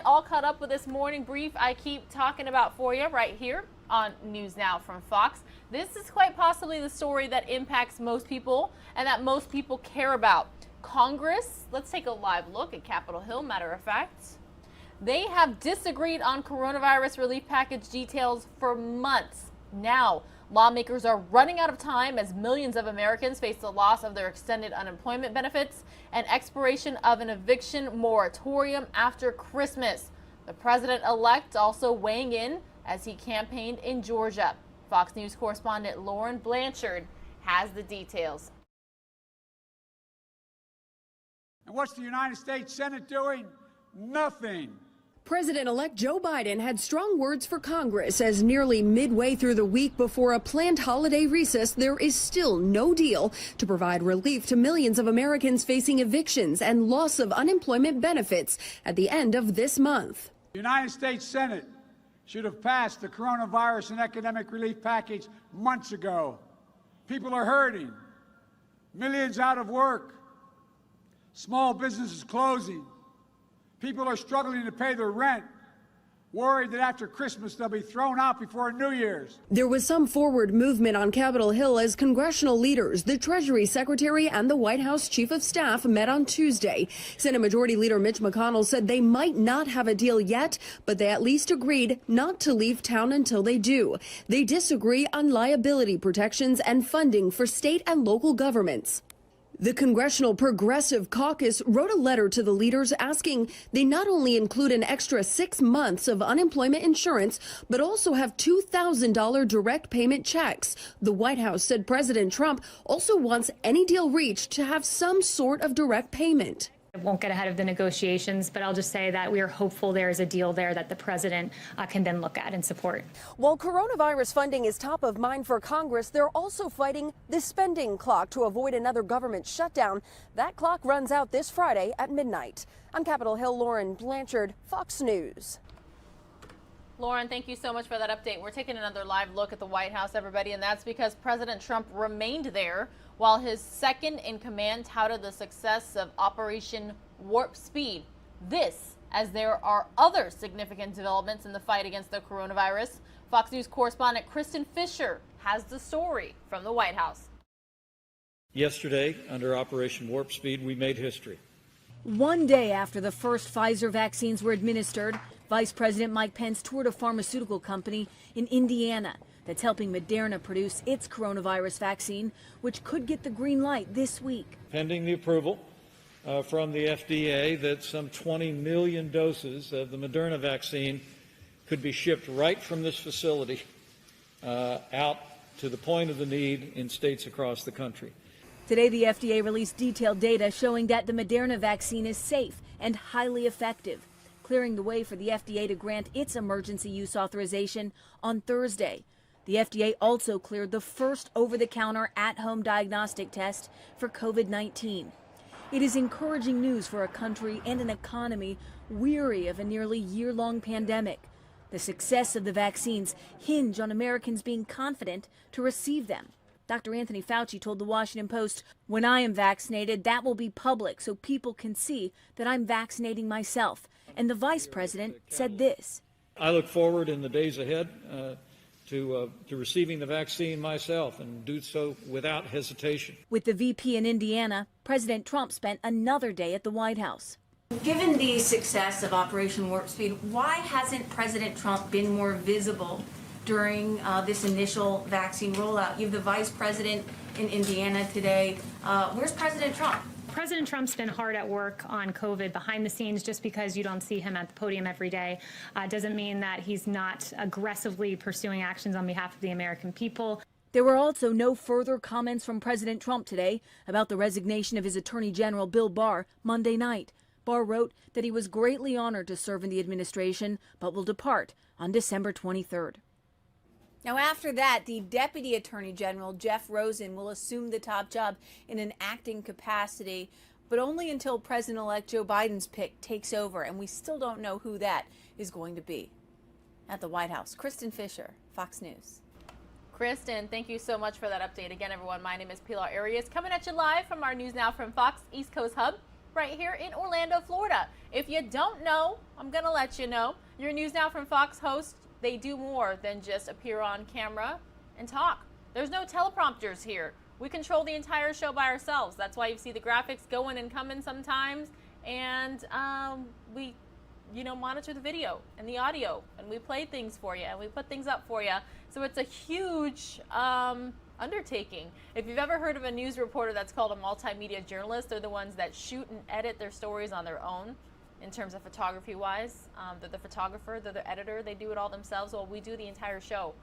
all caught up with this morning brief I keep talking about for you right here on News Now from Fox. This is quite possibly the story that impacts most people and that most people care about. Congress, let's take a live look at Capitol Hill, matter of fact. They have disagreed on coronavirus relief package details for months. Now, lawmakers are running out of time as millions of Americans face the loss of their extended unemployment benefits and expiration of an eviction moratorium after Christmas. The president-elect also weighing in as he campaigned in Georgia. Fox News correspondent Lauren Blanchard has the details. And what's the United States Senate doing? Nothing. President-elect Joe Biden had strong words for Congress as nearly midway through the week before a planned holiday recess, there is still no deal to provide relief to millions of Americans facing evictions and loss of unemployment benefits at the end of this month. The United States Senate should have passed the coronavirus and economic relief package months ago. People are hurting, millions out of work, small businesses closing. People are struggling to pay their rent, worried that after Christmas they'll be thrown out before New Year's. There was some forward movement on Capitol Hill as congressional leaders, the Treasury Secretary and the White House Chief of Staff met on Tuesday. Senate Majority Leader Mitch McConnell said they might not have a deal yet, but they at least agreed not to leave town until they do. They disagree on liability protections and funding for state and local governments. The Congressional Progressive Caucus wrote a letter to the leaders asking they not only include an extra 6 months of unemployment insurance, but also have $2,000 direct payment checks. The White House said President Trump also wants any deal reached to have some sort of direct payment. I won't get ahead of the negotiations, but I'll just say that we are hopeful there is a deal there that the president can then look at and support. While coronavirus funding is top of mind for Congress, they're also fighting the spending clock to avoid another government shutdown. That clock runs out this Friday at midnight. On Capitol Hill, Lauren Blanchard, Fox News. Lauren, thank you so much for that update. We're taking another live look at the White House, everybody, and that's because President Trump remained there while his second in command touted the success of Operation Warp Speed. This, as there are other significant developments in the fight against the coronavirus. Fox News correspondent Kristen Fisher has the story from the White House. Yesterday, under Operation Warp Speed, we made history. One day after the first Pfizer vaccines were administered, Vice President Mike Pence toured a pharmaceutical company in Indiana that's helping Moderna produce its coronavirus vaccine, which could get the green light this week. Pending the approval from the FDA that some 20 million doses of the Moderna vaccine could be shipped right from this facility out to the point of the need in states across the country. Today, the FDA released detailed data showing that the Moderna vaccine is safe and highly effective, clearing the way for the FDA to grant its emergency use authorization on Thursday. The FDA also cleared the first over-the-counter at-home diagnostic test for COVID-19. It is encouraging news for a country and an economy weary of a nearly year-long pandemic. The success of the vaccines hinge on Americans being confident to receive them. Dr. Anthony Fauci told the Washington Post, "When I am vaccinated, that will be public so people can see that I'm vaccinating myself." And the vice president said this. I look forward in the days ahead to receiving the vaccine myself and do so without hesitation. With the VP in Indiana, President Trump spent another day at the White House. Given the success of Operation Warp Speed, why hasn't President Trump been more visible during this initial vaccine rollout? You have the vice president in Indiana today. Where's President Trump? President Trump's been hard at work on COVID behind the scenes. Just because you don't see him at the podium every day doesn't mean that he's not aggressively pursuing actions on behalf of the American people. There were also no further comments from President Trump today about the resignation of his Attorney General Bill Barr Monday night. Barr wrote that he was greatly honored to serve in the administration, but will depart on December 23rd. Now, after that, the Deputy Attorney General, Jeff Rosen, will assume the top job in an acting capacity, but only until President-elect Joe Biden's pick takes over, and we still don't know who that is going to be. At the White House, Kristen Fisher, Fox News. Kristen, thank you so much for that update. Again, everyone, my name is Pilar Arias, coming at you live from our News Now from Fox East Coast Hub. right here in Orlando, Florida. If you don't know, I'm going to let you know. Your News Now from Fox hosts, they do more than just appear on camera and talk. There's no teleprompters here. We control the entire show by ourselves. That's why you see the graphics going and coming sometimes. And we monitor the video and the audio, and we play things for you, and we put things up for you. So it's a huge undertaking. If you've ever heard of a news reporter that's called a multimedia journalist, they're the ones that shoot and edit their stories on their own in terms of photography-wise. They're the photographer, they're the editor, they do it all themselves. Well, we do the entire show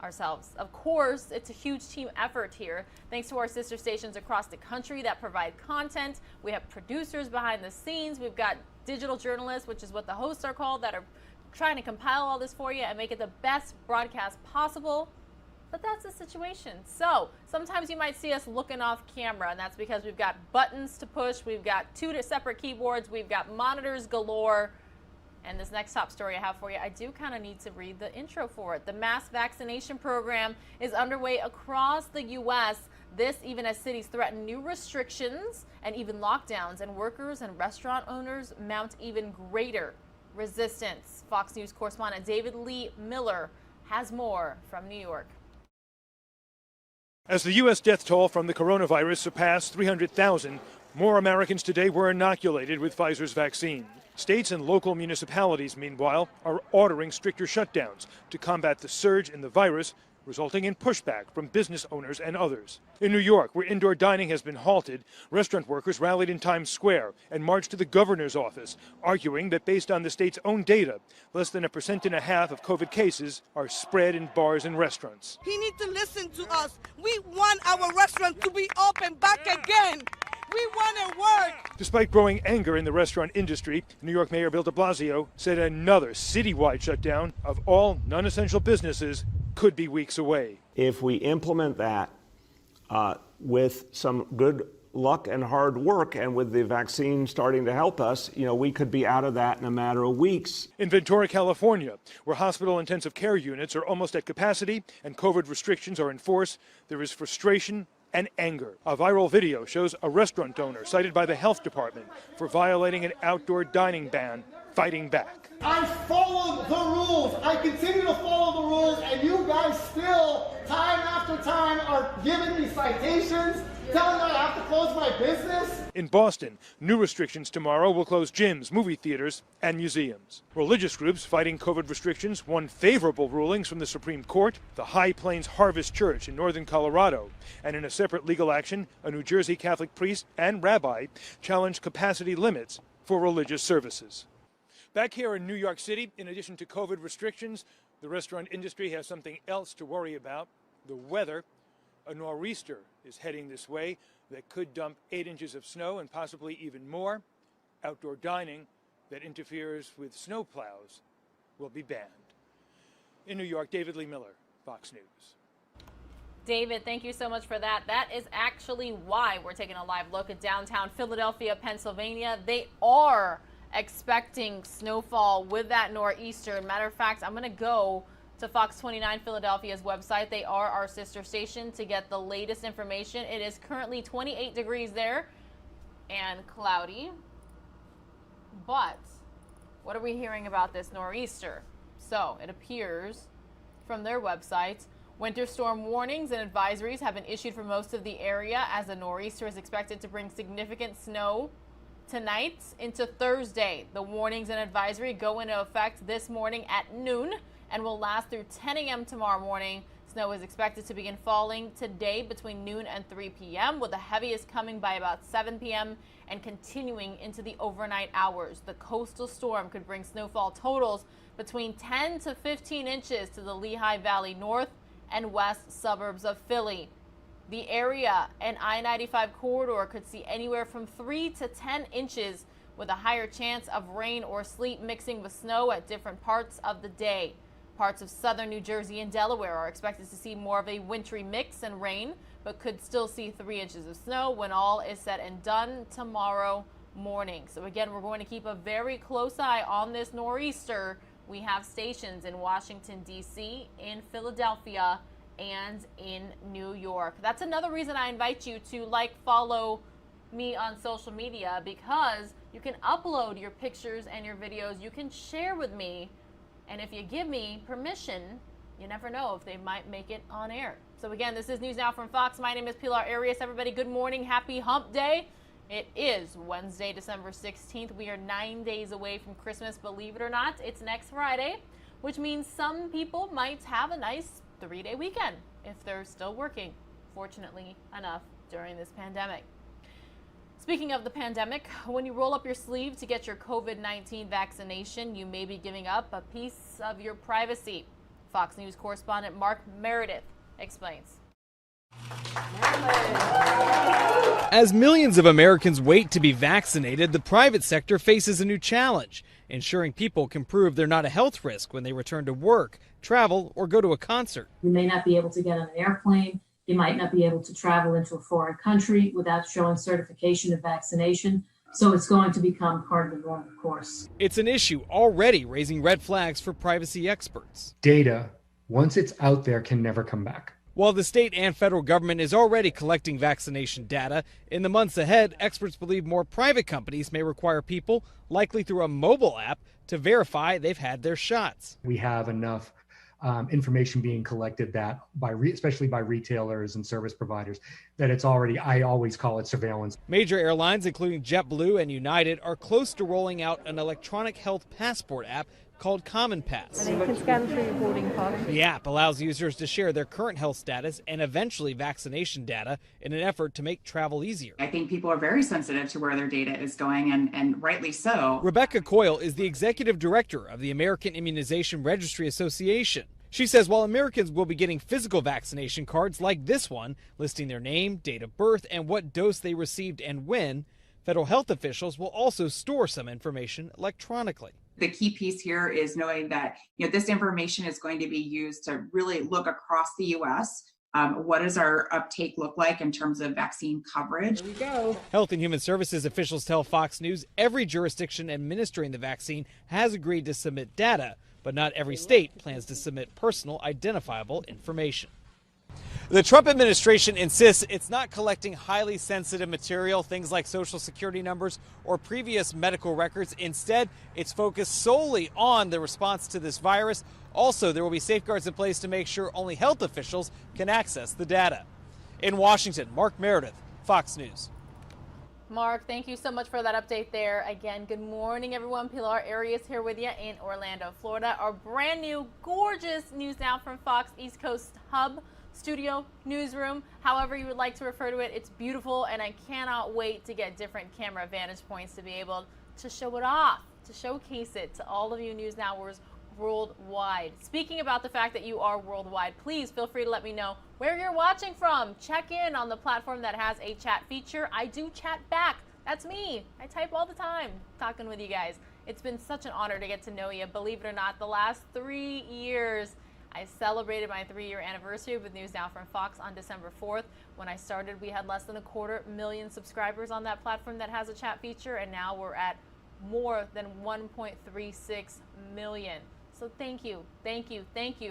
ourselves. Of course, it's a huge team effort here, thanks to our sister stations across the country that provide content. We have producers behind the scenes. We've got digital journalists, which is what the hosts are called, that are trying to compile all this for you and make it the best broadcast possible. But that's the situation. So sometimes you might see us looking off camera, and that's because we've got buttons to push. We've got two separate keyboards. We've got monitors galore. And this next top story I have for you, I do kind of need to read the intro for it. The mass vaccination program is underway across the U.S. This even as cities threaten new restrictions and even lockdowns, and workers and restaurant owners mount even greater resistance. Fox News correspondent David Lee Miller has more from New York. As the U.S. death toll from the coronavirus surpassed 300,000, more Americans today were inoculated with Pfizer's vaccine. States and local municipalities, meanwhile, are ordering stricter shutdowns to combat the surge in the virus, resulting in pushback from business owners and others. In New York, where indoor dining has been halted, restaurant workers rallied in Times Square and marched to the governor's office, arguing that based on the state's own data, less than 1.5% of COVID cases are spread in bars and restaurants. He needs to listen to us. We want our restaurant to be open back again. We want to work. Despite growing anger in the restaurant industry, New York Mayor Bill de Blasio said another citywide shutdown of all non-essential businesses could be weeks away. If we implement that with some good luck and hard work, and with the vaccine starting to help us, we could be out of that in a matter of weeks. In Ventura, California, where hospital intensive care units are almost at capacity and COVID restrictions are in force, there is frustration and anger. A viral video shows a restaurant owner cited by the health department for violating an outdoor dining ban fighting back. I followed the rules. I continue to follow the rules, and you guys still, time after time, are giving me citations, telling me I have to close my business. In Boston, new restrictions tomorrow will close gyms, movie theaters, and museums. Religious groups fighting COVID restrictions won favorable rulings from the Supreme Court, the High Plains Harvest Church in northern Colorado, and in a separate legal action, a New Jersey Catholic priest and rabbi challenged capacity limits for religious services. Back here in New York City, in addition to COVID restrictions, the restaurant industry has something else to worry about: the weather. A nor'easter is heading this way that could dump 8 inches of snow and possibly even more. Outdoor dining that interferes with snow plows will be banned. In New York, David Lee Miller, Fox News. David, thank you so much for that. That is actually why we're taking a live look at downtown Philadelphia, Pennsylvania. They are expecting snowfall with that nor'easter. Matter of fact, I'm going to go to Fox 29 Philadelphia's website. They are our sister station to get the latest information. It is currently 28 degrees there and cloudy. But what are we hearing about this nor'easter? So it appears from their website, winter storm warnings and advisories have been issued for most of the area, as the nor'easter is expected to bring significant snow tonight into Thursday. The warnings and advisory go into effect this morning at noon and will last through 10 a.m. tomorrow morning. Snow is expected to begin falling today between noon and 3 p.m., with the heaviest coming by about 7 p.m. and continuing into the overnight hours. The coastal storm could bring snowfall totals between 10 to 15 inches to the Lehigh Valley north and west suburbs of Philly. The area and I-95 corridor could see anywhere from 3 to 10 inches, with a higher chance of rain or sleet mixing with snow at different parts of the day. Parts of southern New Jersey and Delaware are expected to see more of a wintry mix and rain, but could still see 3 inches of snow when all is said and done tomorrow morning. So again, we're going to keep a very close eye on this nor'easter. We have stations in Washington, D.C., in Philadelphia, and in New York. That's another reason I invite you to like, follow, me on social media because you can upload your pictures and your videos. You can share with me. And if you give me permission, you never know if they might make it on air. So again, this is News Now from Fox. My name is Pilar Arias. Everybody, good morning. Happy Hump Day. It is Wednesday, December 16th. We are 9 days away from Christmas. Believe it or not, it's next Friday, which means some people might have a nice 3-day weekend if they're still working, fortunately enough, during this pandemic. Speaking of the pandemic, when you roll up your sleeve to get your COVID-19 vaccination, you may be giving up a piece of your privacy. Fox News correspondent Mark Meredith explains. As millions of Americans wait to be vaccinated, the private sector faces a new challenge, ensuring people can prove they're not a health risk when they return to work, travel, or go to a concert. You may not be able to get on an airplane. You might not be able to travel into a foreign country without showing certification of vaccination. So it's going to become part of the normal course. It's an issue already raising red flags for privacy experts. Data, once it's out there, can never come back. While the state and federal government is already collecting vaccination data, in the months ahead, experts believe more private companies may require people, likely through a mobile app, to verify they've had their shots. We have enough information being collected that especially by retailers and service providers, that it's already, I always call it surveillance. Major airlines, including JetBlue and United, are close to rolling out an electronic health passport app called Common Pass. And you can scan through your boarding pass. The app allows users to share their current health status and eventually vaccination data in an effort to make travel easier. I think people are very sensitive to where their data is going, and rightly so. Rebecca Coyle is the executive director of the American Immunization Registry Association. She says while Americans will be getting physical vaccination cards like this one, listing their name, date of birth, and what dose they received and when, federal health officials will also store some information electronically. The key piece here is knowing that this information is going to be used to really look across the U.S. What does our uptake look like in terms of vaccine coverage? Here we go. Health and Human Services officials tell Fox News every jurisdiction administering the vaccine has agreed to submit data, but not every state plans to submit personal identifiable information. The Trump administration insists it's not collecting highly sensitive material, things like social security numbers or previous medical records. Instead, it's focused solely on the response to this virus. Also, there will be safeguards in place to make sure only health officials can access the data. In Washington, Mark Meredith, Fox News. Mark, thank you so much for that update there. Again, good morning, everyone. Pilar Arias here with you in Orlando, Florida. Our brand new, gorgeous News Now from Fox East Coast Hub. Studio, newsroom, however you would like to refer to it. It's beautiful, and I cannot wait to get different camera vantage points to be able to show it off, to showcase it to all of you News Nowers worldwide. Speaking about the fact that you are worldwide, please feel free to let me know where you're watching from. Check in on the platform that has a chat feature. I do chat back. That's me. I type all the time talking with you guys. It's been such an honor to get to know you. Believe it or not, the last 3 years, I celebrated my 3-year anniversary with News Now from Fox on December 4th. When I started, we had less than 250,000 subscribers on that platform that has a chat feature, and now we're at more than 1.36 million. So thank you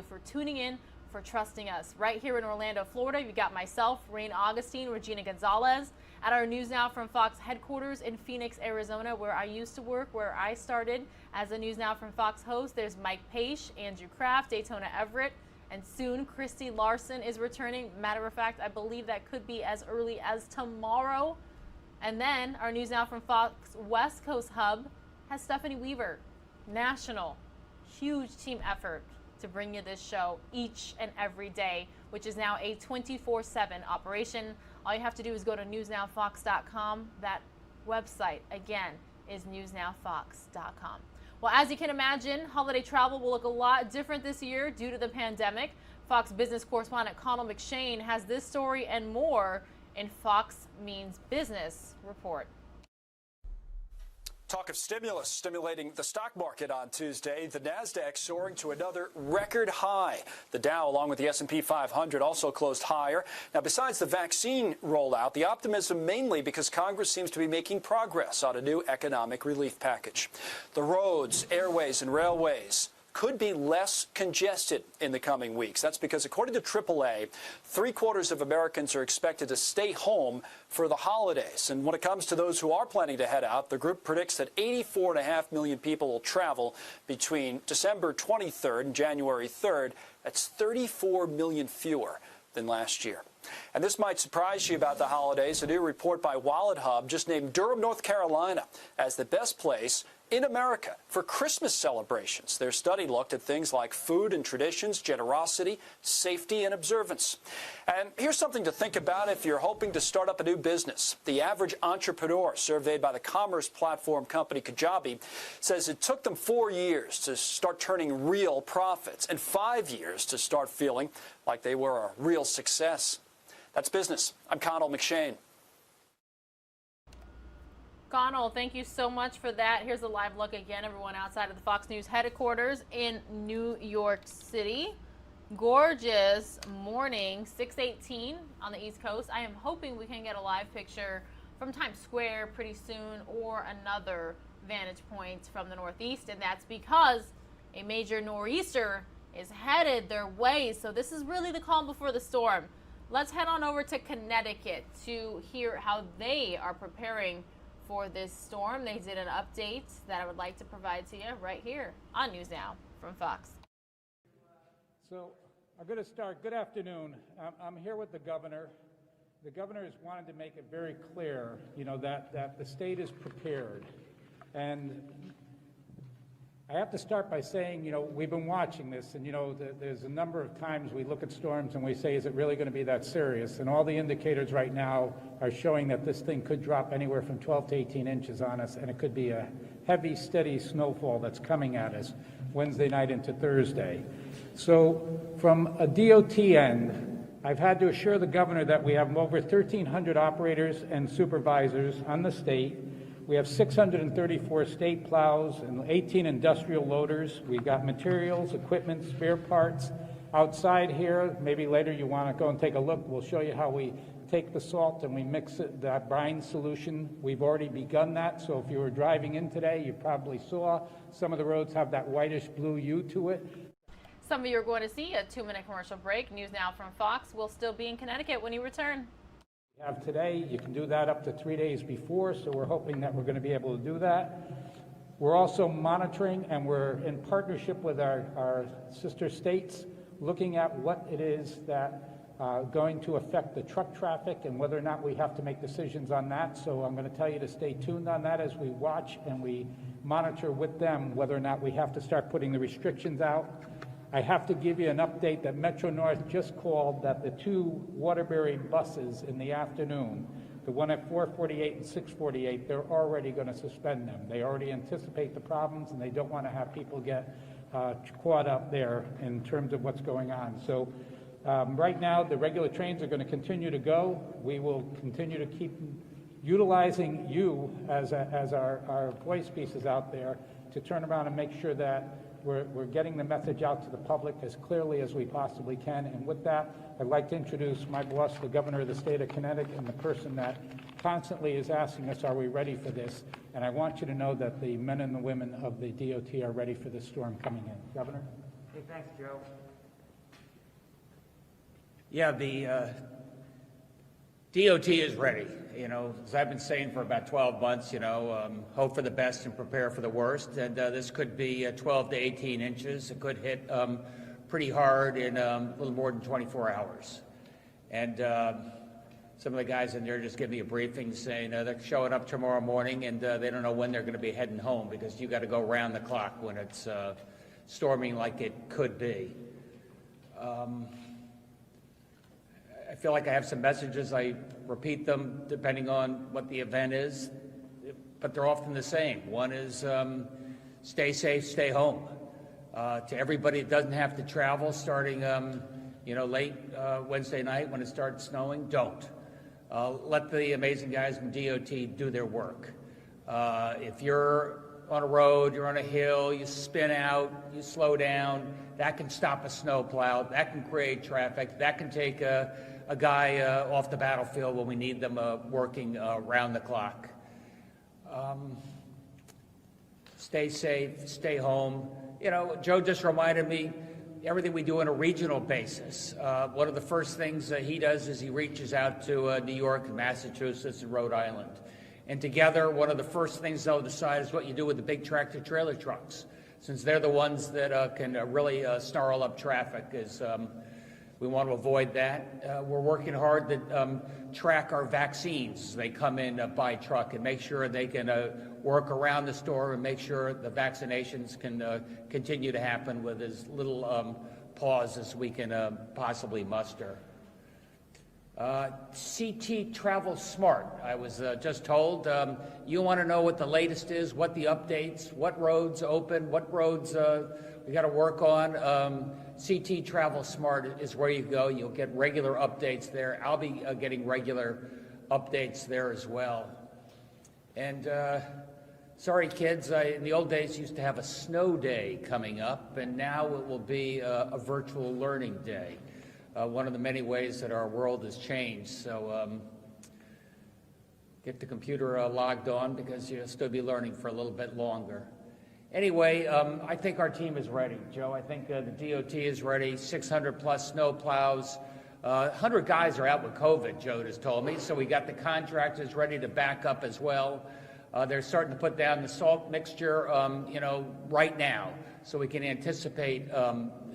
for tuning in, for trusting us. Right here in Orlando, Florida, you've got myself, Rain Augustine, Regina Gonzalez, at our News Now from Fox headquarters in Phoenix, Arizona, where I used to work, where I started as a News Now from Fox host. There's Mike Page, Andrew Kraft, Daytona Everett, and soon Christy Larson is returning. Matter of fact, I believe that could be as early as tomorrow. And then our News Now from Fox West Coast hub has Stephanie Weaver. National, huge team effort to bring you this show each and every day, which is now a 24/7 operation. All you have to do is go to newsnowfox.com. That website, again, is newsnowfox.com. Well, as you can imagine, holiday travel will look a lot different this year due to the pandemic. Fox business correspondent Connell McShane has this story and more in Fox Means Business report. Talk of stimulus stimulating the stock market on Tuesday. The NASDAQ soaring to another record high. The Dow, along with the S&P 500, also closed higher. Now, besides the vaccine rollout, the optimism mainly because Congress seems to be making progress on a new economic relief package. The roads, airways, and railways could be less congested in the coming weeks. That's because, according to AAA, 3/4 of Americans are expected to stay home for the holidays. And when it comes to those who are planning to head out, the group predicts that 84.5 million people will travel between December 23rd and January 3rd. That's 34 million fewer than last year. And this might surprise you about the holidays. A new report by Wallet Hub just named Durham, North Carolina as the best place in America for Christmas celebrations. Their study looked at things like food and traditions, generosity, safety, and observance. And here's something to think about if you're hoping to start up a new business. The average entrepreneur surveyed by the commerce platform company Kajabi says it took them 4 years to start turning real profits and 5 years to start feeling like they were a real success. That's business. I'm Connell McShane. Connell, thank you so much for that. Here's a live look again, everyone outside of the Fox News headquarters in New York City. Gorgeous morning, 6:18 on the East Coast. I am hoping we can get a live picture from Times Square pretty soon, or another vantage point from the Northeast, and that's because a major nor'easter is headed their way. So this is really the calm before the storm. Let's head on over to Connecticut to hear how they are preparing for this storm. They did an update that I would like to provide to you right here on NewsNOW from Fox. So I'm going to start. Good afternoon. I'm here with the governor. The governor has wanted to make it very clear, that the state is prepared. And I have to start by saying, we've been watching this, and, there's a number of times we look at storms and we say, is it really going to be that serious? And all the indicators right now are showing that this thing could drop anywhere from 12 to 18 inches on us, and it could be a heavy, steady snowfall that's coming at us Wednesday night into Thursday. So from a DOT end, I've had to assure the governor that we have over 1,300 operators and supervisors on the state. We have 634 state plows and 18 industrial loaders. We've got materials, equipment, spare parts outside here. Maybe later you want to go and take a look. We'll show you how we take the salt and we mix it, that brine solution. We've already begun that. So if you were driving in today, you probably saw some of the roads have that whitish blue hue to it. Some of you are going to see a 2-minute commercial break. News Now from Fox will still be in Connecticut when you return. Have today. You can do that up to 3 days before, so we're hoping that we're going to be able to do that. We're also monitoring, and we're in partnership with our sister states, looking at what it is that going to affect the truck traffic and whether or not we have to make decisions on that. So I'm going to tell you to stay tuned on that as we watch and we monitor with them whether or not we have to start putting the restrictions out. I have to give you an update that Metro North just called that the 2 Waterbury buses in the afternoon, the one at 4:48 and 6:48, they're already going to suspend them. They already anticipate the problems, and they don't want to have people get caught up there in terms of what's going on. So right now, the regular trains are going to continue to go. We will continue to keep utilizing you as our voice pieces out there to turn around and make sure that we're getting the message out to the public as clearly as we possibly can. And with that, I'd like to introduce my boss, the governor of the state of Connecticut, and the person that constantly is asking us, are we ready for this? And I want you to know that the men and the women of the DOT are ready for this storm coming in. Governor? Hey, thanks, Joe. Yeah, the DOT is ready. As I've been saying for about 12 months, hope for the best and prepare for the worst. And this could be 12 to 18 inches. It could hit pretty hard in a little more than 24 hours. And some of the guys in there just give me a briefing saying they're showing up tomorrow morning and they don't know when they're going to be heading home because you got to go round the clock when it's storming like it could be. I feel like I have some messages. I repeat them depending on what the event is, but they're often the same. One is stay safe, stay home. To everybody that doesn't have to travel starting late Wednesday night when it starts snowing, don't. Let the amazing guys from DOT do their work. If you're on a road, you're on a hill, you spin out, you slow down, that can stop a snowplow, that can create traffic, that can take a guy off the battlefield when we need them working round the clock. Stay safe, stay home, Joe just reminded me everything we do on a regional basis. One of the first things he does is he reaches out to New York, Massachusetts, and Rhode Island. And together, one of the first things they'll decide is what you do with the big tractor-trailer trucks, since they're the ones that can really snarl up traffic. We want to avoid that. We're working hard to track our vaccines as they come in by truck and make sure they can work around the store and make sure the vaccinations can continue to happen with as little pause as we can possibly muster. CT Travel Smart. I was just told you want to know what the latest is, what the updates, what roads open, what roads we got to work on. CT Travel Smart is where you go. You'll get regular updates there. I'll be getting regular updates there as well. And sorry, kids, in the old days used to have a snow day coming up, and now it will be a virtual learning day. One of the many ways that our world has changed. So get the computer logged on because you'll still be learning for a little bit longer. Anyway, I think our team is ready, Joe. I think the DOT is ready. 600 plus snow plows. 100 guys are out with COVID, Joe has told me. So we got the contractors ready to back up as well. They're starting to put down the salt mixture, right now, so we can anticipate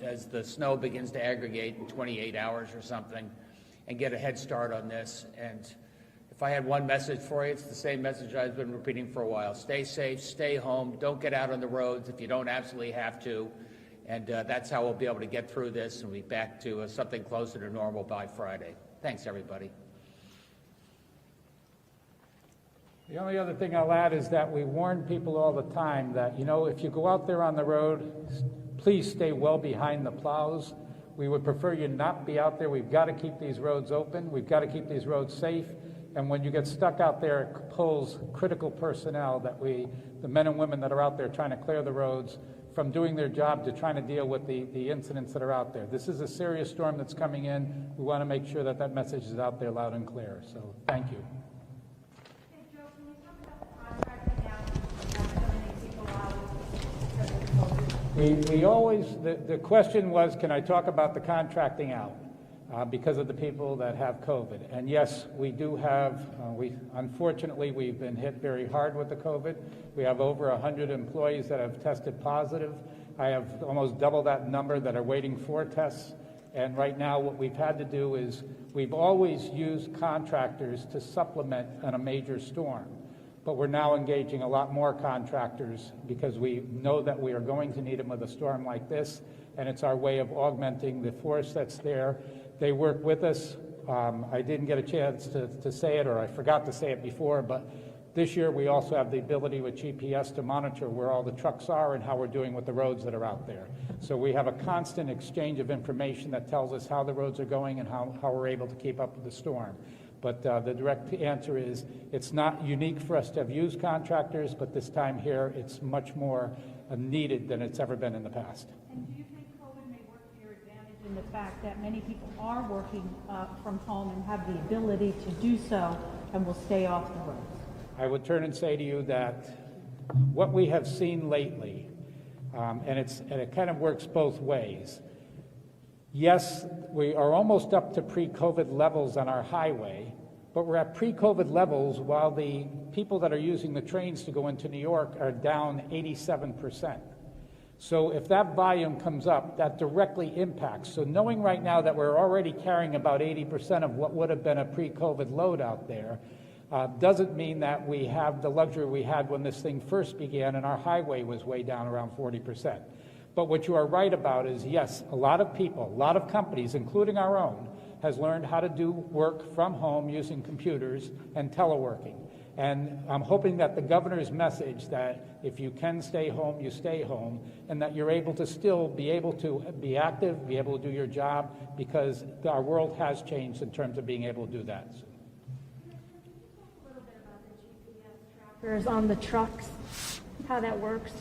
as the snow begins to aggregate in 28 hours or something, and get a head start on this. And if I had one message for you, it's the same message I've been repeating for a while. Stay safe, stay home, don't get out on the roads if you don't absolutely have to. And that's how we'll be able to get through this and be back to something closer to normal by Friday. Thanks, everybody. The only other thing I'll add is that we warn people all the time that, if you go out there on the road, please stay well behind the plows. We would prefer you not be out there. We've got to keep these roads open. We've got to keep these roads safe. And when you get stuck out there, it pulls critical personnel the men and women that are out there trying to clear the roads from doing their job to trying to deal with the incidents that are out there. This is a serious storm that's coming in. We want to make sure that message is out there loud and clear. So thank you. The question was, can I talk about the contracting out because of the people that have COVID? And yes, we do have, unfortunately, we've been hit very hard with the COVID. We have over 100 employees that have tested positive. I have almost double that number that are waiting for tests. And right now what we've had to do is we've always used contractors to supplement on a major storm. But we're now engaging a lot more contractors because we know that we are going to need them with a storm like this, and it's our way of augmenting the force that's there. They work with us. I didn't get a chance to say it, or I forgot to say it before, but this year we also have the ability with GPS to monitor where all the trucks are and how we're doing with the roads that are out there. So we have a constant exchange of information that tells us how the roads are going and how we're able to keep up with the storm. But the direct answer is it's not unique for us to have used contractors, but this time here it's much more needed than it's ever been in the past. And do you think COVID may work to your advantage in the fact that many people are working from home and have the ability to do so and will stay off the roads? I would turn and say to you that what we have seen lately, and it kind of works both ways. Yes, we are almost up to pre-COVID levels on our highway, but we're at pre-COVID levels while the people that are using the trains to go into New York are down 87%. So if that volume comes up, that directly impacts. So knowing right now that we're already carrying about 80% of what would have been a pre-COVID load out there, doesn't mean that we have the luxury we had when this thing first began and our highway was way down around 40%. But what you are right about is, yes, a lot of people, a lot of companies, including our own, has learned how to do work from home using computers and teleworking. And I'm hoping that the governor's message that if you can stay home, you stay home, and that you're able to still be able to be active, be able to do your job, because our world has changed in terms of being able to do that. Can you talk a little bit about the GPS trackers on the trucks, how that works?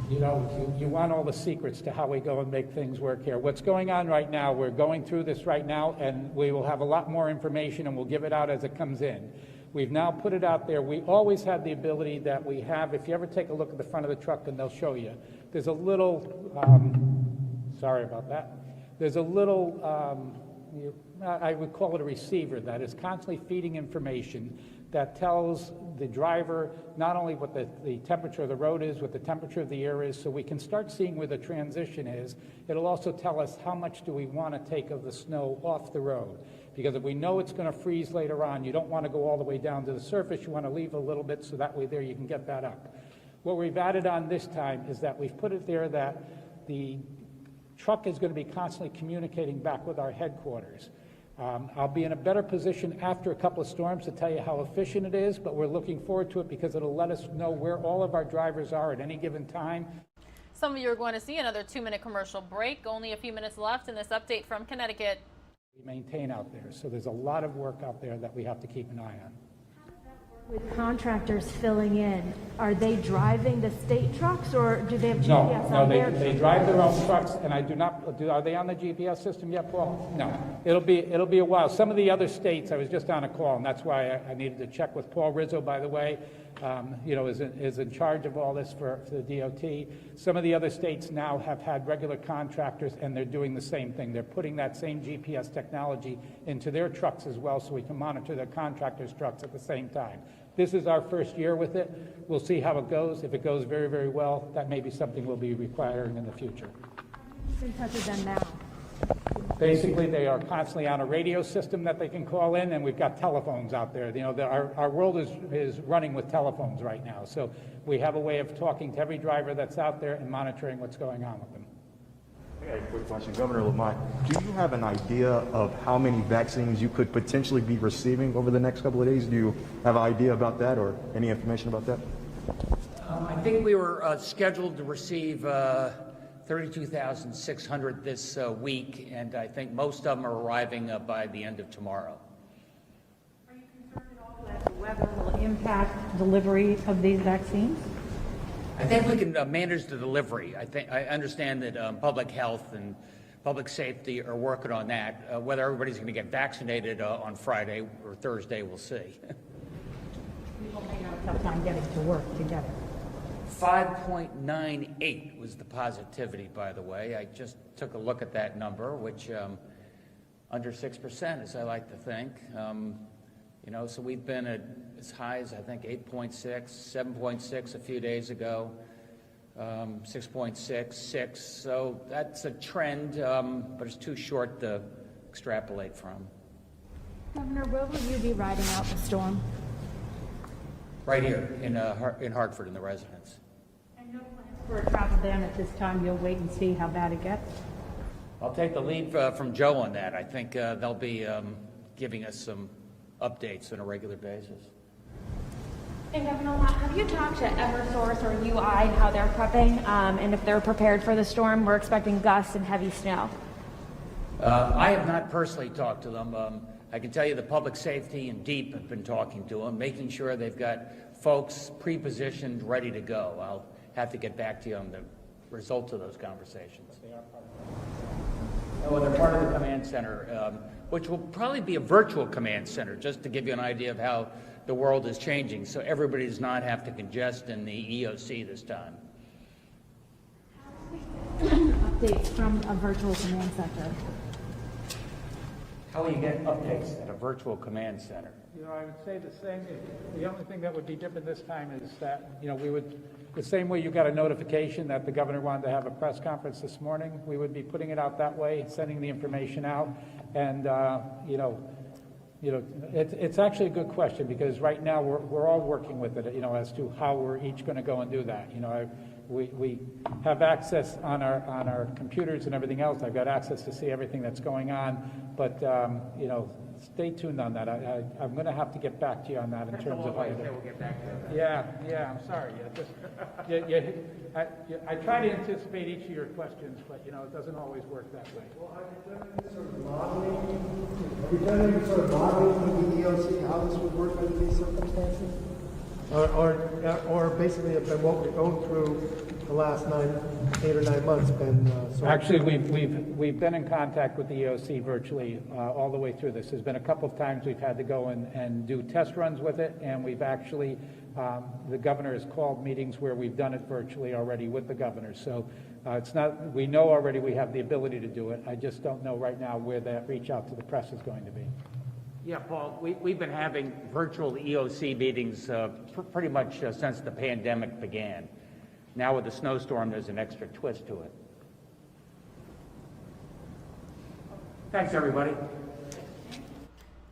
You know, you want all the secrets to how we go and make things work here. What's going on right now, we're going through this right now, and we will have a lot more information, and we'll give it out as it comes in. We've now put it out there. We always had the ability that we have, if you ever take a look at the front of the truck, and they'll show you, there's a little, sorry about that, there's a little, I would call it a receiver that is constantly feeding information that tells the driver not only what the temperature of the road is, what the temperature of the air is, so we can start seeing where the transition is. It'll also tell us how much do we want to take of the snow off the road. Because if we know it's going to freeze later on, you don't want to go all the way down to the surface. You want to leave a little bit so that way there you can get that up. What we've added on this time is that we've put it there that the truck is going to be constantly communicating back with our headquarters. I'll be in a better position after a couple of storms to tell you how efficient it is, but we're looking forward to it because it'll let us know where all of our drivers are at any given time. Some of you are going to see another 2-minute commercial break. Only a few minutes left in this update from Connecticut. We maintain out there, so there's a lot of work out there that we have to keep an eye on. With contractors filling in, are they driving the state trucks or do they have GPS No, on their trucks? they drive their own trucks, and I do not, are they on the GPS system yet, Paul? No, it'll be a while. Some of the other states, I was just on a call, and that's why I needed to check with Paul Rizzo, by the way, is in charge of all this for the DOT. Some of the other states now have had regular contractors, and they're doing the same thing. They're putting that same GPS technology into their trucks as well, so we can monitor their contractors' trucks at the same time. This is our first year with it. We'll see how it goes. If it goes very, very well, that may be something we'll be requiring in the future. In touch with them now. Basically, they are constantly on a radio system that they can call in, and we've got telephones out there. Our world is running with telephones right now. So we have a way of talking to every driver that's out there and monitoring what's going on with them. I got a quick question. Governor Lamont, do you have an idea of how many vaccines you could potentially be receiving over the next couple of days? Do you have an idea about that or any information about that? I think we were scheduled to receive 32,600 this week, and I think most of them are arriving by the end of tomorrow. Are you concerned at all that the weather will impact delivery of these vaccines? I think we can manage the delivery. I understand that public health and public safety are working on that. Whether everybody's going to get vaccinated on Friday or Thursday, we'll see. People may have a tough time getting to work together. 5.98 was the positivity, by the way. I just took a look at that number, which under 6%, as I like to think. So we've been at as high as, I think, 8.6, 7.6 a few days ago, 6.6, 6. So that's a trend, but it's too short to extrapolate from. Governor, where will you be riding out the storm? Right here in Hartford, in the residence. And no plans for a travel ban at this time? You'll wait and see how bad it gets? I'll take the lead from Joe on that. I think they'll be giving us some updates on a regular basis. And Governor, have you talked to Eversource or UI and how they're prepping and if they're prepared for the storm? We're expecting gusts and heavy snow. I have not personally talked to them. I can tell you the public safety and DEEP have been talking to them, making sure they've got folks pre-positioned, ready to go. I'll have to get back to you on the results of those conversations. They're part of the command center, which will probably be a virtual command center, just to give you an idea of how the world is changing, so everybody does not have to congest in the EOC this time. Updates from a virtual command center. How will you get updates at a virtual command center? I would say the same. The only thing that would be different this time is that, we would, the same way you got a notification that the governor wanted to have a press conference this morning, we would be putting it out that way, sending the information out, and, it's actually a good question because right now we're all working with it, as to how we're each going to go and do that. We have access on our computers and everything else. I've got access to see everything that's going on, but stay tuned on that. I'm going to have to get back to you on that in terms of how you do. We'll get back to that. Yeah. I'm sorry. I try to anticipate each of your questions, but it doesn't always work that way. Well, have you done any sort of modeling with the EOC how this would work under these circumstances? Or basically, what we're going through the last 8 or 9 months been? Actually, we've been in contact with the EOC virtually all the way through this. There's been a couple of times we've had to go and do test runs with it, and we've actually The governor has called meetings where we've done it virtually already with the governor. So it's not, we know already we have the ability to do it. I just don't know right now where that reach out to the press is going to be. Yeah, Paul, we've been having virtual EOC meetings pretty much since the pandemic began. Now with the snowstorm, there's an extra twist to it. Thanks, everybody.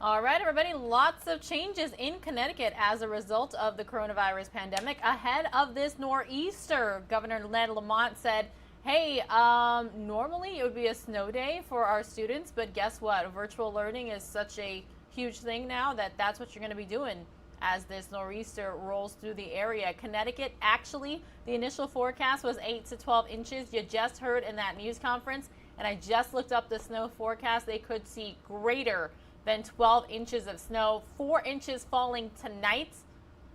All right, everybody, lots of changes in Connecticut as a result of the coronavirus pandemic. Ahead of this nor'easter, Governor Ned Lamont said, hey, normally it would be a snow day for our students, but guess what? Virtual learning is such a huge thing now that's what you're going to be doing as this nor'easter rolls through the area. Connecticut, actually, the initial forecast was 8 to 12 inches. You just heard in that news conference, and I just looked up the snow forecast. They could see greater than 12 inches of snow, 4 inches falling tonight,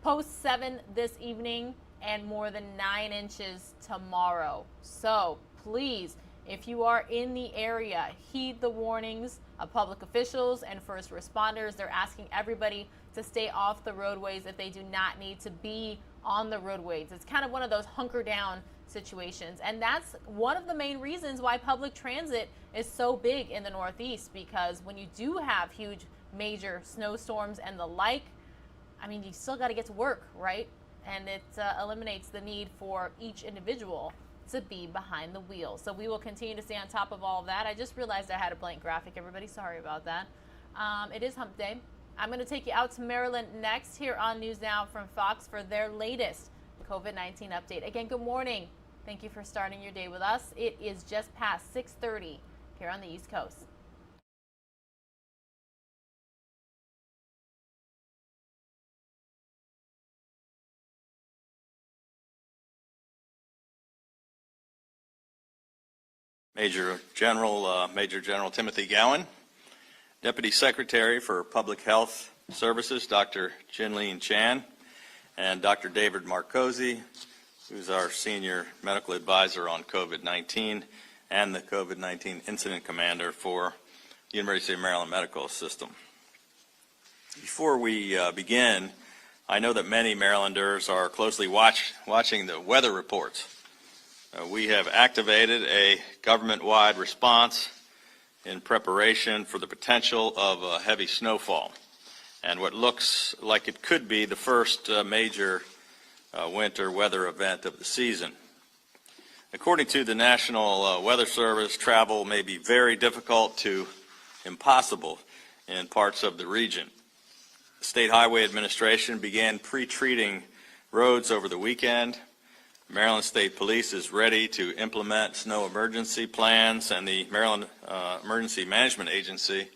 post 7 this evening, and more than 9 inches tomorrow. So please, if you are in the area, heed the warnings of public officials and first responders. They're asking everybody to stay off the roadways if they do not need to be on the roadways. It's kind of one of those hunker down situations, and that's one of the main reasons why public transit is so big in the Northeast, because when you do have huge major snowstorms and the like, I mean, you still got to get to work, right? And it eliminates the need for each individual to be behind the wheel. So we will continue to stay on top of all of that. I just realized I had a blank graphic, everybody. Sorry about that. It is hump day. I'm going to take you out to Maryland next here on News Now from Fox for their latest COVID-19 update. Again, good morning. Thank you for starting your day with us. It is just past 6:30 here on the East Coast. Major General Timothy Gowan, Deputy Secretary for Public Health Services, Dr. Jinlene Chan, and Dr. David Marcosi, who's our Senior Medical Advisor on COVID-19 and the COVID-19 Incident Commander for the University of Maryland Medical System. Before we begin, I know that many Marylanders are closely watching the weather reports. We have activated a government-wide response in preparation for the potential of a heavy snowfall and what looks like it could be the first major winter weather event of the season. According to the National Weather Service, travel may be very difficult to impossible in parts of the region. The State Highway Administration began pre-treating roads over the weekend. Maryland State Police is ready to implement snow emergency plans, and the Maryland Emergency Management Agency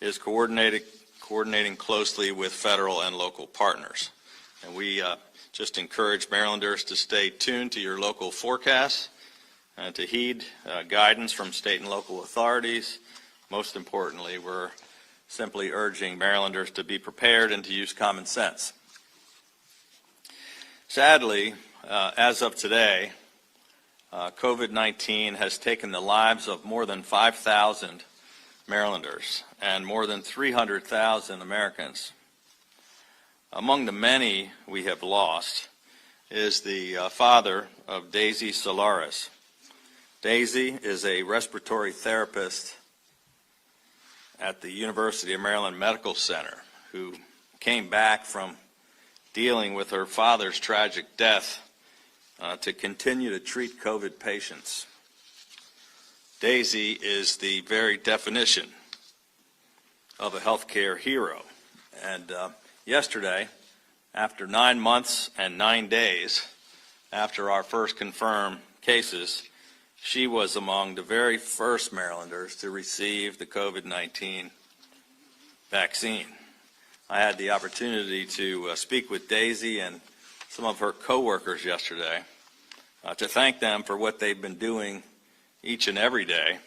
is coordinating closely with federal and local partners. And we just encourage Marylanders to stay tuned to your local forecasts and to heed guidance from state and local authorities. Most importantly, we're simply urging Marylanders to be prepared and to use common sense. Sadly, as of today, COVID-19 has taken the lives of more than 5,000 Marylanders and more than 300,000 Americans. Among the many we have lost is the father of Daisy Solaris. Daisy is a respiratory therapist at the University of Maryland Medical Center who came back from dealing with her father's tragic death to continue to treat COVID patients. Daisy is the very definition of a healthcare hero. And yesterday, after 9 months and 9 days after our first confirmed cases, she was among the very first Marylanders to receive the COVID-19 vaccine. I had the opportunity to speak with Daisy and some of her coworkers yesterday to thank them for what they've been doing each and every day,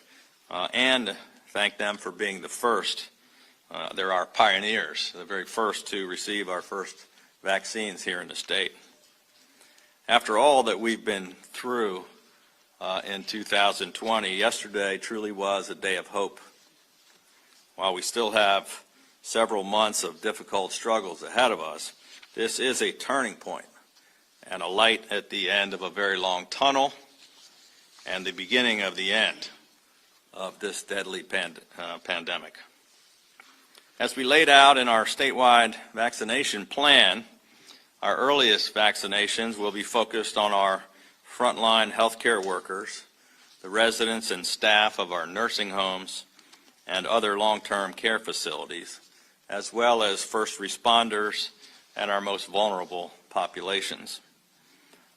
and thank them for being the first. They're our pioneers, the very first to receive our first vaccines here in the state. After all that we've been through in 2020, yesterday truly was a day of hope. While we still have several months of difficult struggles ahead of us, This is a turning point and a light at the end of a very long tunnel and the beginning of the end of this deadly pandemic. As we laid out in our statewide vaccination plan, our earliest vaccinations will be focused on our frontline healthcare workers, the residents and staff of our nursing homes and other long-term care facilities, as well as first responders and our most vulnerable populations.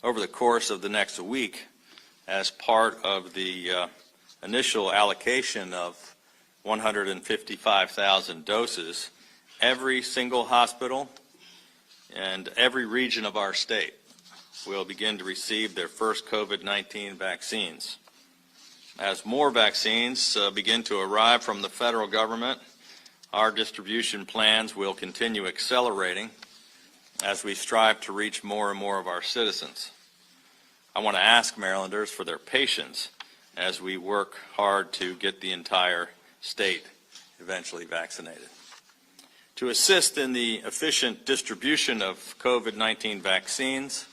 Over the course of the next week, as part of the initial allocation of 155,000 doses, every single hospital and every region of our state will begin to receive their first COVID-19 vaccines. As more vaccines begin to arrive from the federal government, our distribution plans will continue accelerating as we strive to reach more and more of our citizens. I want to ask Marylanders for their patience as we work hard to get the entire state eventually vaccinated. To assist in the efficient distribution of COVID-19 vaccines,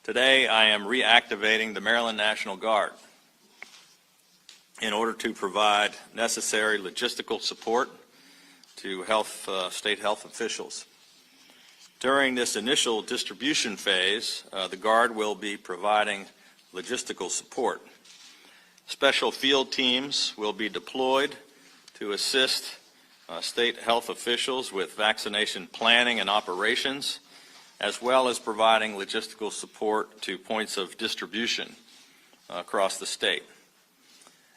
today I am reactivating the Maryland National Guard in order to provide necessary logistical support to state health officials. During this initial distribution phase, the Guard will be providing logistical support. Special field teams will be deployed to assist state health officials with vaccination planning and operations, as well as providing logistical support to points of distribution across the state.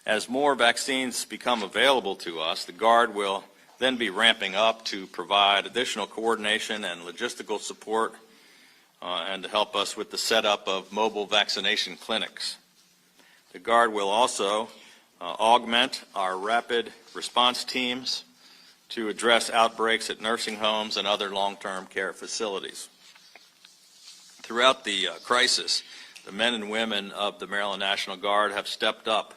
As more vaccines become available to us, the Guard will then be ramping up to provide additional coordination and logistical support and to help us with the setup of mobile vaccination clinics. The Guard will also augment our rapid response teams to address outbreaks at nursing homes and other long-term care facilities. Throughout the crisis, the men and women of the Maryland National Guard have stepped up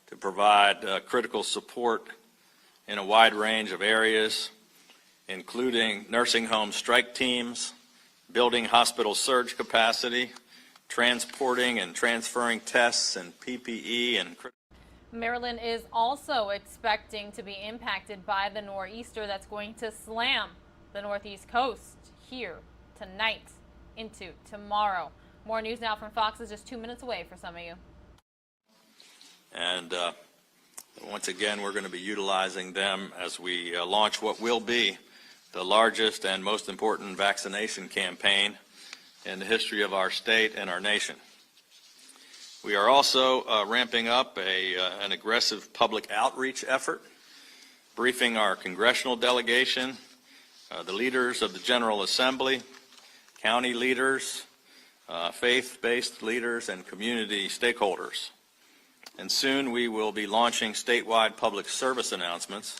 to provide critical support in a wide range of areas, including nursing home strike teams, building hospital surge capacity, transporting and transferring tests and PPE and Maryland is also expecting to be impacted by the nor'easter that's going to slam the northeast coast here tonight into tomorrow. More news now from Fox is just 2 minutes away for some of you. And once again, we're going to be utilizing them as we launch what will be the largest and most important vaccination campaign in the history of our state and our nation. We are also ramping up an aggressive public outreach effort, briefing our congressional delegation, the leaders of the General Assembly, county leaders, faith-based leaders, and community stakeholders. And soon we will be launching statewide public service announcements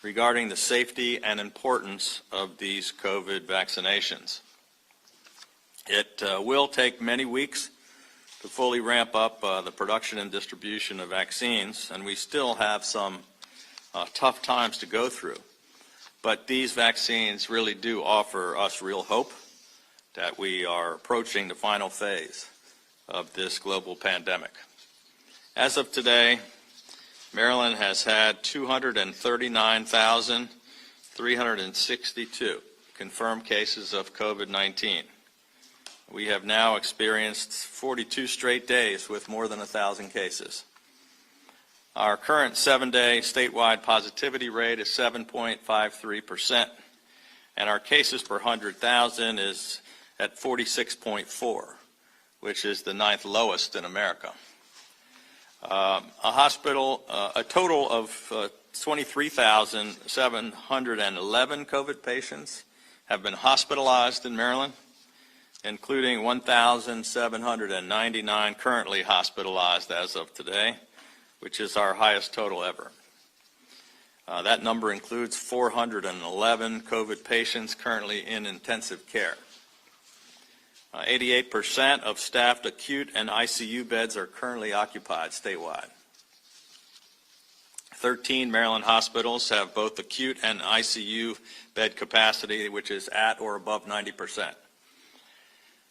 regarding the safety and importance of these COVID vaccinations. It will take many weeks to fully ramp up the production and distribution of vaccines, and we still have some tough times to go through. But these vaccines really do offer us real hope that we are approaching the final phase of this global pandemic. As of today, Maryland has had 239,362 confirmed cases of COVID-19. We have now experienced 42 straight days with more than 1,000 cases. Our current 7-day statewide positivity rate is 7.53%, and our cases per 100,000 is at 46.4, which is the 9th lowest in America. A total of 23,711 COVID patients have been hospitalized in Maryland, including 1,799 currently hospitalized as of today, which is our highest total ever. That number includes 411 COVID patients currently in intensive care. 88% of staffed acute and ICU beds are currently occupied statewide. 13 Maryland hospitals have both acute and ICU bed capacity, which is at or above 90%.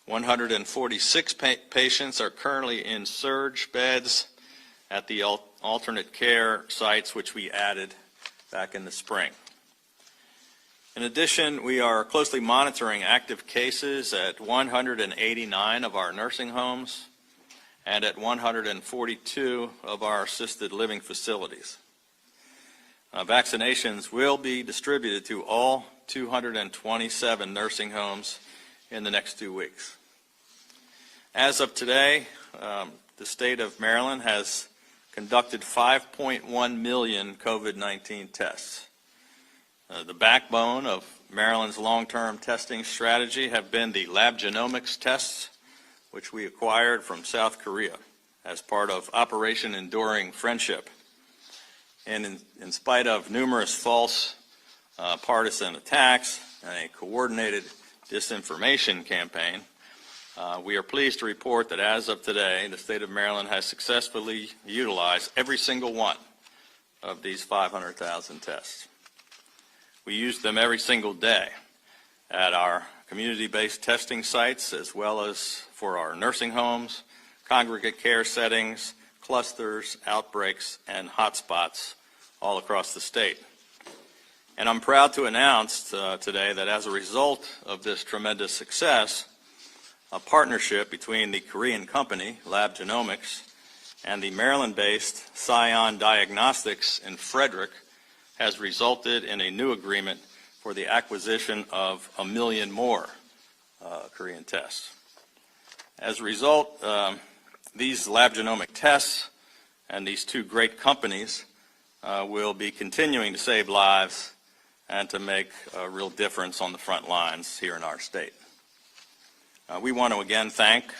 146 patients are currently in surge beds at the alternate care sites, which we added back in the spring. In addition, we are closely monitoring active cases at 189 of our nursing homes and at 142 of our assisted living facilities. Vaccinations will be distributed to all 227 nursing homes in the next 2 weeks. As of today, the state of Maryland has conducted 5.1 million COVID-19 tests. The backbone of Maryland's long-term testing strategy have been the lab genomics tests, which we acquired from South Korea as part of Operation Enduring Friendship. And in spite of numerous false partisan attacks and a coordinated disinformation campaign, we are pleased to report that as of today, the state of Maryland has successfully utilized every single one of these 500,000 tests. We use them every single day at our community-based testing sites, as well as for our nursing homes, congregate care settings, clusters, outbreaks, and hotspots all across the state. And I'm proud to announce today that as a result of this tremendous success, a partnership between the Korean company, Lab Genomics, and the Maryland-based Scion Diagnostics in Frederick has resulted in a new agreement for the acquisition of 1 million more Korean tests. As a result, these lab genomic tests and these two great companies will be continuing to save lives and to make a real difference on the front lines here in our state. We want to again thank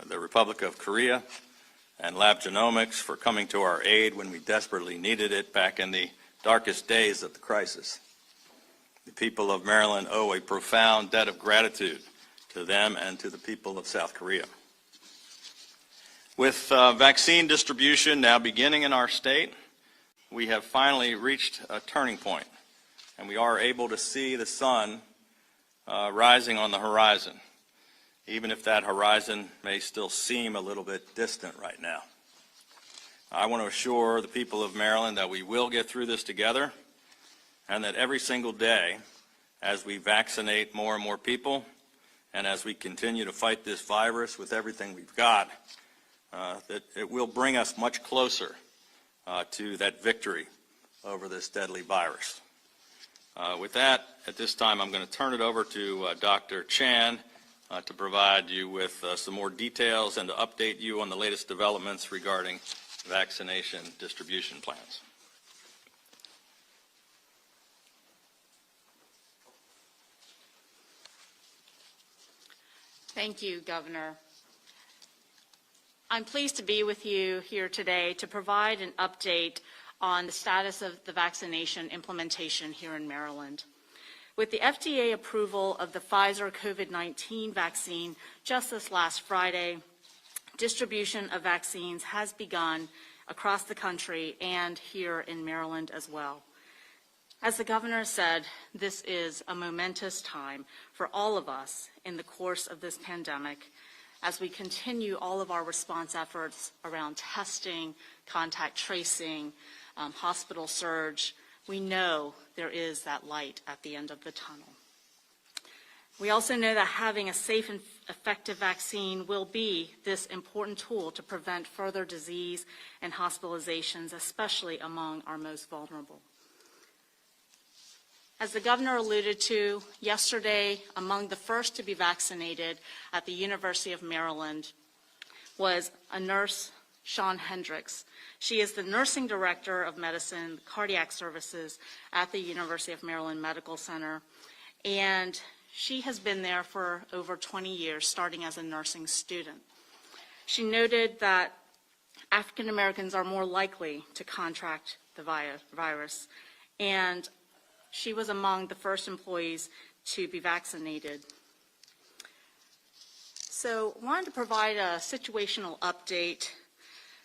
the Republic of Korea and Lab Genomics for coming to our aid when we desperately needed it back in the darkest days of the crisis. The people of Maryland owe a profound debt of gratitude to them and to the people of South Korea. With vaccine distribution now beginning in our state, we have finally reached a turning point, and we are able to see the sun rising on the horizon, even if that horizon may still seem a little bit distant right now. I want to assure the people of Maryland that we will get through this together, and that every single day, as we vaccinate more and more people, and as we continue to fight this virus with everything we've got, that it will bring us much closer to that victory over this deadly virus. With that, at this time, I'm going to turn it over to Dr. Chan to provide you with some more details and to update you on the latest developments regarding vaccination distribution plans. Thank you, Governor. I'm pleased to be with you here today to provide an update on the status of the vaccination implementation here in Maryland. With the FDA approval of the Pfizer COVID-19 vaccine just this last Friday, distribution of vaccines has begun across the country and here in Maryland as well. As the governor said, this is a momentous time for all of us in the course of this pandemic as we continue all of our response efforts around testing, contact tracing, hospital surge. We know there is that light at the end of the tunnel. We also know that having a safe and effective vaccine will be this important tool to prevent further disease and hospitalizations, especially among our most vulnerable. As the governor alluded to, yesterday, among the first to be vaccinated at the University of Maryland was a nurse, Shawn Hendricks. She is the nursing director of medicine, cardiac services at the University of Maryland Medical Center, and she has been there for over 20 years, starting as a nursing student. She noted that African Americans are more likely to contract the virus, and she was among the first employees to be vaccinated. So I wanted to provide a situational update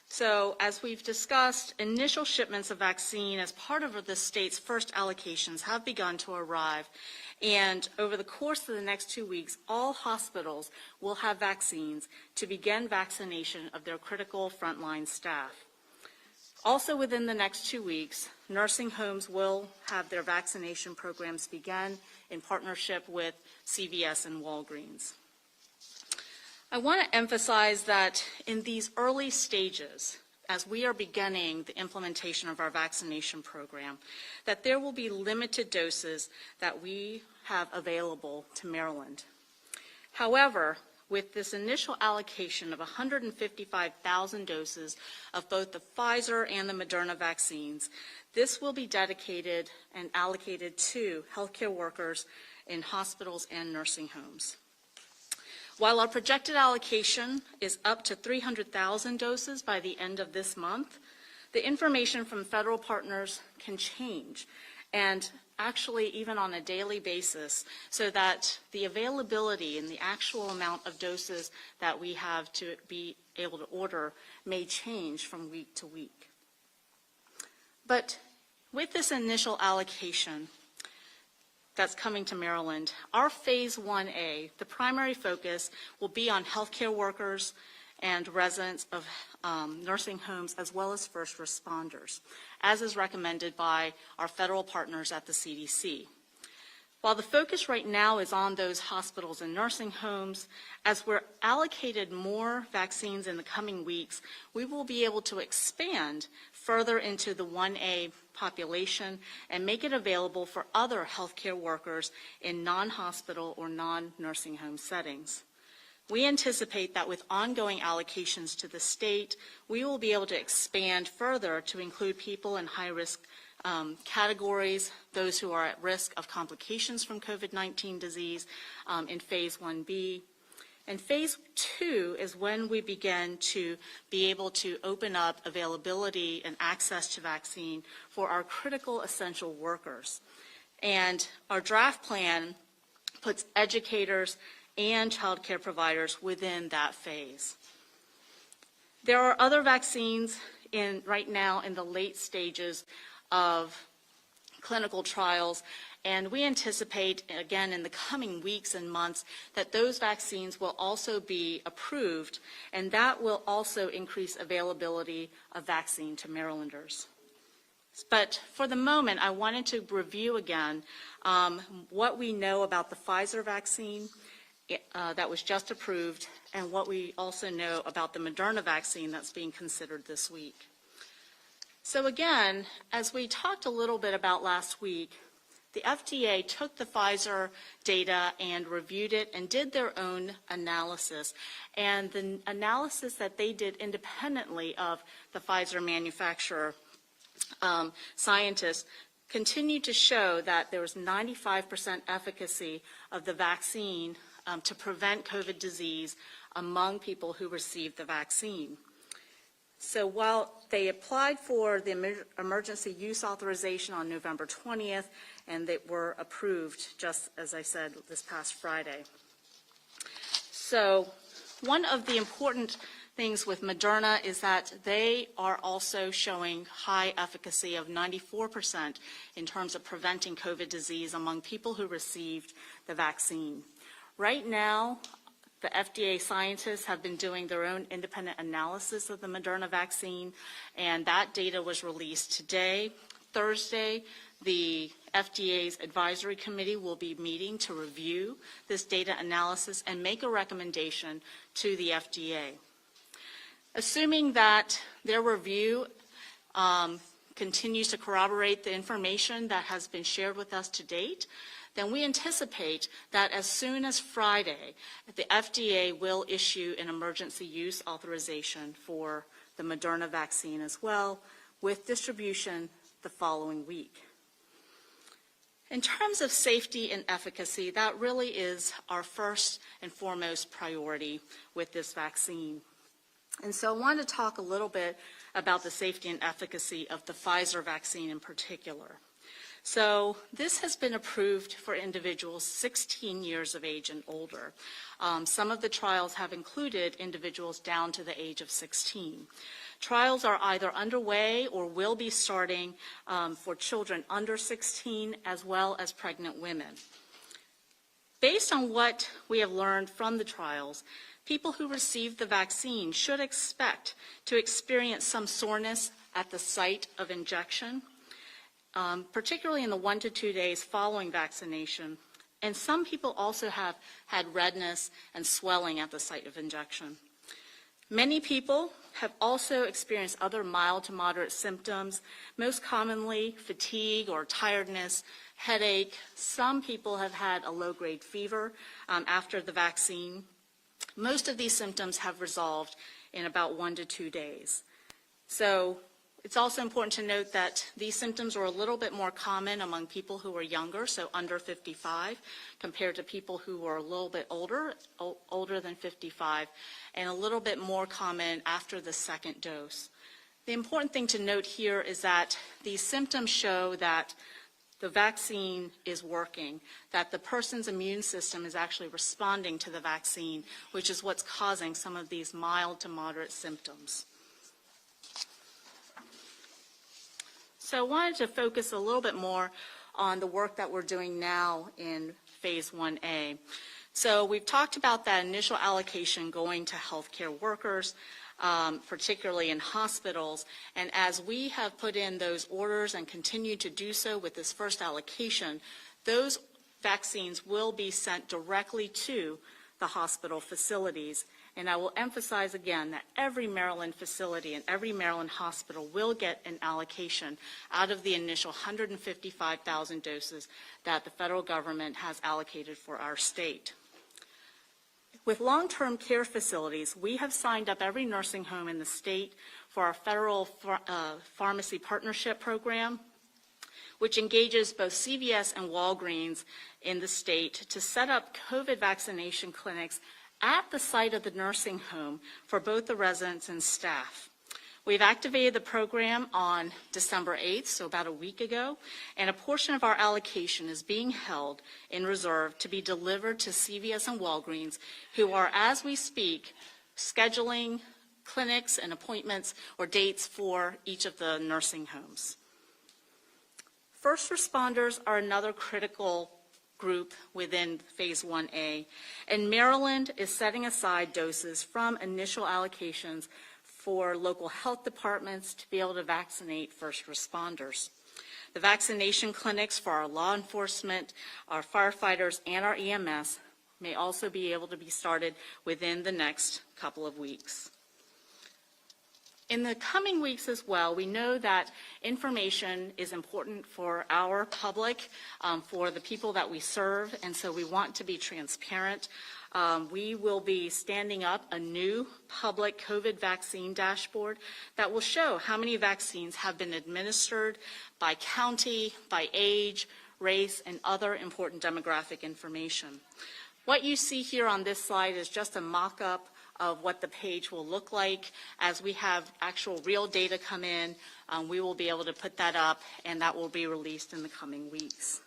So as we've discussed, initial shipments of vaccine as part of the state's first allocations have begun to arrive. And over the course of the next 2 weeks, all hospitals will have vaccines to begin vaccination of their critical frontline staff. Also within the next 2 weeks, nursing homes will have their vaccination programs begin in partnership with CVS and Walgreens. I want to emphasize that in these early stages, as we are beginning the implementation of our vaccination program, that there will be limited doses that we have available to Maryland. However, with this initial allocation of 155,000 doses of both the Pfizer and the Moderna vaccines, this will be dedicated and allocated to healthcare workers in hospitals and nursing homes. While our projected allocation is up to 300,000 doses by the end of this month, the information from federal partners can change, and actually even on a daily basis, so that the availability and the actual amount of doses that we have to be able to order may change from week to week. But with this initial allocation that's coming to Maryland, our Phase 1A, the primary focus will be on healthcare workers and residents of nursing homes, as well as first responders, as is recommended by our federal partners at the CDC. While the focus right now is on those hospitals and nursing homes, as we're allocated more vaccines in the coming weeks, we will be able to expand further into the 1A population and make it available for other healthcare workers in non-hospital or non-nursing home settings. We anticipate that with ongoing allocations to the state, we will be able to expand further to include people in high-risk categories, those who are at risk of complications from COVID-19 disease in Phase 1B. And Phase 2 is when we begin to be able to open up availability and access to vaccine for our critical essential workers. And our draft plan puts educators and child care providers within that phase. There are other vaccines right now in the late stages of clinical trials, and we anticipate, again, in the coming weeks and months, that those vaccines will also be approved, and that will also increase availability of vaccine to Marylanders. But for the moment, I wanted to review again what we know about the Pfizer vaccine that was just approved, and what we also know about the Moderna vaccine that's being considered this week. So again, as we talked a little bit about last week, the FDA took the Pfizer data and reviewed it and did their own analysis. And the analysis that they did independently of the Pfizer manufacturer scientists continued to show that there was 95% efficacy of the vaccine to prevent COVID disease among people who received the vaccine. So while they applied for the emergency use authorization on November 20th, and they were approved, just as I said, this past Friday. So one of the important things with Moderna is that they are also showing high efficacy of 94% in terms of preventing COVID disease among people who received the vaccine. Right now, the FDA scientists have been doing their own independent analysis of the Moderna vaccine, and that data was released today. Thursday, the FDA's advisory committee will be meeting to review this data analysis and make a recommendation to the FDA. Assuming that their review continues to corroborate the information that has been shared with us to date, then we anticipate that as soon as Friday, the FDA will issue an emergency use authorization for the Moderna vaccine as well, with distribution the following week. In terms of safety and efficacy, that really is our first and foremost priority with this vaccine. And so I want to talk a little bit about the safety and efficacy of the Pfizer vaccine in particular. So this has been approved for individuals 16 years of age and older. Some of the trials have included individuals down to the age of 16. Trials are either underway or will be starting for children under 16 as well as pregnant women. Based on what we have learned from the trials, people who receive the vaccine should expect to experience some soreness at the site of injection, particularly in the 1 to 2 days following vaccination. And some people also have had redness and swelling at the site of injection. Many people have also experienced other mild to moderate symptoms, most commonly fatigue or tiredness, headache. Some people have had a low-grade fever after the vaccine. Most of these symptoms have resolved in about 1 to 2 days. So it's also important to note that these symptoms are a little bit more common among people who are younger, so under 55, compared to people who are a little bit older than 55, and a little bit more common after the second dose. The important thing to note here is that these symptoms show that the vaccine is working, that the person's immune system is actually responding to the vaccine, which is what's causing some of these mild to moderate symptoms. So I wanted to focus a little bit more on the work that we're doing now in phase 1A. So we've talked about that initial allocation going to healthcare workers, particularly in hospitals. And as we have put in those orders and continue to do so with this first allocation, those vaccines will be sent directly to the hospital facilities. And I will emphasize again that every Maryland facility and every Maryland hospital will get an allocation out of the initial 155,000 doses that the federal government has allocated for our state. With long-term care facilities, we have signed up every nursing home in the state for our federal pharmacy partnership program, which engages both CVS and Walgreens in the state to set up COVID vaccination clinics at the site of the nursing home for both the residents and staff. We've activated the program on December 8th, so about a week ago, and a portion of our allocation is being held in reserve to be delivered to CVS and Walgreens, who are, as we speak, scheduling clinics and appointments or dates for each of the nursing homes. First responders are another critical group within phase 1A, and Maryland is setting aside doses from initial allocations for local health departments to be able to vaccinate first responders. The vaccination clinics for our law enforcement, our firefighters, and our EMS may also be able to be started within the next couple of weeks. In the coming weeks as well, we know that information is important for our public, for the people that we serve, and so we want to be transparent. We will be standing up a new public COVID vaccine dashboard that will show how many vaccines have been administered by county, by age, race, and other important demographic information. What you see here on this slide is just a mock-up of what the page will look like. As we have actual real data come in, we will be able to put that up, and that will be released in the coming weeks.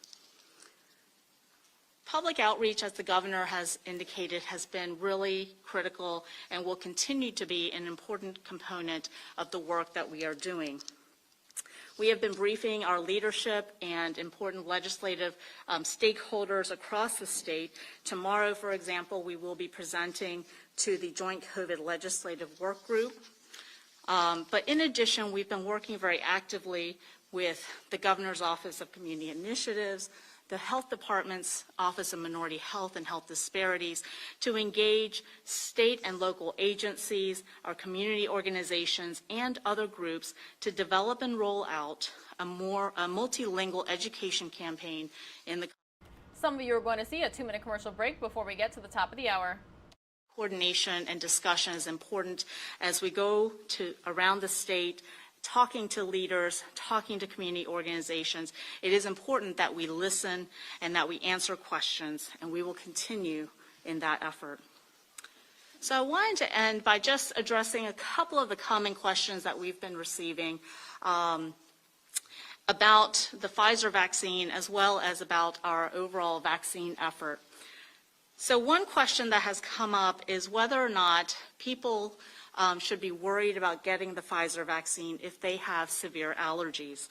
Public outreach, as the governor has indicated, has been really critical and will continue to be an important component of the work that we are doing. We have been briefing our leadership and important legislative stakeholders across the state. Tomorrow, for example, we will be presenting to the Joint COVID Legislative Work Group. But in addition, we've been working very actively with the Governor's Office of Community Initiatives, the Health Department's Office of Minority Health and Health Disparities, to engage state and local agencies, our community organizations, and other groups to develop and roll out a multilingual education campaign in the. Some of you are going to see a 2-minute commercial break before we get to the top of the hour. Coordination and discussion is important as we go around the state, talking to leaders, talking to community organizations. It is important that we listen and that we answer questions, and we will continue in that effort. So I wanted to end by just addressing a couple of the common questions that we've been receiving about the Pfizer vaccine, as well as about our overall vaccine effort. So one question that has come up is whether or not people should be worried about getting the Pfizer vaccine if they have severe allergies.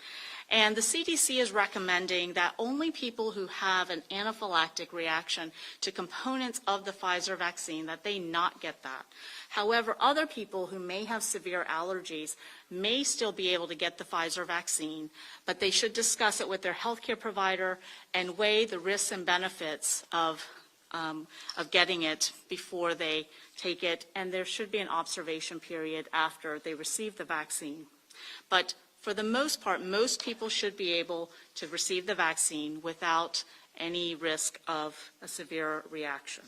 And the CDC is recommending that only people who have an anaphylactic reaction to components of the Pfizer vaccine, that they not get that. However, other people who may have severe allergies may still be able to get the Pfizer vaccine, but they should discuss it with their healthcare provider and weigh the risks and benefits of getting it before they take it, and there should be an observation period after they receive the vaccine. But for the most part, most people should be able to receive the vaccine without any risk of a severe reaction.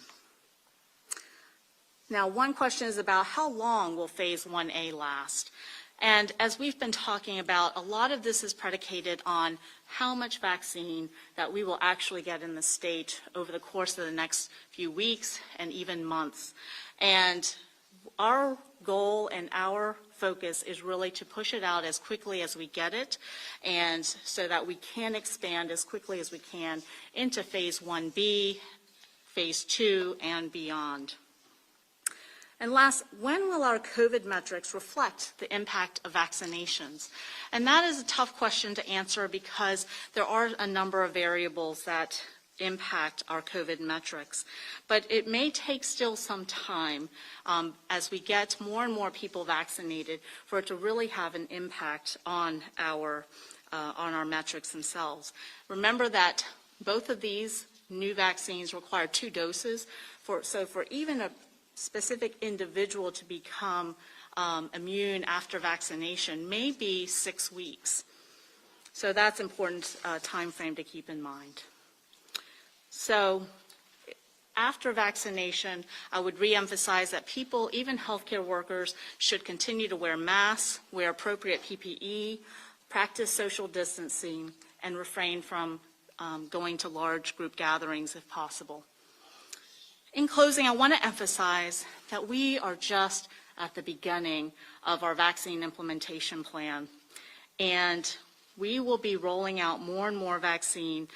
Now, one question is about how long will phase 1A last? And as we've been talking about, a lot of this is predicated on how much vaccine that we will actually get in the state over the course of the next few weeks and even months. And our goal and our focus is really to push it out as quickly as we get it, and so that we can expand as quickly as we can into phase 1B, phase 2, and beyond. And last, when will our COVID metrics reflect the impact of vaccinations? And that is a tough question to answer because there are a number of variables that impact our COVID metrics. But it may take still some time as we get more and more people vaccinated for it to really have an impact on our metrics themselves. Remember that both of these new vaccines require 2 doses. So for even a specific individual to become immune after vaccination may be 6 weeks. So that's an important time frame to keep in mind. So after vaccination, I would reemphasize that people, even healthcare workers, should continue to wear masks, wear appropriate PPE, practice social distancing, and refrain from going to large group gatherings if possible. In closing, I want to emphasize that we are just at the beginning of our vaccine implementation plan, and we will be rolling out more and more vaccine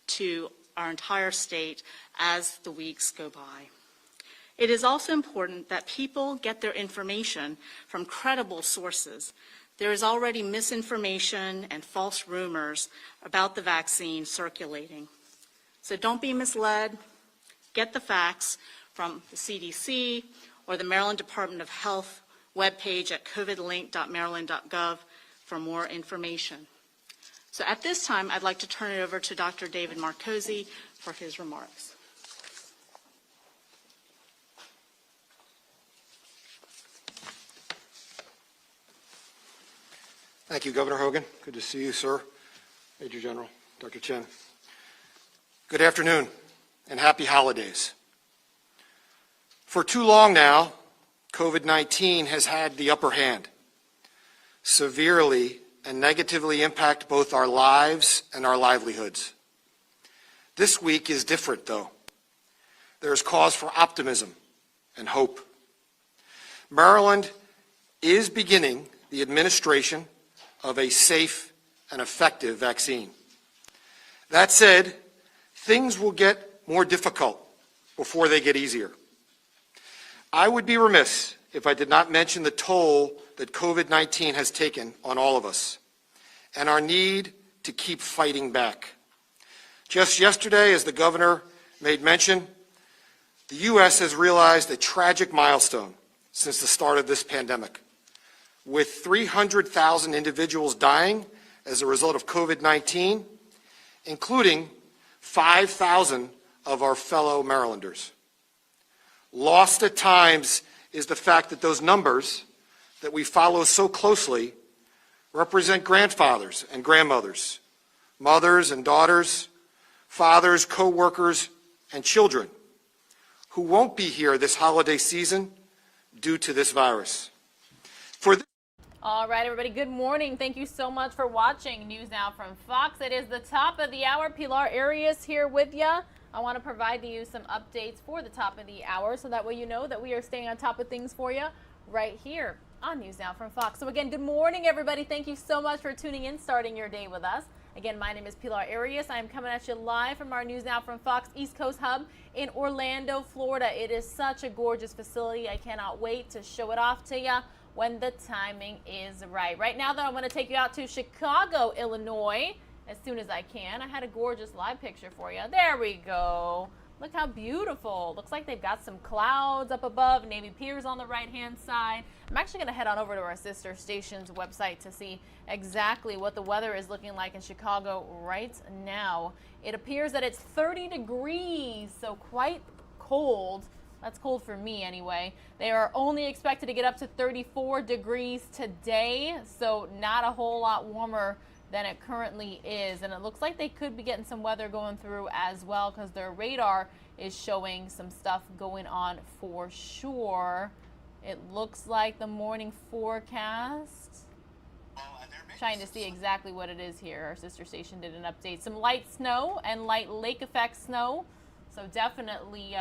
to our entire state as the weeks go by. It is also important that people get their information from credible sources. There is already misinformation and false rumors about the vaccine circulating. So don't be misled. Get the facts from the CDC or the Maryland Department of Health webpage at covidlink.maryland.gov for more information. So at this time, I'd like to turn it over to Dr. David Marcosi for his remarks. Thank you, Governor Hogan. Good to see you, sir. Major General, Dr. Chen. Good afternoon and happy holidays. For too long now, COVID-19 has had the upper hand, severely and negatively impact both our lives and our livelihoods. This week is different, though. There is cause for optimism and hope. Maryland is beginning the administration of a safe and effective vaccine. That said, things will get more difficult before they get easier. I would be remiss if I did not mention the toll that COVID-19 has taken on all of us and our need to keep fighting back. Just yesterday, as the governor made mention, the U.S. has realized a tragic milestone since the start of this pandemic, with 300,000 individuals dying as a result of COVID-19, including 5,000 of our fellow Marylanders. Lost at times is the fact that those numbers that we follow so closely represent grandfathers and grandmothers, mothers and daughters, fathers, co-workers, and children who won't be here this holiday season due to this virus. All right, everybody, good morning. Thank you so much for watching News Now from Fox. It is the top of the hour. Pilar Arias here with you. I want to provide you some updates for the top of the hour so that way you know that we are staying on top of things for you right here on News Now from Fox. So again, good morning, everybody. Thank you so much for tuning in, starting your day with us. Again, my name is Pilar Arias. I am coming at you live from our News Now from Fox East Coast Hub in Orlando, Florida. It is such a gorgeous facility. I cannot wait to show it off to you when the timing is right. Right now, though, I'm going to take you out to Chicago, Illinois, as soon as I can. I had a gorgeous live picture for you. There we go. Look how beautiful. Looks like they've got some clouds up above, Navy Piers on the right-hand side. I'm actually going to head on over to our sister station's website to see exactly what the weather is looking like in Chicago right now. It appears that it's 30 degrees, so quite cold. That's cold for me anyway. They are only expected to get up to 34 degrees today, so not a whole lot warmer than it currently is. And it looks like they could be getting some weather going through as well, because their radar is showing some stuff going on for sure. It looks like the morning forecast. Trying to see exactly what it is here. Our sister station did an update. Some light snow and light lake effect snow. So definitely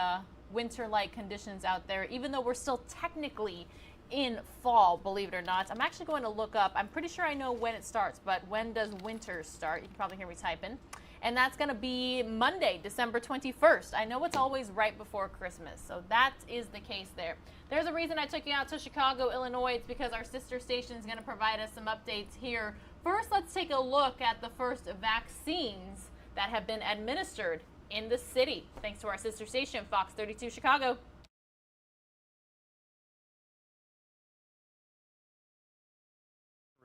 winter-like conditions out there, even though we're still technically in fall, believe it or not. I'm actually going to look up. I'm pretty sure I know when it starts, but when does winter start? You can probably hear me typing. And that's going to be Monday, December 21st. I know it's always right before Christmas, so that is the case there. There's a reason I took you out to Chicago, Illinois. It's because our sister station is going to provide us some updates here. First, let's take a look at the first vaccines that have been administered in the city, thanks to our sister station, Fox 32 Chicago.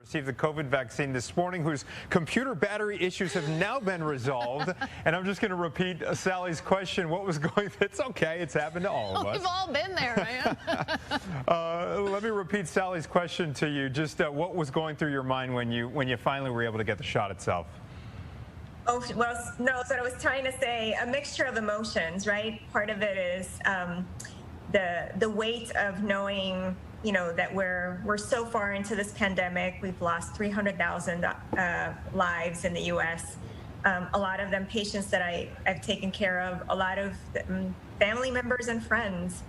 Received the COVID vaccine this morning, whose computer battery issues have now been resolved. And I'm just going to repeat Sally's question. What was going? It's okay. It's happened to all of us. We've all been there, man. Let me repeat Sally's question to you. Just what was going through your mind when you finally were able to get the shot itself? Oh, well, no, so I was trying to say a mixture of emotions, right? Part of it is the weight of knowing, you know, that we're so far into this pandemic. We've lost 300,000 lives in the U.S. A lot of them patients that I've taken care of, a lot of family members and friends.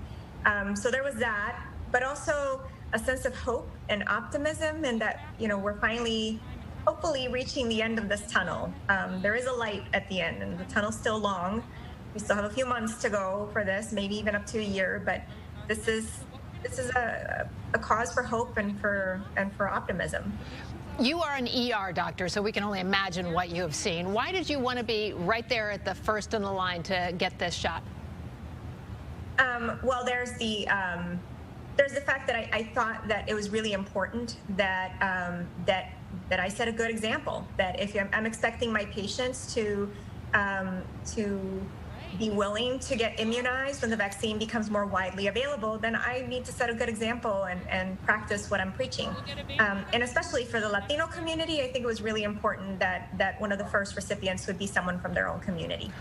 So there was that, but also a sense of hope and optimism, and that, you know, we're finally, hopefully, reaching the end of this tunnel. There is a light at the end, and the tunnel's still long. We still have a few months to go for this, maybe even up to a year, but this is a cause for hope and for optimism. You are an ER doctor, so we can only imagine what you have seen. Why did you want to be right there at the first in the line to get this shot? Well, there's the fact that I thought that it was really important that that I set a good example. That if I'm expecting my patients to be willing to get immunized when the vaccine becomes more widely available, then I need to set a good example and practice what I'm preaching. And especially for the Latino community, I think it was really important that one of the first recipients would be someone from their own community.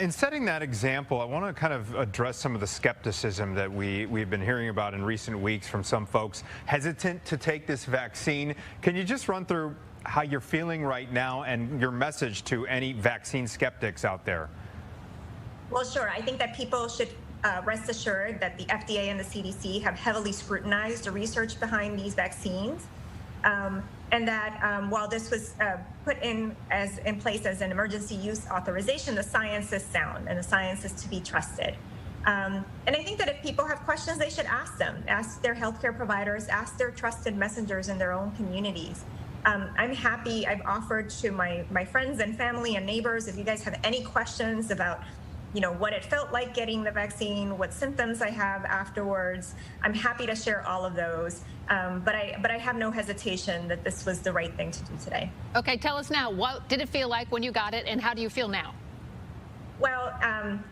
In setting that example, I want to kind of address some of the skepticism that we've been hearing about in recent weeks from some folks hesitant to take this vaccine. Can you just run through how you're feeling right now and your message to any vaccine skeptics out there? Well, sure. I think that people should rest assured that the FDA and the CDC have heavily scrutinized the research behind these vaccines, and that while this was put in place as an emergency use authorization, the science is sound and the science is to be trusted. And I think that if people have questions, they should ask them, ask their healthcare providers, ask their trusted messengers in their own communities. I'm happy. I've offered to my friends and family and neighbors, if you guys have any questions about, you know, what it felt like getting the vaccine, what symptoms I have afterwards, I'm happy to share all of those. But I have no hesitation that this was the right thing to do today. Okay, tell us now, what did it feel like when you got it, and how do you feel now? Well,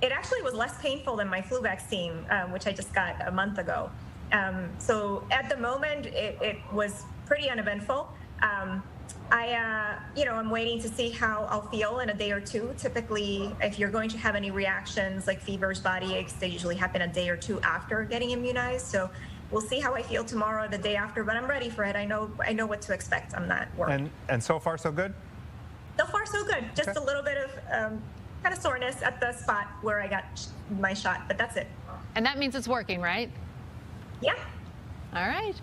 it actually was less painful than my flu vaccine, which I just got a month ago. So at the moment, it was pretty uneventful. I'm waiting to see how I'll feel in a day or two. Typically, if you're going to have any reactions like fevers, body aches, they usually happen a day or two after getting immunized. So we'll see how I feel tomorrow or the day after, but I'm ready for it. I know what to expect. I'm not worried. And so far, so good? So far, so good. Just a little bit of kind of soreness at the spot where I got my shot, but that's it. And that means it's working, right? Yeah. All right.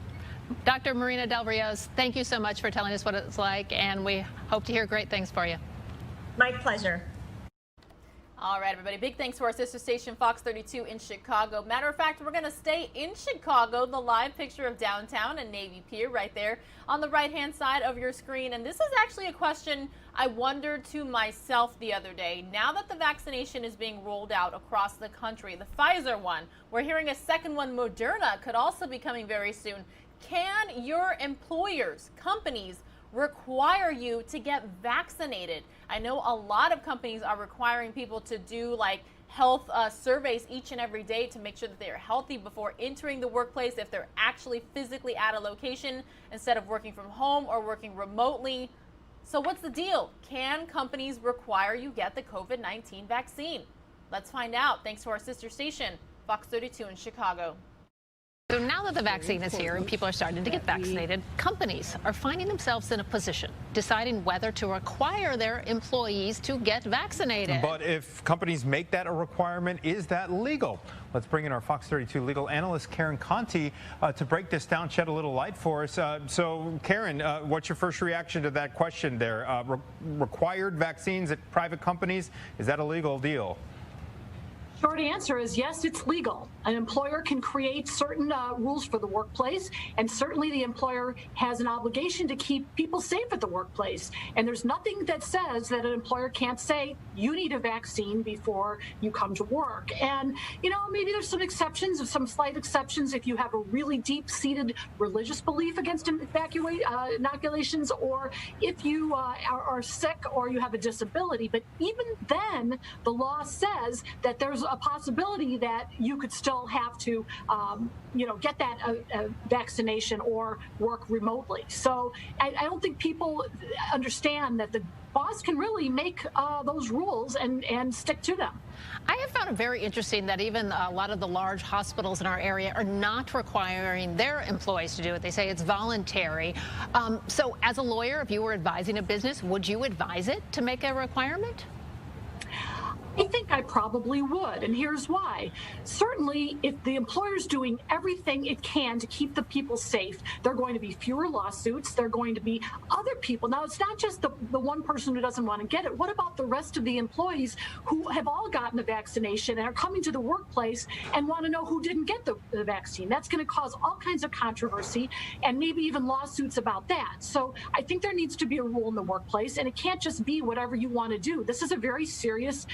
Dr. Marina Del Rios, thank you so much for telling us what it's like, and we hope to hear great things for you. My pleasure. All right, everybody. Big thanks to our sister station, Fox 32 in Chicago. Matter of fact, we're going to stay in Chicago. The live picture of downtown and Navy Pier right there on the right-hand side of your screen. And this is actually a question I wondered to myself the other day. Now that the vaccination is being rolled out across the country, the Pfizer one, we're hearing a second one, Moderna, could also be coming very soon. Can your employers, companies, require you to get vaccinated? I know a lot of companies are requiring people to do like health surveys each and every day to make sure that they are healthy before entering the workplace if they're actually physically at a location instead of working from home or working remotely. So what's the deal? Can companies require you get the COVID-19 vaccine? Let's find out thanks to our sister station, Fox 32 in Chicago. So now that the vaccine is here and people are starting to get vaccinated, companies are finding themselves in a position deciding whether to require their employees to get vaccinated. But if companies make that a requirement, is that legal? Let's bring in our Fox 32 legal analyst, Karen Conti, to break this down, shed a little light for us. So, Karen, what's your first reaction to that question there? Required vaccines at private companies, is that a legal deal? Short answer is yes, it's legal. An employer can create certain rules for the workplace, and certainly the employer has an obligation to keep people safe at the workplace. And there's nothing that says that an employer can't say, you need a vaccine before you come to work. And, you know, maybe there's some exceptions, some slight exceptions if you have a really deep-seated religious belief against inoculations, or if you are sick or you have a disability. But even then, the law says that there's a possibility that you could still have to, get that vaccination or work remotely. So I don't think people understand that the boss can really make those rules and stick to them. I have found it very interesting that even a lot of the large hospitals in our area are not requiring their employees to do it. They say it's voluntary. So as a lawyer, if you were advising a business, would you advise it to make a requirement? I think I probably would, and here's why. Certainly, if the employer's doing everything it can to keep the people safe, there are going to be fewer lawsuits. There are going to be other people. Now, it's not just the one person who doesn't want to get it. What about the rest of the employees who have all gotten the vaccination and are coming to the workplace and want to know who didn't get the vaccine? That's going to cause all kinds of controversy and maybe even lawsuits about that. So I think there needs to be a rule in the workplace, and it can't just be whatever you want to do. This is a very serious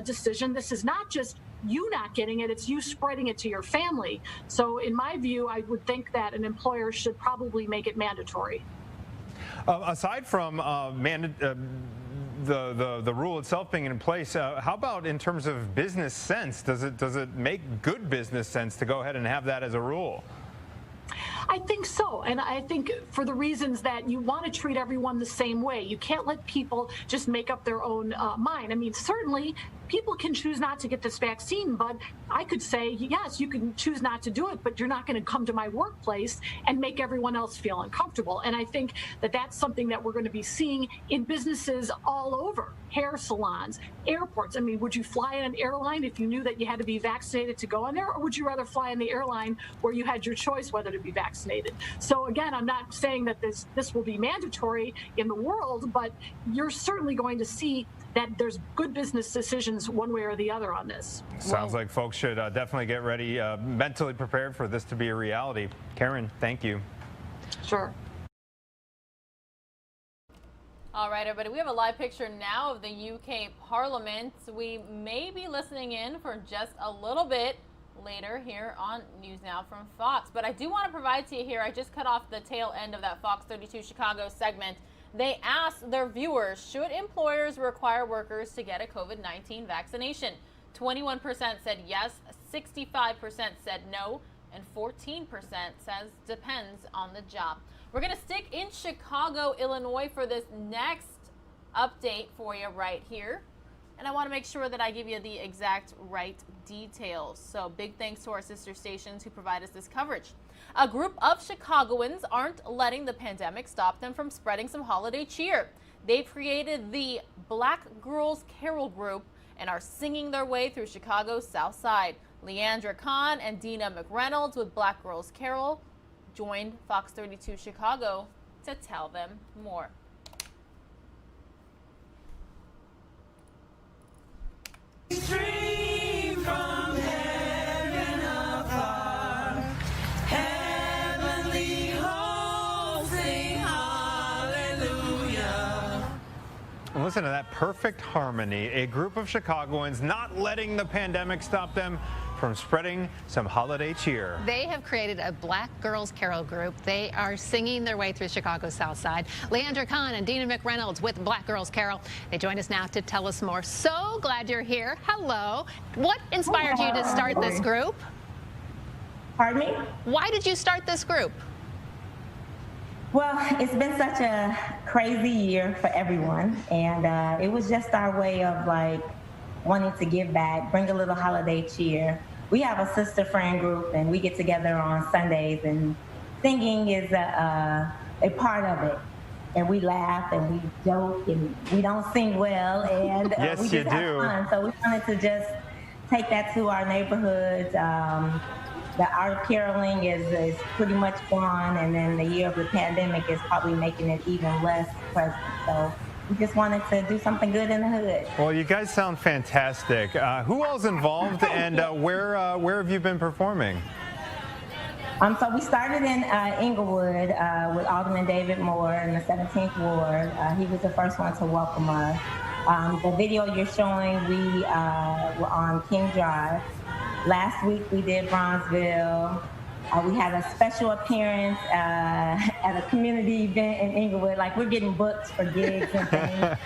decision. This is not just you not getting it, it's you spreading it to your family. So in my view, I would think that an employer should probably make it mandatory. Aside from the rule itself being in place, how about in terms of business sense? Does it make good business sense to go ahead and have that as a rule? I think so. And I think for the reasons that you want to treat everyone the same way. You can't let people just make up their own mind. I mean, certainly people can choose not to get this vaccine, but I could say, yes, you can choose not to do it, but you're not going to come to my workplace and make everyone else feel uncomfortable. And I think that that's something that we're going to be seeing in businesses all over, hair salons, airports. I mean, would you fly in an airline if you knew that you had to be vaccinated to go on there, or would you rather fly in the airline where you had your choice whether to be vaccinated? So again, I'm not saying that this will be mandatory in the world, but you're certainly going to see that there's good business decisions one way or the other on this. Sounds like folks should definitely get ready, mentally prepared for this to be a reality. Karen, thank you. Sure. All right, everybody, we have a live picture now of the UK Parliament. We may be listening in for just a little bit later here on NewsNOW from Fox. But I do want to provide to you here, I just cut off the tail end of that Fox 32 Chicago segment. They asked their viewers, should employers require workers to get a COVID-19 vaccination? 21% said yes, 65% said no, and 14% says depends on the job. We're going to stick in Chicago, Illinois for this next update for you right here. And I want to make sure that I give you the exact right details. So big thanks to our sister stations who provide us this coverage. A group of Chicagoans aren't letting the pandemic stop them from spreading some holiday cheer. They've created the Black Girls Carol group and are singing their way through Chicago's South Side. Leandra Kahn and Dina McReynolds with Black Girls Carol joined Fox 32 Chicago to tell them more. Stream from heaven afar, heavenly hosts sing hallelujah. And listen to that perfect harmony. A group of Chicagoans not letting the pandemic stop them from spreading some holiday cheer. They have created a Black Girls Carol group. They are singing their way through Chicago's South Side. Leandra Kahn and Dina McReynolds with Black Girls Carol. They join us now to tell us more. So glad you're here. Hello. What inspired you to start this group? Pardon me? Why did you start this group? Well, it's been such a crazy year for everyone, and it was just our way of like wanting to give back, bring a little holiday cheer. We have a sister friend group, and we get together on Sundays, and singing is a part of it. And we laugh and we joke, and we don't sing well, and yes, we just have fun. So we wanted to just take that to our neighborhoods. The art of caroling is pretty much gone, and then the year of the pandemic is probably making it even less present. So we just wanted to do something good in the hood. Well, you guys sound fantastic. Who all's involved, and where have you been performing? So we started in Inglewood with Alderman David Moore in the 17th Ward. He was the first one to welcome us. The video you're showing, we were on King Drive. Last week we did Bronzeville. We had a special appearance at a community event in Inglewood. Like, we're getting booked for gigs and things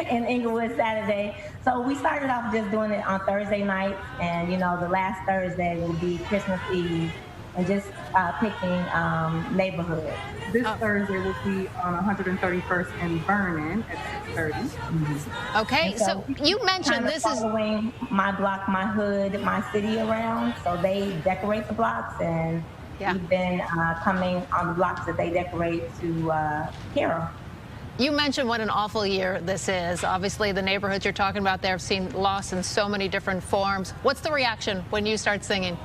in Inglewood Saturday. So we started off just doing it on Thursday nights, and the last Thursday will be Christmas Eve, and just picking neighborhoods. This Thursday will be on 131st and Vernon at 6:30. Okay, so you mentioned this is following My Block, My Hood, My City around. So they decorate the blocks, and we've been coming on the blocks that they decorate to carol. You mentioned what an awful year this is. Obviously, the neighborhoods you're talking about there have seen loss in so many different forms. What's the reaction when you start singing?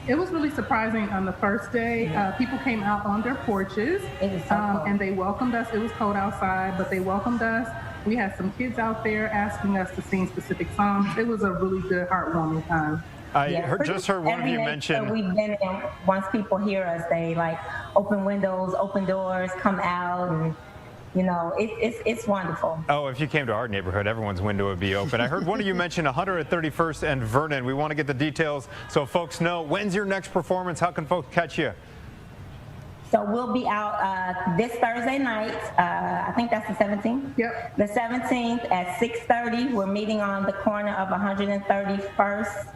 It was really surprising on the first day. People came out on their porches, and they welcomed us. It was cold outside, but they welcomed us. We had some kids out there asking us to sing specific songs. It was a really good, heartwarming time. I just heard one of you mention. We've been in, once people hear us, they like open windows, open doors, come out, and it's wonderful. Oh, if you came to our neighborhood, everyone's window would be open. I heard one of you mention 131st and Vernon. We want to get the details so folks know. When's your next performance? How can folks catch you? So we'll be out this Thursday night. I think that's the 17th. Yep. The 17th at 6:30. We're meeting on the corner of 131st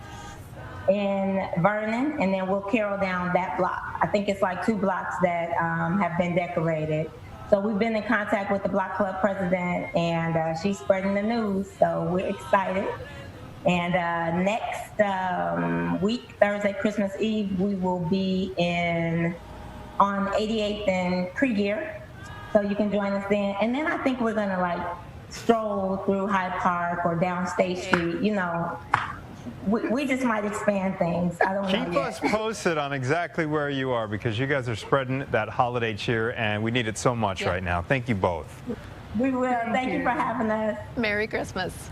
in Vernon, and then we'll carol down that block. I think it's like 2 blocks that have been decorated. So we've been in contact with the Block Club president, and she's spreading the news, so we're excited. And next week, Thursday, Christmas Eve, we will be on 88th and Krieger, so you can join us then. And then I think we're gonna stroll through Hyde Park or down State Street, We just might expand things. I don't know Keep yet. us posted on exactly where you are, because you guys are spreading that holiday cheer, and we need it so much right now. Thank you both. We will. Thank you for having us. Merry Christmas.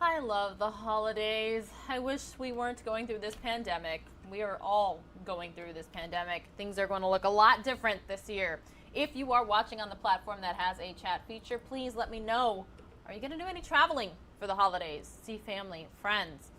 I love the holidays. I wish we weren't going through this pandemic. We are all going through this pandemic. Things are going to look a lot different this year. If you are watching on the platform that has a chat feature, please let me know. Are you going to do any traveling for the holidays? See family, friends?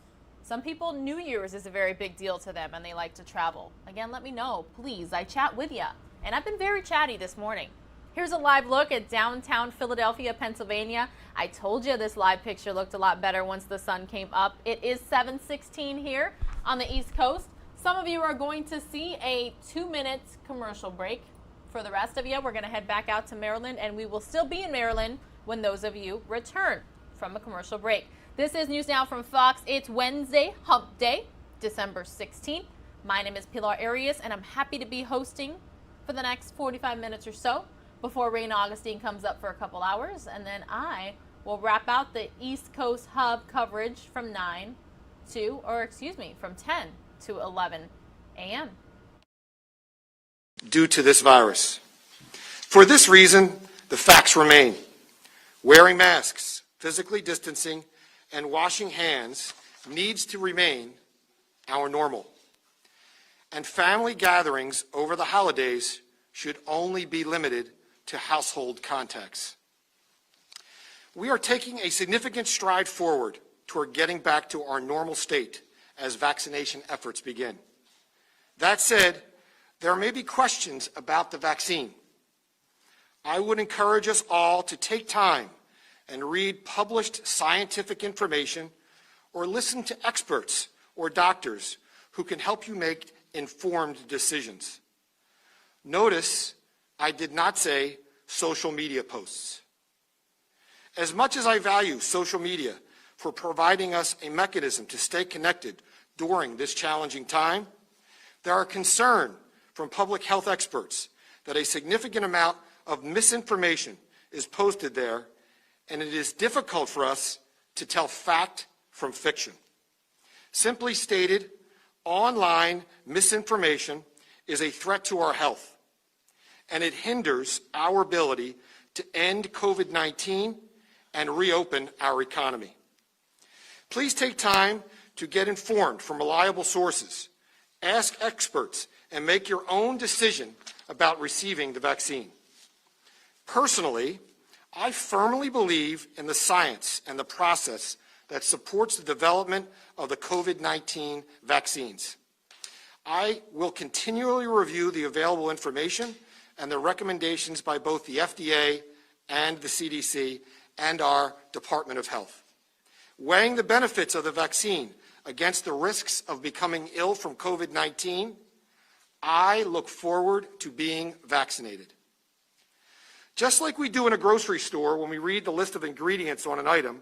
Some people, New Year's is a very big deal to them and they like to travel. Again, let me know, please. I chat with you. And I've been very chatty this morning. Here's a live look at downtown Philadelphia, Pennsylvania. I told you this live picture looked a lot better once the sun came up. It is 7:16 here on the East Coast. Some of you are going to see a 2-minute commercial break. For the rest of you, we're going to head back out to Maryland, and we will still be in Maryland when those of you return from a commercial break. This is News Now from Fox. It's Wednesday, Hump Day, December 16th. My name is Pilar Arias, and I'm happy to be hosting for the next 45 minutes or so before Raina Augustine comes up for a couple hours, and then I will wrap out the East Coast Hub coverage from 10 to 11 a.m. due to this virus. For this reason, the facts remain. Wearing masks, physically distancing, and washing hands needs to remain our normal. And family gatherings over the holidays should only be limited to household contacts. We are taking a significant stride forward toward getting back to our normal state as vaccination efforts begin. That said, there may be questions about the vaccine. I would encourage us all to take time and read published scientific information or listen to experts or doctors who can help you make informed decisions. Notice I did not say social media posts. As much as I value social media for providing us a mechanism to stay connected during this challenging time, there are concerns from public health experts that a significant amount of misinformation is posted there, and it is difficult for us to tell fact from fiction. Simply stated, online misinformation is a threat to our health, and it hinders our ability to end COVID-19 and reopen our economy. Please take time to get informed from reliable sources, ask experts, and make your own decision about receiving the vaccine. Personally, I firmly believe in the science and the process that supports the development of the COVID-19 vaccines. I will continually review the available information and the recommendations by both the FDA and the CDC and our Department of Health. Weighing the benefits of the vaccine against the risks of becoming ill from COVID-19, I look forward to being vaccinated. Just like we do in a grocery store when we read the list of ingredients on an item,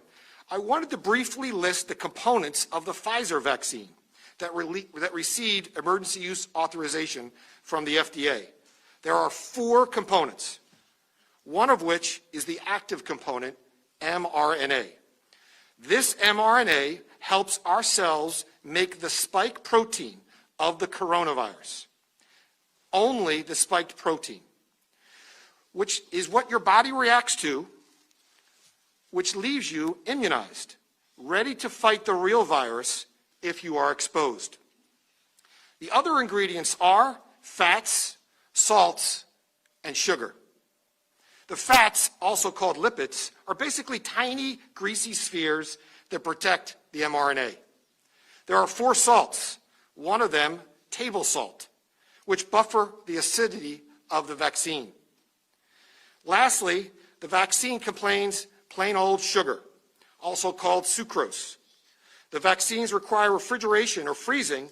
I wanted to briefly list the components of the Pfizer vaccine that received emergency use authorization from the FDA. There are 4 components, one of which is the active component, mRNA. This mRNA helps our cells make the spike protein of the coronavirus. Only the spiked protein, which is what your body reacts to, which leaves you immunized, ready to fight the real virus if you are exposed. The other ingredients are fats, salts, and sugar. The fats, also called lipids, are basically tiny, greasy spheres that protect the mRNA. There are 4 salts, one of them table salt, which buffer the acidity of the vaccine. Lastly, the vaccine contains plain old sugar, also called sucrose. The vaccines require refrigeration or freezing,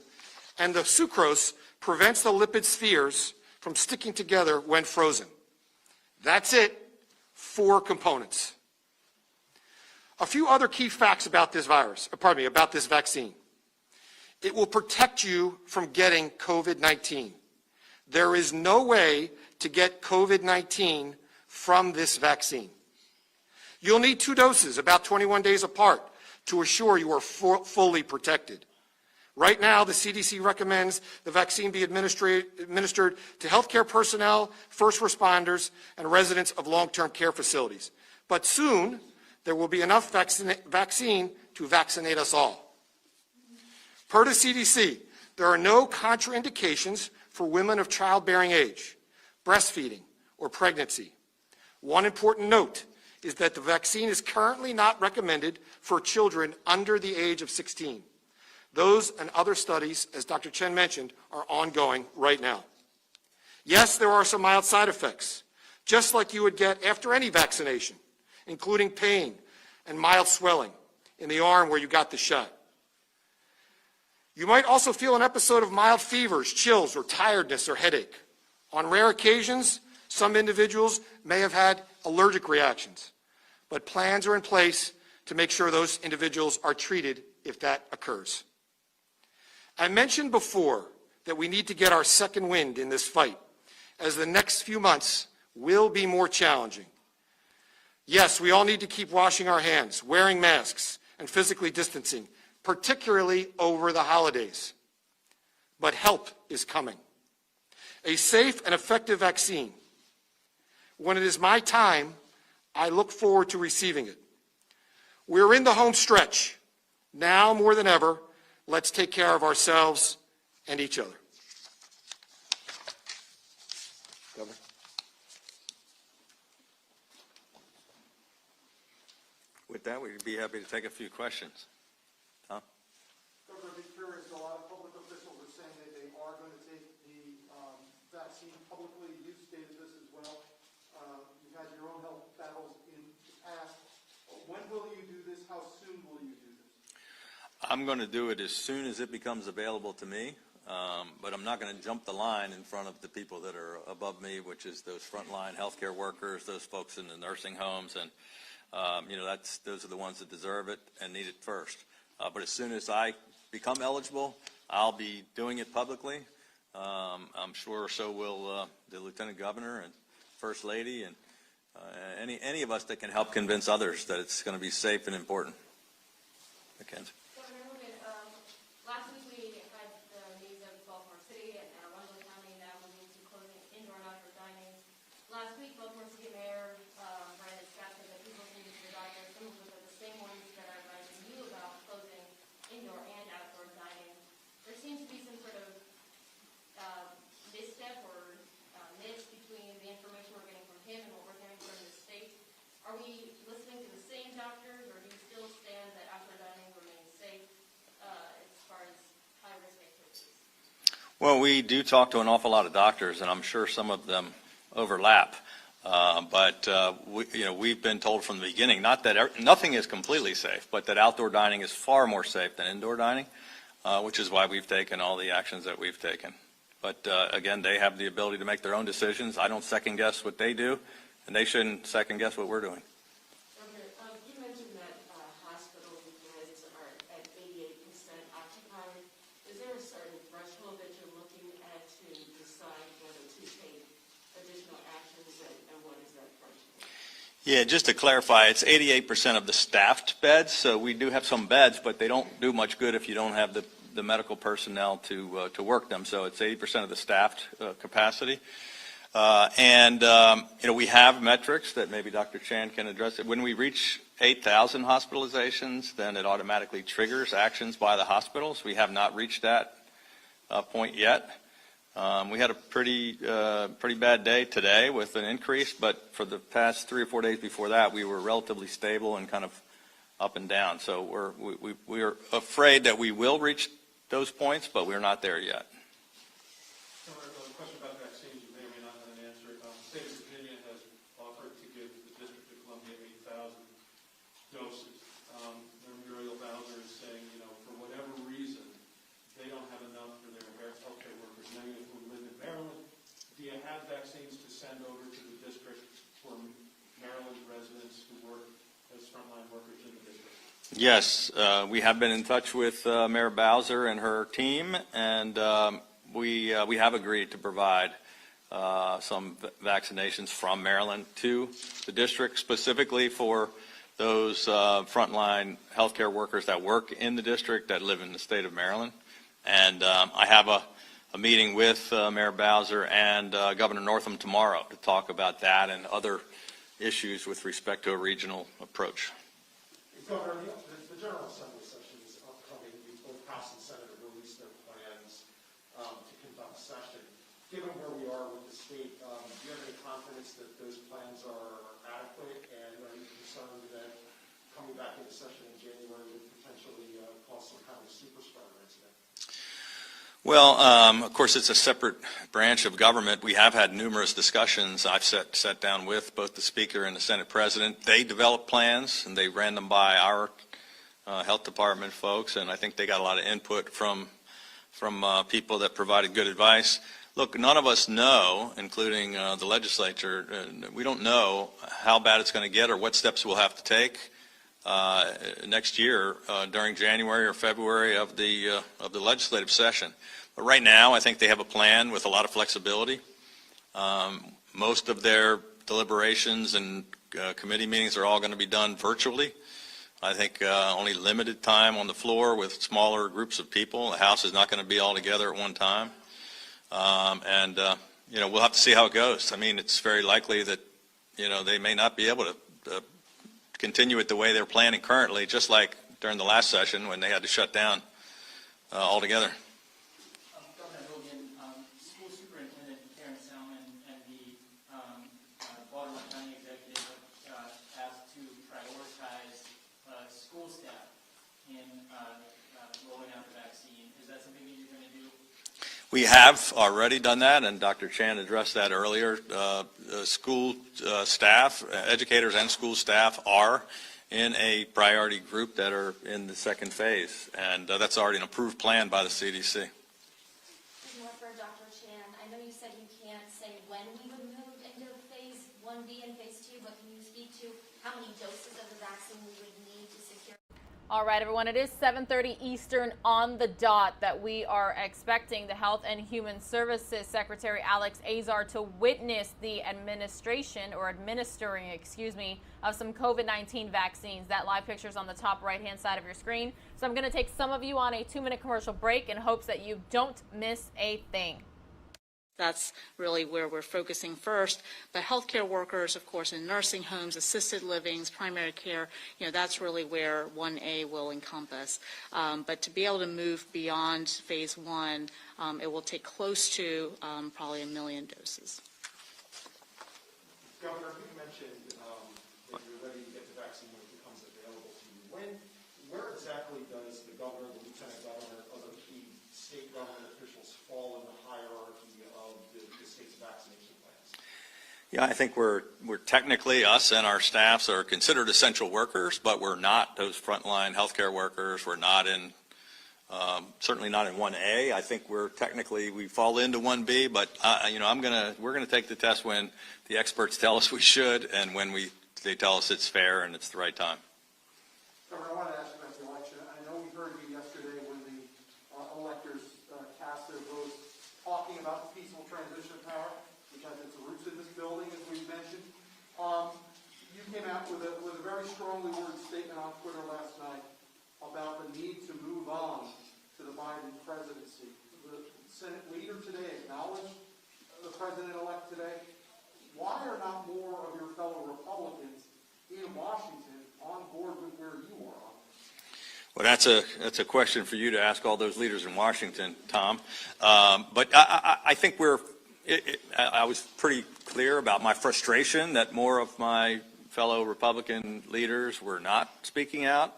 and the sucrose prevents the lipid spheres from sticking together when frozen. That's it, 4 components. A few other key facts about this about this vaccine. It will protect you from getting COVID-19. There is no way to get COVID-19 from this vaccine. You'll need 2 doses about 21 days apart to assure you are fully protected. Right now, the CDC recommends the vaccine be administered to healthcare personnel, first responders, and residents of long-term care facilities. But soon, there will be enough vaccine to vaccinate us all. Per the CDC, there are no contraindications for women of childbearing age, breastfeeding, or pregnancy. One important note is that the vaccine is currently not recommended for children under the age of 16. Those and other studies, as Dr. Chen mentioned, are ongoing right now. Yes, there are some mild side effects, just like you would get after any vaccination, including pain and mild swelling in the arm where you got the shot. You might also feel an episode of mild fevers, chills, or tiredness or headache. On rare occasions, some individuals may have had allergic reactions, but plans are in place to make sure those individuals are treated if that occurs. I mentioned before that we need to get our second wind in this fight, as the next few months will be more challenging. Yes, we all need to keep washing our hands, wearing masks, and physically distancing, particularly over the holidays. But help is coming. a safe and effective vaccine. When it is my time, I look forward to receiving it. We're in the home stretch. Now more than ever, let's take care of ourselves and each other. Governor. With that, we'd be happy to take a few questions. Tom? Governor, I'd be curious, a lot of public officials are saying that they are going to take the vaccine publicly. You've stated this as well. You've had your own health battles in the past. When will you do this? How soon will you do this? I'm going to do it as soon as it becomes available to me, but I'm not going to jump the line in front of the people that are above me, which is those frontline healthcare workers, those folks in the nursing homes, and those are the ones that deserve it and need it first. But as soon as I become eligible, I'll be doing it publicly. I'm sure so will the Lieutenant Governor and First Lady and any of us that can help convince others that it's going to be safe and important. Mackenzie. Governor Hogan, last week we had the news of Baltimore City and Arundel County now moving to closing indoor and outdoor dining. Last week, Baltimore City Mayor Brandon Scott said that people needed to the doctor, some of which are the same ones that are advising you about closing indoor and outdoor dining. There seems to be some sort of misstep or mix between the information we're getting from him and what we're getting from the state. Are we listening to the same doctors, or do you still stand that outdoor dining remains safe as far as high-risk activities? Well, we do talk to an awful lot of doctors, and I'm sure some of them overlap. But we've been told from the beginning, not that nothing is completely safe, but that outdoor dining is far more safe than indoor dining, which is why we've taken all the actions that we've taken. But again, they have the ability to make their own decisions. I don't second guess what they do, and they shouldn't second guess what we're doing. You mentioned that hospital beds are at 88% occupied. Is there a certain threshold that you're looking at to decide whether to take additional actions, and what is that threshold? Yeah, just to clarify, it's 88% of the staffed beds. So we do have some beds, but they don't do much good if you don't have the medical personnel to work them. So it's 80% of the staffed capacity. We have metrics that maybe Dr. Chan can address. When we reach 8,000 hospitalizations, then it automatically triggers actions by the hospitals. We have not reached that point yet. We had a pretty bad day today with an increase, but for the past 3 or 4 days before that, we were relatively stable and kind of up and down. So we're afraid that we will reach those points, but we're not there yet. A question about vaccines. You may or may not have an answer. The state of Virginia has offered to give the District of Columbia 8,000 doses. Muriel Bowser is saying, for whatever reason, they don't have enough for their healthcare workers, many of whom live in Maryland. Do you have vaccines to send over to the district for Maryland residents who work as frontline workers in the district? Yes, we have been in touch with Mayor Bowser and her team, and we have agreed to provide some vaccinations from Maryland to the district, specifically for those frontline healthcare workers that work in the district that live in the state of Maryland. And I have a meeting with Mayor Bowser and Governor Northam tomorrow to talk about that and other issues with respect to a regional approach. Governor, the General Assembly session is upcoming. Both House and Senate have released their plans to conduct session. Given where we are with the state, do you have any confidence that those plans are adequate, and are you concerned that coming back into session in January would potentially cause some kind of super spreader incident? Well, of course, it's a separate branch of government. We have had numerous discussions. I've sat down with both the Speaker and the Senate President. They developed plans, and they ran them by our Health Department folks, and I think they got a lot of input from people that provided good advice. Look, none of us know, including the legislature, we don't know how bad it's going to get or what steps we'll have to take next year during January or February of the legislative session. But right now, I think they have a plan with a lot of flexibility. Most of their deliberations and committee meetings are all going to be done virtually. I think only limited time on the floor with smaller groups of people. The House is not going to be all together at one time. we'll have to see how it goes. I mean, it's very likely that, they may not be able to continue it the way they're planning currently, just like during the last session when they had to shut down altogether. Governor Hogan, School Superintendent Karen Salmon and the Baltimore County Executive have asked to prioritize school staff in rolling out the vaccine. Is that something that you're going to do? We have already done that, and Dr. Chan addressed that earlier. School staff, educators and school staff are in a priority group that are in the second phase, and that's already an approved plan by the CDC. More for Dr. Chan. I know you said you can't say when we would move into phase 1B and phase 2, but can you speak to how many doses of the vaccine we would need to secure? All right, everyone, it is 7:30 Eastern on the dot that we are expecting the Health and Human Services Secretary Alex Azar to witness the administering, of some COVID-19 vaccines. That live picture is on the top right-hand side of your screen. So I'm going to take some of you on a 2-minute commercial break in hopes that you don't miss a thing. That's really where we're focusing first. But healthcare workers, of course, in nursing homes, assisted livings, primary care, that's really where 1A will encompass. But to be able to move beyond phase 1, it will take close to probably 1 million doses. Governor, you mentioned that you're ready to get the vaccine when it becomes available to you. Where exactly does the governor, the lieutenant governor, other key state government officials fall in the hierarchy of the state's vaccination plans? Yeah, I think we're technically, us and our staffs are considered essential workers, but we're not those frontline healthcare workers. We're not in, certainly not in 1A. I think we fall into 1B, but we're gonna take the test when the experts tell us we should, and when they tell us it's fair and it's the right time. Governor, I want to ask about the election. I know we heard you yesterday when the electors cast their votes, talking about the peaceful transition of power, which has its roots in this building, as we've mentioned. You came out with a very strongly worded statement on Twitter last night about the need to move on to the Biden presidency. The Senate leader today acknowledged the president-elect today. Why are not more of your fellow Republicans in Washington on board with where you are on this? Well, that's a question for you to ask all those leaders in Washington, Tom. But I think I was pretty clear about my frustration that more of my fellow Republican leaders were not speaking out.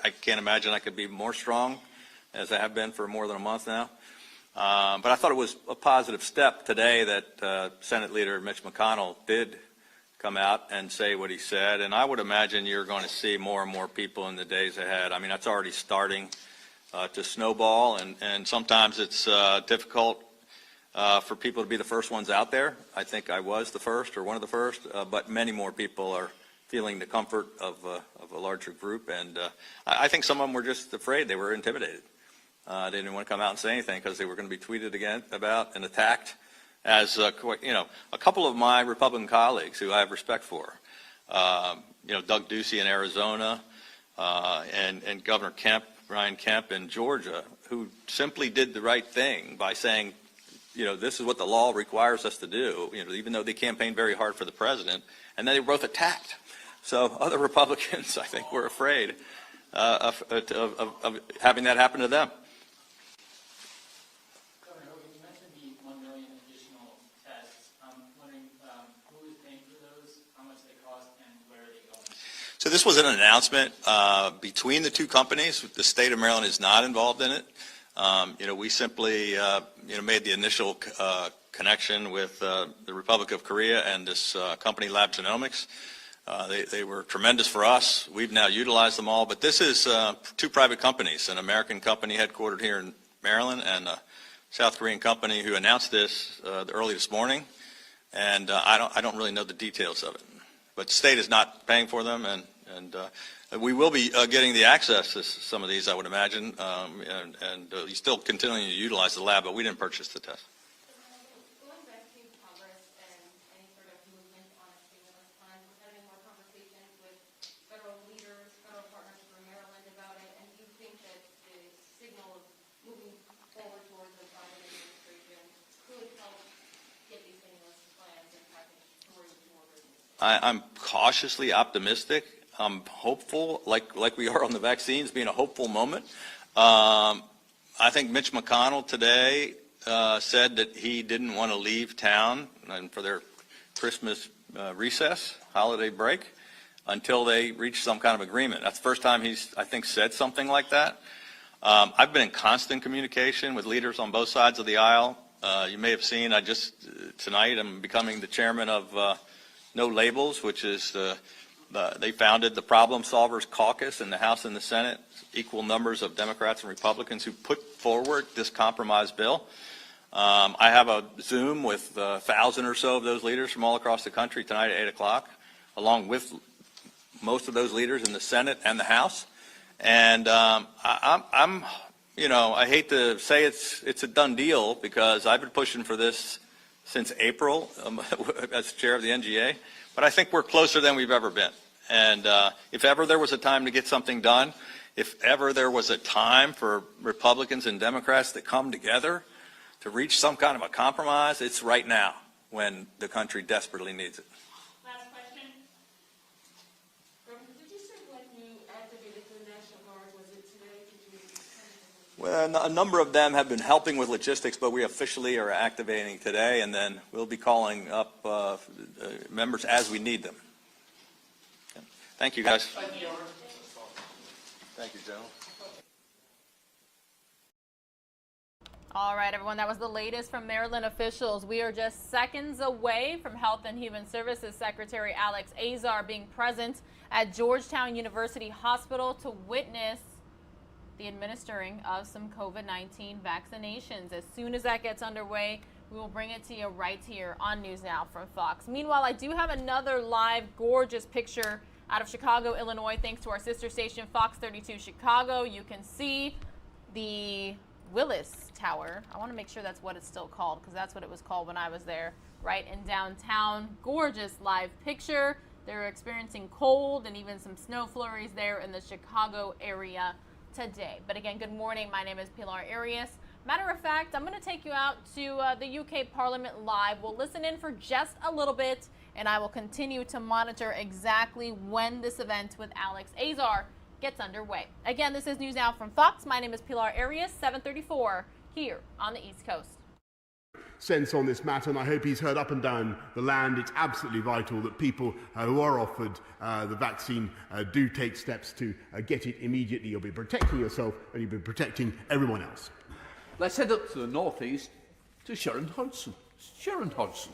I can't imagine I could be more strong, as I have been for more than a month now. But I thought it was a positive step today that Senate Leader Mitch McConnell did come out and say what he said. And I would imagine you're going to see more and more people in the days ahead. I mean, that's already starting to snowball, and sometimes it's difficult for people to be the first ones out there. I think I was the first, or one of the first, but many more people are feeling the comfort of a larger group. And I think some of them were just afraid. They were intimidated. They didn't want to come out and say anything because they were going to be tweeted about and attacked. As a couple of my Republican colleagues who I have respect for, Doug Ducey in Arizona, and Governor Brian Kemp in Georgia, who simply did the right thing by saying, this is what the law requires us to do, even though they campaigned very hard for the president, and then they were both attacked. So other Republicans, I think, were afraid of having that happen to them. Governor Hogan, you mentioned the 1 million additional tests. I'm wondering who is paying for those, how much they cost, and where are they going? So this was an announcement between the two companies. The state of Maryland is not involved in it. We simply made the initial connection with the Republic of Korea and this company, Lab Genomics. They were tremendous for us. We've now utilized them all. But this is two private companies, an American company headquartered here in Maryland and a South Korean company who announced this early this morning. And I don't really know the details of it. But the state is not paying for them, and we will be getting the access to some of these, I would imagine, and still continuing to utilize the lab, but we didn't purchase the test. Going back to Congress and any sort of movement on a stimulus plan, we're having more conversations with federal leaders, federal partners from Maryland about it, and do you think that the signal of moving forward towards the Biden administration could help get I'm cautiously optimistic. I'm hopeful, like we are on the vaccines, being a hopeful moment. I think Mitch McConnell today said that he didn't want to leave town and for their Christmas recess, holiday break, until they reach some kind of agreement. That's the first time he's, I think, said something like that. I've been in constant communication with leaders on both sides of the aisle. You may have seen, tonight I'm becoming the chairman of No Labels, which is they founded the Problem Solvers Caucus in the House and the Senate, equal numbers of Democrats and Republicans who put forward this compromise bill. I have a Zoom with 1,000 or so of those leaders from all across the country tonight at 8 o'clock, along with most of those leaders in the Senate and the House. And I'm, you know, I hate to say it's a done deal because I've been pushing for this since April as chair of the NGA, but I think we're closer than we've ever been. And if ever there was a time to get something done, if ever there was a time for Republicans and Democrats to come together to reach some kind of a compromise, it's right now when the country desperately needs it. Last question. Did you say when you activated the National Guard? Was it today? Well, a number of them have been helping with logistics, but we officially are activating today, and then we'll be calling up members as we need them. Okay. Thank you, guys. Thank you. Thank you, General. All right, everyone, that was the latest from Maryland officials. We are just seconds away from Health and Human Services Secretary Alex Azar being present at Georgetown University Hospital to witness the administering of some COVID-19 vaccinations. As soon as that gets underway, we will bring it to you right here on News Now from Fox. Meanwhile, I do have another live gorgeous picture out of Chicago, Illinois, thanks to our sister station, Fox 32 Chicago. You can see the Willis Tower. I want to make sure that's what it's still called because that's what it was called when I was there, right in downtown. Gorgeous live picture. They're experiencing cold and even some snow flurries there in the Chicago area today. But again, good morning. My name is Pilar Arias. Matter of fact, I'm going to take you out to the UK Parliament live. We'll listen in for just a little bit, and I will continue to monitor exactly when this event with Alex Azar gets underway. Again, this is News Now from Fox. My name is Pilar Arias, 734 here on the East Coast. Sense on this matter, and I hope he's heard up and down the land. It's absolutely vital that people who are offered the vaccine do take steps to get it immediately. You'll be protecting yourself and you'll be protecting everyone else. Let's head up to the northeast to Sharon Hodgson. Sharon Hodgson.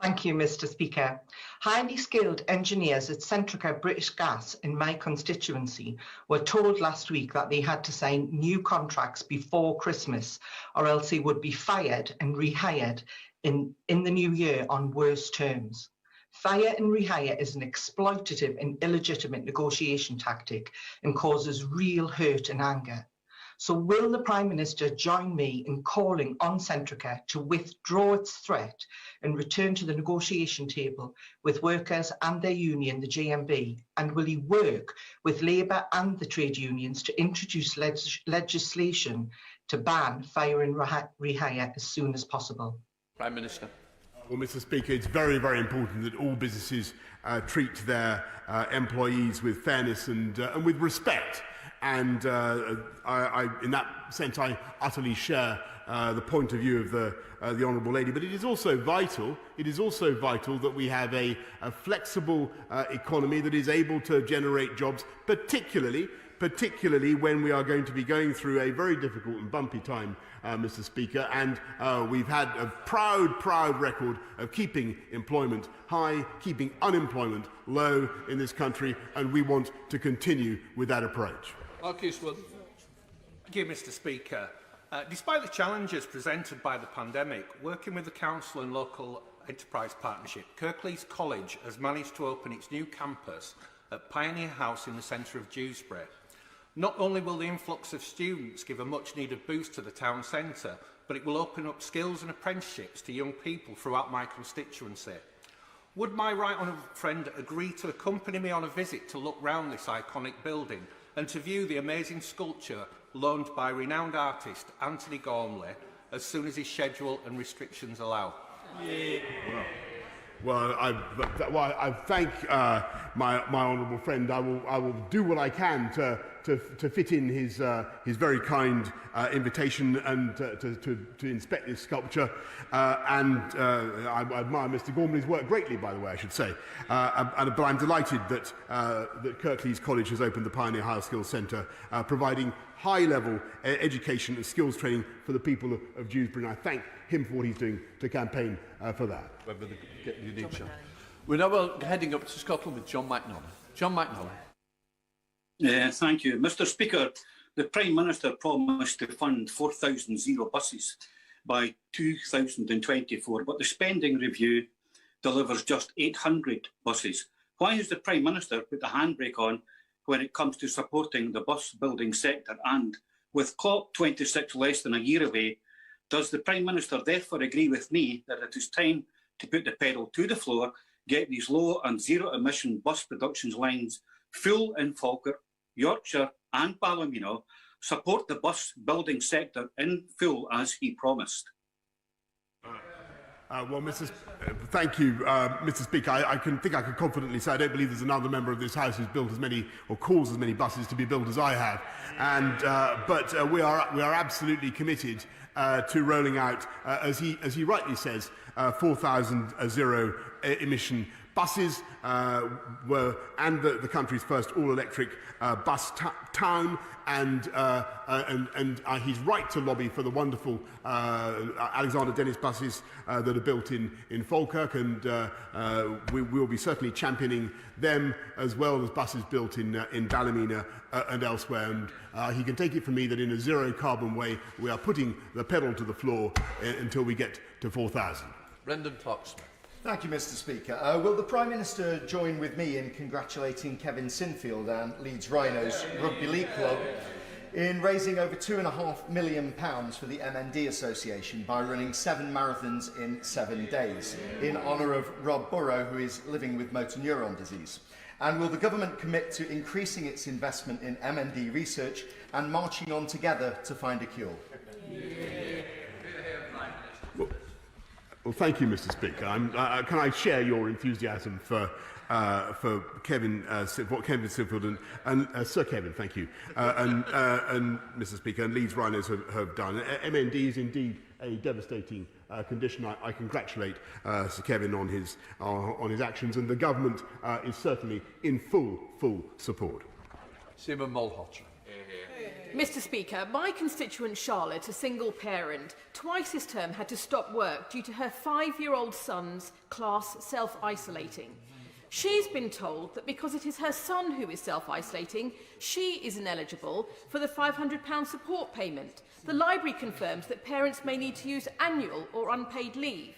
Thank you, Mr. Speaker. Highly skilled engineers at Centrica British Gas in my constituency were told last week that they had to sign new contracts before Christmas or else they would be fired and rehired in the new year on worse terms. Fire and rehire is an exploitative and illegitimate negotiation tactic and causes real hurt and anger. So will the Prime Minister join me in calling on Centrica to withdraw its threat and return to the negotiation table with workers and their union, the JMB? And will he work with Labour and the trade unions to introduce legislation to ban fire and rehire as soon as possible? Prime Minister. Well, Mr. Speaker, it's very, very important that all businesses treat their employees with fairness and with respect. And in that sense, I utterly share the point of view of the Honourable Lady. But it is also vital. It is also vital that we have a flexible economy that is able to generate jobs, particularly when we are going to be going through a very difficult and bumpy time, Mr. Speaker. And we've had a proud record of keeping employment high, keeping unemployment low in this country, and we want to continue with that approach. Thank you, Mr. Speaker. Despite the challenges presented by the pandemic, working with the Council and Local Enterprise Partnership, Kirklees College has managed to open its new campus at Pioneer House in the centre of Dewsbury. Not only will the influx of students give a much-needed boost to the town centre, but it will open up skills and apprenticeships to young people throughout my constituency. Would my right honourable friend agree to accompany me on a visit to look round this iconic building and to view the amazing sculpture loaned by renowned artist Anthony Gormley as soon as his schedule and restrictions allow? Yeah. Well, I thank my honourable friend. I will do what I can to fit in his very kind invitation and to inspect this sculpture. I admire Mr. Gormley's work greatly, by the way, I should say. But I'm delighted that Kirklees College has opened the Pioneer High Skills Centre, providing high-level education and skills training for the people of Dewsbury. And I thank him for what he's doing to campaign for that. We're now heading up to Scotland with John McNulty. John McNulty. Thank you. Mr. Speaker, the Prime Minister promised to fund 4,000 zero buses by 2024, but the spending review delivers just 800 buses. Why has the Prime Minister put the handbrake on when it comes to supporting the bus building sector? And with COP26 less than a year away, does the Prime Minister therefore agree with me that it is time to put the pedal to the floor, get these low and zero emission bus production lines full in Falkirk, Yorkshire and Ballymena, support the bus building sector in full as he promised? Well, thank you, Mr. Speaker. I can confidently say I don't believe there's another member of this House who's built as many or caused as many buses to be built as I have. But we are absolutely committed to rolling out, as he rightly says, 4,000 zero emission buses, and the country's first all-electric bus town, and he's right to lobby for the wonderful Alexander Dennis buses that are built in Falkirk, and we will be certainly championing them as well as buses built in Ballymena and elsewhere. And he can take it from me that in a zero-carbon way, we are putting the pedal to the floor until we get to 4,000. Brendan Clark-Smith. Thank you, Mr. Speaker. Will the Prime Minister join with me in congratulating Kevin Sinfield and Leeds Rhinos Rugby League Club in raising over £2.5 million for the MND Association by running 7 marathons in 7 days in honour of Rob Burrow, who is living with motor neuron disease? And will the government commit to increasing its investment in MND research and marching on together to find a cure? Well, thank you, Mr. Speaker. Can I share your enthusiasm for Kevin Sinfield and Sir Kevin, thank you, and Mr. Speaker, and Leeds Rhinos have done. MND is indeed a devastating condition. I congratulate Sir Kevin on his actions, and the government is certainly in full support. Simon Mulhotra. Mr. Speaker, my constituent Charlotte, a single parent, twice this term had to stop work due to her 5-year-old son's class self-isolating. She's been told that because it is her son who is self-isolating, she is ineligible for the £500 support payment. The library confirms that parents may need to use annual or unpaid leave.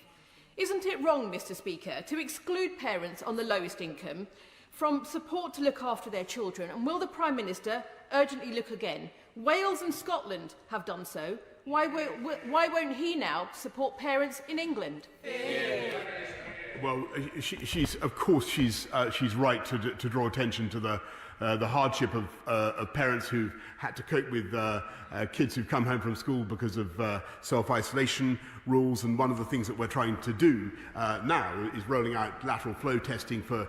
Isn't it wrong, Mr. Speaker, to exclude parents on the lowest income from support to look after their children? And will the Prime Minister urgently look again? Wales and Scotland have done so. Why won't he now support parents in England? Well, she's right to draw attention to the hardship of parents who've had to cope with kids who've come home from school because of self-isolation rules. And one of the things that we're trying to do now is rolling out lateral flow testing for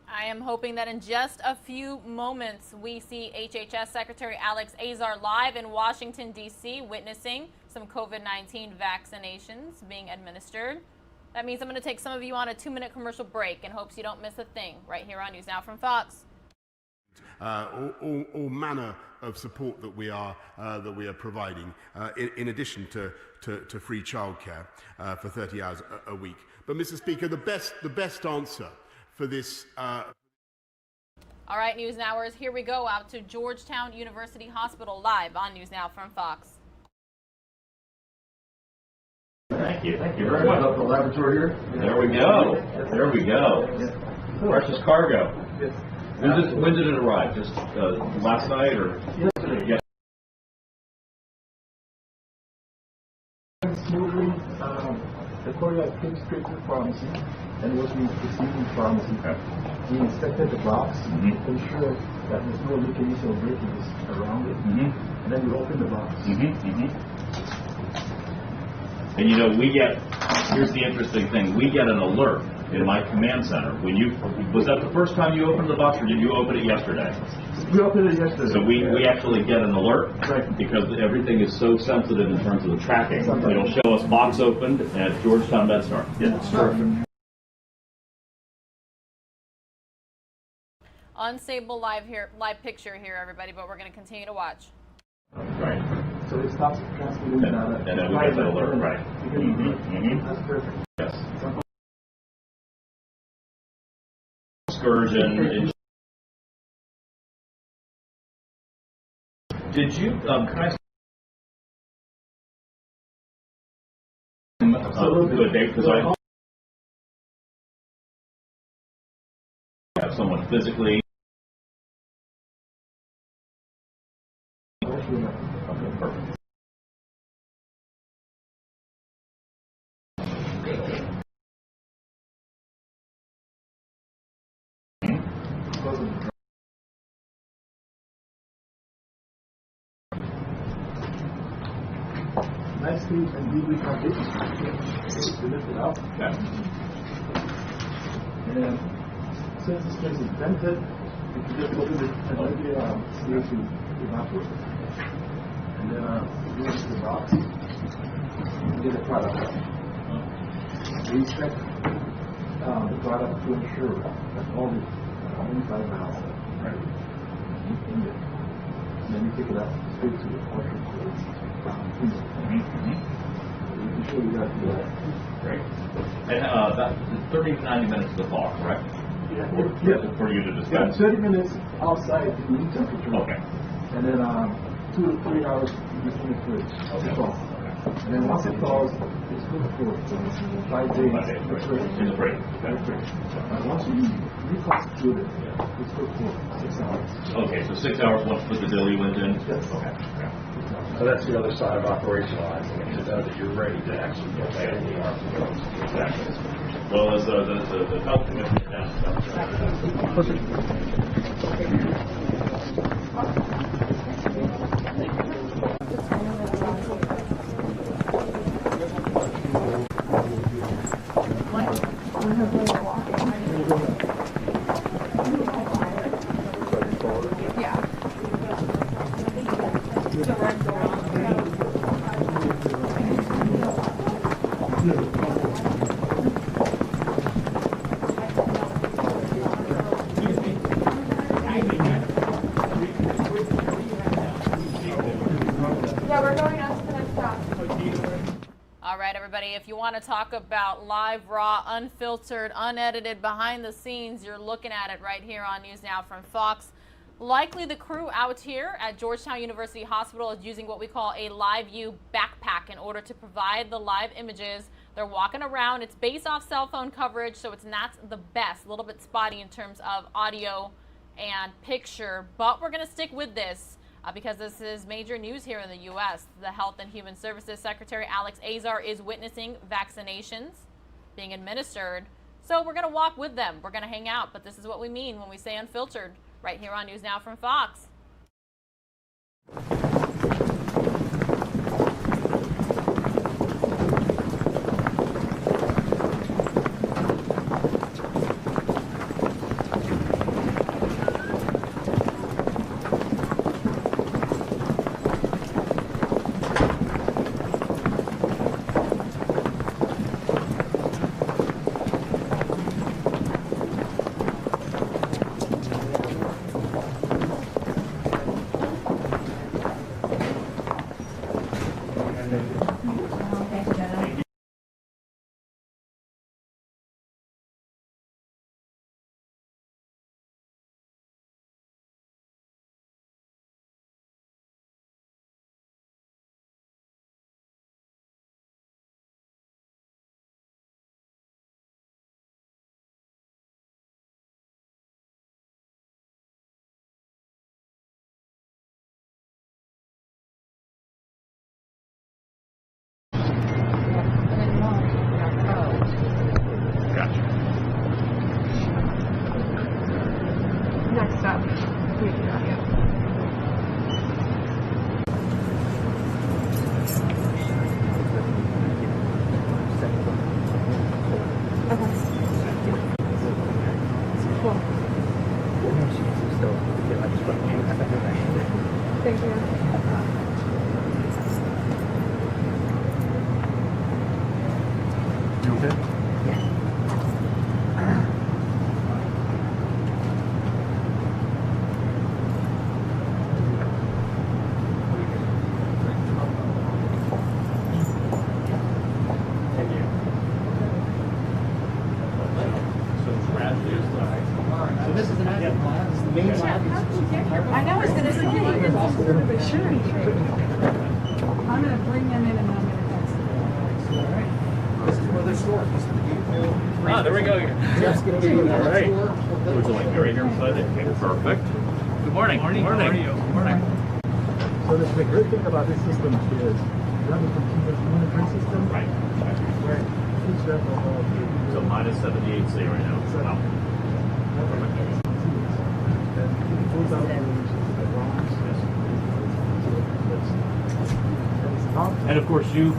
I am hoping that in just a few moments we see HHS Secretary Alex Azar live in Washington, D.C., witnessing some COVID-19 vaccinations being administered. That means I'm going to take some of you on a 2-minute commercial break in hopes you don't miss a thing right here on News Now from Fox. All manner of support that we are providing, in addition to free childcare for 30 hours a week. But, Mr. Speaker, the best answer for this. All right, News Nowers, here we go out to Georgetown University Hospital live on News Now from Fox. Thank you very much. Up the laboratory here. There we go. Precious cargo. Yes. When did it arrive? Just last night or yesterday? Yes. Smoothly, the courier came straight to the pharmacy and was receiving pharmacy. We inspected the box to ensure that there's no leakage or breakage around it. And then we opened the box. And you know, here's the interesting thing, we get an alert in my command center. Was that the first time you opened the box, or did you open it yesterday? We opened it yesterday. So we actually get an alert, right, because everything is so sensitive in terms of the tracking. It'll show us box opened at Georgetown MedStar. Yeah, perfect. Unstable live picture here, everybody, but we're going to continue to watch. Right. So it stops transmitting data. And then we get that alert, right. That's perfect. Yes. Excursion. Did you, can I good day, because I have someone physically. Okay, perfect. Nice to and deeply conditioned. To lift it up. Okay. And since the string is dented, if you just open it and let the CO2 evaporate. And then you go into the box and get the product out. We check the product to ensure that all the inside valves are right in there. And then you pick it up straight to the portion freezer. You show you got the Great. And that's 30 to 90 minutes to thaw, correct? Yeah. For you to discuss. 30 minutes outside the room temperature. Okay. And then 2 to 3 hours in the fridge. Okay. And then once it thaws, it's good for 5 days in the fridge. In the fridge. And once you reconstitute it, it's good for 6 hours. Okay, so 6 hours once you put the diluent in? Yes. Okay. So that's the other side of operationalizing it, to know that you're ready to actually get that in the arm. Exactly. Well, as the health commission If you want to talk about live, raw, unfiltered, unedited, behind the scenes, you're looking at it right here on NewsNOW from Fox. Likely the crew out here at Georgetown University Hospital is using what we call a live view backpack in order to provide the live images. They're walking around. It's based off cell phone coverage, so it's not the best, a little bit spotty in terms of audio and picture, but we're going to stick with this. Because this is major news here in the U.S. The Health and Human Services Secretary Alex Azar is witnessing vaccinations being administered. So we're going to walk with them. We're going to hang out. But this is what we mean when we say unfiltered right here on NewsNOW from Fox. Thank you. You okay? This is an active lab. This is the main lab. I know it's going to be sure. I'm going to bring them in and I'm going to test them. This is where they're stored. This is the Ah, there we go. Jeff's going to give you All a right. tour. Would you like me right here beside it? Okay, perfect. Good morning. Morning. How are you? Morning. So the great thing about this system is you have a continuous monitoring system. Right. Where each level of So minus 78C right now. Wow. And of course, you,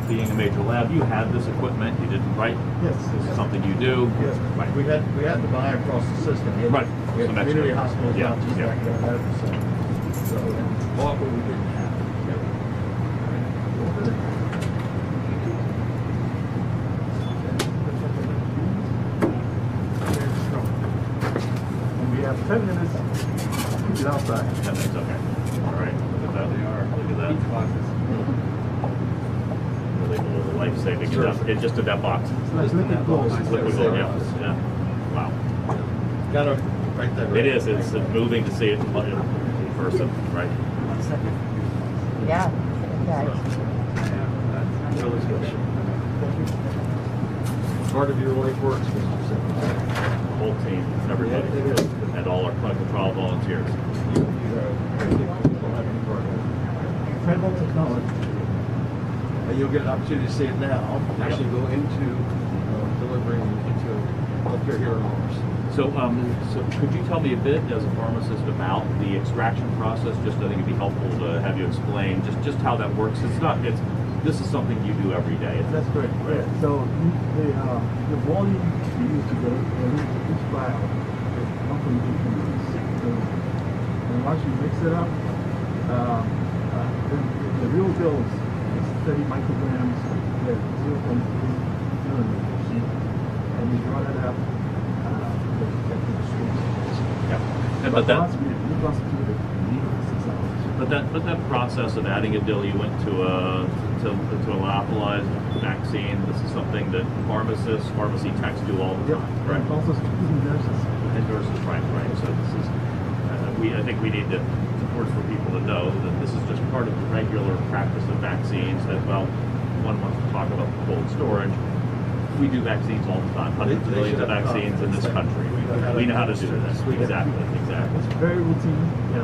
being a major lab, you had this equipment. You didn't, right? Yes. This is something you do. Yes. Right. We had to buy across the system. Right. We had Some community extra. hospitals, Yeah. not just Yeah. academic medical centers. So bought what we didn't have. And we have 10 minutes to get outside. 10 minutes, okay. All right. Look at that. They are. Look at that. Really a little life-saving. Sure. It's just in that box. It's like liquid gold. Liquid gold, yeah. Yeah. Wow. Got it right there. It is. It's moving to see it in person, right? 1 second. Yeah. Really special. Part of your life works, Mr. Secretary. The whole team, everybody, and all our clinical trial volunteers. Incredible technology. And you'll get an opportunity to see it now. Actually go into delivering into healthcare here in ours. So could you tell me a bit as a pharmacist about the extraction process? Just I think it'd be helpful to have you explain just how that works. This is something you do every day. That's correct. Right. Yeah. So the volume we use today, each vial is 1.8 liters. And once you mix it up, the real dose is 30 micrograms with 0.3 milliliters. And you draw that up, to get to the stream. Yeah. But that process of adding a diluent to a lyophilized vaccine, this is something that pharmacists, pharmacy techs do all the time, right? And also nurses. And nurses, right. So this is, I think we need to, it's important for people to know that this is just part of the regular practice of vaccines. That, well, one wants to talk about cold storage. We do vaccines all the time, hundreds of millions of vaccines in this country. We know how to do this. Exactly. It's very routine. The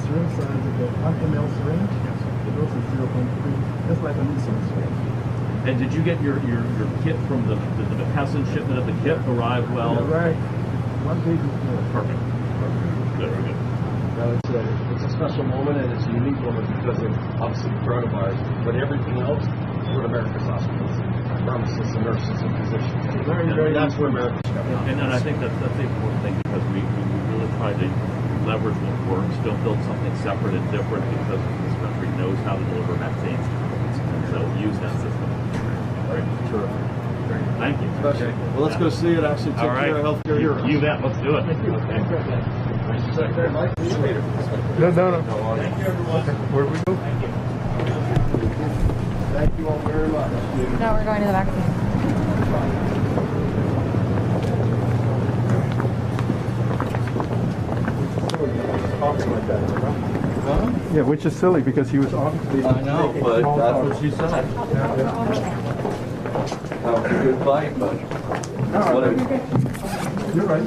syringe size is a 1 ml syringe. The dose is 0.3. Just like a measles syringe. And did you get your kit from the McKesson shipment of the kit arrive well? Yeah, right. 1 day before. Perfect. Good. It's a special moment and it's a unique moment because of obviously coronavirus. But everything else, we're America's hospitals, pharmacists and nurses and physicians. Very that's where America's coming. And I think that's the important thing because we really try to leverage what works, don't build something separate and different because this country knows how to deliver vaccines. And so use that system. Right. Terrific. Thank you. Okay. Well, let's go see it. Actually, take care of healthcare heroes. You bet. Let's do it. Thank you. Okay. Secretary Mike, see you later. No. Thank you, everyone. Where do we go? Thank you all very much. No, we're going to the vaccine. Yeah, which is silly because he was obviously. I know, but that's what she said. That was a good fight, but. You're right.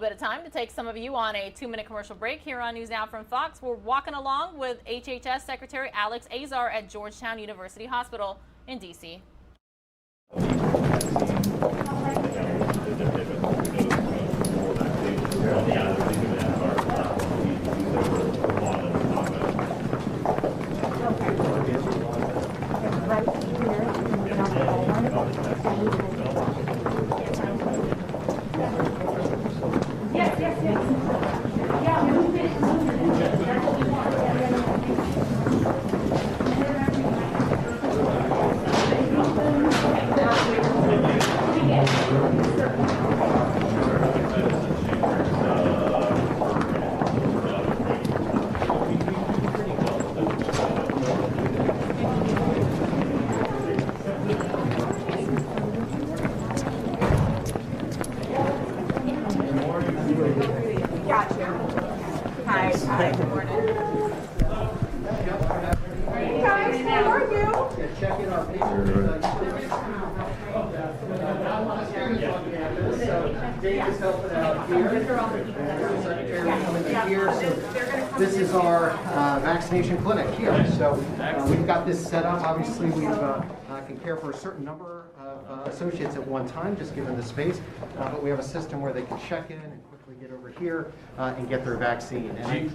bit of time to take some of you on a 2-minute commercial break here on News Now from Fox. We're walking along with HHS Secretary Alex Azar at Georgetown University Hospital in D.C. Hi, good morning. Hey guys, how are you? Check in our papers. So Dave is helping out here. Secretary coming in here. So this is our vaccination clinic here. So we've got this set up. Obviously, we can care for a certain number of associates at one time, just given the space. But we have a system where they can check in and quickly get over here and get their vaccine. And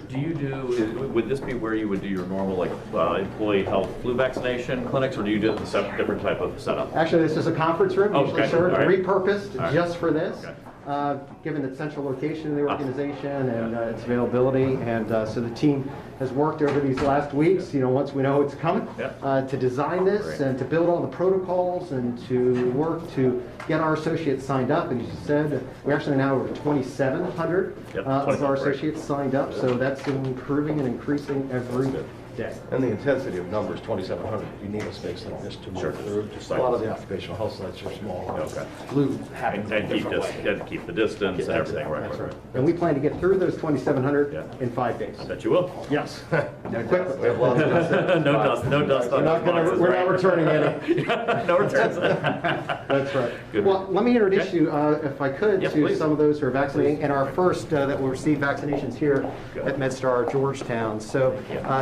would this be where you would do your normal like employee health flu vaccination clinics, or do you do a different type of setup? Actually, this is a conference room, usually served, repurposed just for this. Okay. Given the central location of the organization and its availability, and so the team has worked over these last weeks, once we know it's coming, to design this and to build all the protocols and to work to get our associates signed up. And as you said, we actually now over 2,700 of our associates signed up, so that's improving and increasing every day. And the intensity of numbers, 2,700, you need a space like this to move through. A lot of the occupational health sites are small. Okay. Blue and keep the distance and everything. Right. And we plan to get through those 2,700 in 5 days. I bet you will. Yes. No dust. We have lots of dust. No dust. We're not returning any. No returns. That's right. Good. Well, let me introduce you, if I could, to some of those who are vaccinating, and our first that will receive vaccinations here at MedStar Georgetown. So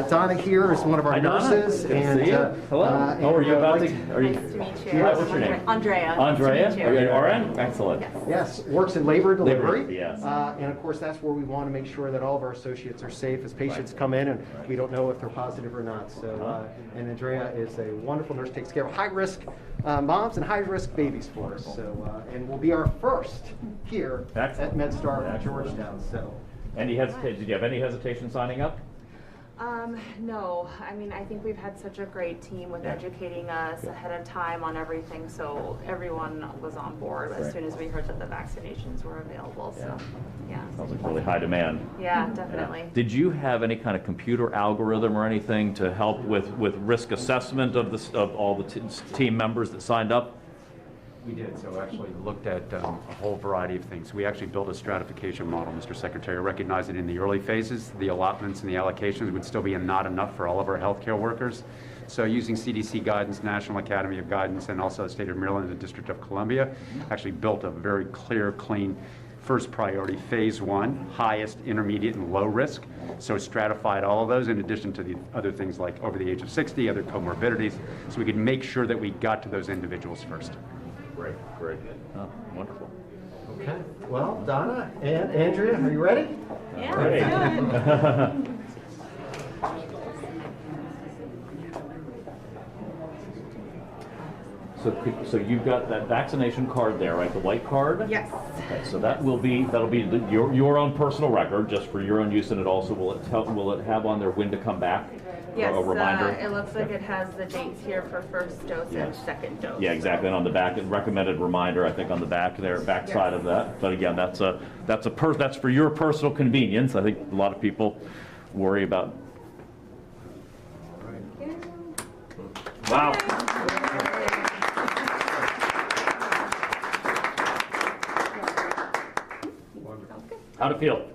Donna here is one of our nurses. And hello. Are you about to? Are you? Nice to meet you. What's your name? Andrea. Andrea. Nice to meet Are you. you an RN? Excellent. Yes, works in labor and delivery. Yes. And of course, that's where we want to make sure that all of our associates are safe as patients come in, and we don't know if they're positive or not. So, and Andrea is a wonderful nurse, takes care of high-risk moms and high-risk babies for us. So, and will be our first here at MedStar Georgetown. So, Did you have any hesitation signing up? No, I mean, I think we've had such a great team with educating us ahead of time on everything, so everyone was on board as soon as we heard that the vaccinations were available. So, yeah. Sounds like really high demand. Yeah, definitely. Did you have any kind of computer algorithm or anything to help with risk assessment of all the team members that signed up? We did. So actually looked at a whole variety of things. We actually built a stratification model, Mr. Secretary, recognizing in the early phases, the allotments and the allocations would still be not enough for all of our healthcare workers. So using CDC guidance, National Academy of Guidance, and also the State of Maryland and the District of Columbia, actually built a very clear, clean, first priority, phase 1, highest, intermediate, and low risk. So stratified all of those in addition to the other things like over the age of 60, other comorbidities, so we could make sure that we got to those individuals first. Great. Oh, wonderful. okay. Well, Donna and Andrea, are you ready? Yeah, Ready. So you've got that vaccination card there, right? The white card? Yes. Okay, so that'll be your own personal record, just for your own use, and it also will it have on there when to come back? Yes, a reminder? it looks like it has the dates here for first dose and second dose. Yeah, exactly. And on the back, a recommended reminder, I think, on the back there, back side of that. But again, that's for your personal convenience. I think a lot of people worry about. Wow. How'd it feel?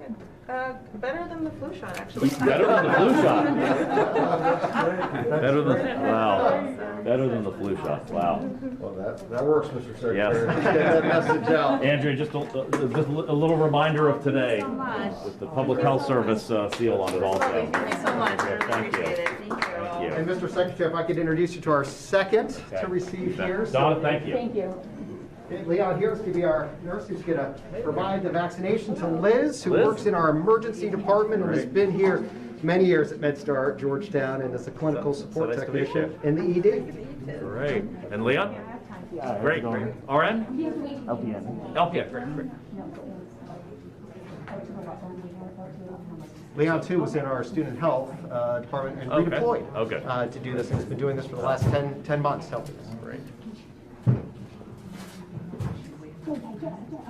Better than the flu shot, actually. Better than the flu shot. Better than the flu shot. Wow. Well, that works, Mr. Secretary. Yes. Let's get that message out. Andrea, just a little reminder of today Thank you so much. with the Public Health Service seal on it also. Thank you so much. I really Thank you. appreciate it. Thank you. Thank you. And Mr. Secretary, if I could introduce you to our second to receive here. Donna, thank you. Thank you. Okay, Leon here is going to be our nurse who's going to provide the vaccination to Liz, who Liz? works in our emergency department and has been here many years at MedStar Georgetown and is a clinical support nice to meet technician in the ED. Great. And Leon? Great. RN? LPN. LPN. Great. Leon, too, was in our student health department and Okay. redeployed Okay. to do this, and has been doing this for the last 10 months helping us. Great.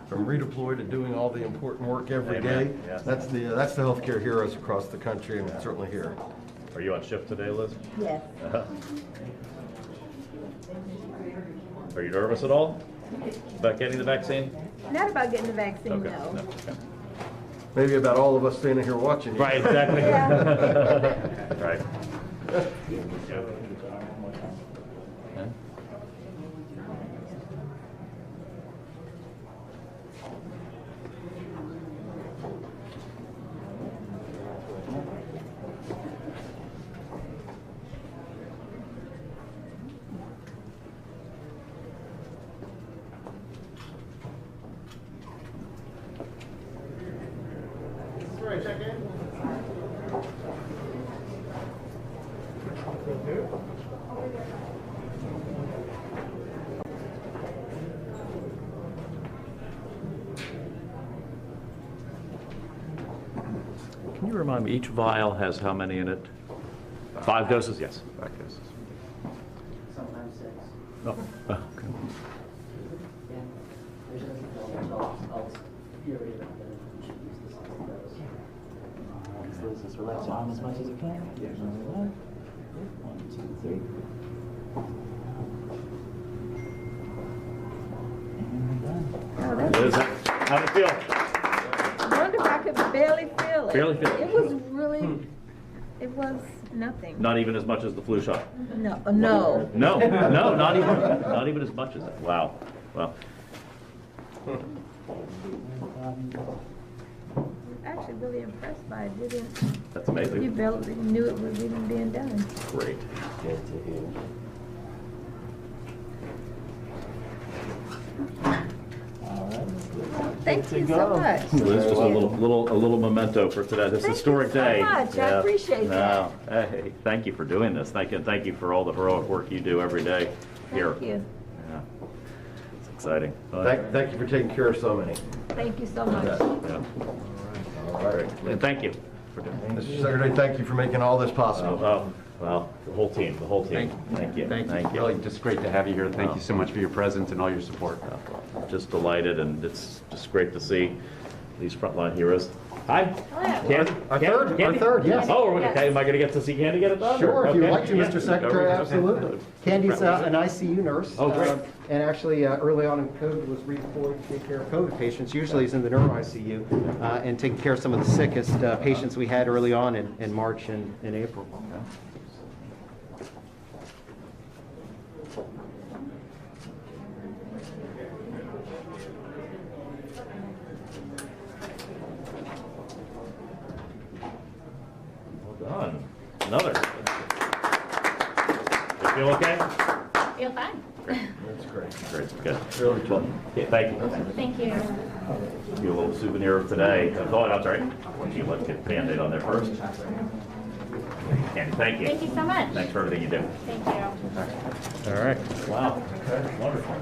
From redeployed to doing all the important work every Amen. day. Yes. That's the healthcare heroes across the country, and certainly here. Are you on shift today, Liz? Yes. Are you nervous at all about getting the vaccine? Not about getting the vaccine, Okay. no. No. Okay. Maybe about all of us standing here watching you. Right, exactly. Right. Sorry, check in. Can you remind me, each vial has how many in it? 5 doses? Yes, 5 doses. Sometimes 6. Oh, okay. Yeah. There's I'll fury about that. We should use this as a dose. Liz is relax your arm as much as you can. One, 2, 3. And done. Liz, how do you feel? I wonder if I could barely feel it. Barely feel it. It was really, it was nothing. Not even as much as the flu shot? No, no. No, not even as much as that. Wow. Well, Actually really impressed by it. Didn't, that's amazing. you barely knew it was even being done. Great. Good to hear. All right. Thank you so much. Liz, just a little memento for today, this historic day. Thank you so much. I appreciate that. No, hey, thank you for doing this. Thank you for all the heroic work you do every day here. Thank you. Yeah. It's exciting. Thank you for taking care of so many. Thank you so much. Yeah. All right. And thank you for doing this. Mr. Secretary, thank you for making all this possible. Well, the whole team. Thank you. Really, just great to have you here. Thank you so much for your presence and all your support. Just delighted, and it's just great to see these frontline heroes. Hi. Candy? Our Candy? third, yes. Oh, am I going to get to see Candy get it done? Sure, if you'd Okay. like to, Mr. Secretary, Okay. absolutely. Candy's an ICU nurse. Oh, great. And actually, early on in COVID, was redeployed to take care of COVID patients. Usually he's in the neuro ICU and taking care of some of the sickest patients we had early on in March and in April. Well done. Another. You feel okay? Feel fine. That's great. Great, good. Well, yeah, thank you. Thank you. Give you a little souvenir of today. Oh, I'm sorry. Let's get the Band-Aid on there first. Candy, thank you. Thank you so much. Thanks for everything you do. Thank you. All right. Wow. Okay. Wonderful.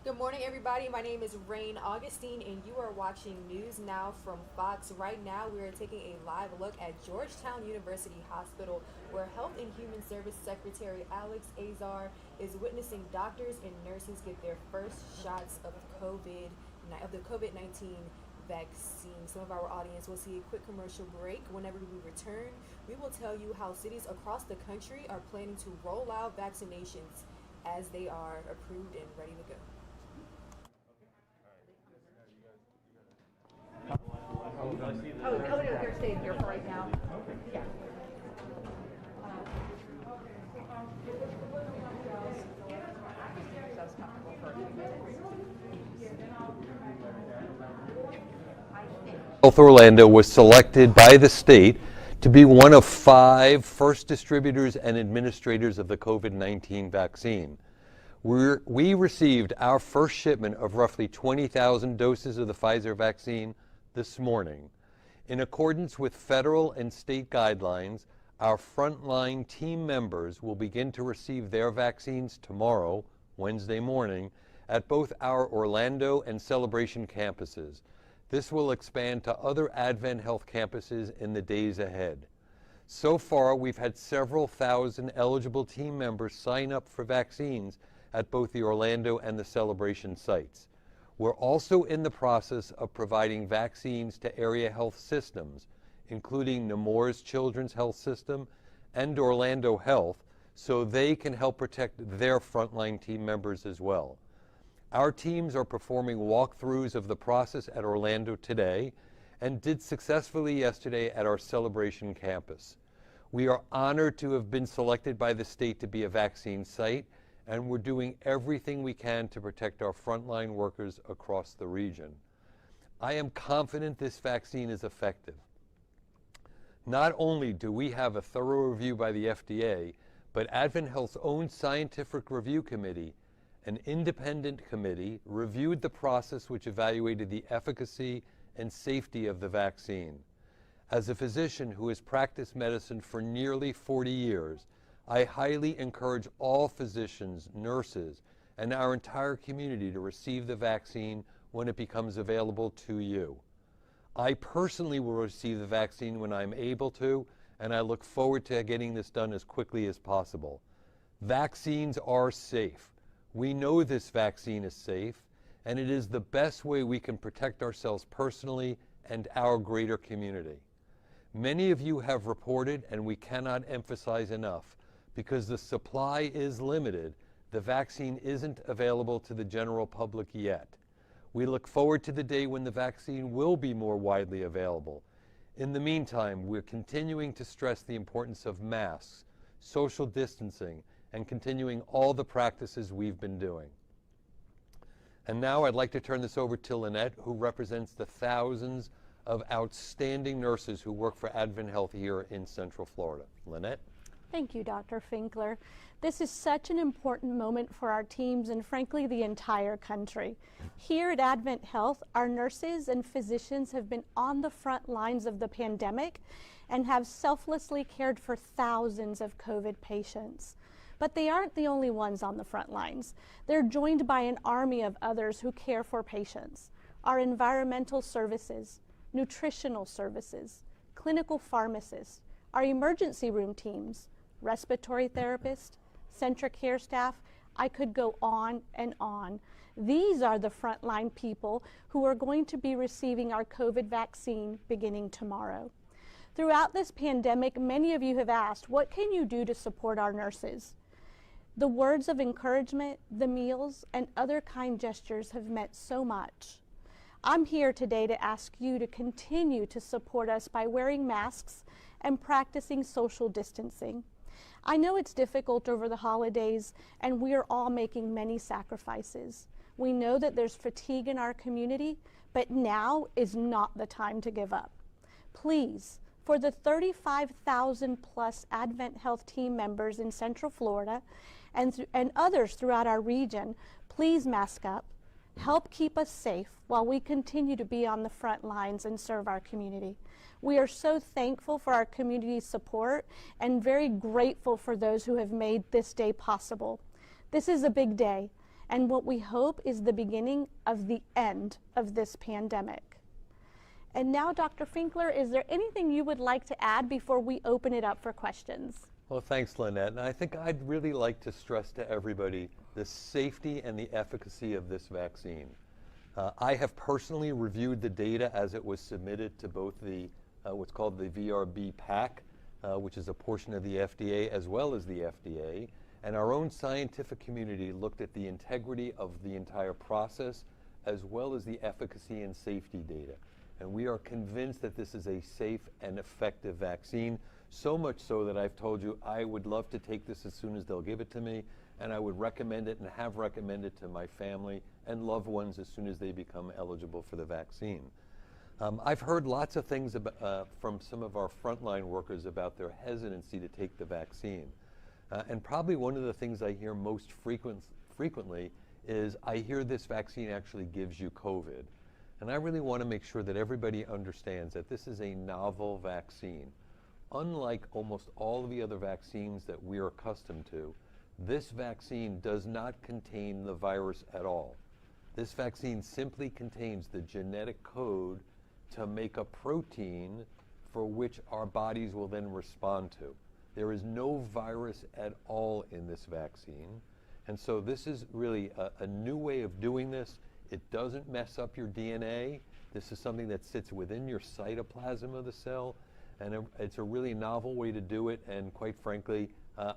Good morning, everybody. My name is Rain Augustine, and you are watching News Now from Fox. Right now, we are taking a live look at Georgetown University Hospital, where Health and Human Service Secretary Alex Azar is witnessing doctors and nurses get their first shots of the COVID-19 vaccine. Some of our audience will see a quick commercial break. Whenever we return, we will tell you how cities across the country are planning to roll out vaccinations as they are approved and ready to go. Oh, they're staying here for right now. Yeah. Health Orlando was selected by the state to be one of 5 first distributors and administrators of the COVID-19 vaccine. We received our first shipment of roughly 20,000 doses of the Pfizer vaccine this morning. In accordance with federal and state guidelines, our frontline team members will begin to receive their vaccines tomorrow, Wednesday morning, at both our Orlando and Celebration campuses. This will expand to other Advent Health campuses in the days ahead. So far, we've had several thousand eligible team members sign up for vaccines at both the Orlando and the Celebration sites. We're also in the process of providing vaccines to area health systems, including Nemours Children's Health System and Orlando Health, so they can help protect their frontline team members as well. Our teams are performing walkthroughs of the process at Orlando today and did successfully yesterday at our Celebration campus. We are honored to have been selected by the state to be a vaccine site, and we're doing everything we can to protect our frontline workers across the region. I am confident this vaccine is effective. Not only do we have a thorough review by the FDA, but Advent Health's own scientific review committee, an independent committee, reviewed the process which evaluated the efficacy and safety of the vaccine. As a physician who has practiced medicine for nearly 40 years, I highly encourage all physicians, nurses, and our entire community to receive the vaccine when it becomes available to you. I personally will receive the vaccine when I'm able to, and I look forward to getting this done as quickly as possible. Vaccines are safe. We know this vaccine is safe, and it is the best way we can protect ourselves personally and our greater community. Many of you have reported, and we cannot emphasize enough, because the supply is limited, the vaccine isn't available to the general public yet. We look forward to the day when the vaccine will be more widely available. In the meantime, we're continuing to stress the importance of masks, social distancing, and continuing all the practices we've been doing. And now I'd like to turn this over to Lynette, who represents the thousands of outstanding nurses who work for Advent Health here in Central Florida. Lynette? Thank you, Dr. Finkler. This is such an important moment for our teams and frankly the entire country. Here at Advent Health, our nurses and physicians have been on the front lines of the pandemic and have selflessly cared for thousands of COVID patients. But they aren't the only ones on the front lines. They're joined by an army of others who care for patients. Our environmental services, nutritional services, clinical pharmacists, our emergency room teams, respiratory therapists, central care staff, I could go on and on. These are the frontline people who are going to be receiving our COVID vaccine beginning tomorrow. Throughout this pandemic, many of you have asked, what can you do to support our nurses? The words of encouragement, the meals, and other kind gestures have meant so much. I'm here today to ask you to continue to support us by wearing masks and practicing social distancing. I know it's difficult over the holidays, and we are all making many sacrifices. We know that there's fatigue in our community, but now is not the time to give up. Please, for the 35,000 plus Advent Health team members in Central Florida and others throughout our region, please mask up. Help keep us safe while we continue to be on the front lines and serve our community. We are so thankful for our community's support and very grateful for those who have made this day possible. This is a big day, and what we hope is the beginning of the end of this pandemic. And now, Dr. Finkler, is there anything you would like to add before we open it up for questions? Well, thanks, Lynette. And I think I'd really like to stress to everybody the safety and the efficacy of this vaccine. I have personally reviewed the data as it was submitted to both the what's called the VRB PAC, which is a portion of the FDA, as well as the FDA. And our own scientific community looked at the integrity of the entire process as well as the efficacy and safety data. And we are convinced that this is a safe and effective vaccine, so much so that I've told you I would love to take this as soon as they'll give it to me, and I would recommend it and have recommended to my family and loved ones as soon as they become eligible for the vaccine. I've heard lots of things about, from some of our frontline workers about their hesitancy to take the vaccine. And probably one of the things I hear most frequently is I hear this vaccine actually gives you COVID. And I really want to make sure that everybody understands that this is a novel vaccine. Unlike almost all of the other vaccines that we are accustomed to, this vaccine does not contain the virus at all. This vaccine simply contains the genetic code to make a protein for which our bodies will then respond to. There is no virus at all in this vaccine. And so this is really a new way of doing this. It doesn't mess up your DNA. This is something that sits within your cytoplasm of the cell. And it's a really novel way to do it. And quite frankly,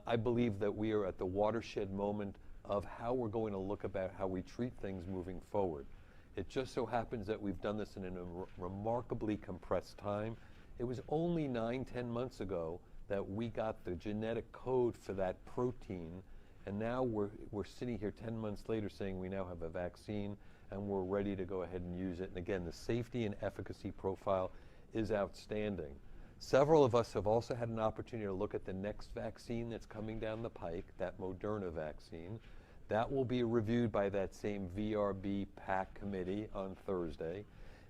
I believe that we are at the watershed moment of how we're going to look about how we treat things moving forward. It just so happens that we've done this in a remarkably compressed time. It was only 9-10 months ago that we got the genetic code for that protein, and now we're sitting here 10 months later saying we now have a vaccine and we're ready to go ahead and use it. And again, the safety and efficacy profile is outstanding. Several of us have also had an opportunity to look at the next vaccine that's coming down the pike, that Moderna vaccine. That will be reviewed by that same VRB PAC committee on Thursday.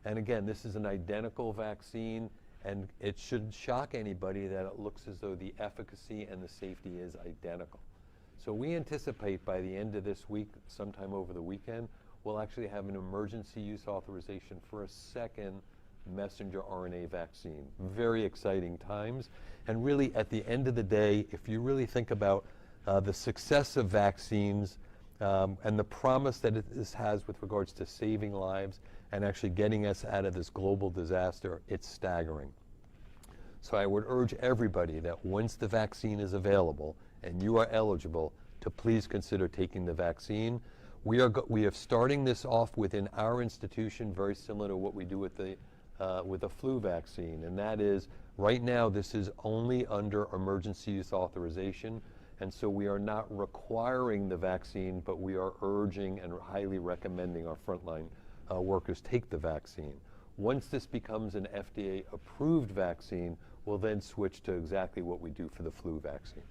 And again, this is an identical vaccine, and it shouldn't shock anybody that it looks as though the efficacy and the safety is identical. So we anticipate by the end of this week, sometime over the weekend, we'll actually have an emergency use authorization for a second messenger RNA vaccine. Very exciting times. And really, at the end of the day, if you really think about the success of vaccines and the promise that this has with regards to saving lives and actually getting us out of this global disaster, it's staggering. So I would urge everybody that once the vaccine is available and you are eligible, to please consider taking the vaccine. We are starting this off within our institution, very similar to what we do with the flu vaccine, and that is right now this is only under emergency use authorization, and so we are not requiring the vaccine, but we are urging and highly recommending our frontline workers take the vaccine. Once this becomes an FDA approved vaccine, we'll then switch to exactly what we do for the flu vaccine.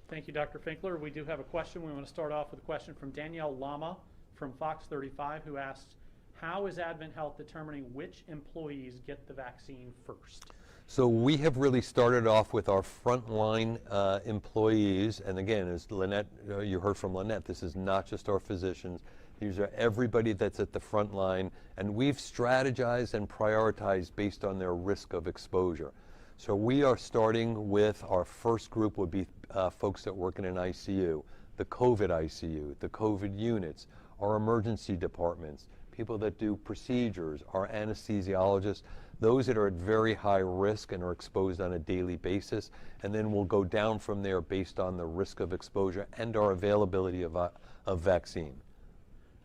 Thank you, Dr. Finkler. We do have a question. We want to start off with a question from Danielle Lama from Fox 35, who asks, how is Advent Health determining which employees get the vaccine first? So we have really started off with our frontline employees, and again, as Lynette, you heard from Lynette, this is not just our physicians. These are everybody that's at the front line, and we've strategized and prioritized based on their risk of exposure. So we are starting with our first group would be folks that work in an ICU, the COVID ICU, the COVID units, our emergency departments, people that do procedures, our anesthesiologists, those that are at very high risk and are exposed on a daily basis, and then we'll go down from there based on the risk of exposure and our availability of vaccine.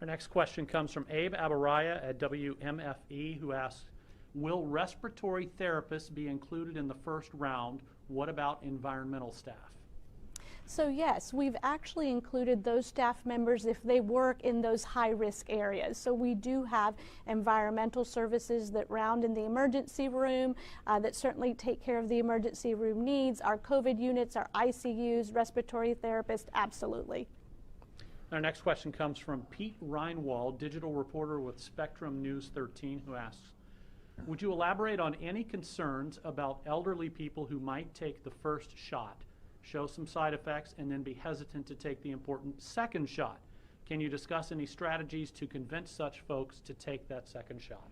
Our next question comes from Abe Abaraya at WMFE, who asks, will respiratory therapists be included in the first round? What about environmental staff? So yes, we've actually included those staff members if they work in those high-risk areas. So we do have environmental services that round in the emergency room, that certainly take care of the emergency room needs, our COVID units, our ICUs, respiratory therapists, absolutely. Our next question comes from Pete Reinwald, digital reporter with Spectrum News 13, who asks, would you elaborate on any concerns about elderly people who might take the first shot, show some side effects, and then be hesitant to take the important second shot? Can you discuss any strategies to convince such folks to take that second shot?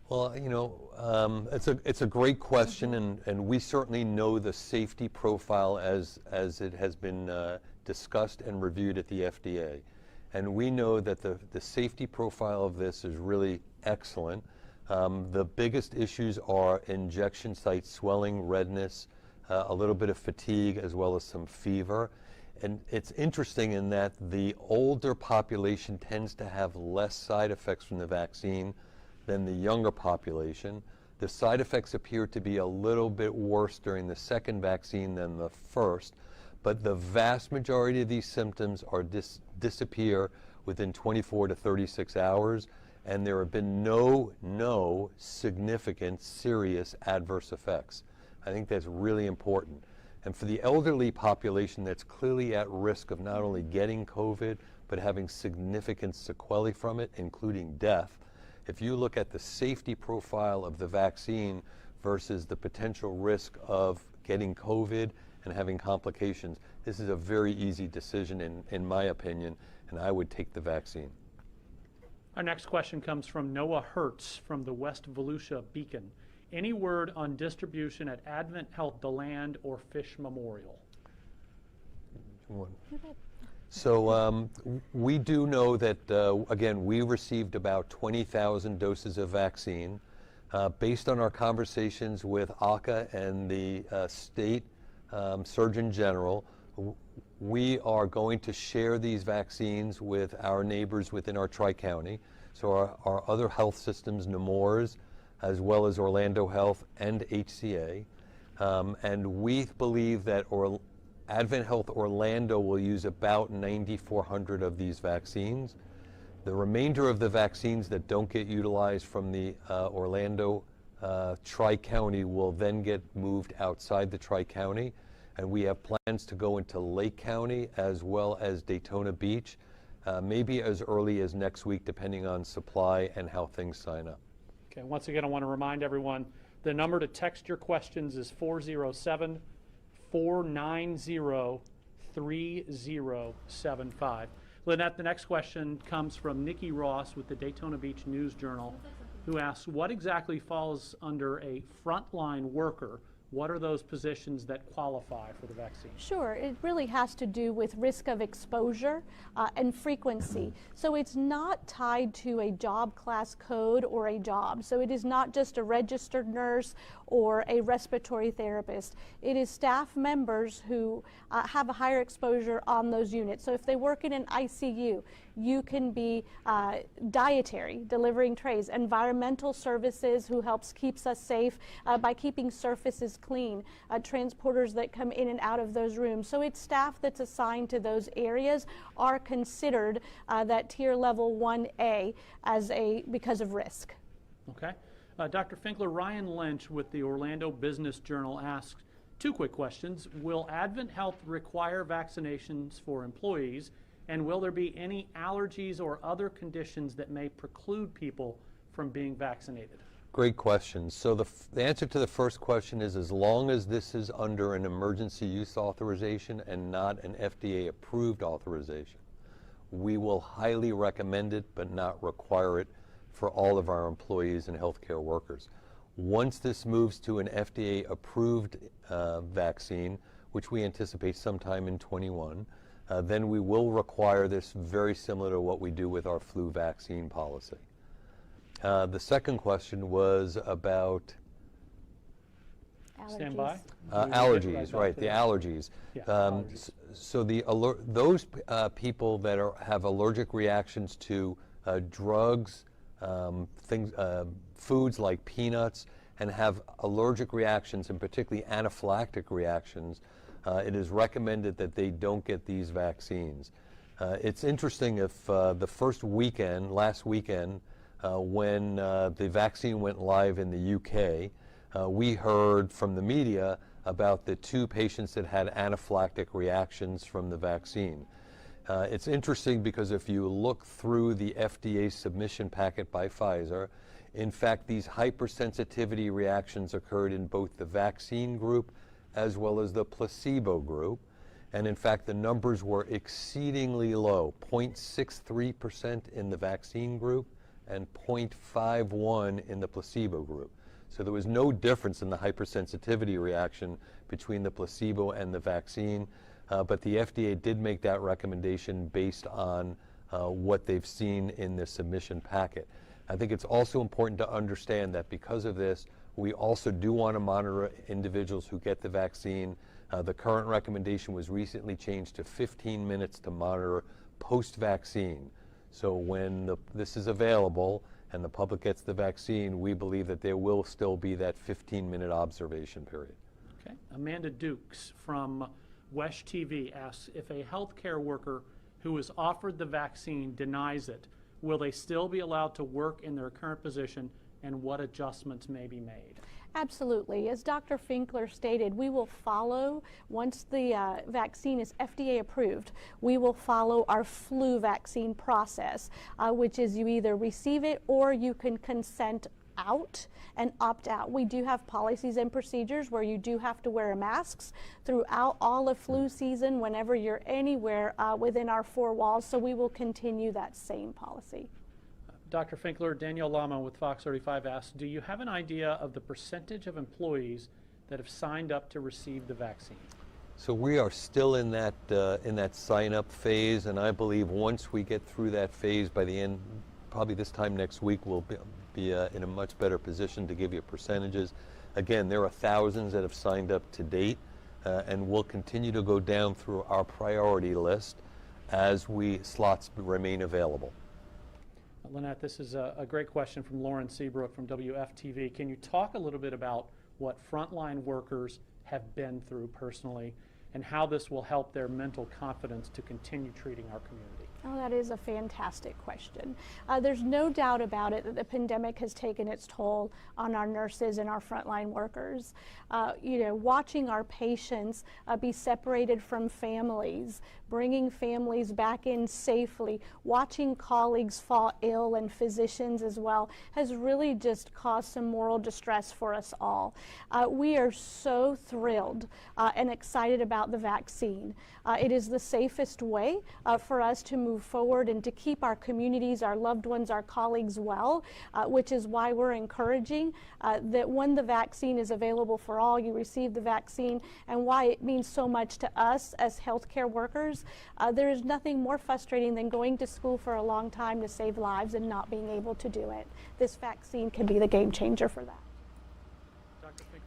Well, you know, it's a great question, and we certainly know the safety profile as it has been discussed and reviewed at the FDA. And we know that the safety profile of this is really excellent. The biggest issues are injection site swelling, redness, a little bit of fatigue, as well as some fever. And it's interesting in that the older population tends to have less side effects from the vaccine than the younger population. The side effects appear to be a little bit worse during the second vaccine than the first, but the vast majority of these symptoms are disappear within 24 to 36 hours, and there have been no significant serious adverse effects. I think that's really important. And for the elderly population that's clearly at risk of not only getting COVID, but having significant sequelae from it, including death, if you look at the safety profile of the vaccine versus the potential risk of getting COVID and having complications, this is a very easy decision in my opinion, and I would take the vaccine. Our next question comes from Noah Hertz from the West Volusia Beacon. Any word on distribution at Advent Health DeLand or Fish Memorial? So we do know that, again, we received about 20,000 doses of vaccine. Based on our conversations with ACA and the state Surgeon General, we are going to share these vaccines with our neighbors within our Tri-County. So our other health systems, Nemours, as well as Orlando Health and HCA. And we believe that Advent Health Orlando will use about 9,400 of these vaccines. The remainder of the vaccines that don't get utilized from the Orlando Tri-County will then get moved outside the Tri-County. And we have plans to go into Lake County as well as Daytona Beach, maybe as early as next week, depending on supply and how things sign up. Okay, once again, I want to remind everyone, the number to text your questions is 407-490-3075. Lynette, the next question comes from Nikki Ross with the Daytona Beach News Journal, who asks, what exactly falls under a frontline worker? What are those positions that qualify for the vaccine? Sure, it really has to do with risk of exposure and frequency. So it's not tied to a job class code or a job. So it is not just a registered nurse or a respiratory therapist. It is staff members who have a higher exposure on those units. So if they work in an ICU, you can be dietary, delivering trays, environmental services who keeps us safe by keeping surfaces clean, transporters that come in and out of those rooms. So it's staff that's assigned to those areas are considered that tier level 1A because of risk. Okay. Dr. Finkler, Ryan Lynch with the Orlando Business Journal asks two quick questions. Will Advent Health require vaccinations for employees? And will there be any allergies or other conditions that may preclude people from being vaccinated? Great question. So the answer to the first question is, as long as this is under an emergency use authorization and not an FDA approved authorization, we will highly recommend it but not require it for all of our employees and healthcare workers. Once this moves to an FDA approved vaccine, which we anticipate sometime in 21, then we will require this, very similar to what we do with our flu vaccine policy. The second question was about Allergies. Stand by. Allergies, right, the allergies. Yeah, allergies. So those people that have allergic reactions to drugs, foods like peanuts, and have allergic reactions, and particularly anaphylactic reactions, it is recommended that they don't get these vaccines. It's interesting if last weekend, when the vaccine went live in the UK, we heard from the media about the 2 patients that had anaphylactic reactions from the vaccine. It's interesting because if you look through the FDA submission packet by Pfizer, in fact, these hypersensitivity reactions occurred in both the vaccine group as well as the placebo group. And in fact, the numbers were exceedingly low, 0.63% in the vaccine group and 0.51 in the placebo group. So there was no difference in the hypersensitivity reaction between the placebo and the vaccine, but the FDA did make that recommendation based on what they've seen in the submission packet. I think it's also important to understand that because of this, we also do want to monitor individuals who get the vaccine The current recommendation was recently changed to 15 minutes to monitor post-vaccine. So when this is available and the public gets the vaccine, we believe that there will still be that 15-minute observation period. Okay. Amanda Dukes from WESH TV asks, if a healthcare worker who is offered the vaccine denies it, will they still be allowed to work in their current position, and what adjustments may be made? Absolutely. As Dr. Finkler stated, we will follow, once the vaccine is FDA approved, we will follow our flu vaccine process, which is you either receive it or you can consent out and opt out. We do have policies and procedures where you do have to wear masks throughout all of flu season whenever you're anywhere within our four walls, so we will continue that same policy. Dr. Finkler, Danielle Lama with Fox 35 asks, do you have an idea of the percentage of employees that have signed up to receive the vaccine? So we are still in that sign-up phase, and I believe once we get through that phase by the end, probably this time next week, we'll be in a much better position to give you percentages. Again, there are thousands that have signed up to date, and we'll continue to go down through our priority list as slots remain available. Lynette, this is a great question from Lauren Seabrook from WFTV. Can you talk a little bit about what frontline workers have been through personally and how this will help their mental confidence to continue treating our community? Oh, that is a fantastic question. There's no doubt about it that the pandemic has taken its toll on our nurses and our frontline workers. Watching our patients be separated from families, bringing families back in safely, watching colleagues fall ill and physicians as well, has really just caused some moral distress for us all. We are so thrilled and excited about the vaccine. It is the safest way for us to move forward and to keep our communities, our loved ones, our colleagues well, which is why we're encouraging that when the vaccine is available for all, you receive the vaccine, and why it means so much to us as healthcare workers. There is nothing more frustrating than going to school for a long time to save lives and not being able to do it. This vaccine can be the game changer for that.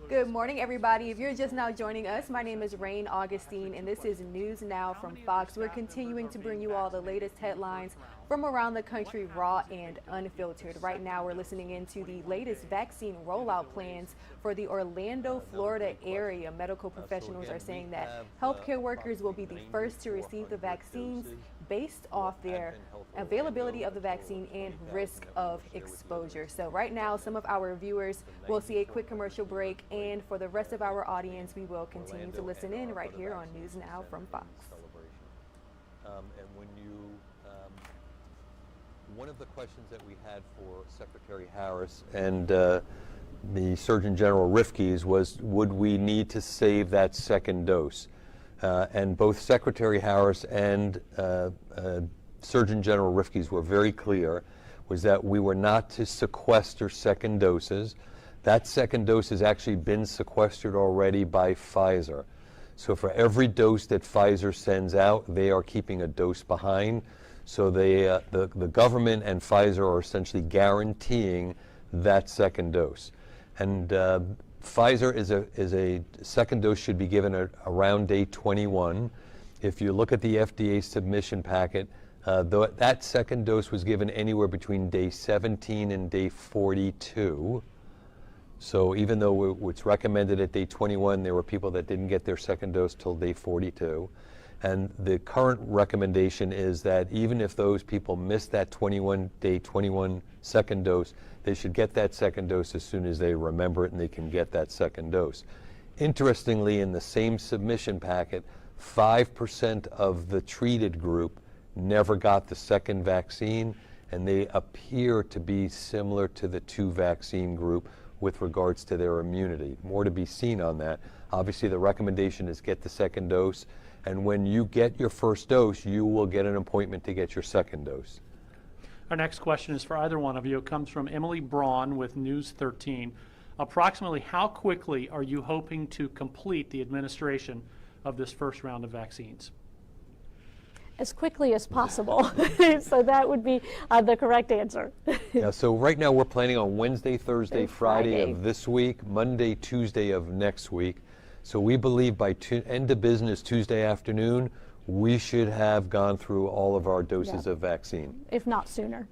Good morning, everybody. If you're just now joining us, my name is Rain Augustine, and this is News Now from Fox. We're continuing to bring you all the latest headlines from around the country, raw and unfiltered. Right now, we're listening into the latest vaccine rollout plans for the Orlando, Florida area. Medical professionals are saying that healthcare workers will be the first to receive the vaccines based off their availability of the vaccine and risk of exposure. So right now, some of our viewers will see a quick commercial break, and for the rest of our audience, we will continue to listen in right here on News Now from Fox. And when one of the questions that we had for Secretary Harris and the Surgeon General Rifkes was, would we need to save that second dose? And both Secretary Harris and Surgeon General Rifkes were very clear, was that we were not to sequester second doses. That second dose has actually been sequestered already by Pfizer. So for every dose that Pfizer sends out, they are keeping a dose behind. So the government and Pfizer are essentially guaranteeing that second dose. And Pfizer is a second dose should be given around day 21. If you look at the FDA submission packet, that second dose was given anywhere between day 17 and day 42. So even though it's recommended at day 21, there were people that didn't get their second dose till day 42. And the current recommendation is that even if those people missed that day 21 second dose, they should get that second dose as soon as they remember it and they can get that second dose. Interestingly, in the same submission packet, 5% of the treated group never got the second vaccine, and they appear to be similar to the two vaccine group with regards to their immunity. More to be seen on that. Obviously, the recommendation is get the second dose, and when you get your first dose, you will get an appointment to get your second dose. Our next question is for either one of you. It comes from Emily Braun with News 13. Approximately how quickly are you hoping to complete the administration of this first round of vaccines? As quickly as possible. So that would be the correct answer. Yeah, so right now we're planning on Wednesday, Thursday, Friday of this week, Monday, Tuesday of next week. So we believe by end of business Tuesday afternoon, we should have gone through all of our doses of vaccine. If not sooner.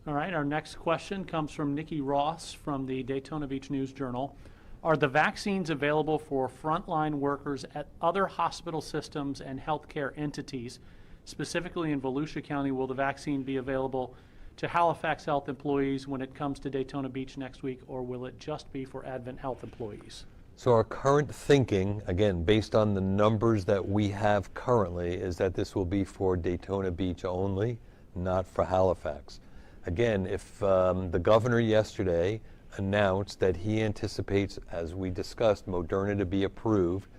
All right, our next question comes from Nikki Ross from the Daytona Beach News Journal. Are the vaccines available for frontline workers at other hospital systems and healthcare entities? Specifically in Volusia County, will the vaccine be available to Halifax Health employees when it comes to Daytona Beach next week, or will it just be for Advent Health employees? So our current thinking, again, based on the numbers that we have currently, is that this will be for Daytona Beach only, not for Halifax. Again, if the governor yesterday announced that he anticipates, as we discussed, Moderna to be approved,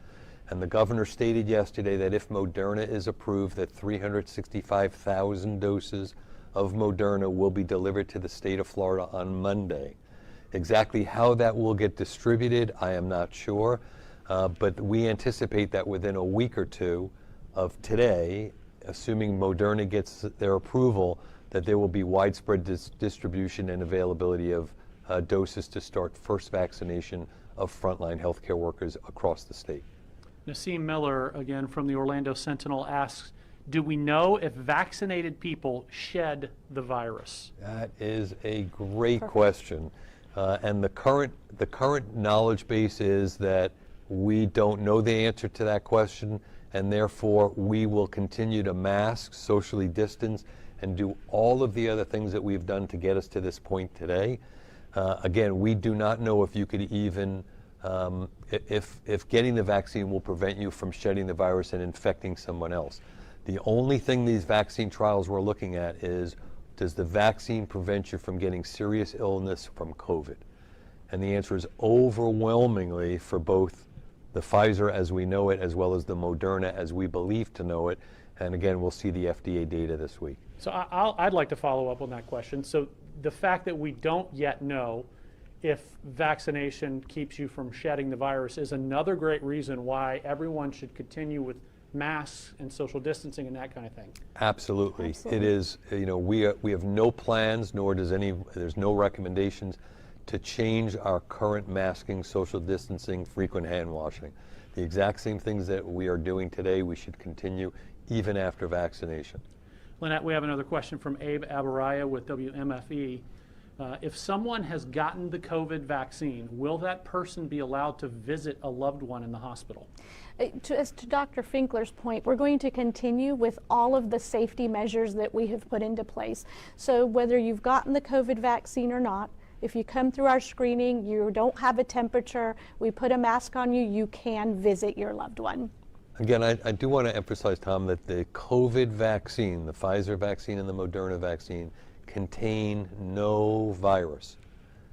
and the governor stated yesterday that if Moderna is approved, that 365,000 doses of Moderna will be delivered to the state of Florida on Monday. Exactly how that will get distributed, I am not sure, but we anticipate that within a week or two of today, assuming Moderna gets their approval, that there will be widespread distribution and availability of doses to start first vaccination of frontline healthcare workers across the state. Nassim Miller, again from the Orlando Sentinel, asks, do we know if vaccinated people shed the virus? That is a great question. And the current knowledge base is that we don't know the answer to that question, and therefore we will continue to mask, socially distance, and do all of the other things that we've done to get us to this point today. Again, we do not know if you could even, if getting the vaccine will prevent you from shedding the virus and infecting someone else. The only thing these vaccine trials we're looking at is, does the vaccine prevent you from getting serious illness from COVID? And the answer is overwhelmingly for both the Pfizer as we know it, as well as the Moderna as we believe to know it. And again, we'll see the FDA data this week. So I'd like to follow up on that question. So the fact that we don't yet know if vaccination keeps you from shedding the virus is another great reason why everyone should continue with masks and social distancing and that kind of thing. Absolutely. It is, we have no plans, nor there's no recommendations to change our current masking, social distancing, frequent hand washing. The exact same things that we are doing today, we should continue even after vaccination. Lynette, we have another question from Abe Abaraya with WMFE. If someone has gotten the COVID vaccine, will that person be allowed to visit a loved one in the hospital? As to Dr. Finkler's point, we're going to continue with all of the safety measures that we have put into place. So whether you've gotten the COVID vaccine or not, if you come through our screening, you don't have a temperature, we put a mask on you, you can visit your loved one. Again, I do want to emphasize, Tom, that the COVID vaccine, the Pfizer vaccine and the Moderna vaccine, contain no virus.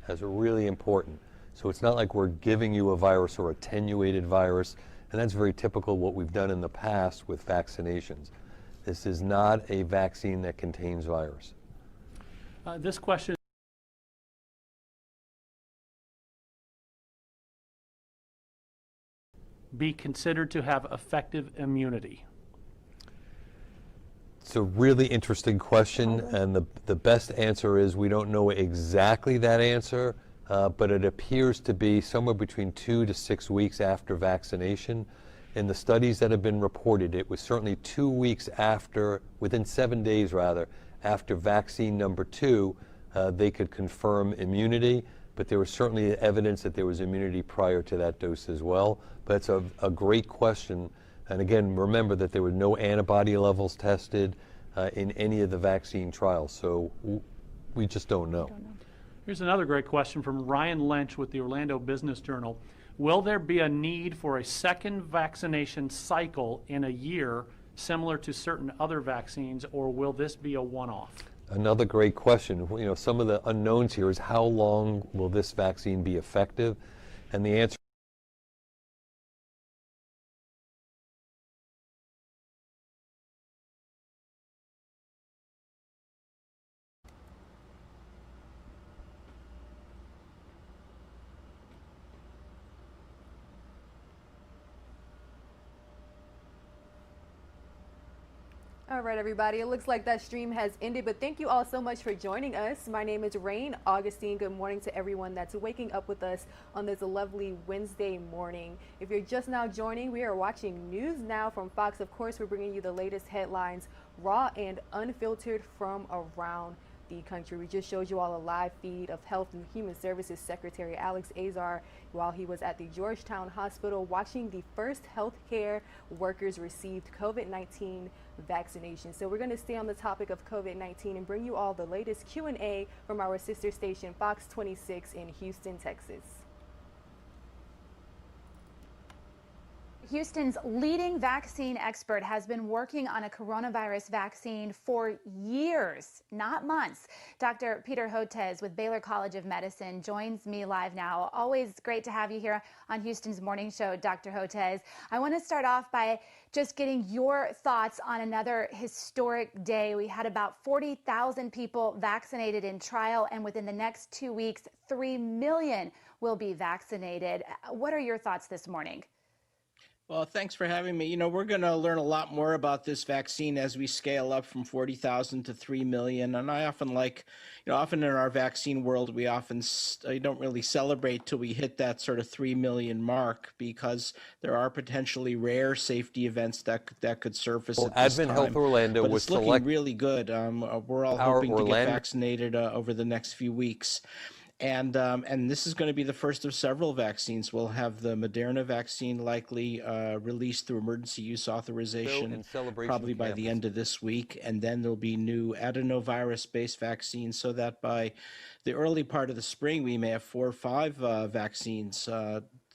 That's really important. So it's not like we're giving you a virus or attenuated virus, and that's very typical what we've done in the past with vaccinations. This is not a vaccine that contains virus. This question be considered to have effective immunity? It's a really interesting question, and the best answer is we don't know exactly that answer, but it appears to be somewhere between 2 to 6 weeks after vaccination. In the studies that have been reported, it was certainly 2 weeks after, within 7 days rather, after vaccine number 2, they could confirm immunity, but there was certainly evidence that there was immunity prior to that dose as well. But it's a great question. And again, remember that there were no antibody levels tested in any of the vaccine trials. So we just don't know. Here's another great question from Ryan Lynch with the Orlando Business Journal. Will there be a need for a second vaccination cycle in a year similar to certain other vaccines, or will this be a one-off? Another great question. Some of the unknowns here is how long will this vaccine be effective? And the answer All right, everybody. It looks like that stream has ended, but thank you all so much for joining us. My name is Rain Augustine. Good morning to everyone that's waking up with us on this lovely Wednesday morning. If you're just now joining, we are watching News Now from Fox. Of course, we're bringing you the latest headlines, raw and unfiltered from around the country. We just showed you all a live feed of Health and Human Services Secretary Alex Azar while he was at the Georgetown Hospital watching the first healthcare workers received COVID-19 vaccination. So we're going to stay on the topic of COVID-19 and bring you all the latest Q&A from our sister station Fox 26 in Houston, Texas. Houston's leading vaccine expert has been working on a coronavirus vaccine for years, not months. Dr. Peter Hotez with Baylor College of Medicine joins me live now. Always great to have you here on Houston's Morning Show, Dr. Hotez. I want to start off by just getting your thoughts on another historic day. We had about 40,000 people vaccinated in trial, and within the next 2 weeks, 3 million will be vaccinated. What are your thoughts this morning? Well, thanks for having me. You know, we're going to learn a lot more about this vaccine as we scale up from 40,000 to 3 million. And I often often in our vaccine world, we often don't really celebrate till we hit that sort of 3 million mark because there are potentially rare safety events that could surface at this Advent time. Health Orlando But was it's looking really good. We're all hoping to get vaccinated over the next few weeks. And this is going to be the first of several vaccines. We'll have the Moderna vaccine likely released through emergency use authorization probably by the end of this week. And then there'll be new adenovirus-based vaccines so that by the early part of the spring, we may have 4 or 5 vaccines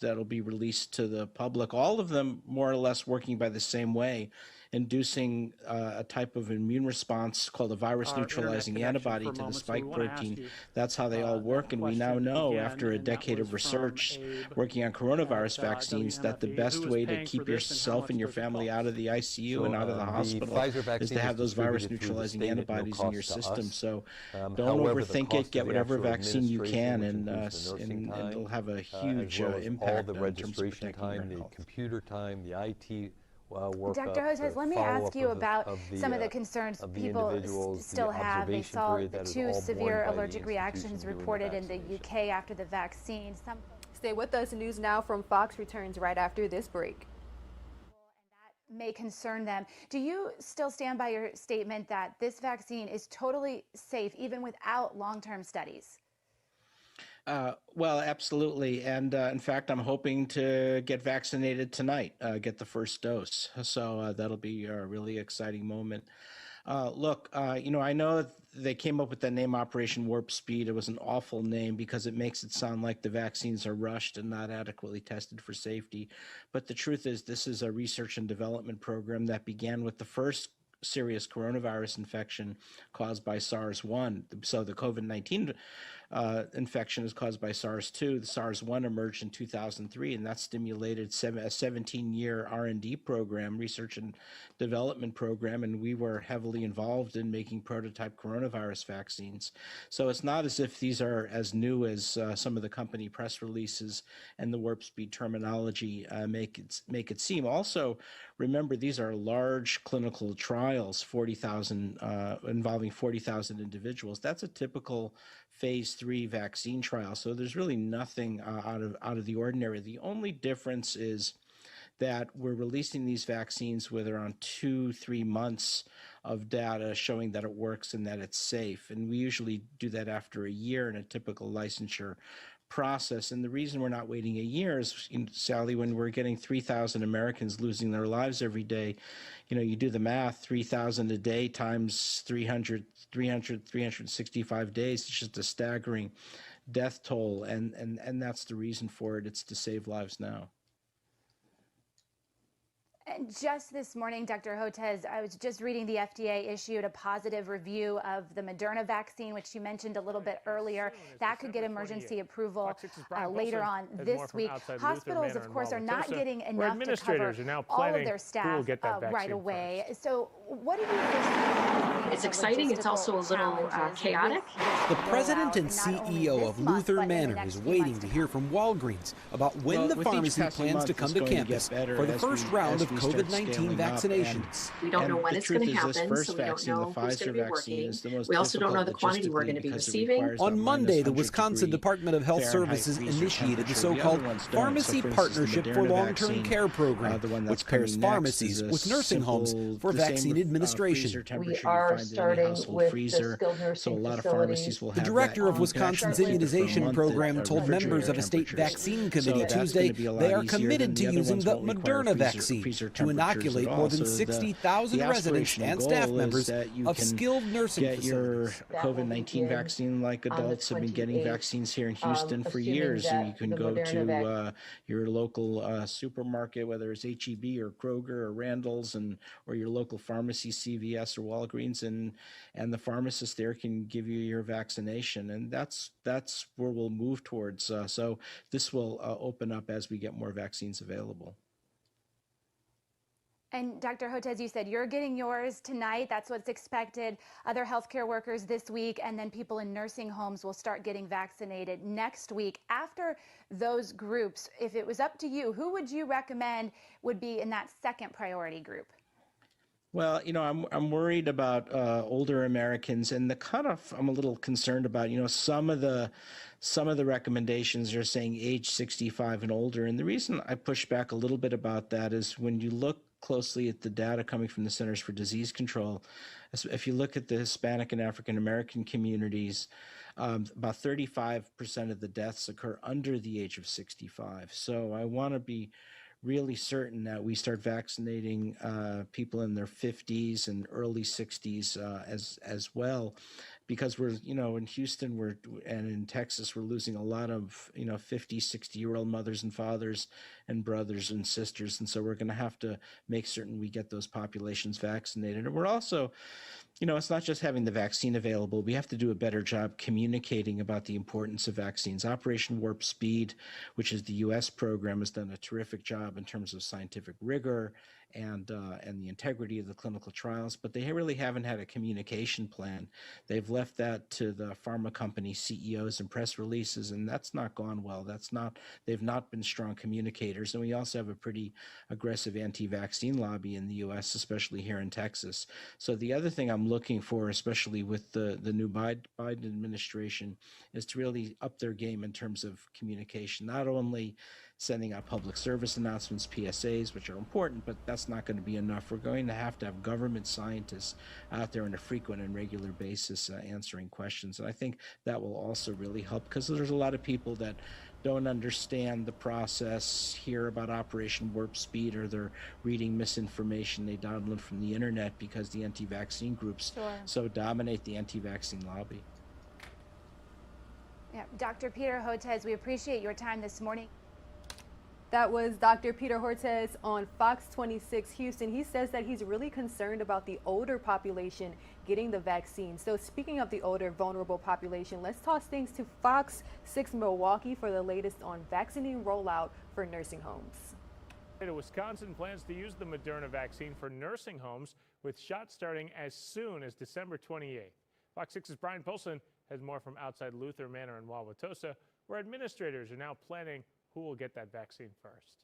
that'll be released to the public, all of them more or less working by the same way, inducing a type of immune response called a virus-neutralizing antibody to the spike protein. That's how they all work, and we now know, after a decade of research working on coronavirus vaccines, that the best way to keep yourself and your family out of the ICU and out of the hospital is to have those virus-neutralizing antibodies in your system. So don't overthink it. Get whatever vaccine you can, and it'll have a huge impact in terms of protecting your health. The computer time, the IT Dr. Hotez, let me ask you about some of the concerns people still have. They saw the 2 severe allergic reactions reported in the UK after the vaccine. Stay with us. News Now from Fox returns right after this break. And that may concern them. Do you still stand by your statement that this vaccine is totally safe even without long-term studies? Well, absolutely. And in fact, I'm hoping to get vaccinated tonight, get the first dose. So that'll be a really exciting moment. Look, I know they came up with that name Operation Warp Speed. It was an awful name because it makes it sound like the vaccines are rushed and not adequately tested for safety. But the truth is, this is a research and development program that began with the first serious coronavirus infection caused by SARS-1. So the COVID-19 infection is caused by SARS-2. The SARS-1 emerged in 2003, and that stimulated a 17-year R&D program, research and development program, and we were heavily involved in making prototype coronavirus vaccines. So it's not as if these are as new as some of the company press releases and the warp speed terminology make it seem. Also, remember, these are large clinical trials, 40,000 involving 40,000 individuals. That's a typical phase 3 vaccine trial. So there's really nothing out of the ordinary. The only difference is that we're releasing these vaccines with around 2-3 months of data showing that it works and that it's safe. And we usually do that after a year in a typical licensure process. And the reason we're not waiting a year is, Sally, when we're getting 3,000 Americans losing their lives every day, you do the math, 3,000 a day times 365 days, it's just a staggering death toll. And that's the reason for it. It's to save lives now. And just this morning, Dr. Hotez, I was just reading the FDA issued a positive review of the Moderna vaccine, which you mentioned a little bit earlier. That could get emergency approval later on this week. Hospitals, of course, are not getting enough to cover all of their staff right away. So What do you foresee? It's exciting. It's also a little chaotic. The president and CEO of Luther Manor is waiting to hear from Walgreens about when the pharmacy plans to come to campus for the first round of COVID-19 vaccinations. We don't know when it's going to happen, so we don't know who's going to be working. We also don't know the quantity we're going to be receiving. On Monday, the Wisconsin Department of Health Services initiated the so-called Pharmacy Partnership for Long-Term Care program, which pairs pharmacies with nursing homes for vaccine administration. We are starting with the skilled nursing facilities. The director of Wisconsin's immunization program told members of a state vaccine committee Tuesday they are committed to using the Moderna vaccine to inoculate more than 60,000 residents and staff members of skilled nursing facilities. Your COVID-19 begin vaccine like on the adults have been getting 28th, vaccines here in Houston for assuming years. that You can the go Moderna to your local supermarket, whether it's H-E-B or Kroger or Randall's, or your local pharmacy, CVS or Walgreens, and the pharmacist there can give you your vaccination, and that's where we'll move towards. So this will open up as we get more vaccines available. And Dr. Hotez, you said you're getting yours tonight. That's what's expected. Other healthcare workers this week, and then people in nursing homes will start getting vaccinated next week. After those groups, if it was up to you, who would you recommend would be in that second priority group? Well, I'm worried about older Americans, and the cutoff I'm a little concerned about. Some of the recommendations are saying age 65 and older, and the reason I push back a little bit about that is when you look closely at the data coming from the Centers for Disease Control, if you look at the Hispanic and African American communities, about 35% of the deaths occur under the age of 65. So I want to be really certain that we start vaccinating people in their 50s and early 60s as well, because we're in Houston and in Texas we're losing a lot of 50, 60-year-old mothers and fathers and brothers and sisters, and so we're going to have to make certain we get those populations vaccinated. And we're also it's not just having the vaccine available. We have to do a better job communicating about the importance of vaccines. Operation Warp Speed, which is the U.S. program, has done a terrific job in terms of scientific rigor and the integrity of the clinical trials, but they really haven't had a communication plan. They've left that to the pharma company CEOs and press releases, and that's not gone well. They've not been strong communicators, and we also have a pretty aggressive anti-vaccine lobby in the U.S., especially here in Texas. So the other thing I'm looking for, especially with the new Biden administration, is to really up their game in terms of communication, not only sending out public service announcements, PSAs, which are important, but that's not going to be enough. We're going to have government scientists out there on a frequent and regular basis answering questions. And I think that will also really help, because there's a lot of people that don't understand the process, hear about Operation Warp Speed, or they're reading misinformation they download from the internet because the anti-vaccine groups so dominate the anti-vaccine lobby. Yeah, Dr. Peter Hotez, we appreciate your time this morning. That was Dr. Peter Hotez on Fox 26 Houston. He says that he's really concerned about the older population getting the vaccine. So speaking of the older vulnerable population, let's toss things to Fox 6 Milwaukee for the latest on vaccine rollout for nursing homes. Wisconsin plans to use the Moderna vaccine for nursing homes, with shots starting as soon as December 28th. Fox 6's Brian Polson has more from outside Luther Manor in Wauwatosa, where administrators are now planning who will get that vaccine first.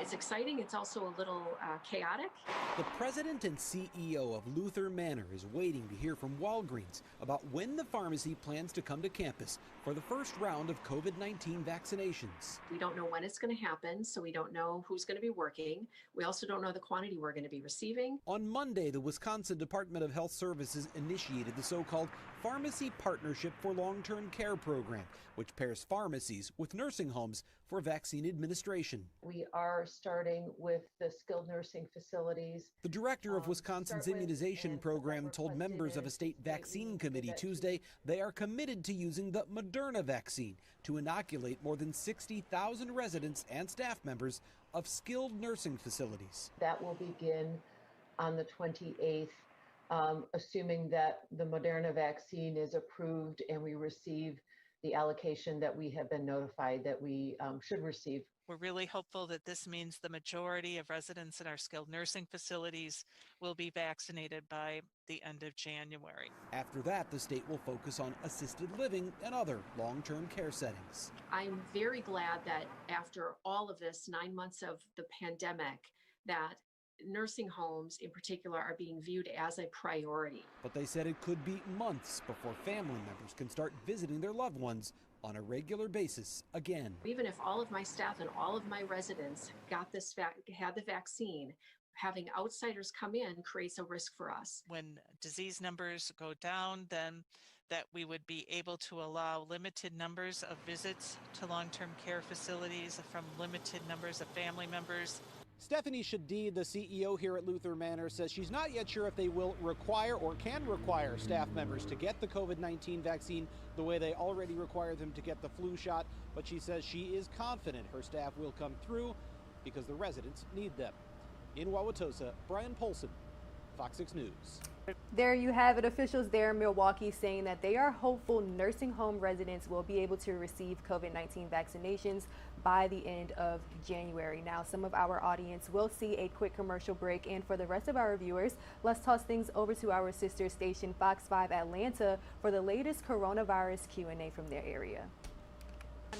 It's exciting. It's also a little chaotic. The president and CEO of Luther Manor is waiting to hear from Walgreens about when the pharmacy plans to come to campus for the first round of COVID-19 vaccinations. We don't know when it's going to happen, so we don't know who's going to be working. We also don't know the quantity we're going to be receiving. On Monday, the Wisconsin Department of Health Services initiated the so-called Pharmacy Partnership for Long-Term Care program, which pairs pharmacies with nursing homes for vaccine administration. We are starting with the skilled nursing facilities. The director of Wisconsin's immunization program told members of a state vaccine committee Tuesday they are committed to using the Moderna vaccine to inoculate more than 60,000 residents and staff members of skilled nursing facilities. That will begin on the 28th, assuming that the Moderna vaccine is approved and we receive the allocation that we have been notified that we should receive We're really hopeful that this means the majority of residents in our skilled nursing facilities will be vaccinated by the end of January. After that, the state will focus on assisted living and other long-term care settings. I'm very glad that after all of this 9 months of the pandemic, that nursing homes in particular are being viewed as a priority. But they said it could be months before family members can start visiting their loved ones on a regular basis again. Even if all of my staff and all of my residents had the vaccine, having outsiders come in creates a risk for us. When disease numbers go down, then that we would be able to allow limited numbers of visits to long-term care facilities from limited numbers of family members. Stephanie Shadid, the CEO here at Luther Manor, says she's not yet sure if they will require or can require staff members to get the COVID-19 vaccine the way they already require them to get the flu shot, but she says she is confident her staff will come through because the residents need them. In Wauwatosa, Brian Polson, Fox 6 News. There you have it. Officials there in Milwaukee saying that they are hopeful nursing home residents will be able to receive COVID-19 vaccinations by the end of January. Now, some of our audience will see a quick commercial break, and for the rest of our viewers, let's toss things over to our sister station Fox 5 Atlanta for the latest coronavirus Q&A from their area.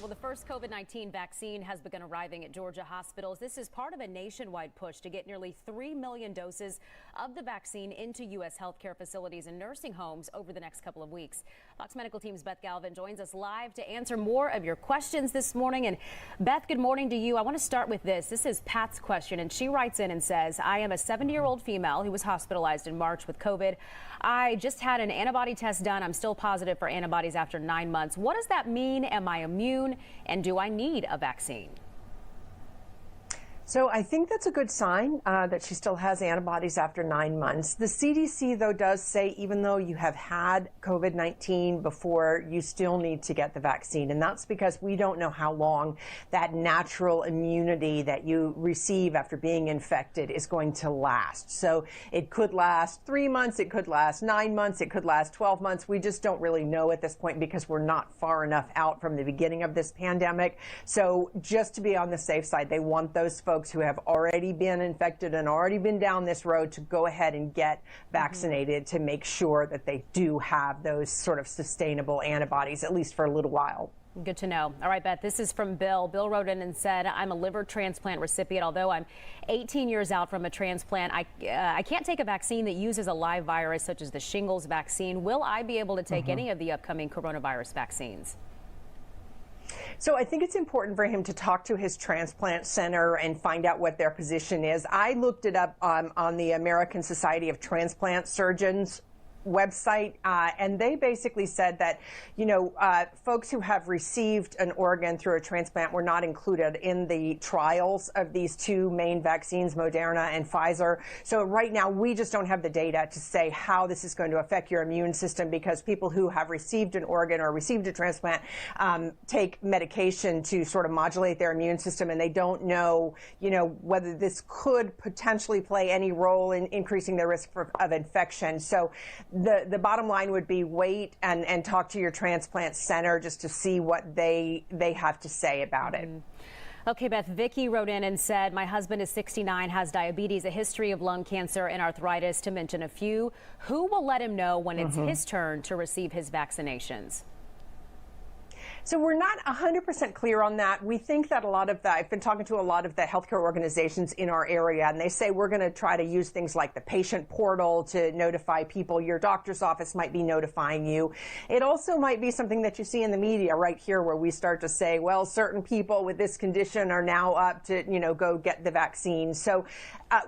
Well, the first COVID-19 vaccine has begun arriving at Georgia hospitals. This is part of a nationwide push to get nearly 3 million doses of the vaccine into U.S. healthcare facilities and nursing homes over the next couple of weeks. Fox Medical Team's Beth Galvin joins us live to answer more of your questions this morning. And Beth, good morning to you. I want to start with this. This is Pat's question, and she writes in and says, I am a 70-year-old female who was hospitalized in March with COVID. I just had an antibody test done. I'm still positive for antibodies after 9 months. What does that mean? Am I immune? And do I need a vaccine? So I think that's a good sign that she still has antibodies after 9 months. The CDC, though, does say even though you have had COVID-19 before, you still need to get the vaccine. And that's because we don't know how long that natural immunity that you receive after being infected is going to last. So it could last 3 months, it could last 9 months, it could last 12 months. We just don't really know at this point because we're not far enough out from the beginning of this pandemic. So just to be on the safe side, they want those folks who have already been infected and already been down this road to go ahead and get vaccinated to make sure that they do have those sort of sustainable antibodies, at least for a little while. Good to know. All right, Beth, this is from Bill. Bill wrote in and said, I'm a liver transplant recipient. Although I'm 18 years out from a transplant, I can't take a vaccine that uses a live virus such as the shingles vaccine. Will I be able to take any of the upcoming coronavirus vaccines? So I think it's important for him to talk to his transplant center and find out what their position is. I looked it up on the American Society of Transplant Surgeons website, and they basically said that, you know, folks who have received an organ through a transplant were not included in the trials of these two main vaccines, Moderna and Pfizer. So right now, we just don't have the data to say how this is going to affect your immune system, because people who have received an organ or received a transplant take medication to sort of modulate their immune system, and they don't know, you know, whether this could potentially play any role in increasing their risk of infection. So the bottom line would be wait and talk to your transplant center just to see what they have to say about it. Okay, Beth, Vicky wrote in and said, my husband is 69, has diabetes, a history of lung cancer and arthritis, to mention a few. Who will let him know when it's his turn to receive his vaccinations? So we're not 100% clear on that. We think that I've been talking to a lot of the healthcare organizations in our area, and they say we're going to try to use things like the patient portal to notify people. Your doctor's office might be notifying you. It also might be something that you see in the media right here, where we start to say, well, certain people with this condition are now up to, you know, go get the vaccine. So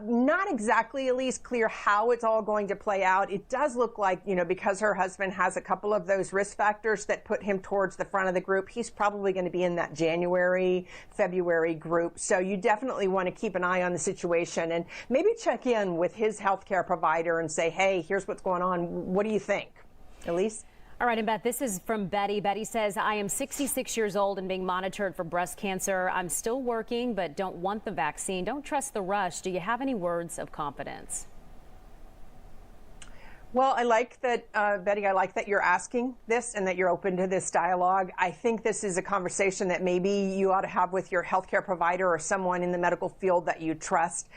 not exactly, Elise, clear how it's all going to play out. It does look like, you know, because her husband has a couple of those risk factors that put him towards the front of the group, he's probably going to be in that January, February group. So you definitely want to keep an eye on the situation and maybe check in with his healthcare provider and say, hey, here's what's going on. What do you think? Elise? All right, and Beth, this is from Betty. Betty says, I am 66 years old and being monitored for breast cancer. I'm still working, but don't want the vaccine. Don't trust the rush. Do you have any words of confidence? Well, I like that, Betty, I like that you're asking this and that you're open to this dialogue. I think this is a conversation that maybe you ought to have with your healthcare provider or someone in the medical field that you trust.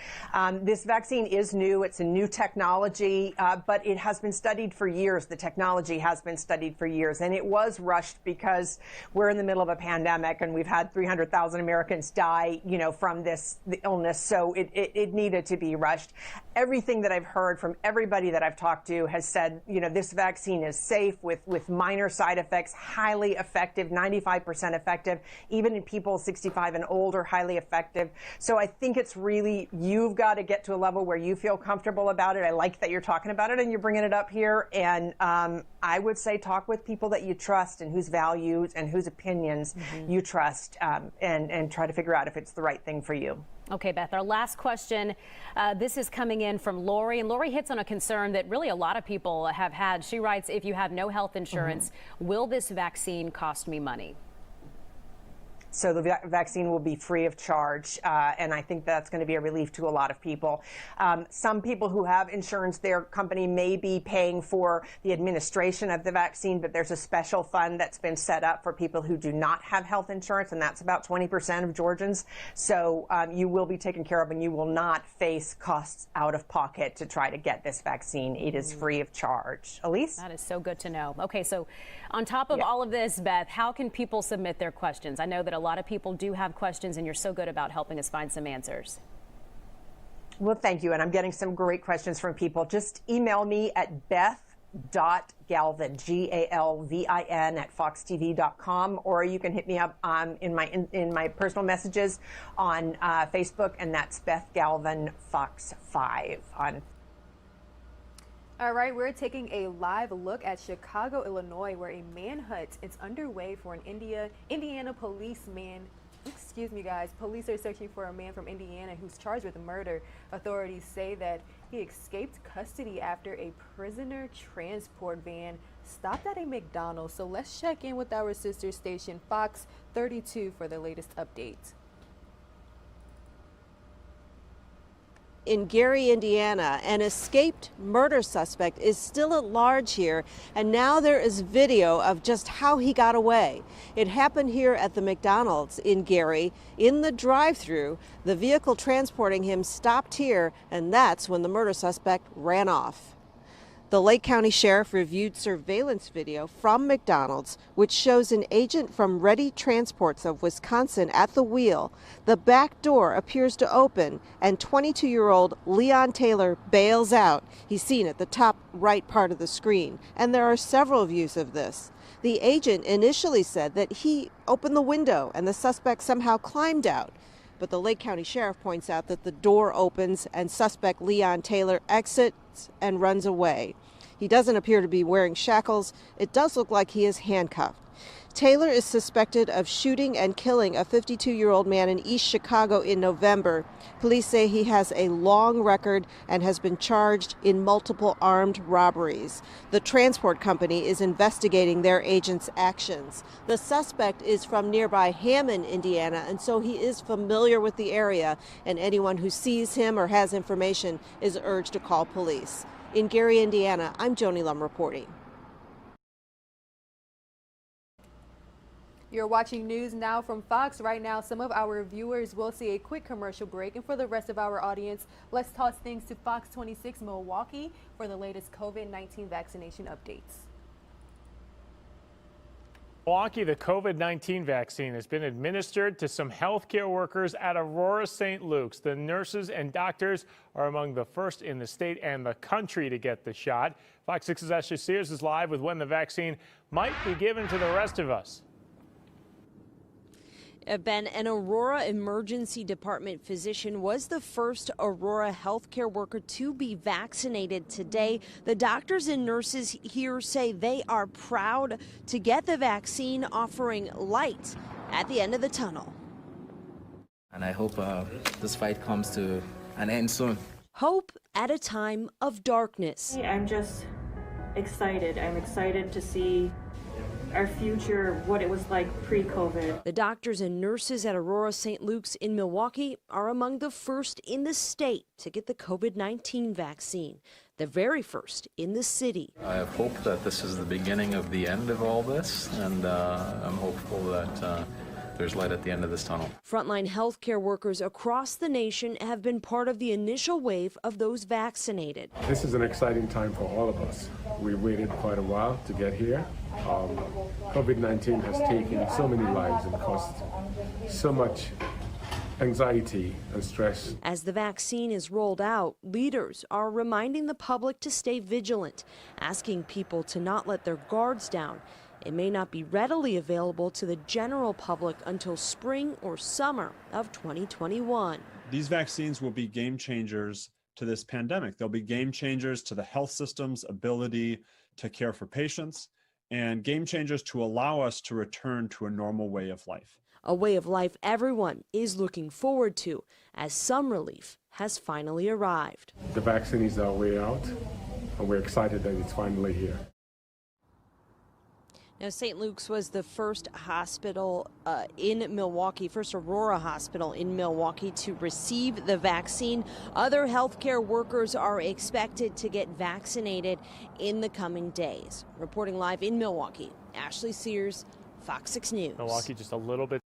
This vaccine is new. It's a new technology, but it has been studied for years. The technology has been studied for years, and it was rushed because we're in the middle of a pandemic and we've had 300,000 Americans die, from the illness. So it needed to be rushed. Everything that I've heard from everybody that I've talked to has said, this vaccine is safe with minor side effects, highly effective, 95% effective, even in people 65 and older, highly effective. So I think it's really, you've got to get to a level where you feel comfortable about it. I like that you're talking about it and you're bringing it up here. And I would say talk with people that you trust and whose values and whose opinions you trust, and try to figure out if it's the right thing for you. Okay, Beth, our last question. This is coming in from Lori, and Lori hits on a concern that really a lot of people have had. She writes, if you have no health insurance, will this vaccine cost me money? So the vaccine will be free of charge, and I think that's going to be a relief to a lot of people. Some people who have insurance, their company may be paying for the administration of the vaccine, but there's a special fund that's been set up for people who do not have health insurance, and that's about 20% of Georgians. So you will be taken care of, and you will not face costs out of pocket to try to get this vaccine. It is free of charge. Elise? That is so good to know. Okay, so on top of all of this, Beth, how can people submit their questions? I know that a lot of people do have questions, and you're so good about helping us find some answers. Well, thank you. And I'm getting some great questions from people. Just email me at beth.galvin, Galvin, at foxtv.com, or you can hit me up in my personal messages on Facebook, and that's Beth Galvin Fox 5 on. All right, we're taking a live look at Chicago, Illinois, where a manhunt is underway for an Indiana policeman. Excuse me, guys. Police are searching for a man from Indiana who's charged with murder. Authorities say that he escaped custody after a prisoner transport van stopped at a McDonald's. So let's check in with our sister station, Fox 32, for the latest updates. In Gary, Indiana, an escaped murder suspect is still at large here, and now there is video of just how he got away. It happened here at the McDonald's in Gary. In the drive-thru, the vehicle transporting him stopped here, and that's when the murder suspect ran off. The Lake County Sheriff reviewed surveillance video from McDonald's, which shows an agent from Ready Transports of Wisconsin at the wheel. The back door appears to open, and 22-year-old Leon Taylor bails out. He's seen at the top right part of the screen, and there are several views of this. The agent initially said that he opened the window and the suspect somehow climbed out. But the Lake County Sheriff points out that the door opens and suspect Leon Taylor exits and runs away. He doesn't appear to be wearing shackles. It does look like he is handcuffed. Taylor is suspected of shooting and killing a 52-year-old man in East Chicago in November. Police say he has a long record and has been charged in multiple armed robberies. The transport company is investigating their agent's actions. The suspect is from nearby Hammond, Indiana, and so he is familiar with the area, and anyone who sees him or has information is urged to call police. In Gary, Indiana, I'm Joni Lum reporting. You're watching News Now from Fox. Right now, some of our viewers will see a quick commercial break. And for the rest of our audience, let's toss things to Fox 26 Milwaukee for the latest COVID-19 vaccination updates. Milwaukee, the COVID-19 vaccine has been administered to some healthcare workers at Aurora St. Luke's. The nurses and doctors are among the first in the state and the country to get the shot. Fox 6's Ashley Sears is live with when the vaccine might be given to the rest of us. Ben, an Aurora Emergency Department physician was the first Aurora healthcare worker to be vaccinated today. The doctors and nurses here say they are proud to get the vaccine, offering light at the end of the tunnel. And I hope this fight comes to an end soon. Hope at a time of darkness. I'm just excited. I'm excited to see our future, what it was like pre-COVID. The doctors and nurses at Aurora St. Luke's in Milwaukee are among the first in the state to get the COVID-19 vaccine. the very first in the city. I have hope that this is the beginning of the end of all this, and I'm hopeful that there's light at the end of this tunnel. Frontline healthcare workers across the nation have been part of the initial wave of those vaccinated. This is an exciting time for all of us. We waited quite a while to get here. COVID-19 has taken so many lives and caused so much anxiety and stress. As the vaccine is rolled out, leaders are reminding the public to stay vigilant, asking people to not let their guards down. It may not be readily available to the general public until spring or summer of 2021. These vaccines will be game changers to this pandemic. They'll be game changers to the health system's ability to care for patients and game changers to allow us to return to a normal way of life. A way of life everyone is looking forward to as some relief has finally arrived. The vaccine is our way out, and we're excited that it's finally here. Now, St. Luke's was the first hospital in Milwaukee, first Aurora hospital in Milwaukee to receive the vaccine. Other healthcare workers are expected to get vaccinated in the coming days. Reporting live in Milwaukee, Ashley Sears, Fox 6 News. Milwaukee just a little bit.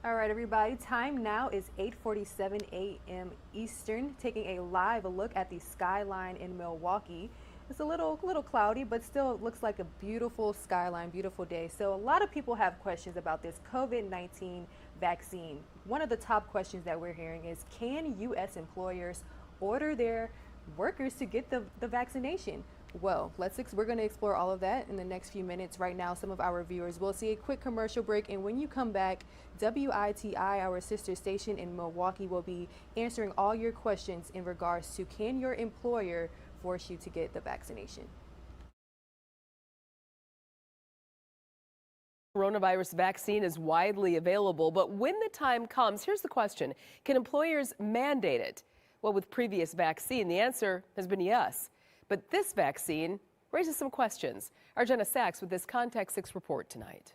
All right, everybody, time now is 8:47 a.m. Eastern, taking a live look at the skyline in Milwaukee. It's a little cloudy, but still looks like a beautiful skyline, beautiful day. So a lot of people have questions about this COVID-19 vaccine. One of the top questions that we're hearing is, can U.S. employers order their workers to get the vaccination? Well, we're going to explore all of that in the next few minutes. Right now, some of our viewers will see a quick commercial break, and when you come back, WITI, our sister station in Milwaukee, will be answering all your questions in regards to, can your employer force you to get the vaccination? Coronavirus vaccine is widely available, but when the time comes, here's the question: can employers mandate it? Well, with previous vaccine, the answer has been yes. But this vaccine raises some questions. Our Jenna Sachs with this Context 6 report tonight.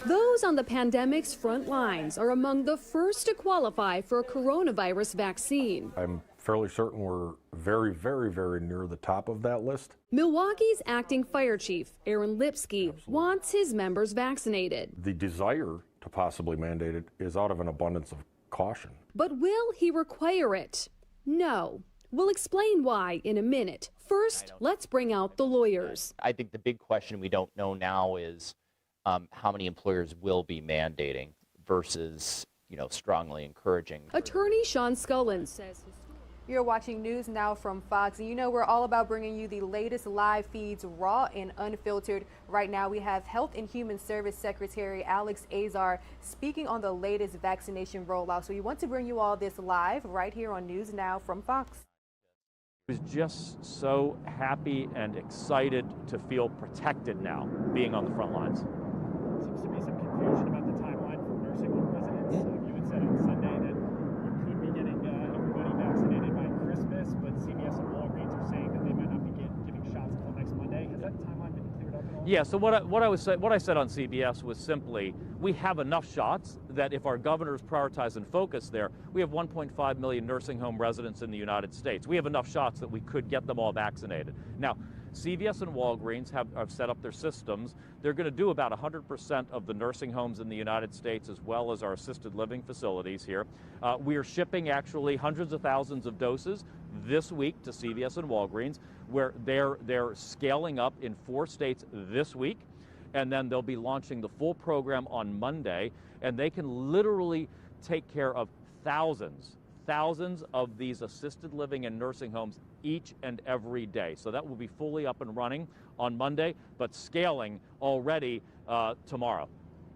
Those on the pandemic's front lines are among the first to qualify for a coronavirus vaccine. I'm fairly certain we're very, very, very near the top of that list. Milwaukee's acting fire chief, Aaron Lipsky, wants his members vaccinated. The desire to possibly mandate it is out of an abundance of caution. But will he require it? No. We'll explain why in a minute. First, let's bring out the lawyers. I think the big question we don't know now is how many employers will be mandating versus, strongly encouraging. Attorney Sean Scullin says You're watching News Now from Fox, and we're all about bringing you the latest live feeds, raw and unfiltered. Right now we have Health and Human Service Secretary Alex Azar speaking on the latest vaccination rollout. So we want to bring you all this live right here on News Now from Fox. I was just so happy and excited to feel protected now, being on the front lines. Seems to be some confusion about the timeline for nursing home residents. You had said on Sunday that you could be getting everybody vaccinated by Christmas, but CVS and Walgreens are saying that they might not be giving shots until next Monday. Has that timeline been cleared up at all? Yeah, so what I said on CBS was simply, we have enough shots that if our governors prioritize and focus there, we have 1.5 million nursing home residents in the United States. We have enough shots that we could get them all vaccinated. Now, CVS and Walgreens have set up their systems. They're going to do about 100% of the nursing homes in the United States, as well as our assisted living facilities here. We are shipping actually hundreds of thousands of doses this week to CVS and Walgreens, where they're scaling up in 4 states this week, and then they'll be launching the full program on Monday, and they can literally take care of thousands of these assisted living and nursing homes each and every day. So that will be fully up and running on Monday, but scaling already tomorrow.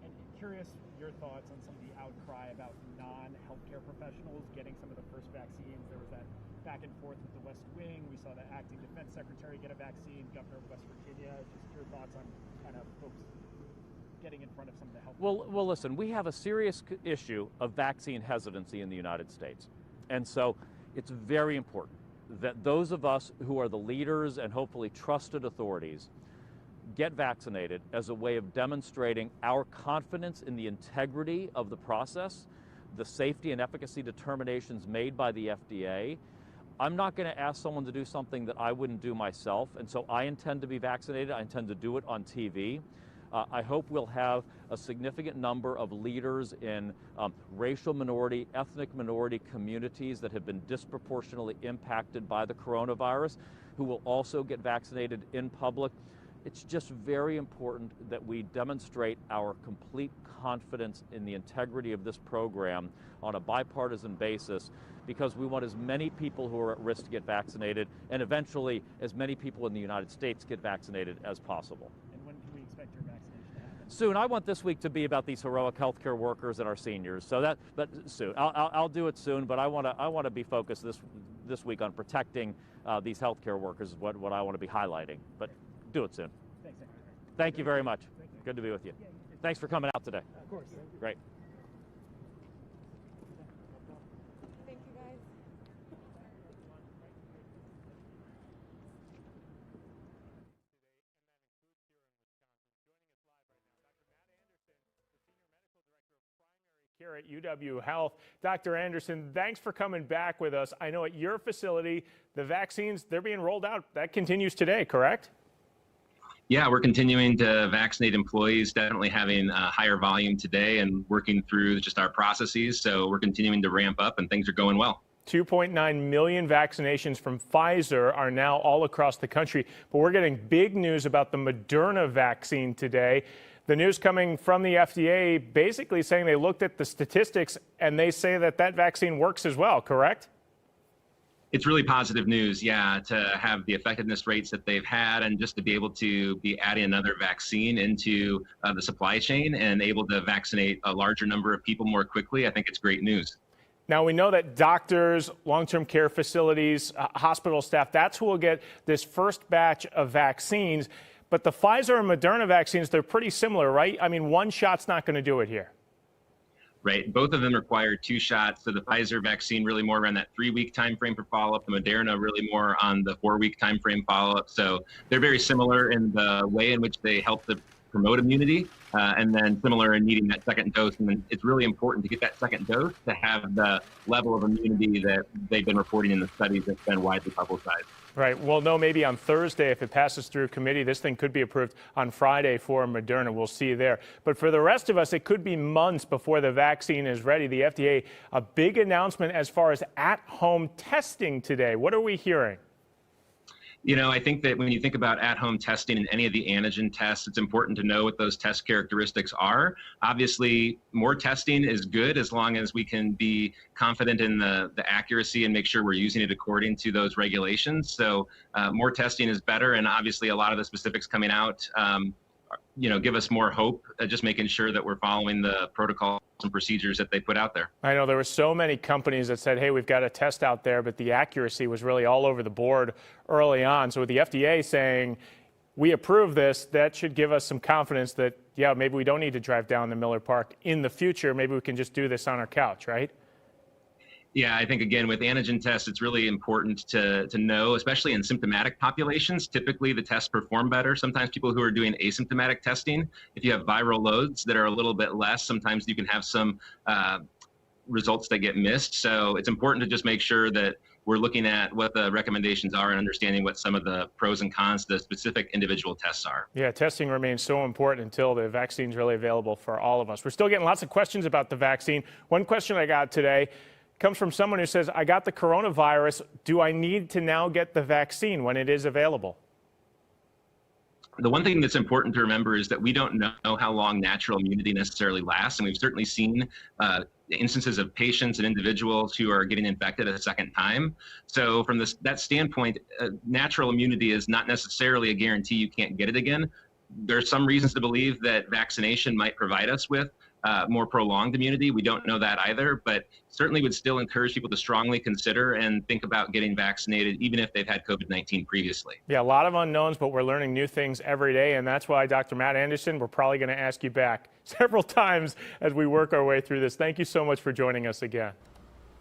And curious your thoughts on some of the outcry about non-healthcare professionals getting some of the first vaccines. There was that back and forth with the West Wing. We saw the acting defense secretary get a vaccine, governor of West Virginia. Just your thoughts on kind of folks getting in front of some of the health. Well, listen, we have a serious issue of vaccine hesitancy in the United States. And so it's very important that those of us who are the leaders and hopefully trusted authorities get vaccinated as a way of demonstrating our confidence in the integrity of the process, the safety and efficacy determinations made by the FDA. I'm not going to ask someone to do something that I wouldn't do myself, and so I intend to be vaccinated. I intend to do it on TV. I hope we'll have a significant number of leaders in racial minority, ethnic minority communities that have been disproportionately impacted by the coronavirus, who will also get vaccinated in public. It's just very important that we demonstrate our complete confidence in the integrity of this program on a bipartisan basis, because we want as many people who are at risk to get vaccinated, and eventually as many people in the United States get vaccinated as possible. And when can we expect your vaccination to happen? Soon. I want this week to be about these heroic healthcare workers and our seniors. So but soon. I'll do it soon. But I want to be focused this week on protecting these healthcare workers. Is what I want to be highlighting. But do it soon. Thanks, Secretary. Thank you very much. Good to be with you. Thanks for coming out today. Of course. Great. Thank you, guys. Here at UW Health. Dr. Anderson, thanks for coming back with us. I know at your facility, the vaccines, they're being rolled out. That continues today, correct? Yeah, we're continuing to vaccinate employees, definitely having a higher volume today and working through just our processes. So we're continuing to ramp up and things are going well. 2.9 million vaccinations from Pfizer are now all across the country. But we're getting big news about the Moderna vaccine today. The news coming from the FDA basically saying they looked at the statistics and they say that that vaccine works as well, correct? It's really positive news, yeah, to have the effectiveness rates that they've had and just to be able to be adding another vaccine into the supply chain and able to vaccinate a larger number of people more quickly. I think it's great news. Now, we know that doctors, long-term care facilities, hospital staff, that's who will get this first batch of vaccines. But the Pfizer and Moderna vaccines, they're pretty similar, right? I mean, one shot's not going to do it here. Right. Both of them require 2 shots. So the Pfizer vaccine really more around that 3-week time frame for follow-up. The Moderna really more on the 4-week time frame follow-up. So they're very similar in the way in which they help to promote immunity, and then similar in needing that second dose. And then it's really important to get that second dose to have the level of immunity that they've been reporting in the studies that's been widely publicized. Right. We'll know maybe on Thursday if it passes through committee. This thing could be approved on Friday for Moderna. We'll see there. But for the rest of us, it could be months before the vaccine is ready. The FDA, a big announcement as far as at-home testing today. What are we hearing? You know, I think that when you think about at-home testing and any of the antigen tests, it's important to know what those test characteristics are. Obviously, more testing is good as long as we can be confident in the accuracy and make sure we're using it according to those regulations. So more testing is better, and obviously a lot of the specifics coming out give us more hope, just making sure that we're following the protocols and procedures that they put out there. I know there were so many companies that said, hey, we've got a test out there, but the accuracy was really all over the board early on. So with the FDA saying, we approve this, that should give us some confidence that, yeah, maybe we don't need to drive down to Miller Park in the future. Maybe we can just do this on our couch, right? Yeah, I think, again, with antigen tests, it's really important to know, especially in symptomatic populations, typically the tests perform better. Sometimes people who are doing asymptomatic testing, if you have viral loads that are a little bit less, sometimes you can have some results that get missed. So it's important to just make sure that we're looking at what the recommendations are and understanding what some of the pros and cons to the specific individual tests are. Yeah, testing remains so important until the vaccine's really available for all of us. We're still getting lots of questions about the vaccine. One question I got today comes from someone who says, I got the coronavirus. Do I need to now get the vaccine when it is available? The one thing that's important to remember is that we don't know how long natural immunity necessarily lasts. And we've certainly seen instances of patients and individuals who are getting infected a second time. So from that standpoint, natural immunity is not necessarily a guarantee you can't get it again. There are some reasons to believe that vaccination might provide us with more prolonged immunity. We don't know that either, but certainly would still encourage people to strongly consider and think about getting vaccinated, even if they've had COVID-19 previously. Yeah, a lot of unknowns, but we're learning new things every day, and that's why, Dr. Matt Anderson, we're probably going to ask you back several times as we work our way through this. Thank you so much for joining us again.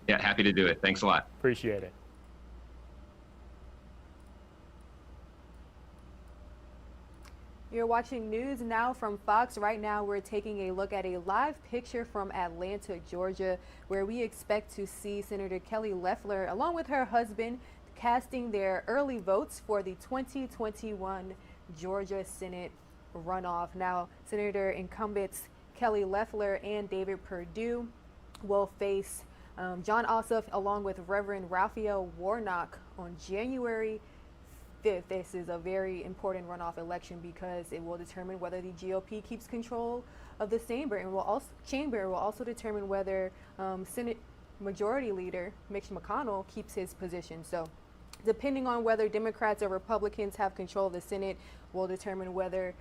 Yeah, happy to do it. Thanks a lot. Appreciate it. You're watching News Now from Fox. Right now, we're taking a look at a live picture from Atlanta, Georgia, where we expect to see Senator Kelly Loeffler, along with her husband, casting their early votes for the 2021 Georgia Senate runoff. Now, Senator incumbents Kelly Loeffler and David Perdue will face John Ossoff along with Reverend Raphael Warnock on January 5th. This is a very important runoff election because it will determine whether the GOP keeps control of the chamber, and will also determine whether Senate Majority Leader Mitch McConnell keeps his position. So, depending on whether Democrats or Republicans have control of the Senate, will determine whether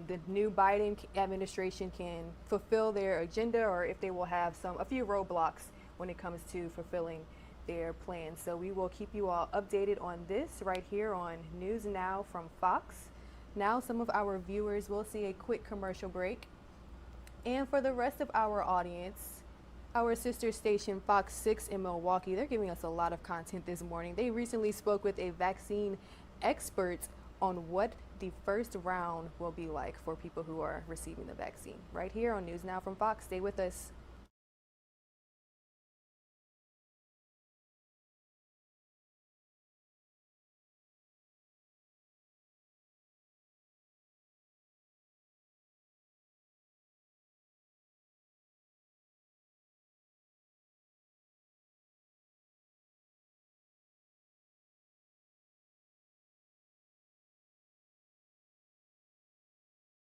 the new Biden administration can fulfill their agenda, or if they will have a few roadblocks when it comes to fulfilling their plans. So we will keep you all updated on this right here on News Now from Fox. Now some of our viewers will see a quick commercial break. And for the rest of our audience, our sister station Fox 6 in Milwaukee, they're giving us a lot of content this morning. They recently spoke with a vaccine expert on what the first round will be like for people who are receiving the vaccine. Right here on News Now from Fox. Stay with us.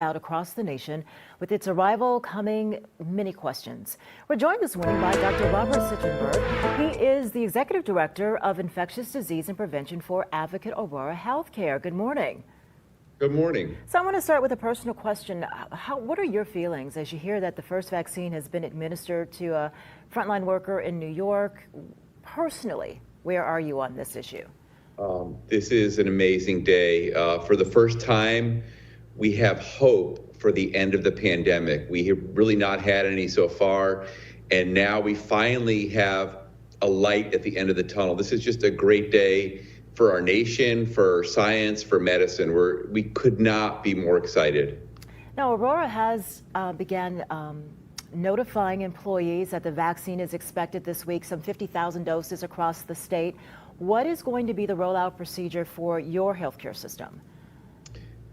Out across the nation with its arrival coming many questions. We're joined this morning by Dr. Robert Sitchenberg. He is the Executive Director of Infectious Disease and Prevention for Advocate Aurora Healthcare. Good morning. Good morning. So I want to start with a personal question. What are your feelings as you hear that the first vaccine has been administered to a frontline worker in New York? Personally, where are you on this issue? This is an amazing day. For the first time, we have hope for the end of the pandemic. We have really not had any so far, and now we finally have a light at the end of the tunnel. This is just a great day for our nation, for science, for medicine. We could not be more excited. Now, Aurora has began notifying employees that the vaccine is expected this week, some 50,000 doses across the state. What is going to be the rollout procedure for your healthcare system?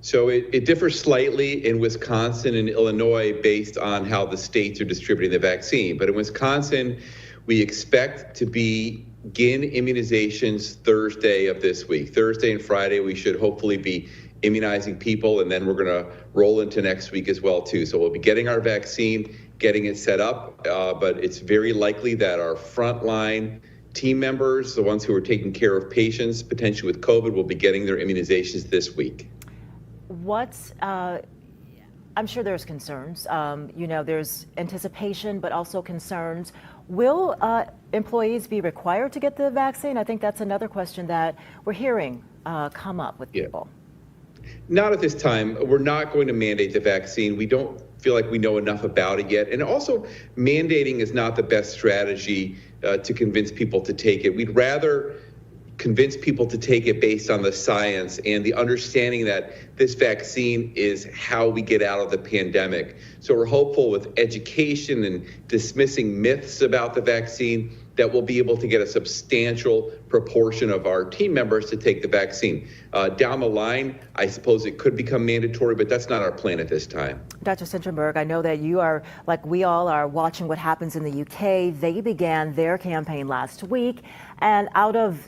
So it differs slightly in Wisconsin and Illinois based on how the states are distributing the vaccine. But in Wisconsin, we expect to begin immunizations Thursday of this week. Thursday and Friday, we should hopefully be immunizing people, and then we're going to roll into next week as well, too. So we'll be getting our vaccine, getting it set up, but it's very likely that our frontline team members, the ones who are taking care of patients potentially with COVID, will be getting their immunizations this week. I'm sure there's concerns. There's anticipation, but also concerns. Will employees be required to get the vaccine? I think that's another question that we're hearing come up with people. Not at this time. We're not going to mandate the vaccine. We don't feel like we know enough about it yet. And also, mandating is not the best strategy to convince people to take it. We'd rather convince people to take it based on the science and the understanding that this vaccine is how we get out of the pandemic. So we're hopeful with education and dismissing myths about the vaccine that we'll be able to get a substantial proportion of our team members to take the vaccine. Down the line, I suppose it could become mandatory, but that's not our plan at this time. Dr. Sitchenberg, I know that you are, like we all are, watching what happens in the UK. They began their campaign last week, and out of,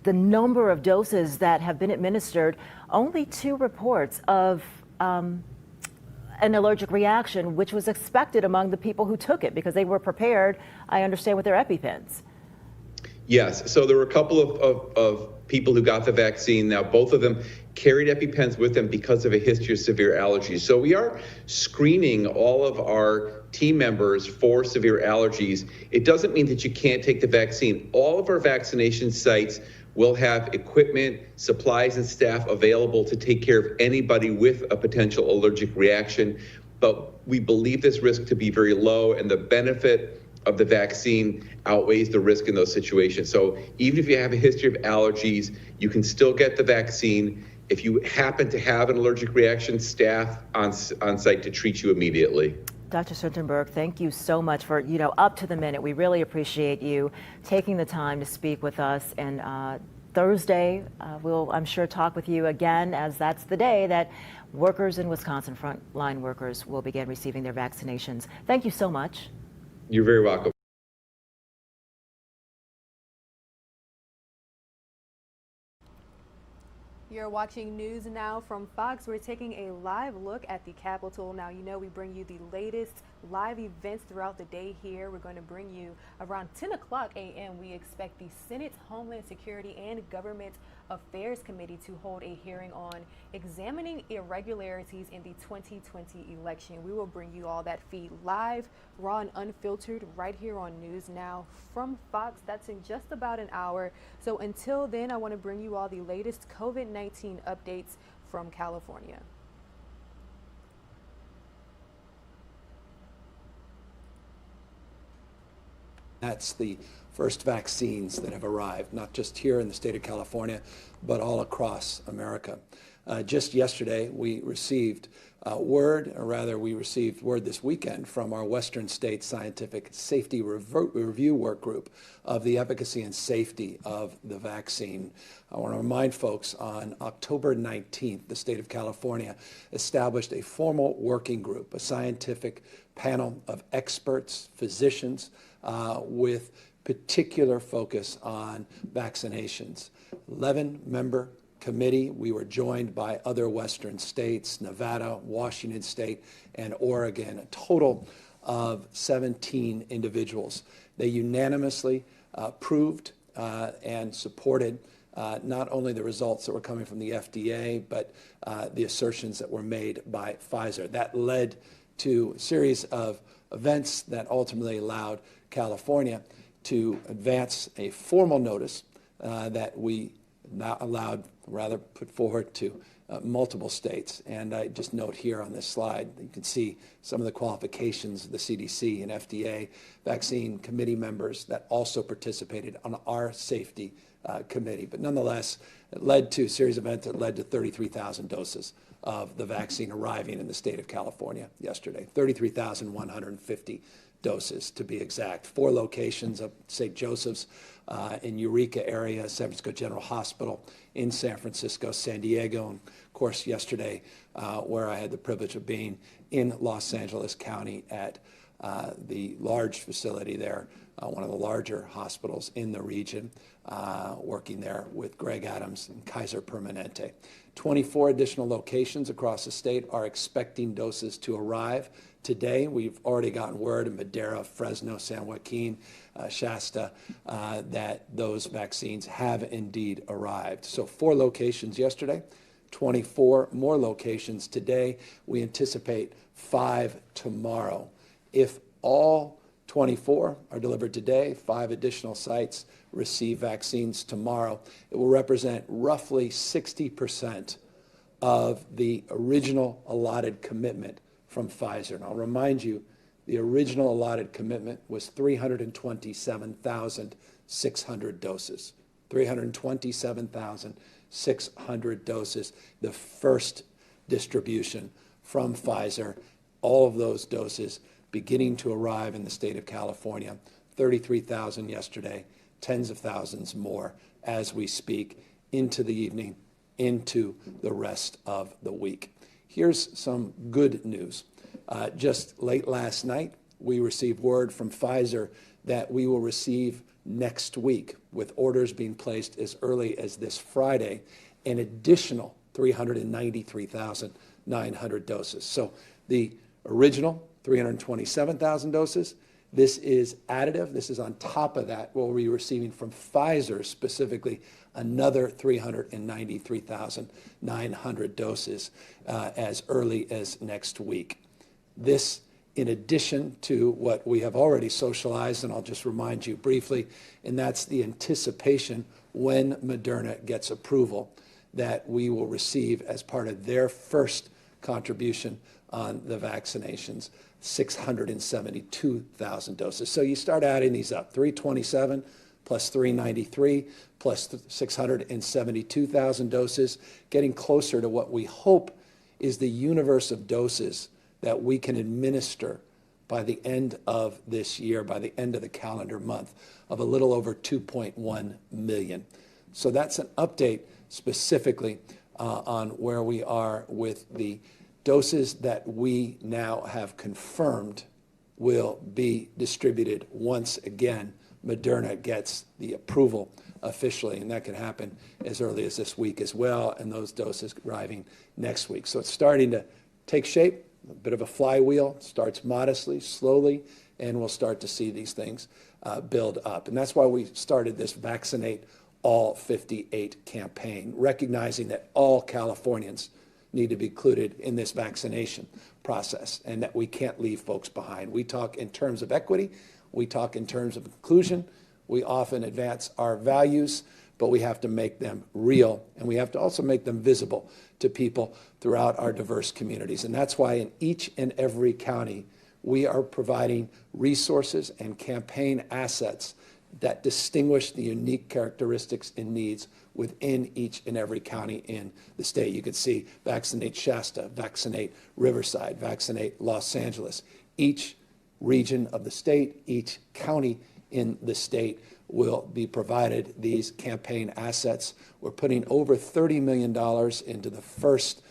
the number of doses that have been administered, only 2 reports of an allergic reaction, which was expected among the people who took it because they were prepared, I understand, with their EpiPens. Yes, so there were a couple of people who got the vaccine. Now, both of them carried EpiPens with them because of a history of severe allergies. So we are screening all of our team members for severe allergies. It doesn't mean that you can't take the vaccine. All of our vaccination sites will have equipment, supplies, and staff available to take care of anybody with a potential allergic reaction. But we believe this risk to be very low, and the benefit of the vaccine outweighs the risk in those situations. So even if you have a history of allergies, you can still get the vaccine. if you happen to have an allergic reaction, staff on site to treat you immediately. Dr. Suttenberg, thank you so much for, up to the minute. We really appreciate you taking the time to speak with us. And Thursday, we'll, I'm sure, talk with you again, as that's the day that workers in Wisconsin, frontline workers, will begin receiving their vaccinations. Thank you so much. You're very welcome. You're watching News Now from Fox. We're taking a live look at the Capitol. Now, we bring you the latest live events throughout the day here. We're going to bring you around 10 o'clock a.m. We expect the Senate Homeland Security and Government Affairs Committee to hold a hearing on examining irregularities in the 2020 election. We will bring you all that feed live, raw and unfiltered, right here on News Now from Fox. That's in just about an hour. So until then, I want to bring you all the latest COVID-19 updates from California. That's the first vaccines that have arrived, not just here in the state of California, but all across America. Just yesterday, we received word this weekend from our Western State Scientific Safety Review Work Group of the efficacy and safety of the vaccine. I want to remind folks, on October 19th, the state of California established a formal working group, a scientific panel of experts, physicians, with particular focus on vaccinations. 11-member committee. We were joined by other Western states, Nevada, Washington State, and Oregon, a total of 17 individuals. They unanimously approved and supported not only the results that were coming from the FDA, but the assertions that were made by Pfizer. That led to a series of events that ultimately allowed California to advance a formal notice that we put forward to multiple states. And I just note here on this slide, you can see some of the qualifications of the CDC and FDA vaccine committee members that also participated on our safety committee. But nonetheless, it led to a series of events that led to 33,000 doses of the vaccine arriving in the state of California yesterday, 33,150 doses to be exact. 4 locations of St. Joseph's in Eureka area, San Francisco General Hospital in San Francisco, San Diego, and of course yesterday where I had the privilege of being in Los Angeles County at the large facility there, one of the larger hospitals in the region, working there with Greg Adams and Kaiser Permanente. 24 additional locations across the state are expecting doses to arrive today. We've already gotten word in Madera, Fresno, San Joaquin, Shasta, that those vaccines have indeed arrived. So 4 locations yesterday, 24 more locations today. We anticipate 5 tomorrow. If all 24 are delivered today, 5 additional sites receive vaccines tomorrow, it will represent roughly 60% of the original allotted commitment from Pfizer. And I'll remind you, the original allotted commitment was 327,600 doses. 327,600 doses, the first distribution from Pfizer. All of those doses beginning to arrive in the state of California. 33,000 yesterday, tens of thousands more as we speak into the evening, into the rest of the week. Here's some good news. Just late last night, we received word from Pfizer that we will receive next week, with orders being placed as early as this Friday, an additional 393,900 doses. So the original 327,000 doses, this is additive. This is on top of that. We'll be receiving from Pfizer specifically another 393,900 doses as early as next week. This, in addition to what we have already socialized, and I'll just remind you briefly, and that's the anticipation when Moderna gets approval that we will receive as part of their first contribution on the vaccinations, 672,000 doses. So you start adding these up, 327 plus 393, plus 672,000 doses, getting closer to what we hope is the universe of doses that we can administer by the end of this year, by the end of the calendar month, of a little over 2.1 million. So that's an update specifically on where we are with the doses that we now have confirmed will be distributed once again Moderna gets the approval officially, and that could happen as early as this week as well, and those doses arriving next week. So it's starting to take shape, a bit of a flywheel, starts modestly, slowly, and we'll start to see these things build up. And that's why we started this Vaccinate All 58 campaign, recognizing that all Californians need to be included in this vaccination process and that we can't leave folks behind. We talk in terms of equity, we talk in terms of inclusion, we often advance our values, but we have to make them real, and we have to also make them visible to people throughout our diverse communities. And that's why in each and every county, we are providing resources and campaign assets that distinguish the unique characteristics and needs within each and every county in the state. You can see Vaccinate Shasta, Vaccinate Riverside, Vaccinate Los Angeles. Each region of the state, each county in the state will be provided these campaign assets. We're putting over $30 million into the first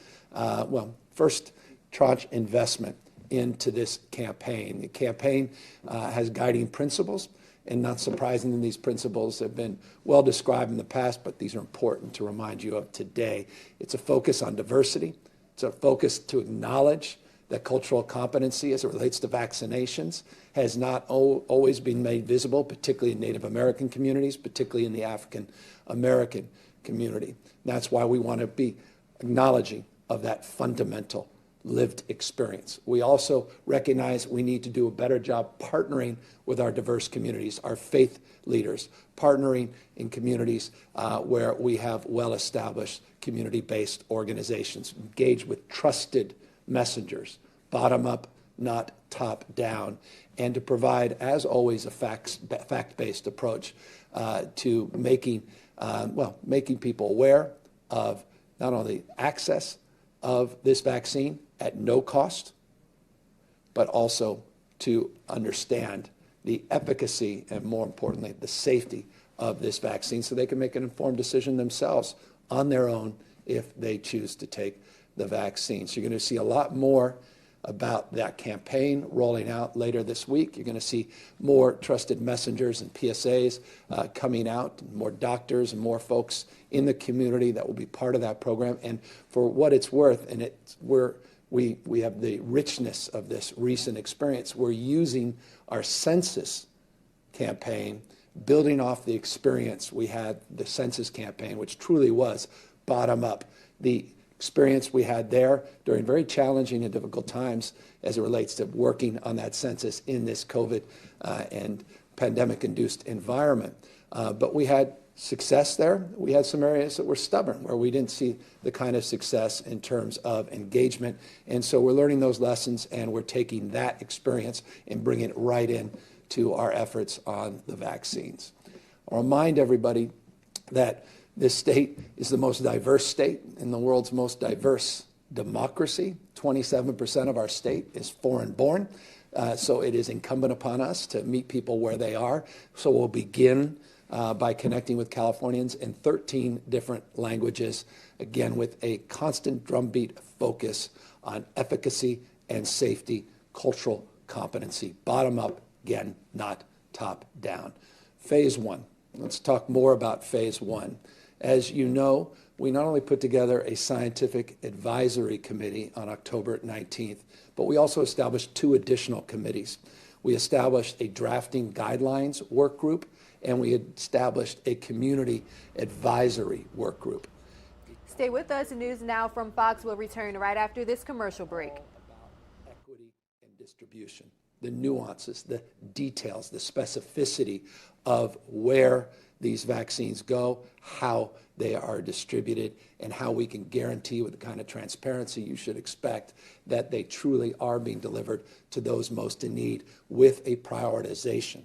tranche investment into this campaign. The campaign has guiding principles, and not surprisingly, these principles have been well described in the past, but these are important to remind you of today. It's a focus on diversity. It's a focus to acknowledge that cultural competency as it relates to vaccinations has not always been made visible, particularly in Native American communities, particularly in the African American community. That's why we want to be acknowledging of that fundamental lived experience. We also recognize we need to do a better job partnering with our diverse communities, our faith leaders, partnering in communities where we have well-established community-based organizations, engage with trusted messengers, bottom up, not top down, and to provide, as always, a fact-based approach to making people aware of not only access of this vaccine at no cost, but also to understand the efficacy and, more importantly, the safety of this vaccine so they can make an informed decision themselves on their own if they choose to take the vaccine. So you're going to see a lot more about that campaign rolling out later this week. You're going to see more trusted messengers and PSAs coming out, more doctors and more folks in the community that will be part of that program. And for what it's worth, and we have the richness of this recent experience, we're using our census campaign, building off the experience we had, the census campaign, which truly was bottom up. The experience we had there during very challenging and difficult times as it relates to working on that census in this COVID and pandemic-induced environment. But we had success there. We had some areas that were stubborn, where we didn't see the kind of success in terms of engagement. And so we're learning those lessons, and we're taking that experience and bringing it right in to our efforts on the vaccines. I'll remind everybody that this state is the most diverse state in the world's most diverse democracy. 27% of our state is foreign-born, so it is incumbent upon us to meet people where they are. So we'll begin by connecting with Californians in 13 different languages, again with a constant drumbeat focus on efficacy and safety, cultural competency, bottom up, again, not top down. Phase one. Let's talk more about phase one. As you know, we not only put together a scientific advisory committee on October 19th, but we also established 2 additional committees. We established a drafting guidelines work group, and we established a community advisory work group. Stay with us. News Now from Fox will return right after this commercial break. About equity and distribution, the nuances, the details, the specificity of where these vaccines go, how they are distributed, and how we can guarantee with the kind of transparency you should expect that they truly are being delivered to those most in need with a prioritization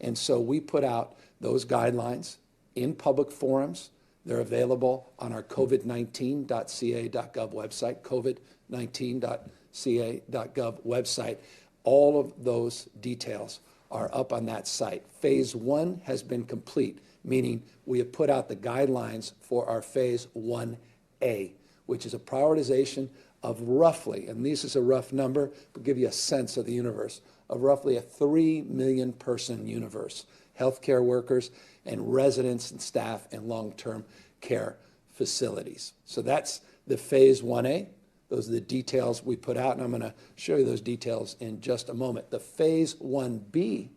And so we put out those guidelines in public forums. They're available on our covid19.ca.gov website, covid19.ca.gov website. All of those details are up on that site. Phase 1 has been complete, meaning we have put out the guidelines for our Phase 1A, which is a prioritization of roughly, and this is a rough number, but give you a sense of the universe, of roughly a 3 million person universe, healthcare workers and residents and staff in long-term care facilities. So that's the Phase 1A. Those are the details we put out, and I'm going to show you those details in just a moment. The Phase 1B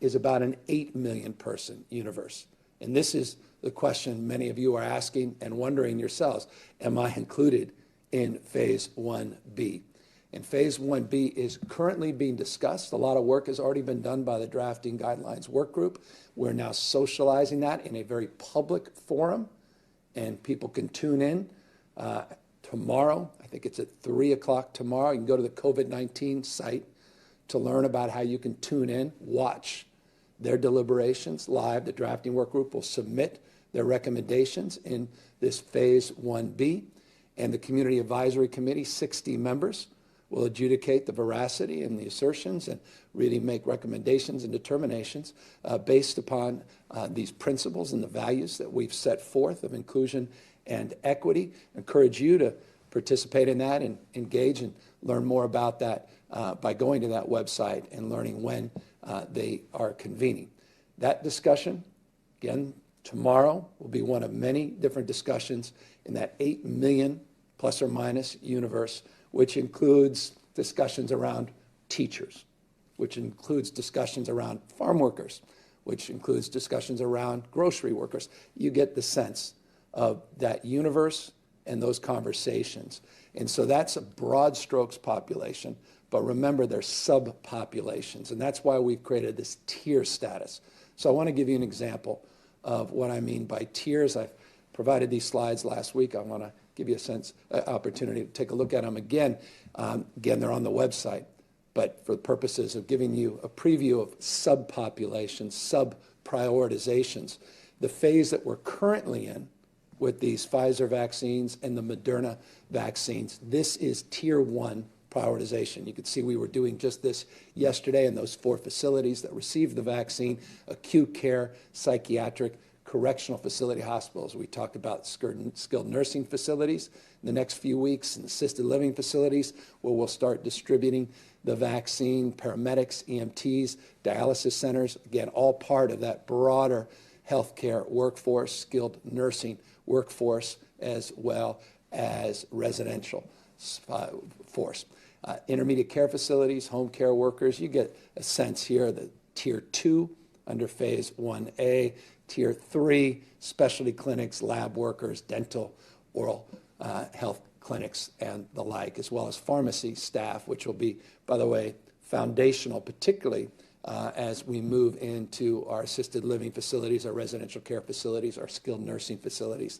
is about an 8 million person universe. And this is the question many of you are asking and wondering yourselves, am I included in Phase 1B? And Phase 1B is currently being discussed. A lot of work has already been done by the Drafting Guidelines Work Group. We're now socializing that in a very public forum, and people can tune in tomorrow. I think it's at 3 o'clock tomorrow. You can go to the COVID-19 site to learn about how you can tune in, watch their deliberations live. The Drafting Work Group will submit their recommendations in this Phase 1B, and the Community Advisory Committee, 60 members, will adjudicate the veracity and the assertions and really make recommendations and determinations based upon these principles and the values that we've set forth of inclusion and equity. Encourage you to participate in that and engage and learn more about that by going to that website and learning when they are convening. That discussion, again, tomorrow will be one of many different discussions in that 8 million plus or minus universe, which includes discussions around teachers, which includes discussions around farm workers, which includes discussions around grocery workers. You get the sense of that universe and those conversations. And so that's a broad strokes population, but remember there's subpopulations, and that's why we've created this tier status. So I want to give you an example of what I mean by tiers. I've provided these slides last week. I want to give you a sense, opportunity to take a look at them again. Again, they're on the website, but for the purposes of giving you a preview of subpopulations, sub-prioritizations, the phase that we're currently in with these Pfizer vaccines and the Moderna vaccines, this is Tier 1 prioritization. You can see we were doing just this yesterday in those 4 facilities that received the vaccine: acute care, psychiatric, correctional facility hospitals. We talked about skilled nursing facilities in the next few weeks, and assisted living facilities where we'll start distributing the vaccine, paramedics, EMTs, dialysis centers, again, all part of that broader healthcare workforce, skilled nursing workforce, as well as residential force. Intermediate care facilities, home care workers, you get a sense here that Tier 2 under Phase 1A, Tier 3, specialty clinics, lab workers, dental, oral health clinics, and the like, as well as pharmacy staff, which will be, by the way, foundational, particularly as we move into our assisted living facilities, our residential care facilities, our skilled nursing facilities.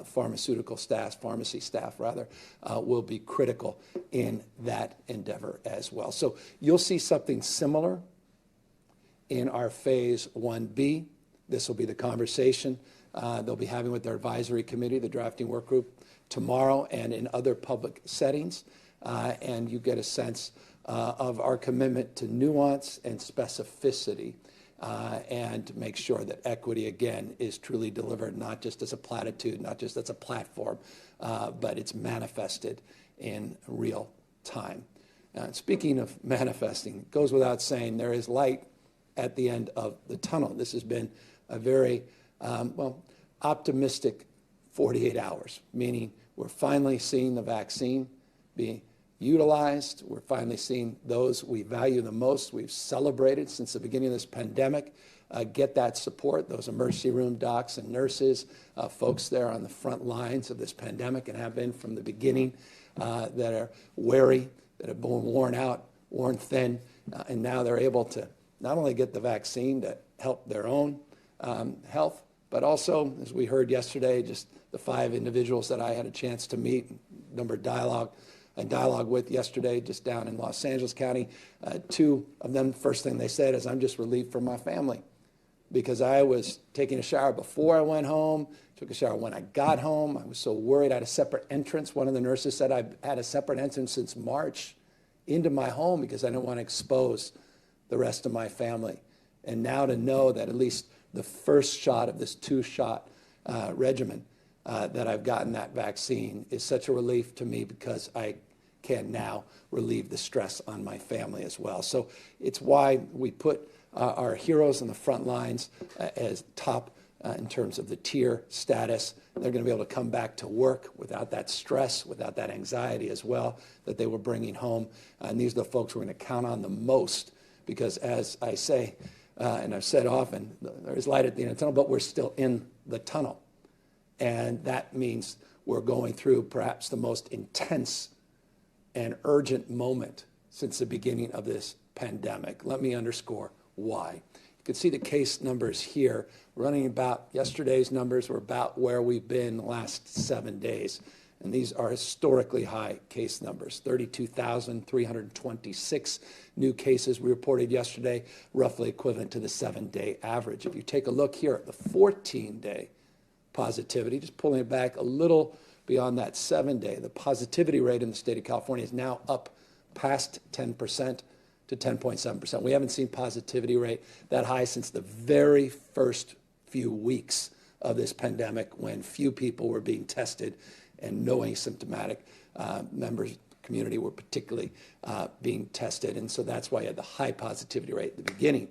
Pharmaceutical staff, pharmacy staff rather, will be critical in that endeavor as well. So you'll see something similar in our Phase 1B. This will be the conversation they'll be having with their advisory committee, the drafting work group, tomorrow and in other public settings. And you get a sense of our commitment to nuance and specificity and make sure that equity, again, is truly delivered, not just as a platitude, not just as a platform, but it's manifested in real time. Speaking of manifesting, it goes without saying there is light at the end of the tunnel. This has been a very, optimistic 48 hours, meaning we're finally seeing the vaccine be utilized. We're finally seeing those we value the most, we've celebrated since the beginning of this pandemic, get that support, those emergency room docs and nurses, folks there on the front lines of this pandemic and have been from the beginning, that are wary, that have been worn out, worn thin, and now they're able to not only get the vaccine to help their own health, but also, as we heard yesterday, just the 5 individuals that I had a chance to meet, number of dialogue in dialogue with yesterday, just down in Los Angeles County. Two of them, first thing they said is, I'm just relieved from my family, because I was taking a shower before I went home, took a shower when I got home. I was so worried. I had a separate entrance. One of the nurses said I've had a separate entrance since March into my home because I didn't want to expose the rest of my family. And now to know that at least the first shot of this two-shot regimen that I've gotten that vaccine is such a relief to me, because I can now relieve the stress on my family as well. So it's why we put our heroes on the front lines as top in terms of the tier status. They're going to be able to come back to work without that stress, without that anxiety as well that they were bringing home. And these are the folks we're going to count on the most, because as I say, and I've said often, there is light at the end of the tunnel, but we're still in the tunnel. And that means we're going through perhaps the most intense and urgent moment since the beginning of this pandemic. Let me underscore why. You can see the case numbers here running about, yesterday's numbers were about where we've been the last 7 days. And these are historically high case numbers. 32,326 new cases we reported yesterday, roughly equivalent to the 7-day average. If you take a look here at the 14-day positivity, just pulling it back a little beyond that 7-day, the positivity rate in the state of California is now up past 10% to 10.7%. We haven't seen positivity rate that high since the very first few weeks of this pandemic, when few people were being tested and no asymptomatic members of the community were particularly being tested. And so that's why you had the high positivity rate at the beginning.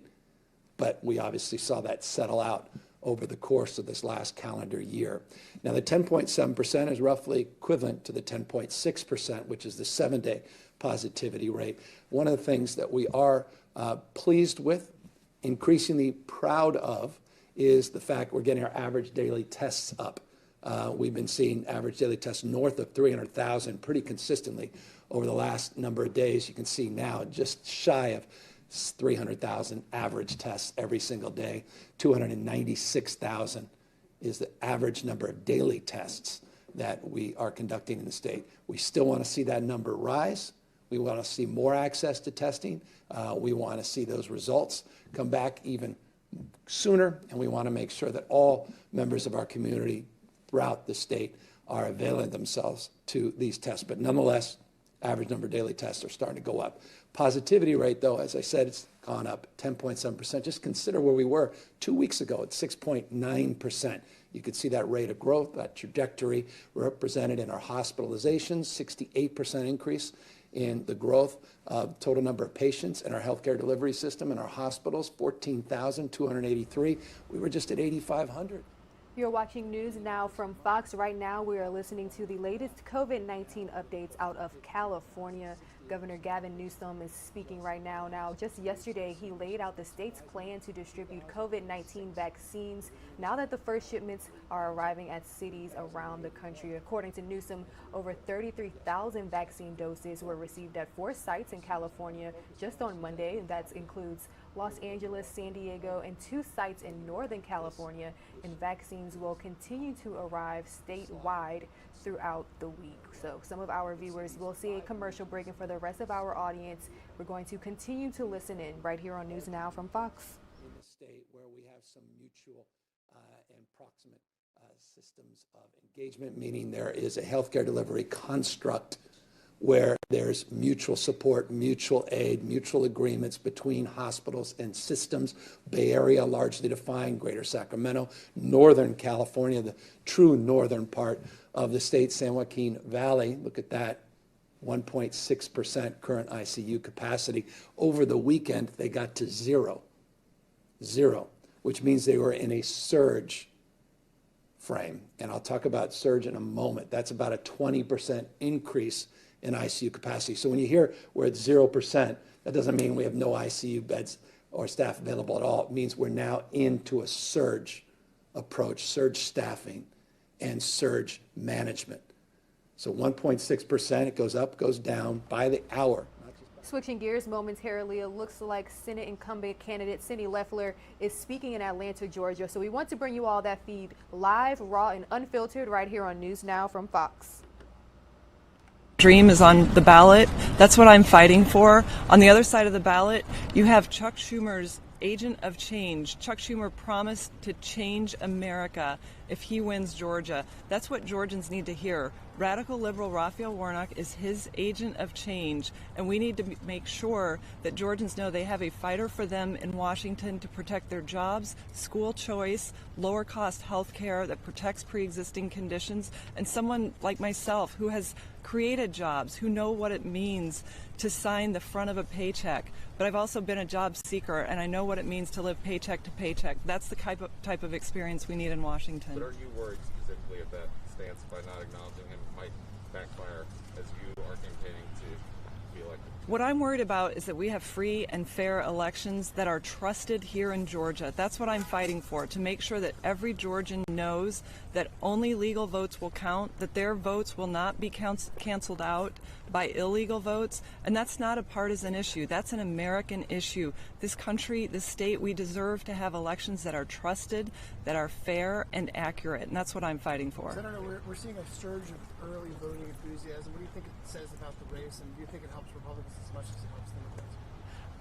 But we obviously saw that settle out over the course of this last calendar year. Now, the 10.7% is roughly equivalent to the 10.6%, which is the 7-day positivity rate. One of the things that we are pleased with, increasingly proud of, is the fact we're getting our average daily tests up. We've been seeing average daily tests north of 300,000 pretty consistently over the last number of days. You can see now just shy of 300,000 average tests every single day. 296,000 is the average number of daily tests that we are conducting in the state. We still want to see that number rise. We want to see more access to testing. We want to see those results come back even sooner, and we want to make sure that all members of our community throughout the state are availing themselves to these tests. But nonetheless, average number of daily tests are starting to go up. Positivity rate, though, as I said, it's gone up 10.7%. Just consider where we were 2 weeks ago at 6.9%. You could see that rate of growth, that trajectory represented in our hospitalizations, 68% increase in the growth of total number of patients in our healthcare delivery system in our hospitals, 14,283. We were just at 8,500. You're watching News Now from Fox. Right now, we are listening to the latest COVID-19 updates out of California. Governor Gavin Newsom is speaking right now. Now, just yesterday, he laid out the state's plan to distribute COVID-19 vaccines now that the first shipments are arriving at cities around the country. According to Newsom, over 33,000 vaccine doses were received at 4 sites in California just on Monday. That includes Los Angeles, San Diego, and 2 sites in Northern California. And vaccines will continue to arrive statewide throughout the week. So some of our viewers will see a commercial break, and for the rest of our audience, we're going to continue to listen in right here on News Now from Fox. In the state where we have some mutual and proximate systems of engagement, meaning there is a healthcare delivery construct where there's mutual support, mutual aid, mutual agreements between hospitals and systems. Bay Area largely defined, Greater Sacramento, Northern California, the true northern part of the state, San Joaquin Valley. Look at that, 1.6% current ICU capacity. Over the weekend, they got to zero, which means they were in a surge frame. And I'll talk about surge in a moment. That's about a 20% increase in ICU capacity. So when you hear we're at 0%, that doesn't mean we have no ICU beds or staff available at all. It means we're now into a surge approach, surge staffing, and surge management. So 1.6%, it goes up, goes down by the hour. Switching gears momentarily, it looks like Senate incumbent candidate Cindy Leffler is speaking in Atlanta, Georgia. So we want to bring you all that feed live, raw, and unfiltered right here on News Now from Fox. Dream is on the ballot. That's what I'm fighting for. On the other side of the ballot, you have Chuck Schumer's agent of change. Chuck Schumer promised to change America if he wins Georgia. That's what Georgians need to hear. Radical liberal Raphael Warnock is his agent of change, and we need to make sure that Georgians know they have a fighter for them in Washington to protect their jobs, school choice, lower cost health care that protects pre-existing conditions, and someone like myself who has created jobs, who know what it means to sign the front of a paycheck. But I've also been a job seeker, and I know what it means to live paycheck to paycheck. That's the type of experience we need in Washington. But are you worried specifically of that stance by not acknowledging him might backfire as you are campaigning to be elected? What I'm worried about is that we have free and fair elections that are trusted here in Georgia. That's what I'm fighting for, to make sure that every Georgian knows that only legal votes will count, that their votes will not be canceled out by illegal votes. And that's not a partisan issue. That's an American issue. This country, this state, we deserve to have elections that are trusted, that are fair and accurate. And that's what I'm fighting for. Senator, we're seeing a surge of early voting enthusiasm. What do you think it says about the race, and do you think it helps Republicans as much as it helps Democrats?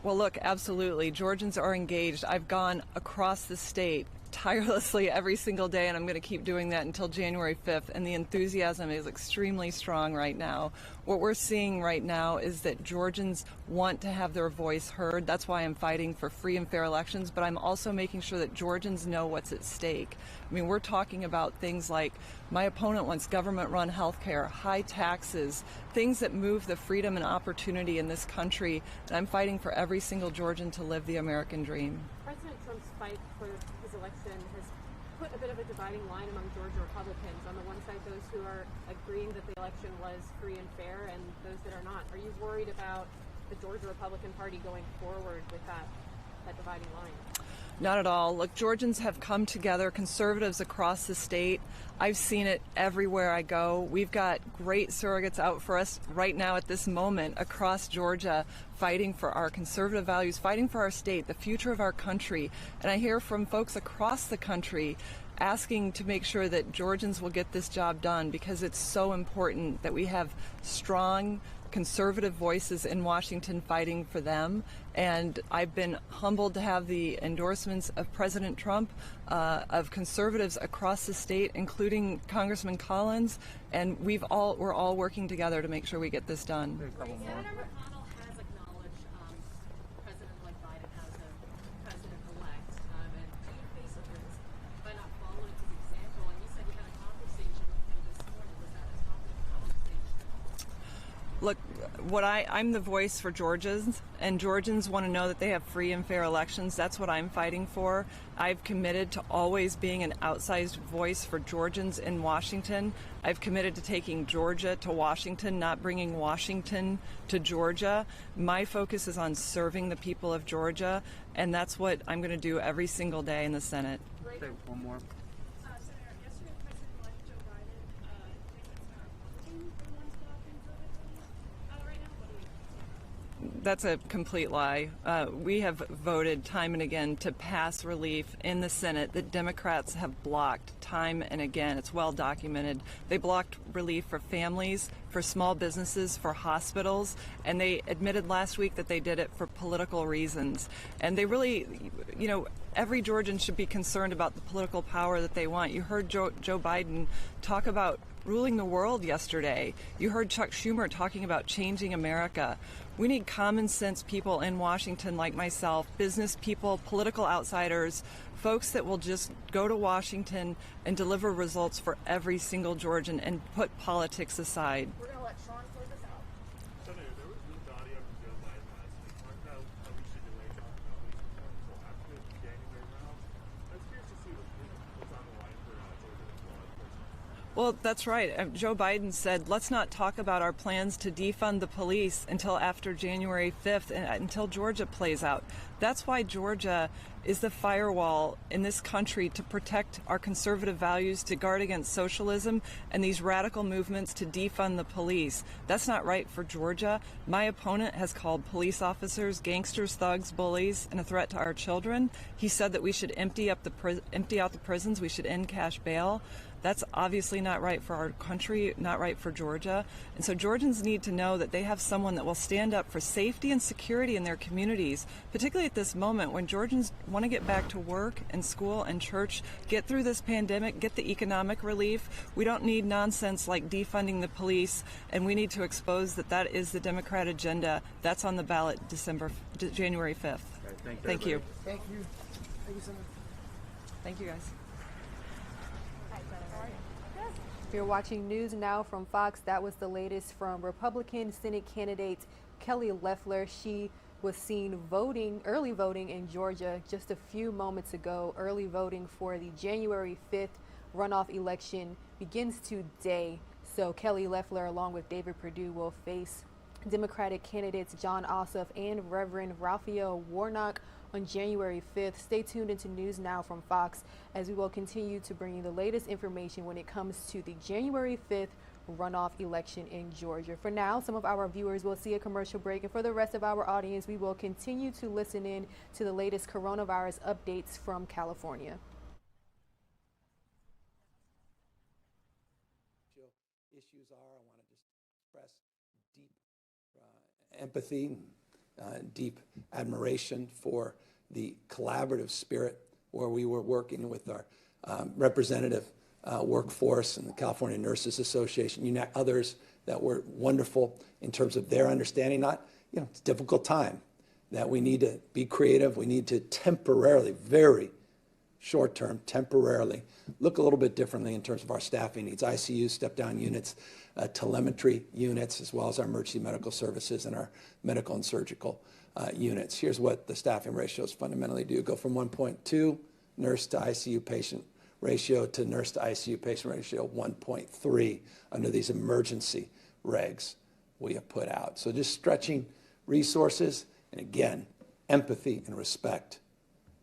Well, look, absolutely. Georgians are engaged. I've gone across the state tirelessly every single day, and I'm going to keep doing that until January 5th, and the enthusiasm is extremely strong right now. What we're seeing right now is that Georgians want to have their voice heard. That's why I'm fighting for free and fair elections, but I'm also making sure that Georgians know what's at stake. I mean, we're talking about things like my opponent wants government-run health care, high taxes, things that move the freedom and opportunity in this country, and I'm fighting for every single Georgian to live the American dream. President Trump's fight for his election has put a bit of a dividing line among Georgia Republicans. On the one side, those who are agreeing that the election was free and fair, and those that are not. Are you worried about the Georgia Republican Party going forward with that dividing line? Not at all. Look, Georgians have come together, conservatives across the state. I've seen it everywhere I go. We've got great surrogates out for us right now at this moment across Georgia, fighting for our conservative values, fighting for our state, the future of our country. And I hear from folks across the country asking to make sure that Georgians will get this job done, because it's so important that we have strong conservative voices in Washington fighting for them. And I've been humbled to have the endorsements of President Trump, of conservatives across the state, including Congressman Collins, and we're all working together to make sure we get this done. Senator McConnell has acknowledged President-elect Biden as a president-elect, and do you face a risk by not following his example? And you said you had a conversation with him this morning. Was that a topic of conversation? Look, I'm the voice for Georgians, and Georgians want to know that they have free and fair elections. That's what I'm fighting for. I've committed to always being an outsized voice for Georgians in Washington. I've committed to taking Georgia to Washington, not bringing Washington to Georgia. My focus is on serving the people of Georgia, and that's what I'm going to do every single day in the Senate. Okay, one more. That's a complete lie. We have voted time and again to pass relief in the Senate that Democrats have blocked time and again. It's well documented. They blocked relief for families, for small businesses, for hospitals, and they admitted last week that they did it for political reasons. And they really, every Georgian should be concerned about the political power that they want. You heard Joe Biden talk about ruling the world yesterday. You heard Chuck Schumer talking about changing America. We need common sense people in Washington like myself, business people, political outsiders, folks that will just go to Washington and deliver results for every single Georgian and put politics aside. We're going to let Sean close us out. Senator, there was leaked audio from Joe Biden last week talking about how we should delay talking about these reforms until after the January round. I was curious to see what's on the line for Georgia as well. Well, that's right. Joe Biden said, let's not talk about our plans to defund the police until after January 5th, until Georgia plays out. That's why Georgia is the firewall in this country to protect our conservative values, to guard against socialism and these radical movements to defund the police. That's not right for Georgia. My opponent has called police officers gangsters, thugs, bullies, and a threat to our children. He said that we should empty out the prisons, we should end cash bail. That's obviously not right for our country, not right for Georgia. And so Georgians need to know that they have someone that will stand up for safety and security in their communities, particularly at this moment when Georgians want to get back to work and school and church, get through this pandemic, get the economic relief. We don't need nonsense like defunding the police, and we need to expose that that is the Democrat agenda. That's on the ballot January 5th. Okay, Thank you. Thank you. Thank you so much. Thank you, guys. You're watching News Now from Fox. That was the latest from Republican Senate candidate Kelly Loeffler. She was seen early voting in Georgia just a few moments ago. Early voting for the January 5th runoff election begins today. So Kelly Loeffler, along with David Perdue, will face Democratic candidates John Ossoff and Reverend Raphael Warnock on January 5th. Stay tuned into News Now from Fox as we will continue to bring you the latest information when it comes to the January 5th runoff election in Georgia. For now, some of our viewers will see a commercial break, and for the rest of our audience, we will continue to listen in to the latest coronavirus updates from California. Issues are, I want to just express deep empathy, deep admiration for the collaborative spirit where we were working with our representative workforce and the California Nurses Association, others that were wonderful in terms of their understanding. It's a difficult time that we need to be creative. We need to temporarily, very short-term, temporarily, look a little bit differently in terms of our staffing needs. ICU, step-down units, telemetry units, as well as our emergency medical services and our medical and surgical units. Here's what the staffing ratios fundamentally do. Go from 1.2 nurse to ICU patient ratio to nurse to ICU patient ratio 1.3 under these emergency regs we have put out. So just stretching resources, and again, empathy and respect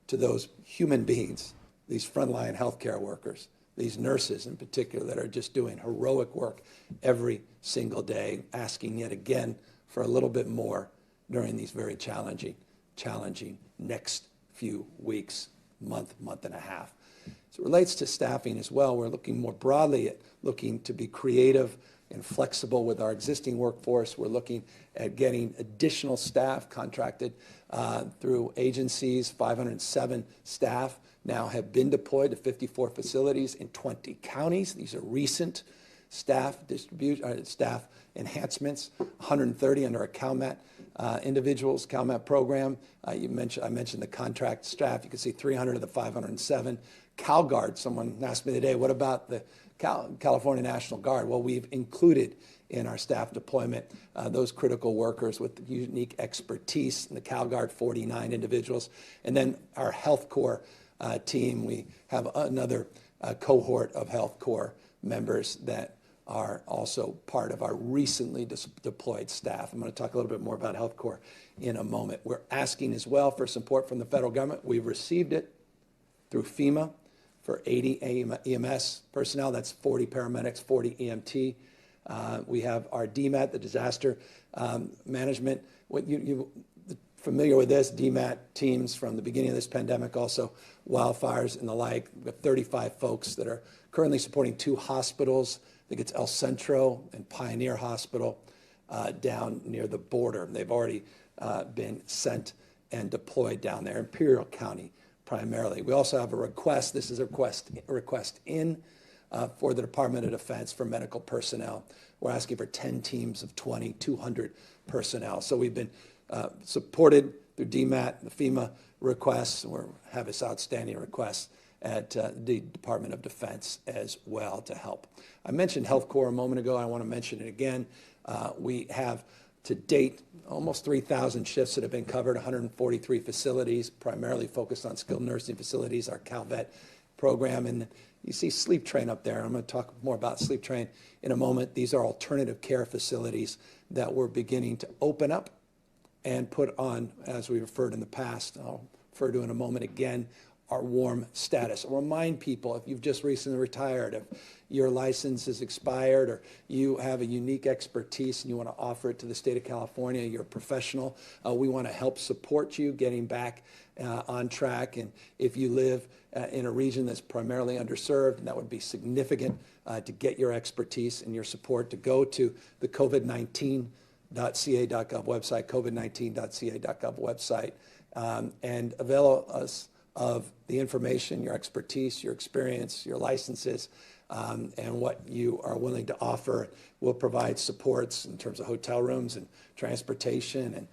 to those human beings, these frontline healthcare workers, these nurses in particular that are just doing heroic work every single day, asking yet again for a little bit more during these very challenging next few weeks, month and a half. As it relates to staffing as well, we're looking more broadly at looking to be creative and flexible with our existing workforce. We're looking at getting additional staff contracted through agencies. 507 staff now have been deployed to 54 facilities in 20 counties. These are recent staff enhancements. 130 under our CalMet individuals, CalMet program. I mentioned the contract staff. You can see 300 of the 507. CalGuard, someone asked me today, what about the California National Guard? Well, we've included in our staff deployment those critical workers with unique expertise. In the CalGuard, 49 individuals. And then our Health Corps team, we have another cohort of Health Corps members that are also part of our recently deployed staff. I'm going to talk a little bit more about Health Corps in a moment. We're asking as well for support from the federal government. We've received it through FEMA for 80 EMS personnel. That's 40 paramedics, 40 EMT. We have our DMAT, the disaster management. You're familiar with this, DMAT teams from the beginning of this pandemic, also wildfires and the like. We have 35 folks that are currently supporting 2 hospitals. I think it's El Centro and Pioneer Hospital down near the border. They've already been sent and deployed down there, Imperial County primarily. We also have a request. This is a request in for the Department of Defense for medical personnel. We're asking for 10 teams of 20, 200 personnel. So we've been supported through DMAT, the FEMA requests. We have this outstanding request at the Department of Defense as well to help. I mentioned Health Corps a moment ago. I want to mention it again. We have to date almost 3,000 shifts that have been covered, 143 facilities, primarily focused on skilled nursing facilities, our Coveted program. And you see Sleep Train up there. I'm going to talk more about Sleep Train in a moment. These are alternative care facilities that we're beginning to open up and put on, as we referred in the past, I'll refer to in a moment again, our warm status. I'll remind people, if you've just recently retired, if your license is expired or you have a unique expertise and you want to offer it to the state of California, you're a professional, we want to help support you getting back on track. And if you live in a region that's primarily underserved, and that would be significant to get your expertise and your support, to go to the COVID19.ca.gov website, COVID19.ca.gov website, and avail us of the information, your expertise, your experience, your licenses, and what you are willing to offer. We'll provide supports in terms of hotel rooms and transportation, and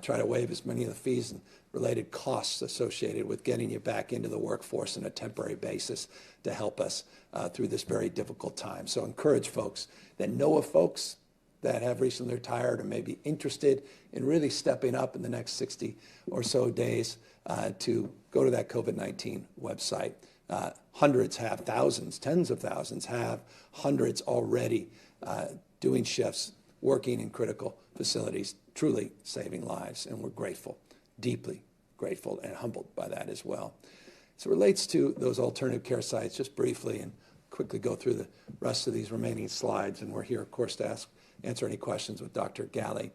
try to waive as many of the fees and related costs associated with getting you back into the workforce on a temporary basis to help us through this very difficult time. So encourage folks that know of folks that have recently retired or may be interested in really stepping up in the next 60 or so days to go to that COVID-19 website. Hundreds have, thousands, tens of thousands have, hundreds already doing shifts, working in critical facilities, truly saving lives. And we're grateful, deeply grateful and humbled by that as well. So it relates to those alternative care sites, just briefly, and quickly go through the rest of these remaining slides. And we're here, of course, to answer any questions with Dr. Galley.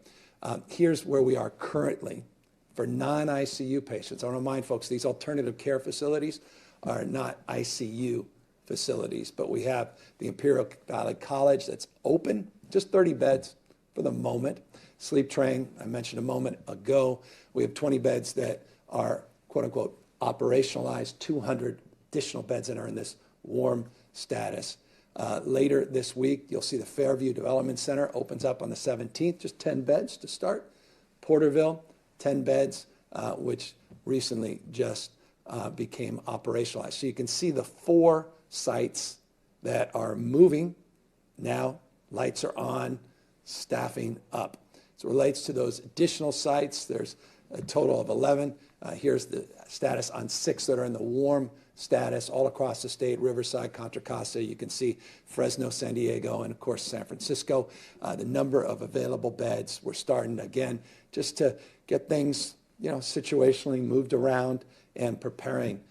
Here's where we are currently for non-ICU patients. I want to remind folks, these alternative care facilities are not ICU facilities, but we have the Imperial Valley College that's open, just 30 beds for the moment. Sleep Train, I mentioned a moment ago, we have 20 beds that are, quote unquote, operationalized, 200 additional beds that are in this warm status. Later this week, you'll see the Fairview Development Center opens up on the 17th, just 10 beds to start. Porterville, 10 beds, which recently just became operationalized. So you can see the 4 sites that are moving now. Lights are on, staffing up. So it relates to those additional sites. There's a total of 11. Here's the status on 6 that are in the warm status all across the state: Riverside, Contra Costa. You can see Fresno, San Diego, and of course San Francisco. The number of available beds, we're starting again just to get things, situationally moved around and preparing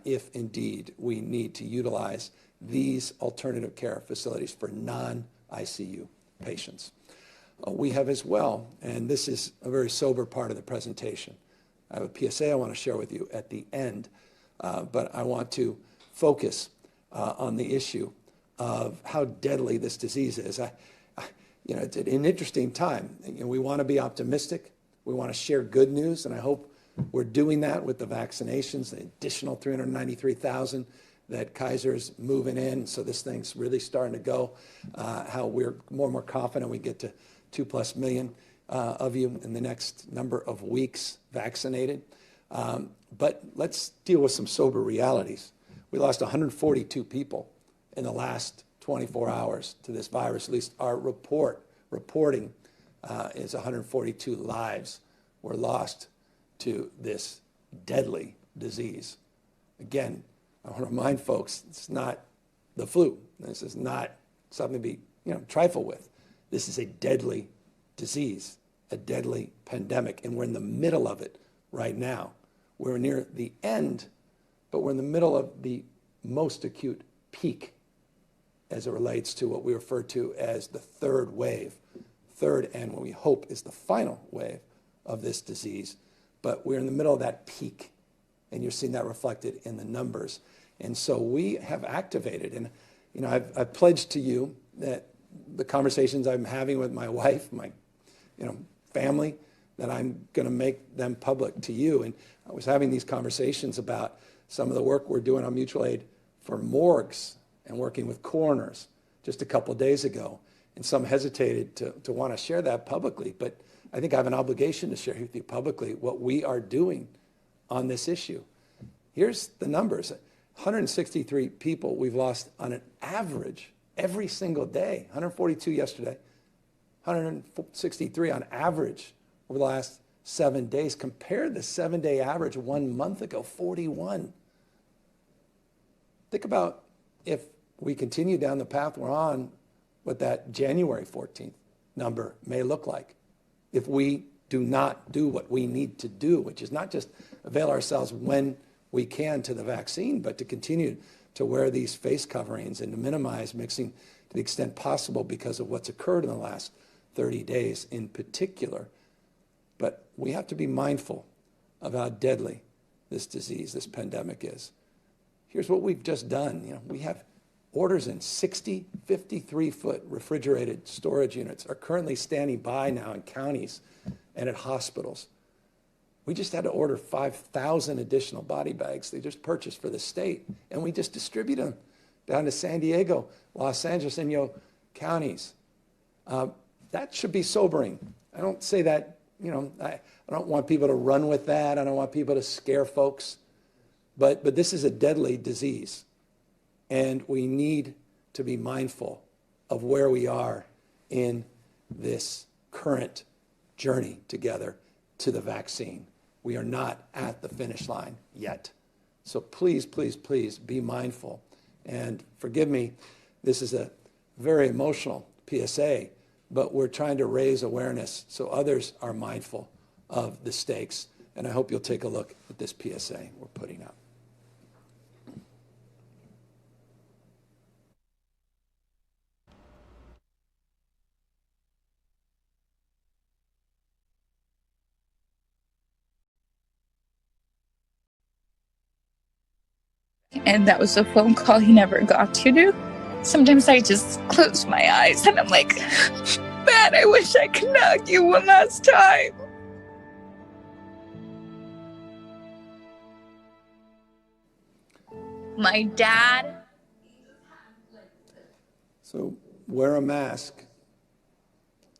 if indeed we need to utilize these alternative care facilities for non-ICU patients. We have as well, and this is a very sober part of the presentation, I have a PSA I want to share with you at the end, but I want to focus on the issue of how deadly this disease is. It's an interesting time. We want to be optimistic. We want to share good news, and I hope we're doing that with the vaccinations, the additional 393,000 that Kaiser's moving in. So this thing's really starting to go, how we're more and more confident we get to 2+ million of you in the next number of weeks vaccinated. But let's deal with some sober realities. We lost 142 people in the last 24 hours to this virus. At least our reporting is 142 lives were lost to this deadly disease. Again, I want to remind folks, it's not the flu. This is not something to be trifled with. This is a deadly disease, a deadly pandemic, and we're in the middle of it right now. We're near the end, but we're in the middle of the most acute peak as it relates to what we refer to as the third wave. Third, and what we hope is the final wave of this disease. But we're in the middle of that peak, and you're seeing that reflected in the numbers. And so we have activated, and I've pledged to you that the conversations I'm having with my wife, my family, that I'm going to make them public to you. And I was having these conversations about some of the work we're doing on mutual aid for morgues and working with coroners just a couple of days ago. And some hesitated to want to share that publicly, but I think I have an obligation to share with you publicly what we are doing on this issue. Here's the numbers. 163 people we've lost on an average every single day. 142 yesterday, 163 on average over the last 7 days. Compare the 7-day average 1 month ago, 41. Think about if we continue down the path we're on, what that January 14th number may look like if we do not do what we need to do, which is not just avail ourselves when we can to the vaccine, but to continue to wear these face coverings and to minimize mixing to the extent possible because of what's occurred in the last 30 days in particular. But we have to be mindful of how deadly this disease, this pandemic is. Here's what we've just done. We have orders in 60 53-foot refrigerated storage units are currently standing by now in counties and at hospitals. We just had to order 5,000 additional body bags they just purchased for the state, and we just distribute them down to San Diego, Los Angeles, and counties. That should be sobering. I don't say that, I don't want people to run with that. I don't want people to scare folks. But this is a deadly disease, and we need to be mindful of where we are in this current journey together to the vaccine. We are not at the finish line yet. So please, please, please be mindful. And forgive me, this is a very emotional PSA, but we're trying to raise awareness so others are mindful of the stakes. And I hope you'll take a look at this PSA we're putting up. And that was a phone call he never got to do. Sometimes I just close my eyes and I'm like, man, I wish I could hug you one last time. My dad. So wear a mask,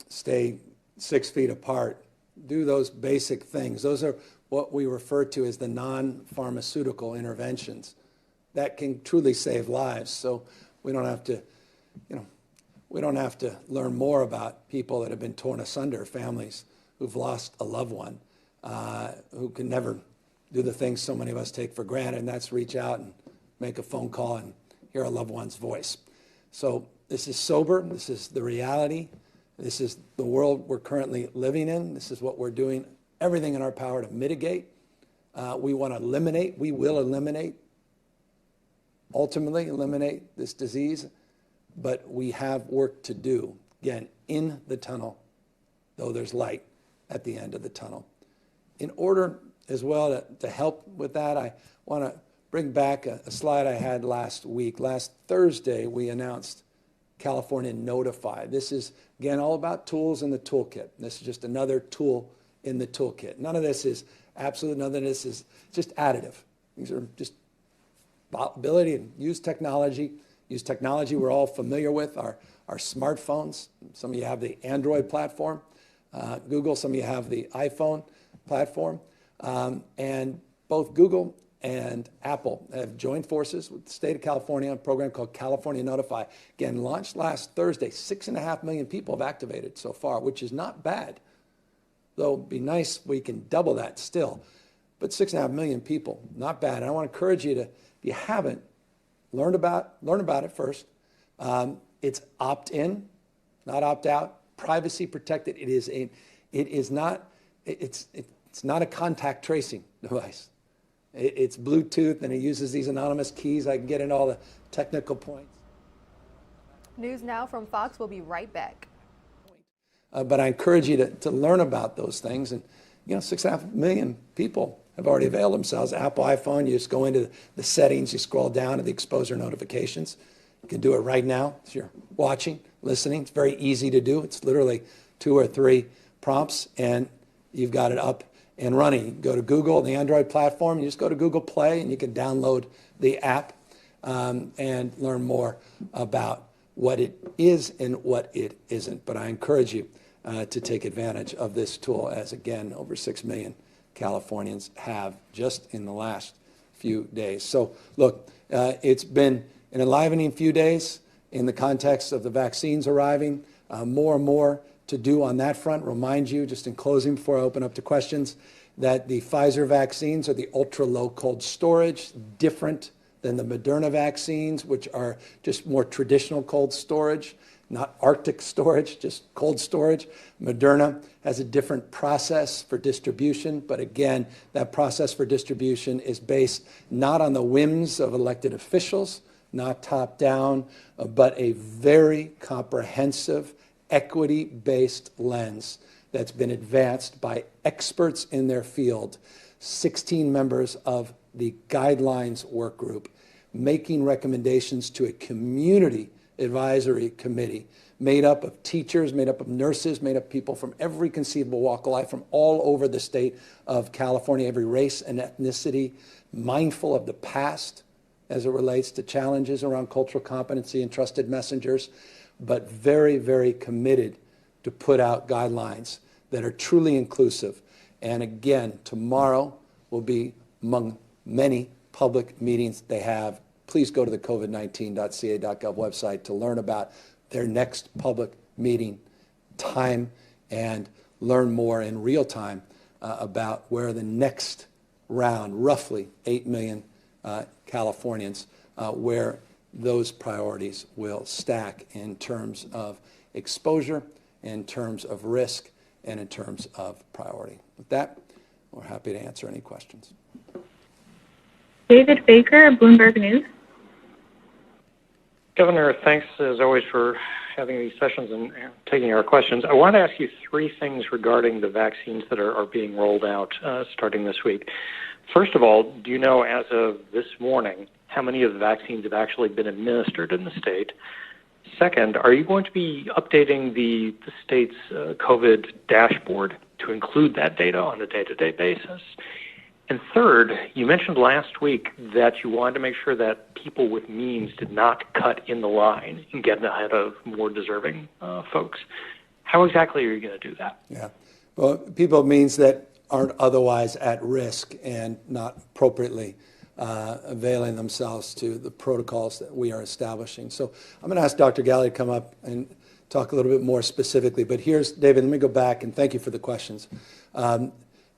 stay 6 feet apart, do those basic things. Those are what we refer to as the non-pharmaceutical interventions that can truly save lives. So we don't have to, we don't have to learn more about people that have been torn asunder, families who've lost a loved one, who can never do the things so many of us take for granted, and that's reach out and make a phone call and hear a loved one's voice. So this is sober. This is the reality. This is the world we're currently living in. This is what we're doing, everything in our power to mitigate. We want to eliminate. We will eliminate, ultimately eliminate this disease, but we have work to do, again, in the tunnel, though there's light at the end of the tunnel. In order as well to help with that, I want to bring back a slide I had last week. Last Thursday, we announced California Notify. This is, again, all about tools in the toolkit. This is just another tool in the toolkit. None of this is absolute, none of this is just additive. These are just ability to use technology we're all familiar with, our smartphones. Some of you have the Android platform, Google, some of you have the iPhone platform, and both Google and Apple have joined forces with the state of California on a program called California Notify. Again, launched last Thursday. 6.5 million people have activated so far, which is not bad. Though it'd be nice if we can double that still. But 6.5 million people, not bad. And I want to encourage you to, if you haven't, learn about it first. It's opt-in, not opt-out. Privacy protected. It's not a contact tracing device. It's Bluetooth, and it uses these anonymous keys. I can get into all the technical points. News Now from Fox. We'll be right back. But I encourage you to learn about those things. And, 6.5 million people have already availed themselves. Apple iPhone, you just go into the settings, you scroll down to the exposure notifications. You can do it right now as you're watching, listening. It's very easy to do. It's literally 2 or 3 prompts, and you've got it up and running. You go to Google, the Android platform, you just go to Google Play, and you can download the app and learn more about what it is and what it isn't. But I encourage you to take advantage of this tool, as again, over 6 million Californians have just in the last few days. So look, it's been an enlivening few days in the context of the vaccines arriving. More and more to do on that front. Remind you, just in closing before I open up to questions, that the Pfizer vaccines are the ultra low cold storage, different than the Moderna vaccines, which are just more traditional cold storage. not Arctic storage, just cold storage. Moderna has a different process for distribution, but again, that process for distribution is based not on the whims of elected officials, not top down, but a very comprehensive, equity-based lens that's been advanced by experts in their field, 16 members of the guidelines work group, making recommendations to a community advisory committee made up of teachers, made up of nurses, made up of people from every conceivable walk of life from all over the state of California, every race and ethnicity, mindful of the past as it relates to challenges around cultural competency and trusted messengers, but very, very committed to put out guidelines that are truly inclusive. And again, tomorrow will be among many public meetings they have. Please go to the covid19.ca.gov website to learn about their next public meeting time and learn more in real time about where the next round, roughly 8 million Californians, where those priorities will stack in terms of exposure, in terms of risk, and in terms of priority. With that, we're happy to answer any questions. David Baker, Bloomberg News. Governor, thanks as always for having these sessions and taking our questions. I want to ask you three things regarding the vaccines that are being rolled out starting this week. First of all, do you know as of this morning how many of the vaccines have actually been administered in the state? Second, are you going to be updating the state's COVID dashboard to include that data on a day-to-day basis? And third, you mentioned last week that you wanted to make sure that people with means did not cut in the line and get ahead of more deserving folks. How exactly are you going to do that? Yeah, well, people with means that aren't otherwise at risk and not appropriately availing themselves to the protocols that we are establishing. So I'm going to ask Dr. Galley to come up and talk a little bit more specifically. But here's, David, let me go back, and thank you for the questions. I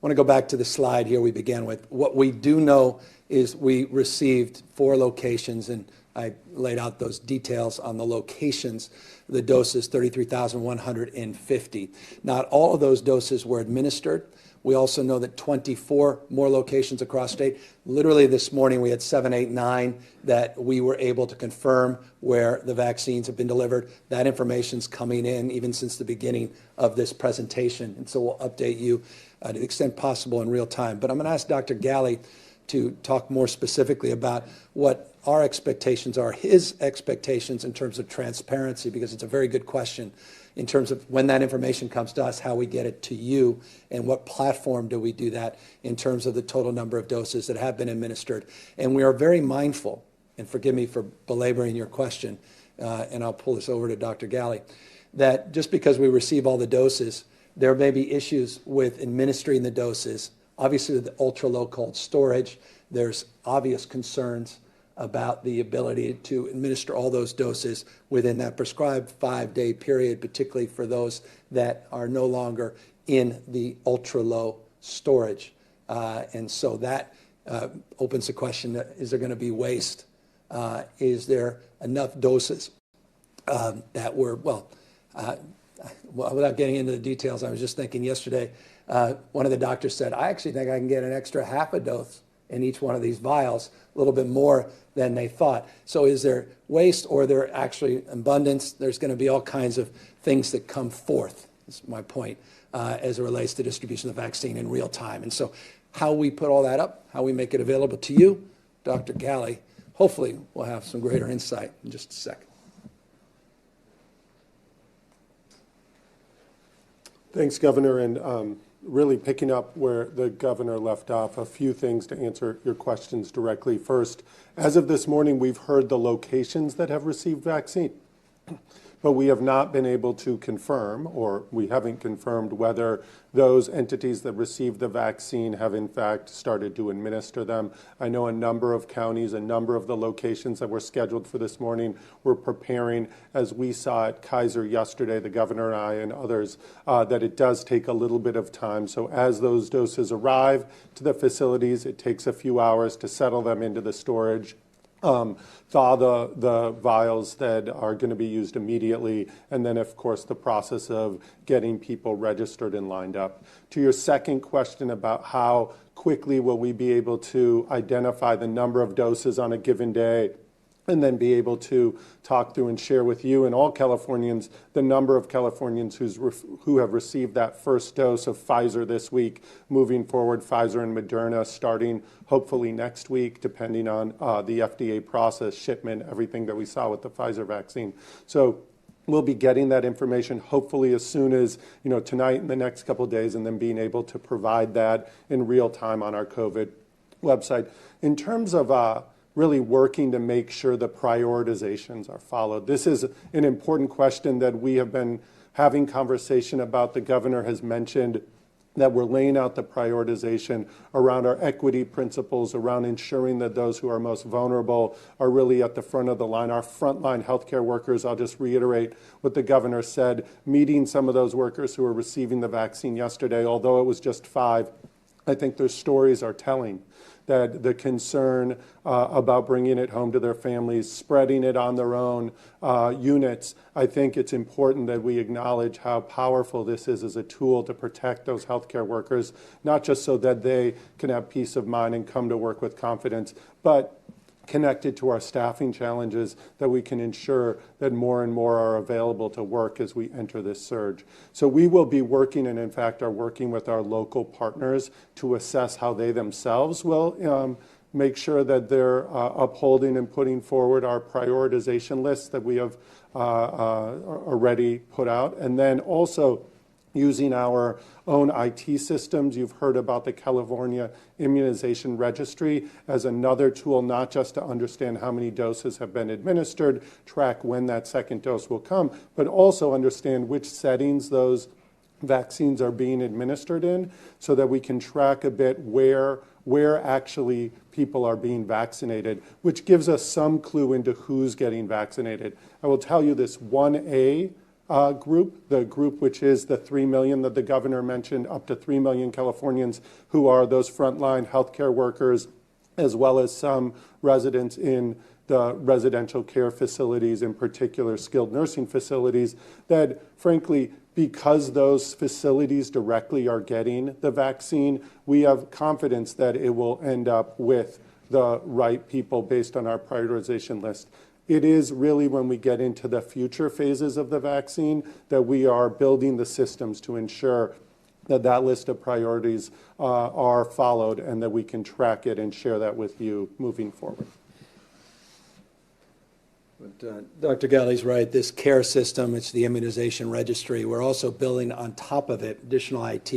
want to go back to the slide here we began with. What we do know is we received 4 locations, and I laid out those details on the locations, the doses, 33,150. Not all of those doses were administered. We also know that 24 more locations across state. Literally this morning we had 7, 8, 9 that we were able to confirm where the vaccines have been delivered. That information's coming in even since the beginning of this presentation, and so we'll update you to the extent possible in real time. But I'm going to ask Dr. Galley to talk more specifically about what our expectations are, his expectations in terms of transparency, because it's a very good question in terms of when that information comes to us, how we get it to you, and what platform do we do that in terms of the total number of doses that have been administered. And we are very mindful, and forgive me for belaboring your question, and I'll pull this over to Dr. Galley, that just because we receive all the doses, there may be issues with administering the doses. Obviously, with the ultra-low cold storage, there's obvious concerns about the ability to administer all those doses within that prescribed 5-day period, particularly for those that are no longer in the ultra-low storage. And so that opens the question, is there going to be waste? Is there enough doses that were, without getting into the details, I was just thinking yesterday, one of the doctors said, I actually think I can get an extra half a dose in each one of these vials, a little bit more than they thought. So is there waste, or there actually abundance? There's going to be all kinds of things that come forth, is my point, as it relates to distribution of the vaccine in real time. And so how we put all that up, how we make it available to you, Dr. Galley, hopefully we'll have some greater insight in just a second. Thanks, Governor, and really picking up where the governor left off, a few things to answer your questions directly. First, as of this morning, we've heard the locations that have received vaccine, but we have not been able to confirm, or we haven't confirmed whether those entities that received the vaccine have in fact started to administer them. I know a number of counties, a number of the locations that were scheduled for this morning were preparing, as we saw at Kaiser yesterday, the governor and I and others, that it does take a little bit of time. So as those doses arrive to the facilities, it takes a few hours to settle them into the storage thaw the vials that are going to be used immediately, and then, of course, the process of getting people registered and lined up. To your second question about how quickly will we be able to identify the number of doses on a given day, and then be able to talk through and share with you and all Californians the number of Californians who have received that first dose of Pfizer this week, moving forward Pfizer and Moderna starting hopefully next week, depending on the FDA process, shipment, everything that we saw with the Pfizer vaccine. So we'll be getting that information hopefully as soon as tonight and the next couple of days, and then being able to provide that in real time on our COVID website. In terms of really working to make sure the prioritizations are followed. This is an important question that we have been having conversation about. The governor has mentioned that we're laying out the prioritization around our equity principles, around ensuring that those who are most vulnerable are really at the front of the line. Our frontline healthcare workers, I'll just reiterate what the governor said, meeting some of those workers who are receiving the vaccine yesterday, although it was just 5, I think their stories are telling that the concern about bringing it home to their families, spreading it on their own units, I think it's important that we acknowledge how powerful this is as a tool to protect those healthcare workers, not just so that they can have peace of mind and come to work with confidence, but connected to our staffing challenges, that we can ensure that more and more are available to work as we enter this surge. So we will be working, and in fact are working with our local partners to assess how they themselves will make sure that they're upholding and putting forward our prioritization lists that we have already put out. And then also using our own IT systems. You've heard about the California Immunization Registry as another tool, not just to understand how many doses have been administered, track when that second dose will come, but also understand which settings those vaccines are being administered in, so that we can track a bit where actually people are being vaccinated, which gives us some clue into who's getting vaccinated. I will tell you this 1A group, the group which is the 3 million that the governor mentioned, up to 3 million Californians who are those frontline healthcare workers, as well as some residents in the residential care facilities, in particular skilled nursing facilities, that frankly, because those facilities directly are getting the vaccine, we have confidence that it will end up with the right people based on our prioritization list. It is really when we get into the future phases of the vaccine that we are building the systems to ensure that that list of priorities are followed, and that we can track it and share that with you moving forward. But, Dr. Galley's right. This care system, it's the Immunization Registry. We're also building on top of it additional IT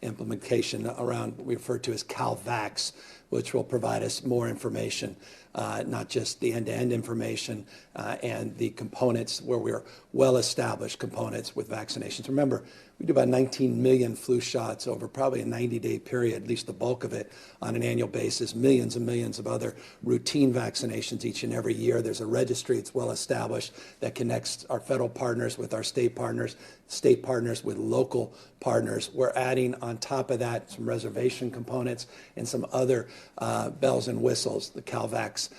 implementation around what we refer to as CalVax, which will provide us more information, not just the end-to-end information and the components where we're well-established components with vaccinations. Remember, we do about 19 million flu shots over probably a 90-day period, at least the bulk of it on an annual basis, millions and millions of other routine vaccinations each and every year. There's a registry that's well-established that connects our federal partners with our state partners with local partners. We're adding on top of that some reservation components and some other bells and whistles, the CalVax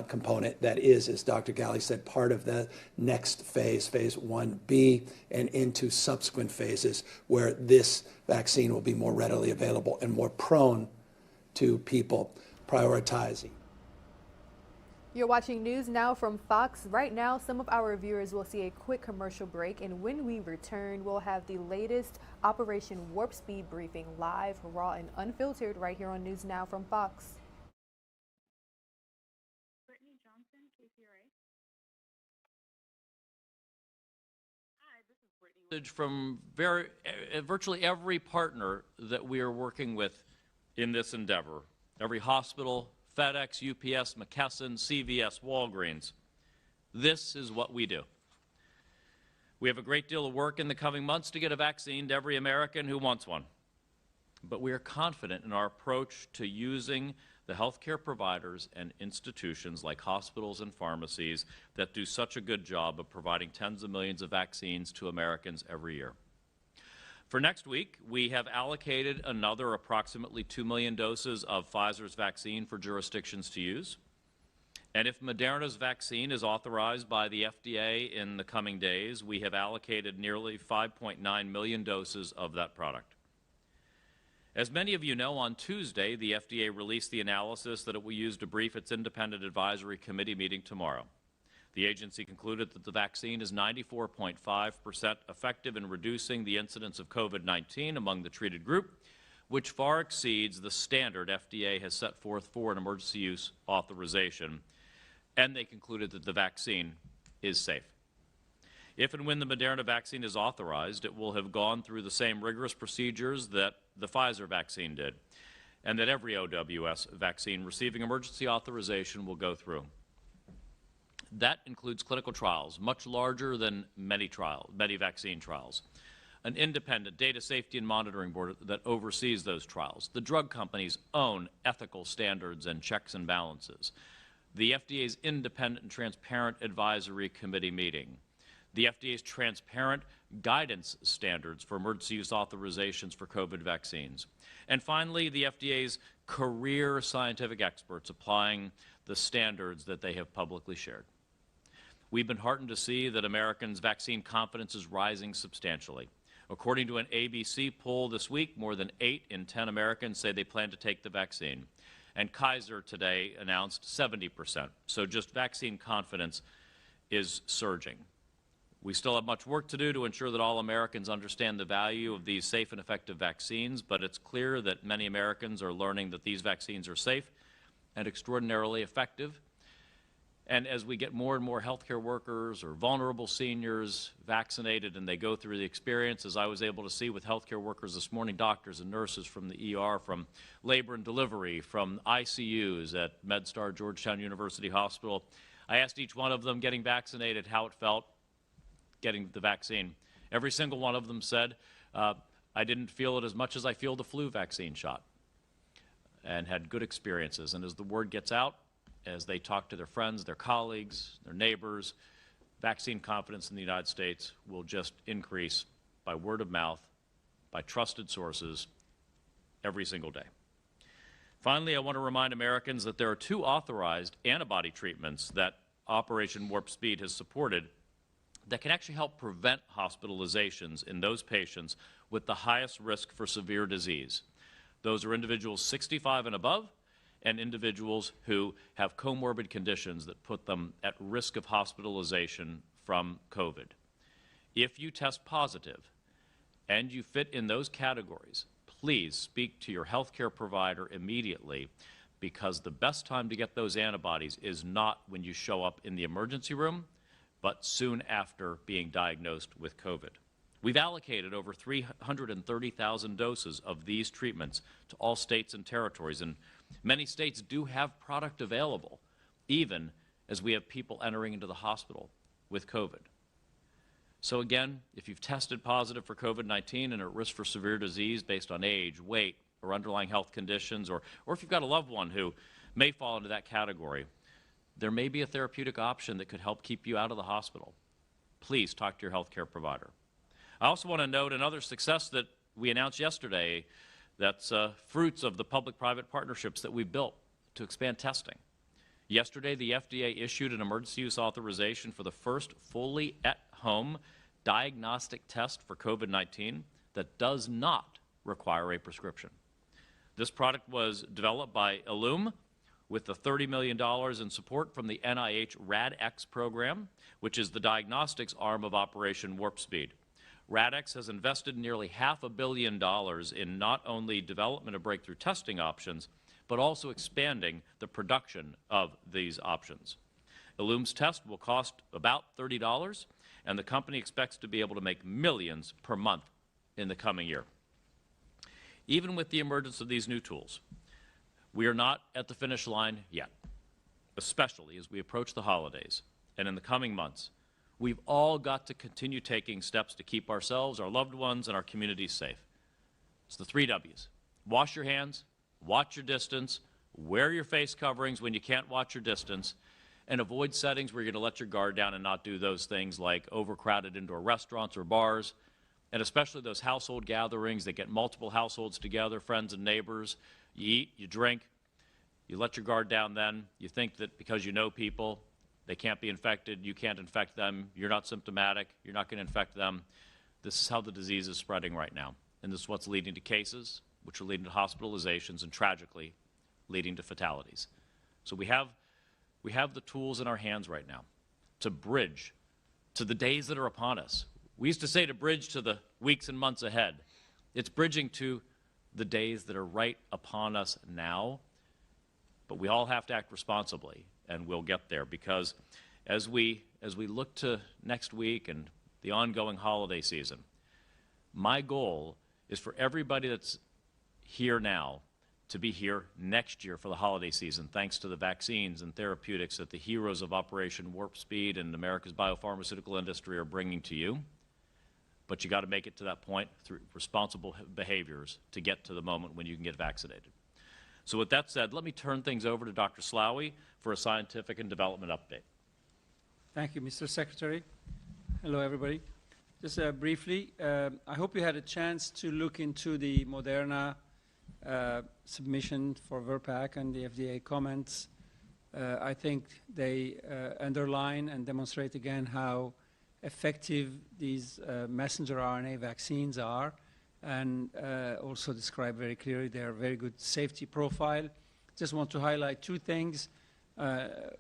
component that is, as Dr. Galley said, part of the next phase, phase 1B, and into subsequent phases where this vaccine will be more readily available and more prone to people prioritizing. You're watching News Now from Fox. Right now, some of our viewers will see a quick commercial break, and when we return, we'll have the latest Operation Warp Speed briefing live, raw, and unfiltered right here on News Now from Fox. From virtually every partner that we are working with in this endeavor, every hospital, FedEx, UPS, McKesson, CVS, Walgreens. This is what we do. We have a great deal of work in the coming months to get a vaccine to every American who wants one. But we are confident in our approach to using the healthcare providers and institutions like hospitals and pharmacies that do such a good job of providing tens of millions of vaccines to Americans every year. For next week, we have allocated another approximately 2 million doses of Pfizer's vaccine for jurisdictions to use. And if Moderna's vaccine is authorized by the FDA in the coming days, we have allocated nearly 5.9 million doses of that product. As many of you know, on Tuesday, the FDA released the analysis that it will use to brief its independent advisory committee meeting tomorrow. The agency concluded that the vaccine is 94.5% effective in reducing the incidence of COVID-19 among the treated group, which far exceeds the standard FDA has set forth for an emergency use authorization. And they concluded that the vaccine is safe. If and when the Moderna vaccine is authorized, it will have gone through the same rigorous procedures that the Pfizer vaccine did, and that every OWS vaccine receiving emergency authorization will go through. That includes clinical trials, much larger than many vaccine trials, an independent data safety and monitoring board that oversees those trials, the drug company's own ethical standards and checks and balances, the FDA's independent and transparent advisory committee meeting, the FDA's transparent guidance standards for emergency use authorizations for COVID vaccines, and finally, the FDA's career scientific experts applying the standards that they have publicly shared. We've been heartened to see that Americans' vaccine confidence is rising substantially. According to an ABC poll this week, more than 8 in 10 Americans say they plan to take the vaccine. And Pfizer today announced 70%. So just vaccine confidence is surging. We still have much work to do to ensure that all Americans understand the value of these safe and effective vaccines, but it's clear that many Americans are learning that these vaccines are safe and extraordinarily effective. And as we get more and more healthcare workers or vulnerable seniors vaccinated and they go through the experience, as I was able to see with healthcare workers this morning, doctors and nurses from the ER, from labor and delivery, from ICUs at MedStar Georgetown University Hospital, I asked each one of them getting vaccinated how it felt getting the vaccine. Every single one of them said, I didn't feel it as much as I feel the flu vaccine shot, and had good experiences. And as the word gets out, as they talk to their friends, their colleagues, their neighbors, vaccine confidence in the United States will just increase by word of mouth, by trusted sources, every single day. Finally, I want to remind Americans that there are 2 authorized antibody treatments that Operation Warp Speed has supported that can actually help prevent hospitalizations in those patients with the highest risk for severe disease. Those are individuals 65 and above, and individuals who have comorbid conditions that put them at risk of hospitalization from COVID. If you test positive and you fit in those categories, please speak to your healthcare provider immediately, because the best time to get those antibodies is not when you show up in the emergency room, but soon after being diagnosed with COVID. We've allocated over 330,000 doses of these treatments to all states and territories, and many states do have product available, even as we have people entering into the hospital with COVID. So again, if you've tested positive for COVID-19 and are at risk for severe disease based on age, weight, or underlying health conditions, or if you've got a loved one who may fall into that category, there may be a therapeutic option that could help keep you out of the hospital. Please talk to your healthcare provider. I also want to note another success that we announced yesterday that's fruits of the public-private partnerships that we've built to expand testing. Yesterday, the FDA issued an emergency use authorization for the first fully at-home diagnostic test for COVID-19 that does not require a prescription. This product was developed by Illum with the $30 million in support from the NIH RADx program, which is the diagnostics arm of Operation Warp Speed. RADx has invested nearly $500 million in not only development of breakthrough testing options, but also expanding the production of these options. Illum's test will cost about $30, and the company expects to be able to make millions per month in the coming year. Even with the emergence of these new tools, we are not at the finish line yet, especially as we approach the holidays and in the coming months. We've all got to continue taking steps to keep ourselves, our loved ones, and our communities safe. It's the 3 W's. Wash your hands, watch your distance, wear your face coverings when you can't watch your distance, and avoid settings where you're going to let your guard down and not do those things like overcrowded indoor restaurants or bars, and especially those household gatherings that get multiple households together, friends and neighbors. You eat, you drink, You let your guard down then. You think that because you know people, they can't be infected, you can't infect them, you're not symptomatic, you're not going to infect them. This is how the disease is spreading right now. And this is what's leading to cases, which are leading to hospitalizations, and tragically, leading to fatalities. So we have the tools in our hands right now to bridge to the days that are upon us. We used to say to bridge to the weeks and months ahead. It's bridging to the days that are right upon us now, but we all have to act responsibly, and we'll get there, because as we look to next week and the ongoing holiday season, my goal is for everybody that's here now to be here next year for the holiday season, thanks to the vaccines and therapeutics that the heroes of Operation Warp Speed and America's biopharmaceutical industry are bringing to you. But you got to make it to that point through responsible behaviors to get to the moment when you can get vaccinated. So with that said, let me turn things over to Dr. Slaoui for a scientific and development update. Thank you, Mr. Secretary. Hello, everybody. Just briefly, I hope you had a chance to look into the Moderna submission for VRBPAC and the FDA comments. I think they underline and demonstrate again how effective these messenger RNA vaccines are, and also describe very clearly their very good safety profile. Just want to highlight two things.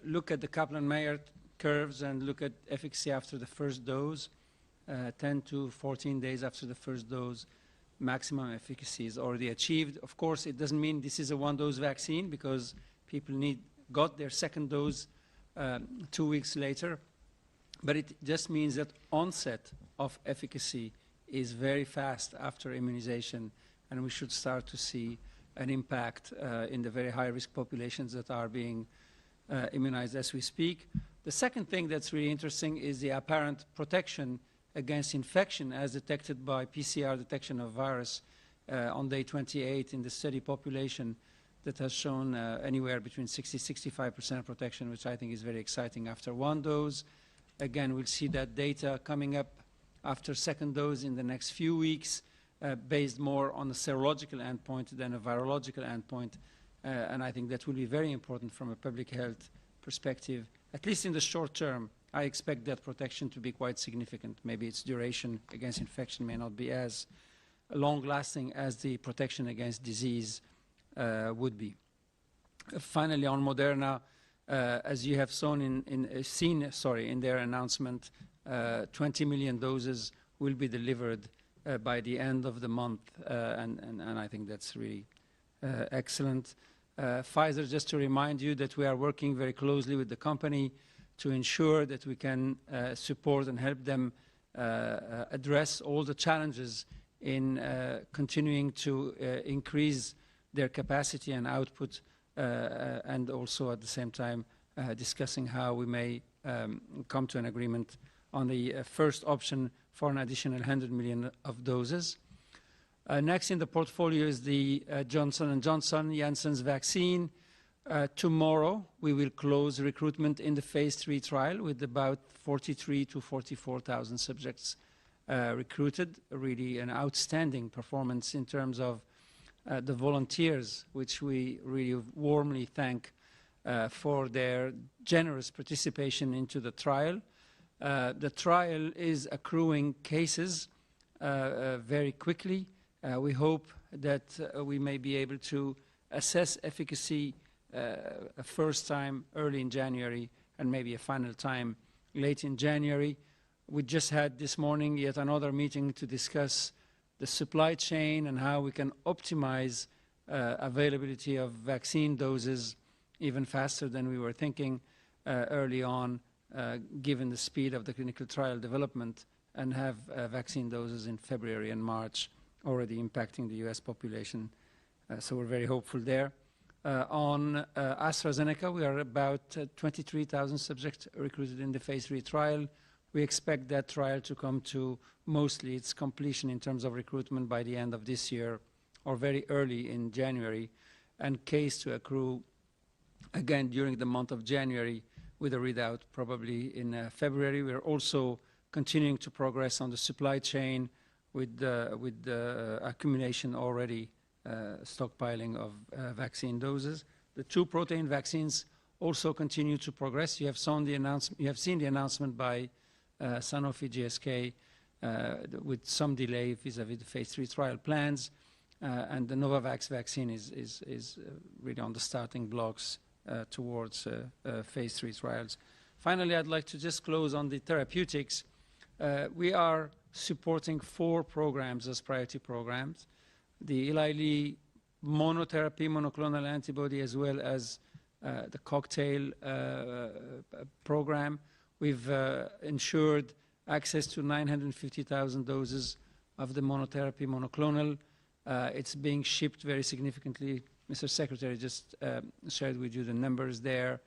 Look at the Kaplan-Meier curves and look at efficacy after the first dose. 10 to 14 days after the first dose, maximum efficacy is already achieved. Of course, it doesn't mean this is a one-dose vaccine, because people got their second dose 2 weeks later. But it just means that onset of efficacy is very fast after immunization, and we should start to see an impact in the very high-risk populations that are being immunized as we speak. The second thing that's really interesting is the apparent protection against infection as detected by PCR detection of virus on day 28 in the study population that has shown anywhere between 60–65% protection, which I think is very exciting after one dose. Again, we'll see that data coming up after second dose in the next few weeks, based more on a serological endpoint than a virological endpoint. And I think that will be very important from a public health perspective, at least in the short term. I expect that protection to be quite significant. Maybe its duration against infection may not be as long-lasting as the protection against disease would be. Finally, on Moderna, as you have seen in their announcement, 20 million doses will be delivered by the end of the month, and I think that's really excellent. Pfizer, just to remind you that we are working very closely with the company to ensure that we can support and help them address all the challenges in continuing to increase their capacity and output, and also at the same time discussing how we may come to an agreement on the first option for an additional 100 million of doses. Next in the portfolio is the Johnson & Johnson Janssen's vaccine. Tomorrow, we will close recruitment in the phase 3 trial with about 43,000 to 44,000 subjects recruited. Really an outstanding performance in terms of the volunteers, which we really warmly thank for their generous participation into the trial. The trial is accruing cases very quickly. We hope that we may be able to assess efficacy a first time early in January and maybe a final time late in January. We just had this morning yet another meeting to discuss the supply chain and how we can optimize availability of vaccine doses even faster than we were thinking early on, given the speed of the clinical trial development, and have vaccine doses in February and March already impacting the US population. So we're very hopeful there. On AstraZeneca, we are about 23,000 subjects recruited in the phase 3 trial. We expect that trial to come to mostly its completion in terms of recruitment by the end of this year or very early in January, and case to accrue again during the month of January with a readout probably in February. We're also continuing to progress on the supply chain with the accumulation already stockpiling of vaccine doses. The 2 protein vaccines also continue to progress. You have seen the announcement by Sanofi GSK with some delay vis-à-vis the phase 3 trial plans, and the Novavax vaccine is really on the starting blocks towards phase 3 trials. Finally, I'd like to just close on the therapeutics. We are supporting 4 programs as priority programs. The Eli Lilly monotherapy monoclonal antibody, as well as the cocktail program. We've ensured access to 950,000 doses of the monotherapy monoclonal. It's being shipped very significantly. Mr. Secretary just shared with you the numbers there.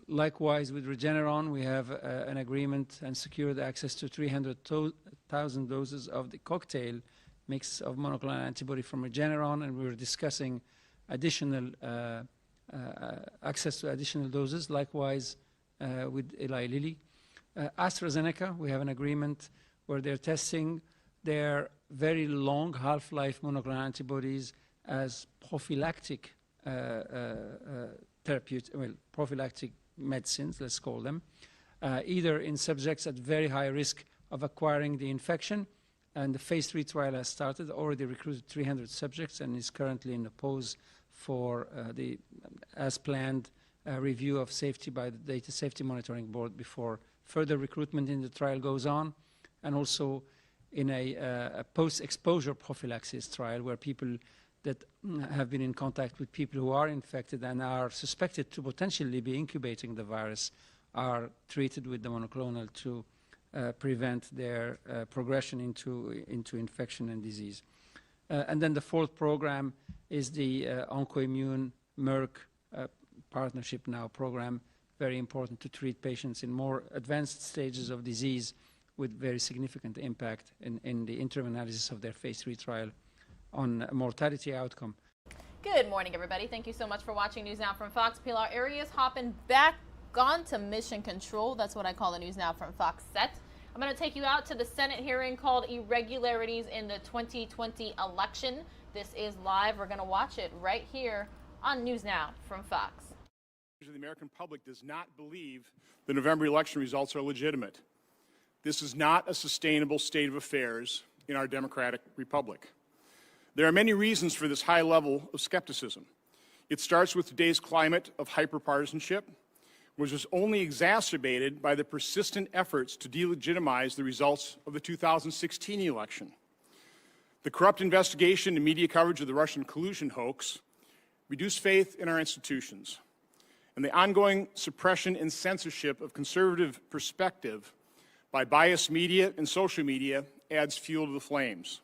Likewise, with Regeneron, we have an agreement and secured access to 300,000 doses of the cocktail mix of monoclonal antibody from Regeneron, and we were discussing additional access to additional doses. Likewise, with Eli Lilly. AstraZeneca, we have an agreement where they're testing their very long half-life monoclonal antibodies as prophylactic prophylactic medicines, let's call them, either in subjects at very high risk of acquiring the infection, and the phase 3 trial has started, already recruited 300 subjects, and is currently in the pause for the, as planned, review of safety by the Data Safety Monitoring Board before further recruitment in the trial goes on, and also in a post-exposure prophylaxis trial where people that have been in contact with people who are infected and are suspected to potentially be incubating the virus are treated with the monoclonal to prevent their progression into infection and disease. And then the 4th program is the OncoImmune Merck partnership now program, very important to treat patients in more advanced stages of disease with very significant impact in the interim analysis of their phase 3 trial on mortality outcome. Good morning, everybody. Thank you so much for watching News Now from Fox. Pilar Arias hopping back onto mission control. That's what I call the News Now from Fox set. I'm going to take you out to the Senate hearing called Irregularities in the 2020 Election. This is live. We're going to watch it right here on News Now from Fox. The American public does not believe the November election results are legitimate. This is not a sustainable state of affairs in our democratic republic. There are many reasons for this high level of skepticism. It starts with today's climate of hyperpartisanship, which was only exacerbated by the persistent efforts to delegitimize the results of the 2016 election. The corrupt investigation and media coverage of the Russian collusion hoax reduced faith in our institutions, and the ongoing suppression and censorship of conservative perspective by biased media and social media adds fuel to the flames.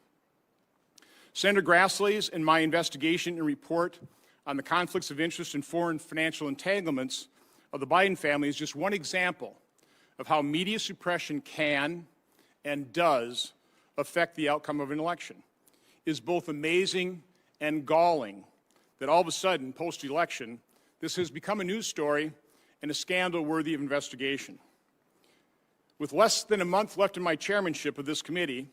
Senator Grassley's and my investigation and report on the conflicts of interest and foreign financial entanglements of the Biden family is just one example of how media suppression can and does affect the outcome of an election. It is both amazing and galling that all of a sudden, post-election, this has become a news story and a scandal worthy of investigation. With less than a month left in my chairmanship of this committee,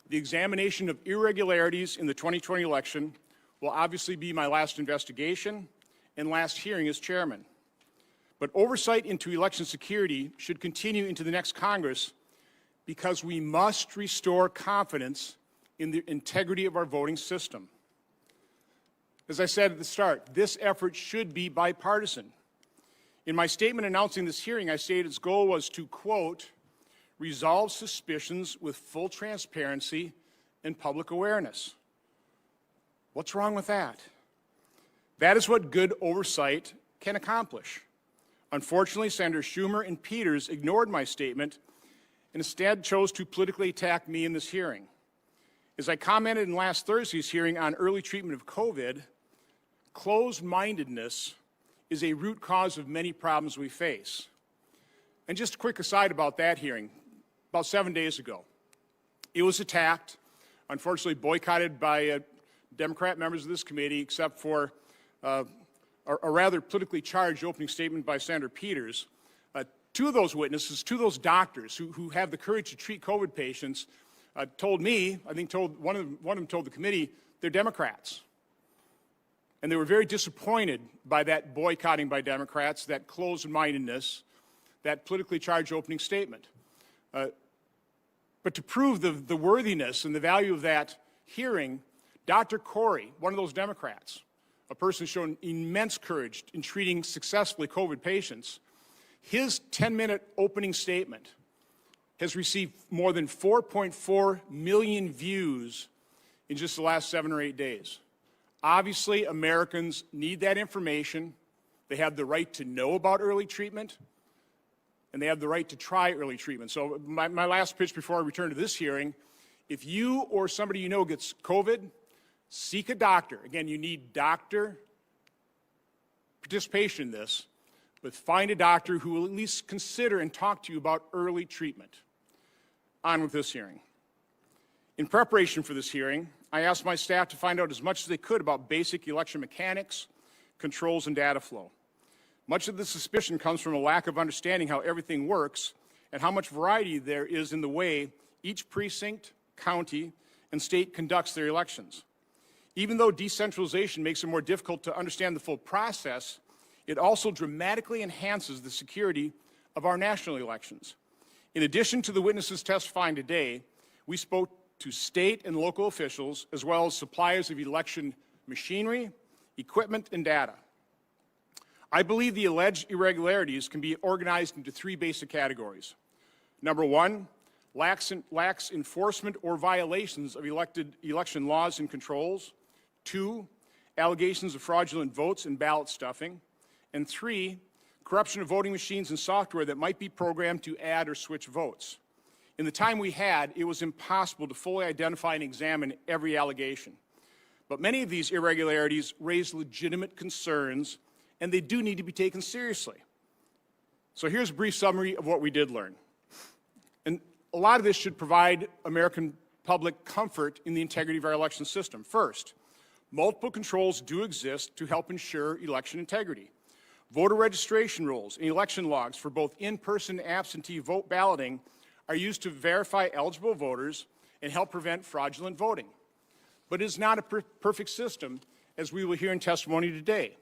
the examination of irregularities in the 2020 election will obviously be my last investigation and last hearing as chairman. But oversight into election security should continue into the next Congress because we must restore confidence in the integrity of our voting system. As I said at the start, this effort should be bipartisan. In my statement announcing this hearing, I stated its goal was to, quote, resolve suspicions with full transparency and public awareness. What's wrong with that? That is what good oversight can accomplish. Unfortunately, Senators Schumer and Peters ignored my statement and instead chose to politically attack me in this hearing. As I commented in last Thursday's hearing on early treatment of COVID, closed-mindedness is a root cause of many problems we face. And just a quick aside about that hearing, about 7 days ago, it was attacked, unfortunately boycotted by Democrat members of this committee, except for a rather politically charged opening statement by Senator Peters. Two of those witnesses, two of those doctors who have the courage to treat COVID patients, told me, I think one of them told the committee, they're Democrats. And they were very disappointed by that boycotting by Democrats, that closed-mindedness, that politically charged opening statement. But to prove the worthiness and the value of that hearing, Dr. Corey, one of those Democrats, a person who's shown immense courage in treating successfully COVID patients, his 10-minute opening statement has received more than 4.4 million views in just the last 7 or 8 days. Obviously, Americans need that information. They have the right to know about early treatment, and they have the right to try early treatment. So my last pitch before I return to this hearing, if you or somebody you know gets COVID, seek a doctor. Again, you need doctor participation in this, but find a doctor who will at least consider and talk to you about early treatment. On with this hearing. In preparation for this hearing, I asked my staff to find out as much as they could about basic election mechanics, controls, and data flow. Much of the suspicion comes from a lack of understanding how everything works and how much variety there is in the way each precinct, county, and state conducts their elections. Even though decentralization makes it more difficult to understand the full process, it also dramatically enhances the security of our national elections. In addition to the witnesses testifying today, we spoke to state and local officials, as well as suppliers of election machinery, equipment, and data. I believe the alleged irregularities can be organized into 3 basic categories. Number 1, lax enforcement or violations of election laws and controls. 2, allegations of fraudulent votes and ballot stuffing. And 3, corruption of voting machines and software that might be programmed to add or switch votes. In the time we had, it was impossible to fully identify and examine every allegation. But many of these irregularities raise legitimate concerns, and they do need to be taken seriously. So here's a brief summary of what we did learn. And a lot of this should provide American public comfort in the integrity of our election system. First, multiple controls do exist to help ensure election integrity. Voter registration rules and election logs for both in-person and absentee vote balloting are used to verify eligible voters and help prevent fraudulent voting. But it is not a perfect system, as we will hear in testimony today.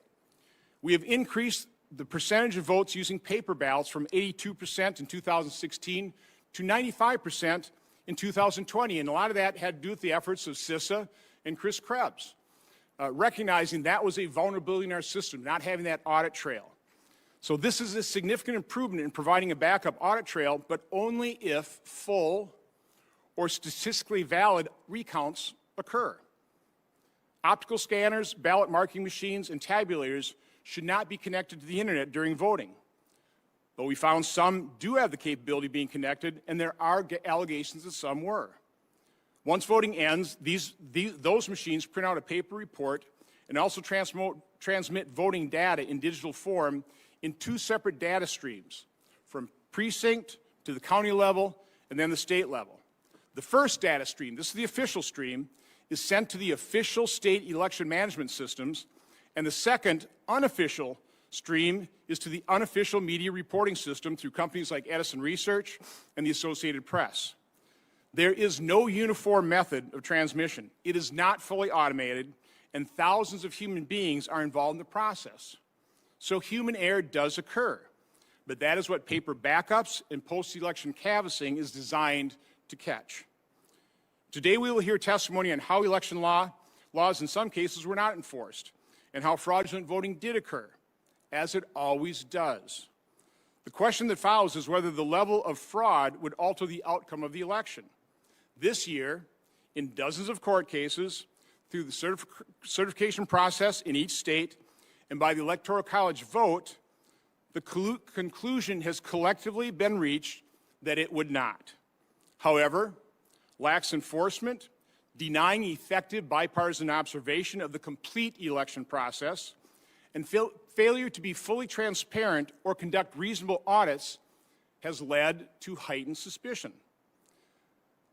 We have increased the percentage of votes using paper ballots from 82% in 2016 to 95% in 2020, and a lot of that had to do with the efforts of CISA and Chris Krebs, recognizing that was a vulnerability in our system, not having that audit trail. So this is a significant improvement in providing a backup audit trail, but only if full or statistically valid recounts occur. Optical scanners, ballot marking machines, and tabulators should not be connected to the internet during voting. But we found some do have the capability of being connected, and there are allegations that some were. Once voting ends, those machines print out a paper report and also transmit voting data in digital form in 2 separate data streams, from precinct to the county level and then the state level. The first data stream, this is the official stream, is sent to the official state election management systems, and the second unofficial stream is to the unofficial media reporting system through companies like Edison Research and the Associated Press. There is no uniform method of transmission. It is not fully automated, and thousands of human beings are involved in the process. So human error does occur, but that is what paper backups and post-election canvassing is designed to catch. Today we will hear testimony on how election laws in some cases were not enforced, and how fraudulent voting did occur, as it always does. The question that follows is whether the level of fraud would alter the outcome of the election. This year, in dozens of court cases, through the certification process in each state, and by the Electoral College vote, the conclusion has collectively been reached that it would not. However, lax enforcement, denying effective bipartisan observation of the complete election process, and failure to be fully transparent or conduct reasonable audits has led to heightened suspicion.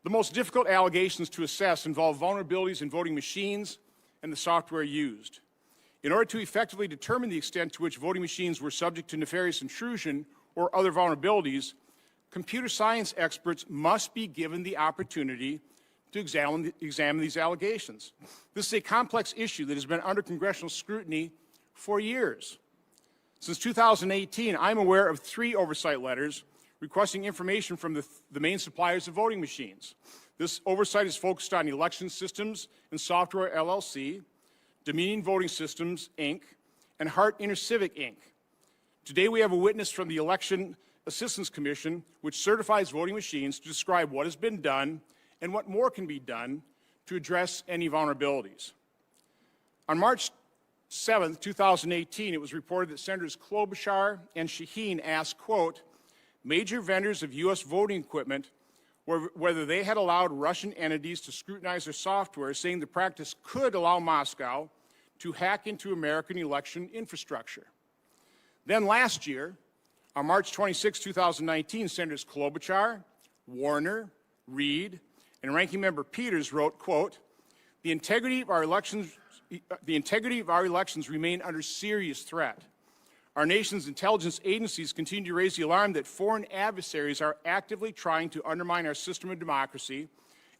The most difficult allegations to assess involve vulnerabilities in voting machines and the software used. In order to effectively determine the extent to which voting machines were subject to nefarious intrusion or other vulnerabilities, computer science experts must be given the opportunity to examine these allegations. This is a complex issue that has been under congressional scrutiny for years. Since 2018, I'm aware of 3 oversight letters requesting information from the main suppliers of voting machines. This oversight is focused on Election Systems and Software LLC, Dominion Voting Systems, Inc., and Hart InterCivic, Inc. Today we have a witness from the Election Assistance Commission, which certifies voting machines, to describe what has been done and what more can be done to address any vulnerabilities. On March 7, 2018, it was reported that Senators Klobuchar and Shaheen asked, quote, major vendors of U.S. voting equipment whether they had allowed Russian entities to scrutinize their software, saying the practice could allow Moscow to hack into American election infrastructure. Then last year, on March 26, 2019, Senators Klobuchar, Warner, Reid, and Ranking Member Peters wrote, quote, the integrity of our elections remain under serious threat. Our nation's intelligence agencies continue to raise the alarm that foreign adversaries are actively trying to undermine our system of democracy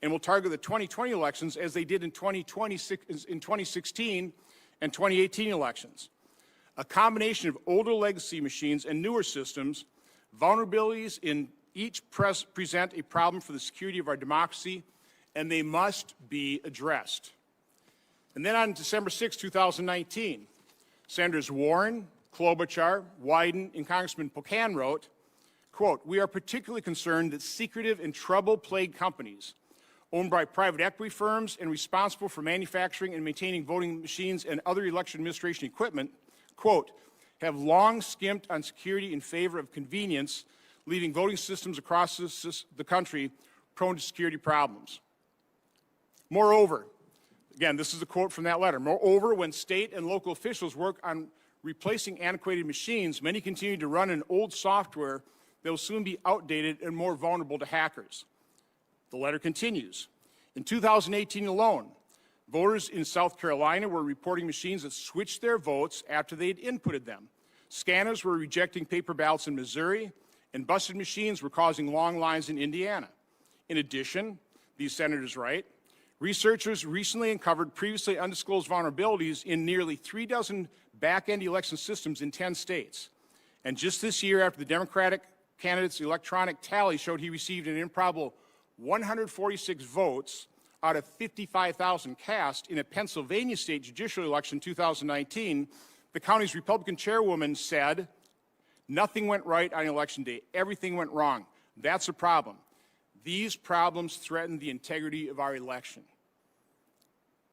and will target the 2020 elections as they did in 2016 and 2018 elections. A combination of older legacy machines and newer systems, vulnerabilities in each present a problem for the security of our democracy, and they must be addressed. And then on December 6, 2019, Senators Warren, Klobuchar, Wyden, and Congressman Pocan wrote, quote, we are particularly concerned that secretive and trouble-plagued companies owned by private equity firms and responsible for manufacturing and maintaining voting machines and other election administration equipment, quote, have long skimped on security in favor of convenience, leaving voting systems across the country prone to security problems. Moreover, again, this is a quote from that letter, moreover, when state and local officials work on replacing antiquated machines, many continue to run an old software that will soon be outdated and more vulnerable to hackers. The letter continues. In 2018 alone, voters in South Carolina were reporting machines that switched their votes after they had inputted them. Scanners were rejecting paper ballots in Missouri, and busted machines were causing long lines in Indiana. In addition, these senators write, researchers recently uncovered previously undisclosed vulnerabilities in nearly 3 dozen back-end election systems in 10 states. And just this year, after the Democratic candidate's electronic tally showed he received an improbable 146 votes out of 55,000 cast in a Pennsylvania state judicial election in 2019, the county's Republican chairwoman said, nothing went right on election day. Everything went wrong. That's a problem. These problems threaten the integrity of our election.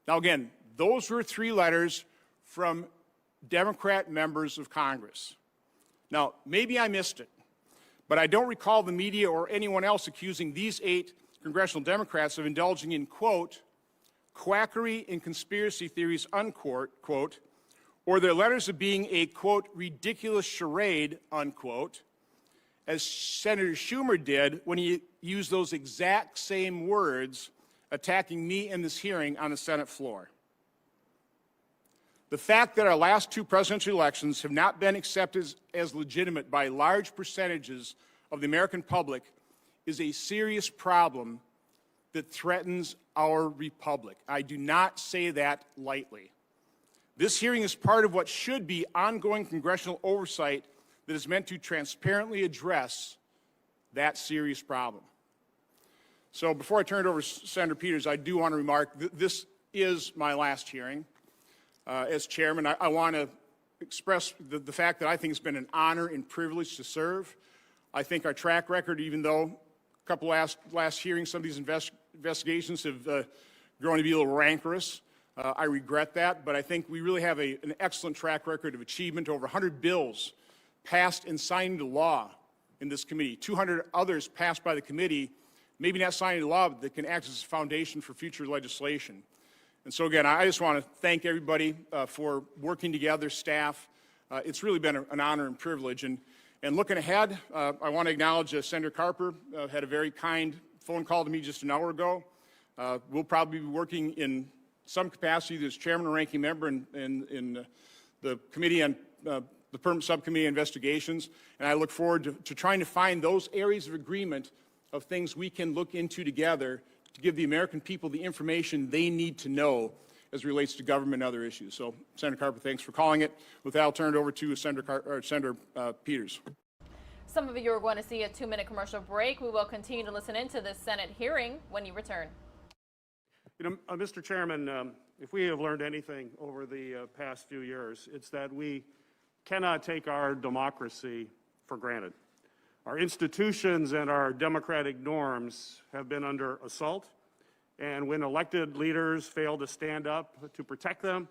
Now again, those were 3 letters from Democrat members of Congress. Now, maybe I missed it, but I don't recall the media or anyone else accusing these 8 congressional Democrats of indulging in, quote, quackery and conspiracy theories, unquote, quote, or their letters of being a, quote, ridiculous charade, unquote, as Senator Schumer did when he used those exact same words attacking me in this hearing on the Senate floor. The fact that our last 2 presidential elections have not been accepted as legitimate by large percentages of the American public is a serious problem that threatens our republic. I do not say that lightly. This hearing is part of what should be ongoing congressional oversight that is meant to transparently address that serious problem. So before I turn it over to Senator Peters, I do want to remark that this is my last hearing as chairman. I want to express the fact that I think it's been an honor and privilege to serve. I think our track record, even though a couple last hearings, some of these investigations have grown to be a little rancorous, I regret that, but I think we really have an excellent track record of achievement. Over 100 bills passed and signed into law in this committee, 200 others passed by the committee, maybe not signed into law, but that can act as a foundation for future legislation. And so again, I just want to thank everybody for working together, staff. It's really been an honor and privilege. And looking ahead, I want to acknowledge Senator Carper had a very kind phone call to me just an hour ago. We'll probably be working in some capacity as chairman and ranking member in the committee on the permanent subcommittee investigations. And I look forward to trying to find those areas of agreement of things we can look into together to give the American people the information they need to know as it relates to government and other issues. So, Senator Carper, thanks for calling it. With that, I'll turn it over to Senator Peters. Some of you are going to see a 2-minute commercial break. We will continue to listen into this Senate hearing when you return. You know, Mr. Chairman, if we have learned anything over the past few years, it's that we cannot take our democracy for granted. Our institutions and our democratic norms have been under assault, and when elected leaders fail to stand up to protect them,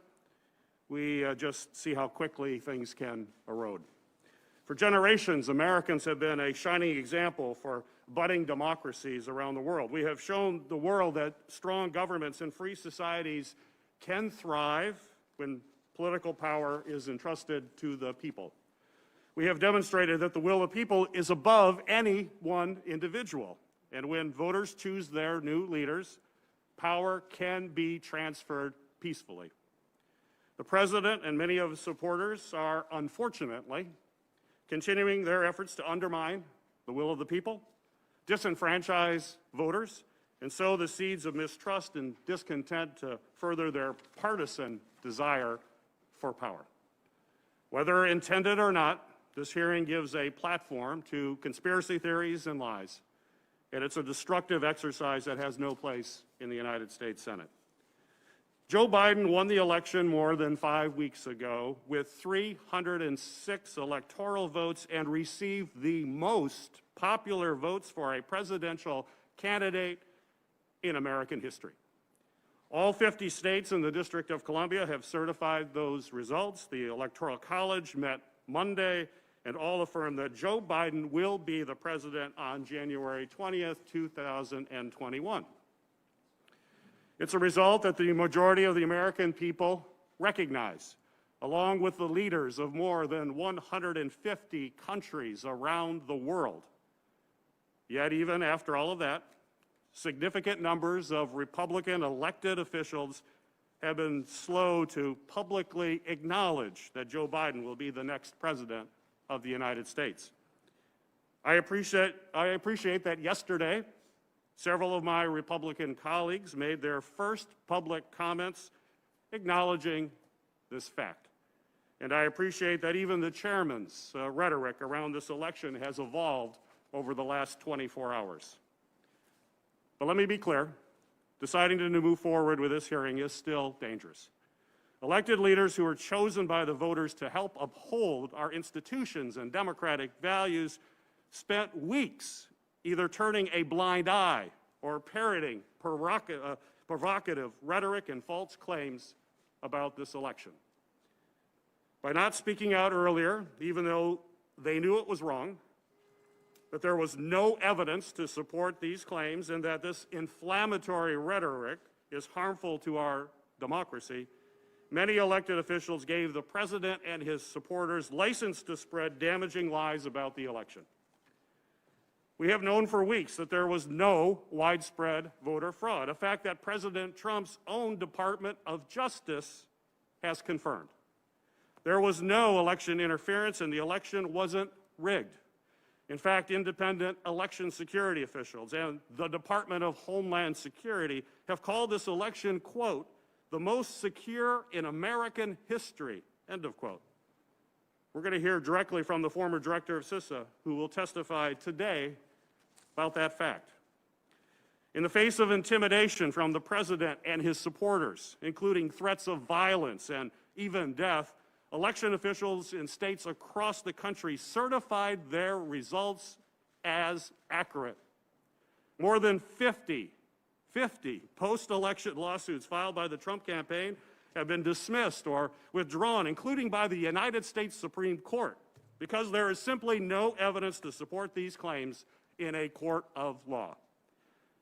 we just see how quickly things can erode. For generations, Americans have been a shining example for budding democracies around the world. We have shown the world that strong governments and free societies can thrive when political power is entrusted to the people. We have demonstrated that the will of people is above any one individual. And when voters choose their new leaders, power can be transferred peacefully. The President and many of his supporters are, unfortunately, continuing their efforts to undermine the will of the people, disenfranchise voters, and sow the seeds of mistrust and discontent to further their partisan desire for power. Whether intended or not, this hearing gives a platform to conspiracy theories and lies, and it's a destructive exercise that has no place in the United States Senate. Joe Biden won the election more than 5 weeks ago with 306 electoral votes and received the most popular votes for a presidential candidate in American history. All 50 states and the District of Columbia have certified those results. The Electoral College met Monday, and all affirm that Joe Biden will be the president on January 20th, 2021. It's a result that the majority of the American people recognize, along with the leaders of more than 150 countries around the world. Yet even after all of that, significant numbers of Republican elected officials have been slow to publicly acknowledge that Joe Biden will be the next president of the United States. I appreciate that yesterday, several of my Republican colleagues made their first public comments acknowledging this fact. And I appreciate that even the chairman's rhetoric around this election has evolved over the last 24 hours. But let me be clear, deciding to move forward with this hearing is still dangerous. Elected leaders who are chosen by the voters to help uphold our institutions and democratic values spent weeks either turning a blind eye or parroting provocative rhetoric and false claims about this election. By not speaking out earlier, even though they knew it was wrong, that there was no evidence to support these claims, and that this inflammatory rhetoric is harmful to our democracy, many elected officials gave the president and his supporters license to spread damaging lies about the election. We have known for weeks that there was no widespread voter fraud, a fact that President Trump's own Department of Justice has confirmed. There was no election interference, and the election wasn't rigged. In fact, independent election security officials and the Department of Homeland Security have called this election, quote, the most secure in American history, end of quote. We're going to hear directly from the former director of CISA, who will testify today about that fact. In the face of intimidation from the president and his supporters, including threats of violence and even death, election officials in states across the country certified their results as accurate. More than 50 post-election lawsuits filed by the Trump campaign have been dismissed or withdrawn, including by the United States Supreme Court, because there is simply no evidence to support these claims in a court of law.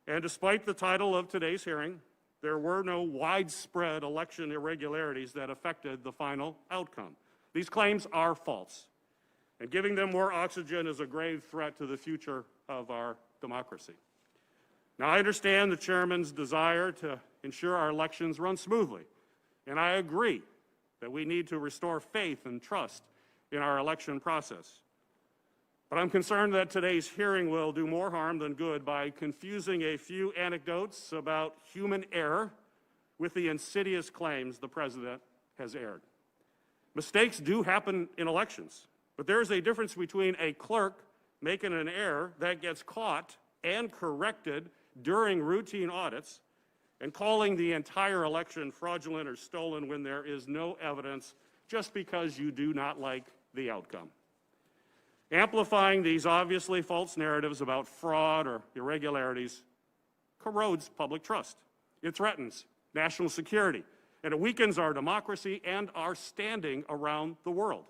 And despite the title of today's hearing, there were no widespread election irregularities that affected the final outcome. These claims are false, and giving them more oxygen is a grave threat to the future of our democracy. Now, I understand the chairman's desire to ensure our elections run smoothly, and I agree that we need to restore faith and trust in our election process. But I'm concerned that today's hearing will do more harm than good by confusing a few anecdotes about human error with the insidious claims the president has aired. Mistakes do happen in elections, but there is a difference between a clerk making an error that gets caught and corrected during routine audits and calling the entire election fraudulent or stolen when there is no evidence just because you do not like the outcome. Amplifying these obviously false narratives about fraud or irregularities corrodes public trust. It threatens national security, and it weakens our democracy and our standing around the world.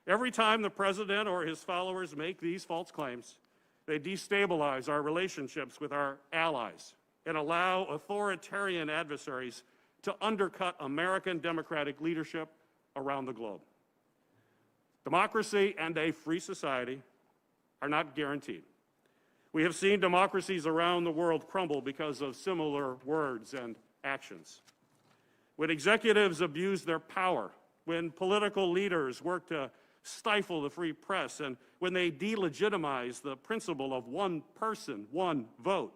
Every time the president or his followers make these false claims, they destabilize our relationships with our allies and allow authoritarian adversaries to undercut American democratic leadership around the globe. Democracy and a free society are not guaranteed. We have seen democracies around the world crumble because of similar words and actions. When executives abuse their power, when political leaders work to stifle the free press, and when they delegitimize the principle of one person, one vote,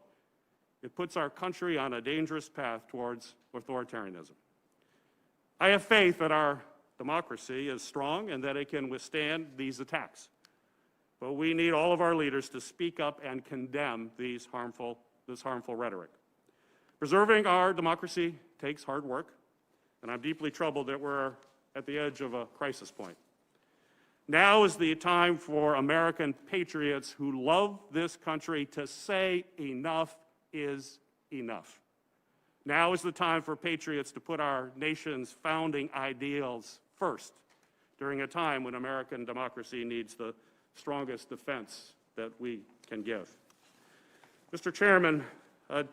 it puts our country on a dangerous path towards authoritarianism. I have faith that our democracy is strong and that it can withstand these attacks. But we need all of our leaders to speak up and condemn this harmful rhetoric. Preserving our democracy takes hard work, and I'm deeply troubled that we're at the edge of a crisis point. Now is the time for American patriots who love this country to say enough is enough. Now is the time for patriots to put our nation's founding ideals first during a time when American democracy needs the strongest defense that we can give. Mr. Chairman,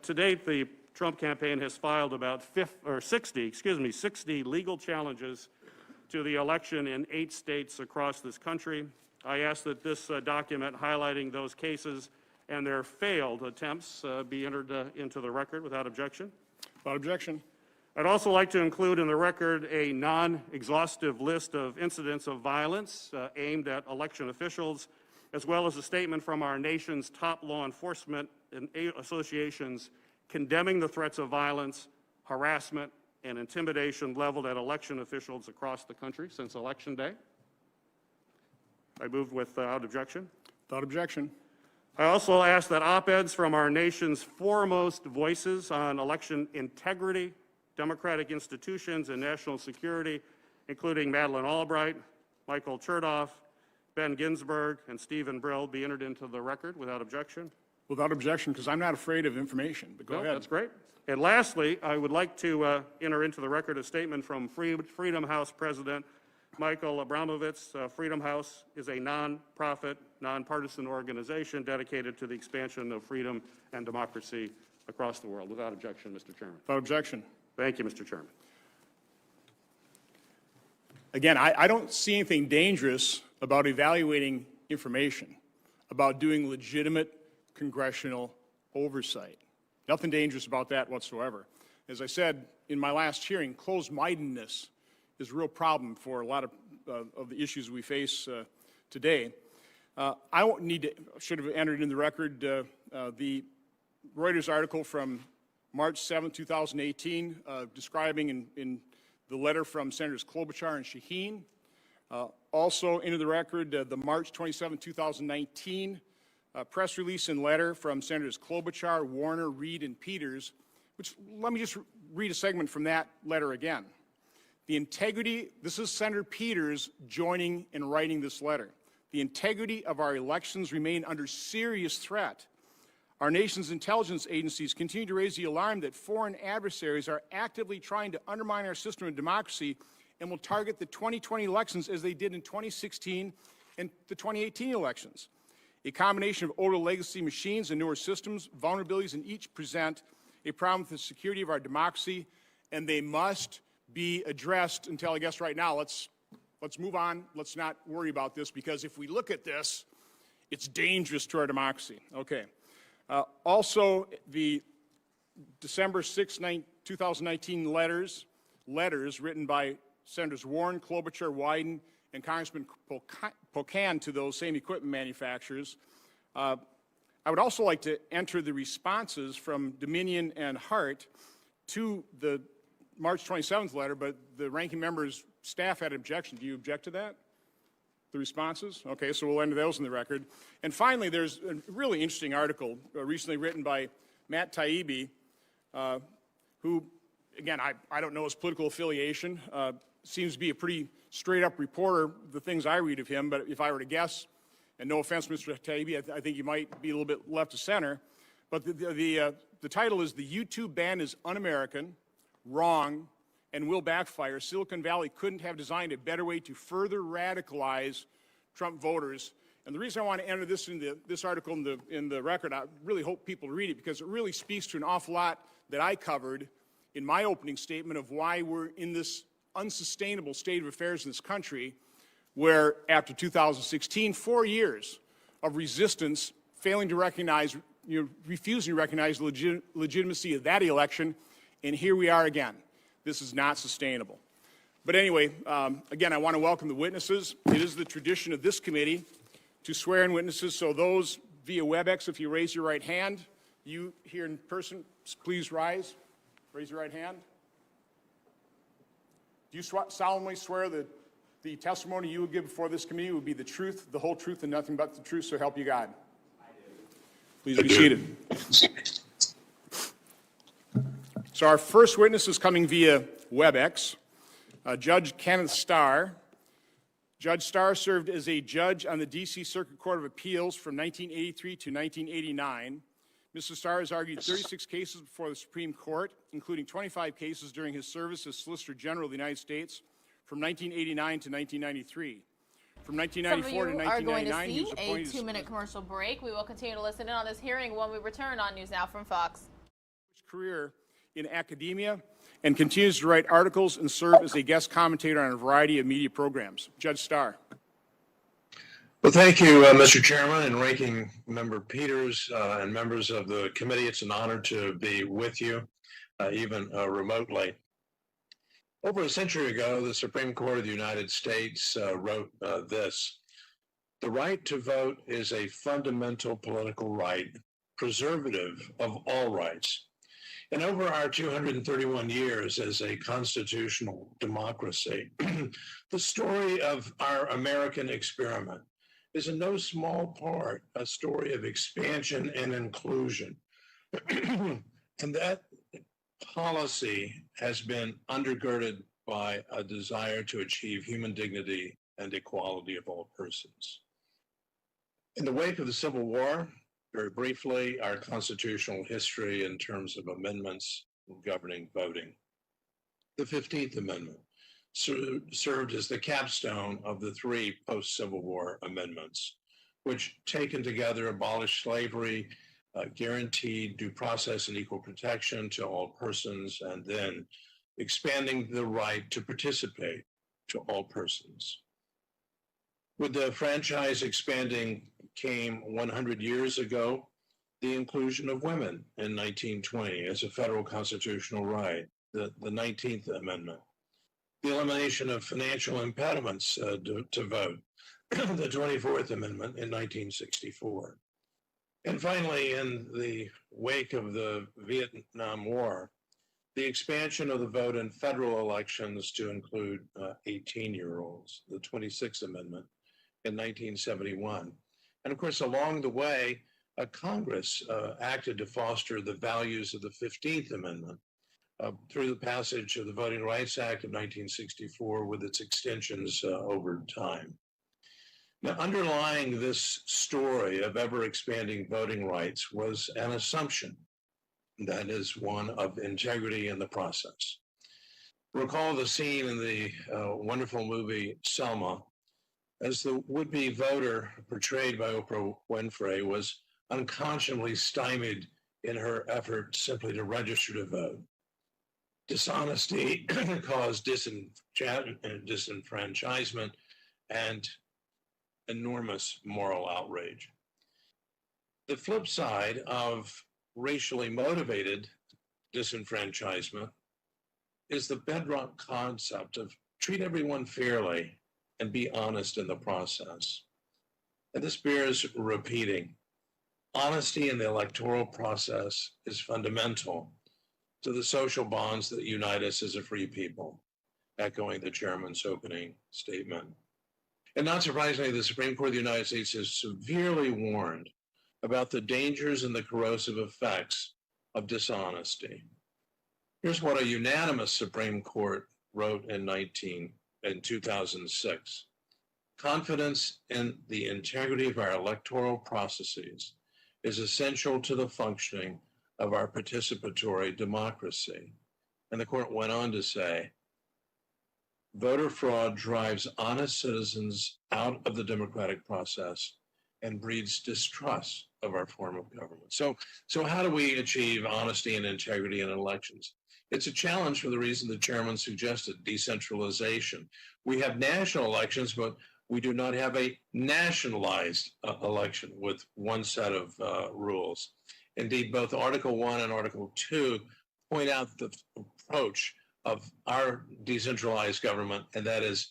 to date, the Trump campaign has filed about 60 legal challenges to the election in 8 states across this country. I ask that this document highlighting those cases and their failed attempts be entered into the record without objection. Without objection. I'd also like to include in the record a non-exhaustive list of incidents of violence aimed at election officials, as well as a statement from our nation's top law enforcement and associations condemning the threats of violence, harassment, and intimidation leveled at election officials across the country since Election Day. I move without objection. Without objection. I also ask that op-eds from our nation's foremost voices on election integrity, democratic institutions, and national security, including Madeleine Albright, Michael Chertoff, Ben Ginsberg, and Stephen Brill, be entered into the record without objection. Without objection, because I'm not afraid of information, but go ahead. That's great. And lastly, I would like to enter into the record a statement from Freedom House President Michael Abramovitz. Freedom House is a non-profit, nonpartisan organization dedicated to the expansion of freedom and democracy across the world. Without objection, Mr. Chairman. Without objection. Thank you, Mr. Chairman. Again, I don't see anything dangerous about evaluating information, about doing legitimate congressional oversight. Nothing dangerous about that whatsoever. As I said in my last hearing, closed-mindedness is a real problem for a lot of the issues we face today. I won't should have entered in the record the Reuters article from March 7, 2018, describing in the letter from Senators Klobuchar and Shaheen. Also into the record, the March 27, 2019 press release and letter from Senators Klobuchar, Warner, Reid, and Peters, which let me just read a segment from that letter again. The integrity, this is Senator Peters joining and writing this letter. The integrity of our elections remain under serious threat. Our nation's intelligence agencies continue to raise the alarm that foreign adversaries are actively trying to undermine our system of democracy and will target the 2020 elections as they did in 2016 and the 2018 elections. A combination of older legacy machines and newer systems, vulnerabilities in each present a problem with the security of our democracy, and they must be addressed until, I guess right now, let's move on. Let's not worry about this, because if we look at this, it's dangerous to our democracy. Okay. Also, the December 6, 2019 letters written by Senators Warren, Klobuchar, Wyden, and Congressman Pocan to those same equipment manufacturers. I would also like to enter the responses from Dominion and Hart to the March 27th letter, but the ranking member's staff had an objection. Do you object to that? The responses? Okay, so we'll enter those in the record. And finally, there's a really interesting article recently written by Matt Taibbi, who, again, I don't know his political affiliation, seems to be a pretty straight-up reporter, the things I read of him, but if I were to guess, and no offense, Mr. Taibbi, I think you might be a little bit left of center, but the title is "The YouTube Ban is Un-American, Wrong, and Will Backfire. Silicon Valley couldn't have designed a better way to further radicalize Trump voters." And the reason I want to enter this article in the record, I really hope people read it because it really speaks to an awful lot that I covered in my opening statement of why we're in this unsustainable state of affairs in this country, where after 2016, 4 years of resistance, failing to recognize, refusing to recognize the legitimacy of that election, and here we are again. This is not sustainable. But anyway, again, I want to welcome the witnesses. It is the tradition of this committee to swear in witnesses, so those via WebEx, if you raise your right hand, you here in person, please rise. Raise your right hand. Do you solemnly swear that the testimony you will give before this committee will be the truth, the whole truth, and nothing but the truth, so help you God? I do. Please be seated. So our first witness is coming via WebEx, Judge Kenneth Starr. Judge Starr served as a judge on the D.C. Circuit Court of Appeals from 1983 to 1989. Mr. Starr has argued 36 cases before the Supreme Court, including 25 cases during his service as Solicitor General of the United States from 1989 to 1993. From 1994 to 1999, he was appointed. Some of you are going to see a 2-minute commercial break. We will continue to listen in on this hearing when we return on News Now from Fox. Career in academia and continues to write articles and serve as a guest commentator on a variety of media programs. Judge Starr. Well, thank you, Mr. Chairman and Ranking Member Peters and members of the committee. It's an honor to be with you, even remotely. Over a century ago, the Supreme Court of the United States wrote this: "The right to vote is a fundamental political right, preservative of all rights." And over our 231 years as a constitutional democracy, the story of our American experiment is in no small part a story of expansion and inclusion. And that policy has been undergirded by a desire to achieve human dignity and equality of all persons. In the wake of the Civil War, very briefly, our constitutional history in terms of amendments governing voting. The 15th Amendment served as the capstone of the 3 post-Civil War amendments, which taken together abolished slavery, guaranteed due process and equal protection to all persons, and then expanding the right to participate to all persons. With the franchise expanding came 100 years ago, the inclusion of women in 1920 as a federal constitutional right, the 19th Amendment, the elimination of financial impediments to vote, the 24th Amendment in 1964. And finally, in the wake of the Vietnam War, the expansion of the vote in federal elections to include 18-year-olds, the 26th Amendment in 1971. And of course, along the way, Congress acted to foster the values of the 15th Amendment through the passage of the Voting Rights Act of 1964 with its extensions over time. Now, underlying this story of ever-expanding voting rights was an assumption, that is one of integrity in the process. Recall the scene in the wonderful movie Selma, as the would-be voter portrayed by Oprah Winfrey was unconscionably stymied in her effort simply to register to vote. Dishonesty caused disenfranchisement and enormous moral outrage. The flip side of racially motivated disenfranchisement is the bedrock concept of treat everyone fairly and be honest in the process. And this bears repeating. Honesty in the electoral process is fundamental to the social bonds that unite us as a free people, echoing the chairman's opening statement. And not surprisingly, the Supreme Court of the United States has severely warned about the dangers and the corrosive effects of dishonesty. Here's what a unanimous Supreme Court wrote in 2006. Confidence in the integrity of our electoral processes is essential to the functioning of our participatory democracy. And the court went on to say, voter fraud drives honest citizens out of the democratic process and breeds distrust of our form of government. So how do we achieve honesty and integrity in elections? It's a challenge for the reason the chairman suggested, decentralization. We have national elections, but we do not have a nationalized election with one set of rules. Indeed, both Article 1 and Article 2 point out the approach of our decentralized government, and that is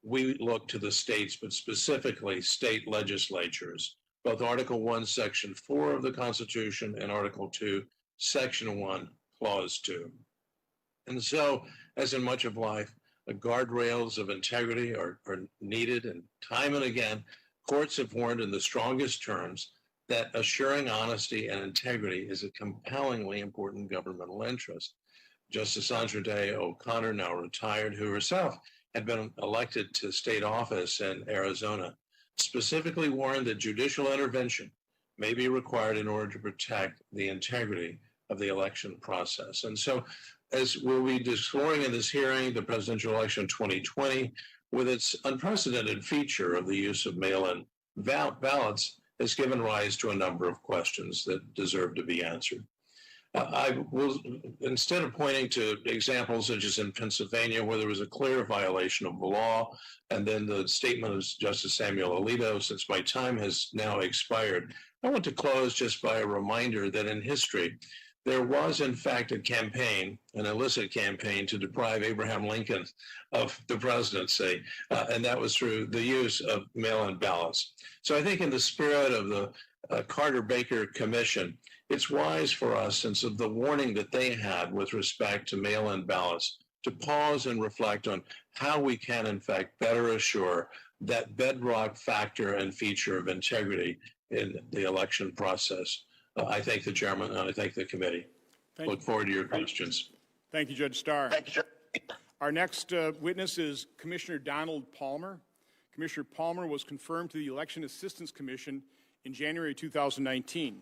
we look to the states, but specifically state legislatures. Both Article 1, Section 4 of the Constitution and Article 2, Section 1, Clause 2. And so, as in much of life, the guardrails of integrity are needed, and time and again, courts have warned in the strongest terms that assuring honesty and integrity is a compellingly important governmental interest. Justice Sandra Day O'Connor, now retired, who herself had been elected to state office in Arizona, specifically warned that judicial intervention may be required in order to protect the integrity of the election process. And so, as we'll be exploring in this hearing, the presidential election 2020, with its unprecedented feature of the use of mail-in ballots, has given rise to a number of questions that deserve to be answered. I will, instead of pointing to examples such as in Pennsylvania, where there was a clear violation of the law, and then the statement of Justice Samuel Alito, since my time has now expired, I want to close just by a reminder that in history, there was, in fact, a campaign, an illicit campaign, to deprive Abraham Lincoln of the presidency, and that was through the use of mail-in ballots. So I think in the spirit of the Carter-Baker Commission, it's wise for us, since of the warning that they had with respect to mail-in ballots, to pause and reflect on how we can, in fact, better assure that bedrock factor and feature of integrity in the election process. I thank the chairman and I thank the committee. Look forward to your questions. Thank you, Judge Starr. Thank you, Our next witness is Commissioner Donald Palmer. Commissioner Palmer was confirmed to the Election Assistance Commission in January 2019.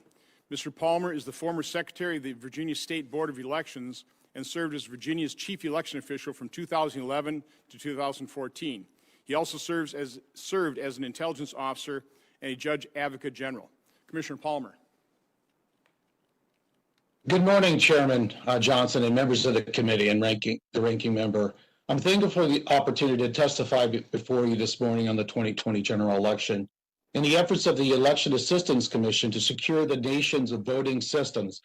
Mr. Palmer is the former Secretary of the Virginia State Board of Elections and served as Virginia's chief election official from 2011 to 2014. He also served as an intelligence officer and a judge advocate general. Commissioner Palmer. Good morning, Chairman Johnson and members of the committee and the ranking member. I'm thankful for the opportunity to testify before you this morning on the 2020 general election and the efforts of the Election Assistance Commission to secure the nation's voting systems.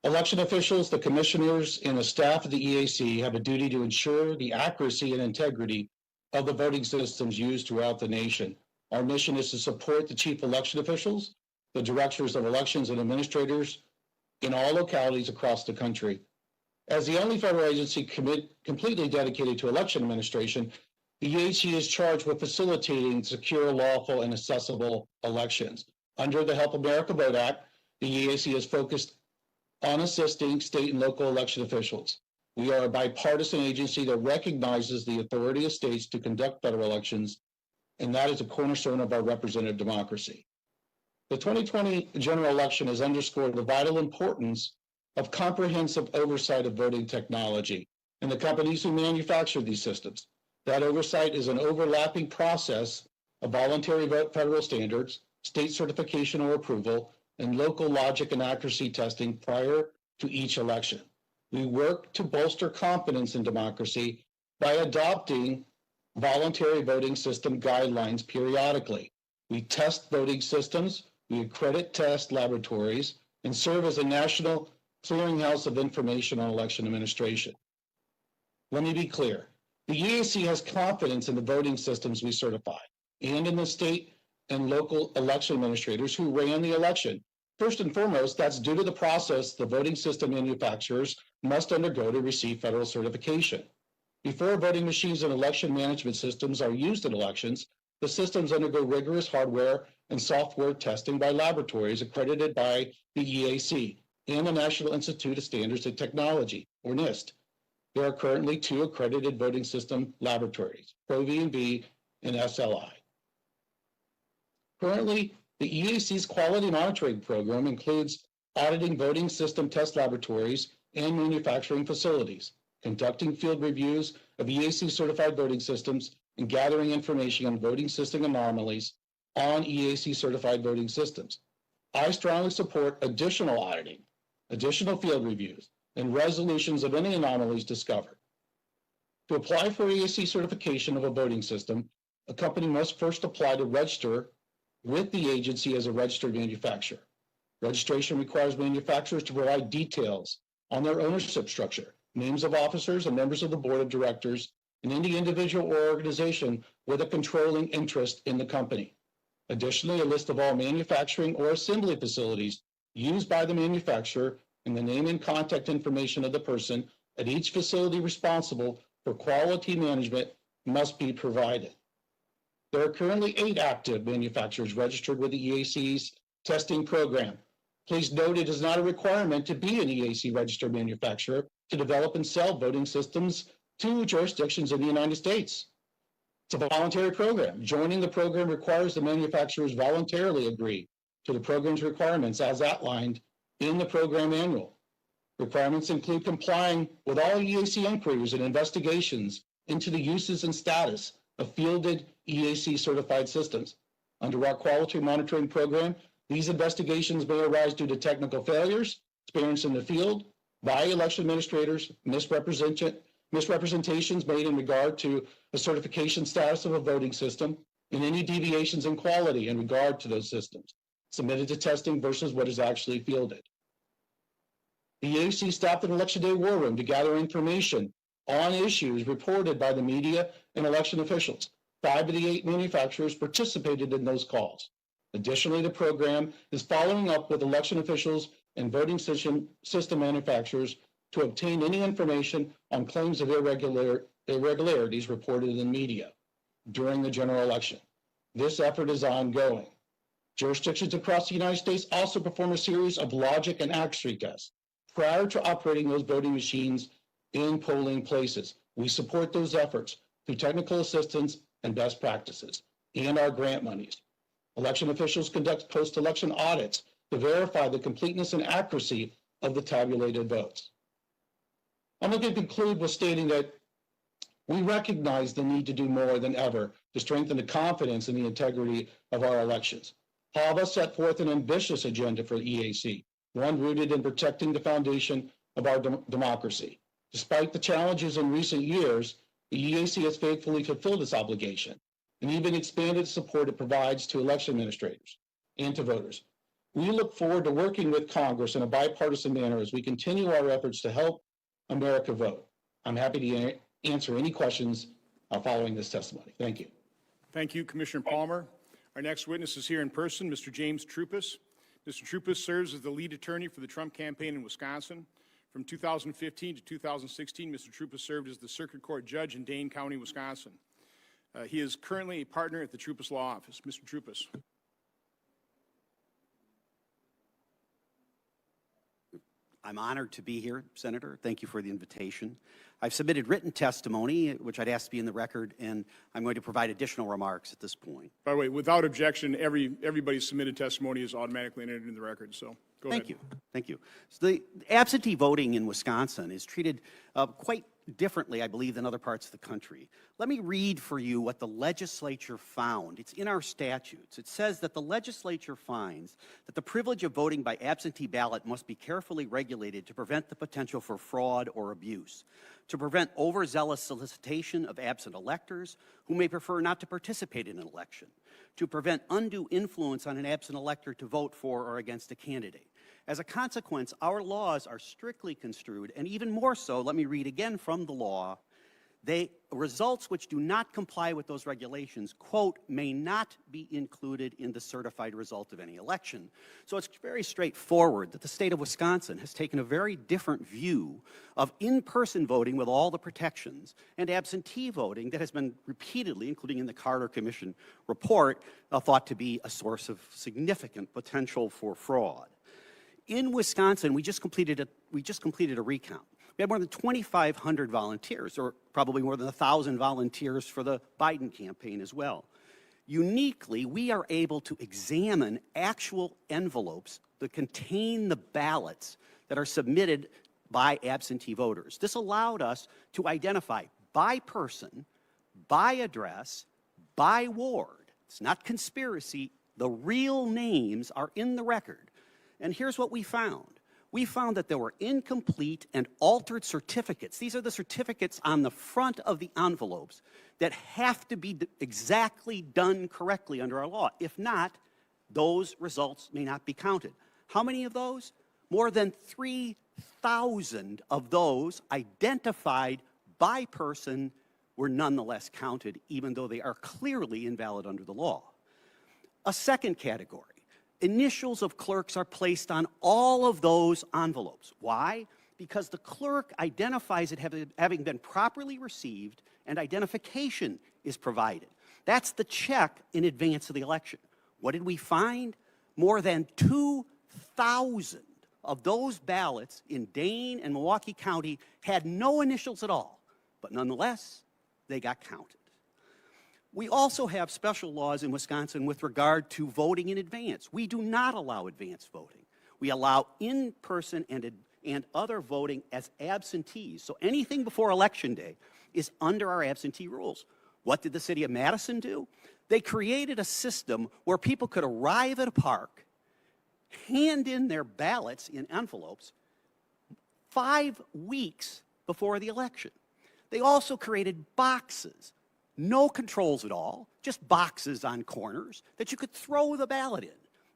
Election officials, the commissioners, and the staff of the EAC have a duty to ensure the accuracy and integrity of the voting systems used throughout the nation. Our mission is to support the chief election officials, the directors of elections and administrators in all localities across the country. As the only federal agency completely dedicated to election administration, the EAC is charged with facilitating secure, lawful, and accessible elections. Under the Help America Vote Act, the EAC is focused on assisting state and local election officials. We are a bipartisan agency that recognizes the authority of states to conduct federal elections, and that is a cornerstone of our representative democracy. The 2020 general election has underscored the vital importance of comprehensive oversight of voting technology and the companies who manufacture these systems. That oversight is an overlapping process of voluntary vote federal standards, state certification or approval, and local logic and accuracy testing prior to each election. We work to bolster confidence in democracy by adopting voluntary voting system guidelines periodically. We test voting systems, we accredit test laboratories, and serve as a national clearinghouse of information on election administration. Let me be clear. The EAC has confidence in the voting systems we certify and in the state and local election administrators who ran the election. First and foremost, that's due to the process the voting system manufacturers must undergo to receive federal certification. Before voting machines and election management systems are used in elections, the systems undergo rigorous hardware and software testing by laboratories accredited by the EAC and the National Institute of Standards and Technology, or NIST. There are currently 2 accredited voting system laboratories, ProV&B and SLI. Currently, the EAC's quality monitoring program includes auditing voting system test laboratories and manufacturing facilities, conducting field reviews of EAC certified voting systems, and gathering information on voting system anomalies on EAC certified voting systems. I strongly support additional auditing, additional field reviews, and resolutions of any anomalies discovered. To apply for EAC certification of a voting system, a company must first apply to register with the agency as a registered manufacturer. Registration requires manufacturers to provide details on their ownership structure, names of officers and members of the board of directors, and any individual or organization with a controlling interest in the company. Additionally, a list of all manufacturing or assembly facilities used by the manufacturer and the name and contact information of the person at each facility responsible for quality management must be provided. There are currently 8 active manufacturers registered with the EAC's testing program. Please note it is not a requirement to be an EAC registered manufacturer to develop and sell voting systems to jurisdictions in the United States. It's a voluntary program. Joining the program requires the manufacturers voluntarily agree to the program's requirements as outlined in the program manual. Requirements include complying with all EAC inquiries and investigations into the uses and status of fielded EAC certified systems. Under our quality monitoring program, these investigations may arise due to technical failures experienced in the field by election administrators, misrepresentations made in regard to the certification status of a voting system, and any deviations in quality in regard to those systems submitted to testing versus what is actually fielded. The EAC staffed an election day war room to gather information on issues reported by the media and election officials. 5 of the 8 manufacturers participated in those calls. Additionally, the program is following up with election officials and voting system manufacturers to obtain any information on claims of irregularities reported in the media during the general election. This effort is ongoing. Jurisdictions across the United States also perform a series of logic and accuracy tests prior to operating those voting machines in polling places. We support those efforts through technical assistance and best practices and our grant monies. Election officials conduct post-election audits to verify the completeness and accuracy of the tabulated votes. I'm going to conclude with stating that we recognize the need to do more than ever to strengthen the confidence in the integrity of our elections. HAVA set forth an ambitious agenda for the EAC, one rooted in protecting the foundation of our democracy. Despite the challenges in recent years, the EAC has faithfully fulfilled its obligation and even expanded the support it provides to election administrators and to voters. We look forward to working with Congress in a bipartisan manner as we continue our efforts to help America vote. I'm happy to answer any questions following this testimony. Thank you. Thank you, Commissioner Palmer. Our next witness is here in person, Mr. James Troupas. Mr. Troupas serves as the lead attorney for the Trump campaign in Wisconsin. From 2015 to 2016, Mr. Troupas served as the circuit court judge in Dane County, Wisconsin. He is currently a partner at the Troupas Law Office. Mr. Troupas. I'm honored to be here, Senator. Thank you for the invitation. I've submitted written testimony, which I'd ask to be in the record, and I'm going to provide additional remarks at this point. By the way, without objection, everybody's submitted testimony is automatically entered into the record, so go ahead. Thank you. Thank you. So the absentee voting in Wisconsin is treated quite differently, I believe, than other parts of the country. Let me read for you what the legislature found. It's in our statutes. It says that the legislature finds that the privilege of voting by absentee ballot must be carefully regulated to prevent the potential for fraud or abuse, to prevent overzealous solicitation of absent electors who may prefer not to participate in an election, to prevent undue influence on an absent elector to vote for or against a candidate. As a consequence, our laws are strictly construed, and even more so, let me read again from the law, results which do not comply with those regulations, quote, may not be included in the certified result of any election. So it's very straightforward that the state of Wisconsin has taken a very different view of in-person voting with all the protections and absentee voting that has been repeatedly, including in the Carter Commission report, thought to be a source of significant potential for fraud. In Wisconsin, we just completed a recount. We had more than 2,500 volunteers, or probably more than 1,000 volunteers for the Biden campaign as well. Uniquely, we are able to examine actual envelopes that contain the ballots that are submitted by absentee voters. This allowed us to identify by person, by address, by ward. It's not conspiracy. The real names are in the record. And here's what we found. We found that there were incomplete and altered certificates. These are the certificates on the front of the envelopes that have to be exactly done correctly under our law. If not, those results may not be counted. How many of those? More than 3,000 of those identified by person were nonetheless counted, even though they are clearly invalid under the law. A second category. Initials of clerks are placed on all of those envelopes. Why? Because the clerk identifies it having been properly received and identification is provided. That's the check in advance of the election. What did we find? More than 2,000 of those ballots in Dane and Milwaukee County had no initials at all, but nonetheless, they got counted. We also have special laws in Wisconsin with regard to voting in advance. We do not allow advance voting. We allow in-person and other voting as absentees. So anything before Election Day is under our absentee rules. What did the city of Madison do? They created a system where people could arrive at a park, hand in their ballots in envelopes 5 weeks before the election. They also created boxes. No controls at all, just boxes on corners that you could throw the ballot in.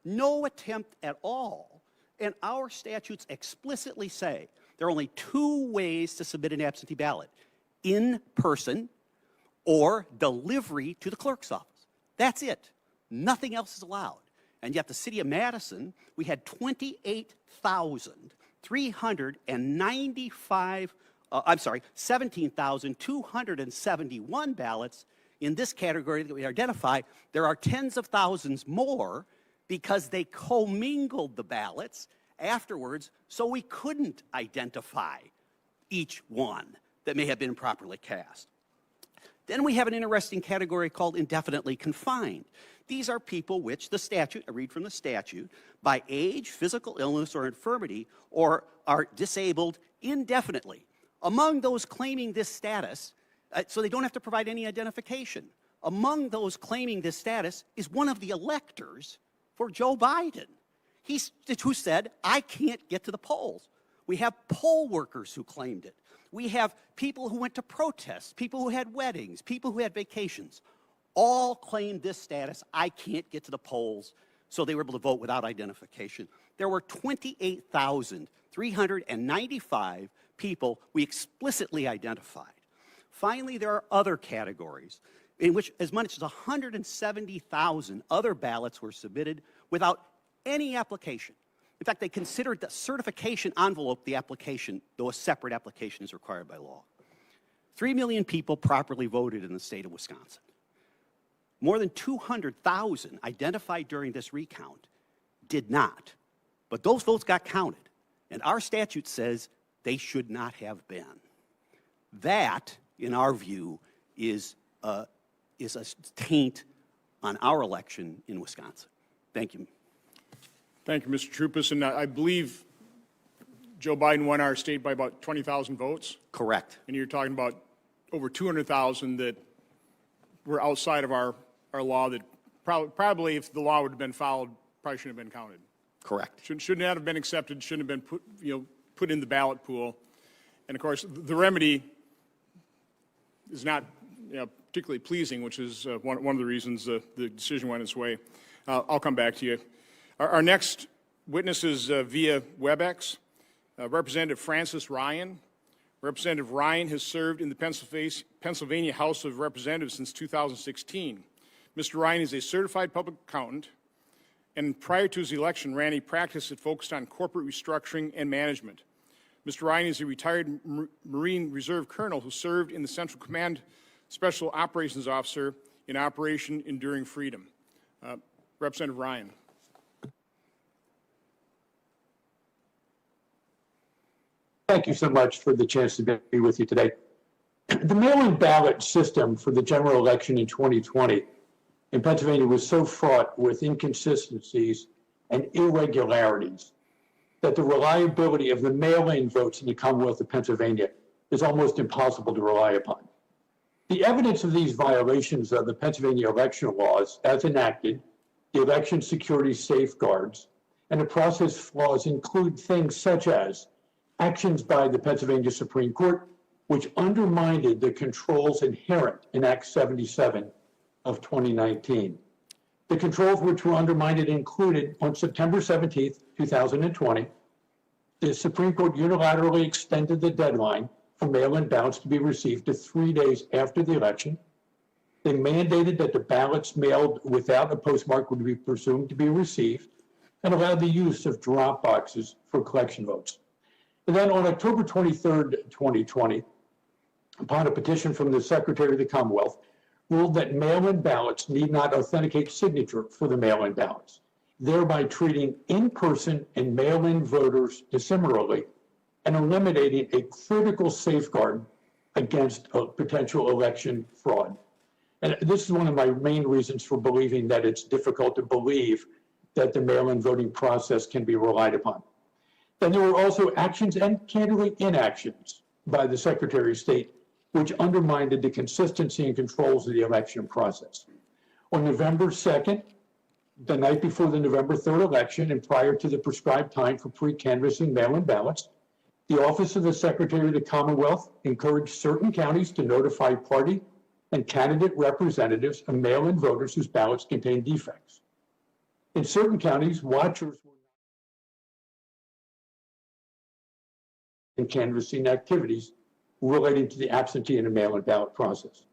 No attempt at all. And our statutes explicitly say there are only 2 ways to submit an absentee ballot: in person or delivery to the clerk's office. That's it. Nothing else is allowed. And yet the city of Madison, we had 17,271 ballots in this category that we identify. There are tens of thousands more because they commingled the ballots afterwards, so we couldn't identify each one that may have been properly cast. Then we have an interesting category called indefinitely confined. These are people which the statute, I read from the statute, by age, physical illness, or infirmity, or are disabled indefinitely. Among those claiming this status, so they don't have to provide any identification, among those claiming this status is one of the electors for Joe Biden. Who said, I can't get to the polls. We have poll workers who claimed it. We have people who went to protests, people who had weddings, people who had vacations. All claimed this status, I can't get to the polls, so they were able to vote without identification. There were 28,395 people we explicitly identified. Finally, there are other categories in which as much as 170,000 other ballots were submitted without any application. In fact, they considered the certification envelope the application, though a separate application is required by law. 3 million people properly voted in the state of Wisconsin. More than 200,000 identified during this recount did not. But those votes got counted, and our statute says they should not have been. That, in our view, is a taint on our election in Wisconsin. Thank you. Thank you, Mr. Troupas. And I believe Joe Biden won our state by about 20,000 votes. Correct. And you're talking about over 200,000 that were outside of our law that probably, if the law would have been followed, probably shouldn't have been counted. Correct. Should not have been accepted, shouldn't have been put in the ballot pool. And of course, the remedy is not particularly pleasing, which is one of the reasons the decision went its way. I'll come back to you. Our next witness is via WebEx, Representative Francis Ryan Representative Ryan has served in the Pennsylvania House of Representatives since 2016. Mr. Ryan is a certified public accountant, and prior to his election ran a practice that focused on corporate restructuring and management. Mr. Ryan is a retired Marine Reserve Colonel who served in the Central Command Special Operations Officer in Operation Enduring Freedom. Representative Ryan. Thank you so much for the chance to be with you today. The mail-in ballot system for the general election in 2020 in Pennsylvania was so fraught with inconsistencies and irregularities that the reliability of the mail-in votes in the Commonwealth of Pennsylvania is almost impossible to rely upon. The evidence of these violations of the Pennsylvania election laws as enacted, the election security safeguards, and the process flaws include things such as actions by the Pennsylvania Supreme Court, which undermined the controls inherent in Act 77 of 2019. The controls which were undermined included on September 17th, 2020, the Supreme Court unilaterally extended the deadline for mail-in ballots to be received to 3 days after the election. They mandated that the ballots mailed without a postmark would be presumed to be received and allowed the use of drop boxes for collection votes. And then on October 23rd, 2020, upon a petition from the Secretary of the Commonwealth, ruled that mail-in ballots need not authenticate signature for the mail-in ballots, thereby treating in-person and mail-in voters dissimilarly and eliminating a critical safeguard against a potential election fraud. And this is one of my main reasons for believing that it's difficult to believe that the mail-in voting process can be relied upon. Then there were also actions and candidly inactions by the Secretary of State, which undermined the consistency and controls of the election process. On November 2nd, the night before the November 3rd election and prior to the prescribed time for pre-canvassing mail-in ballots, the Office of the Secretary of the Commonwealth encouraged certain counties to notify party and candidate representatives of mail-in voters whose ballots contained defects. In certain counties, watchers were in canvassing activities relating to the absentee and the mail-in ballot process.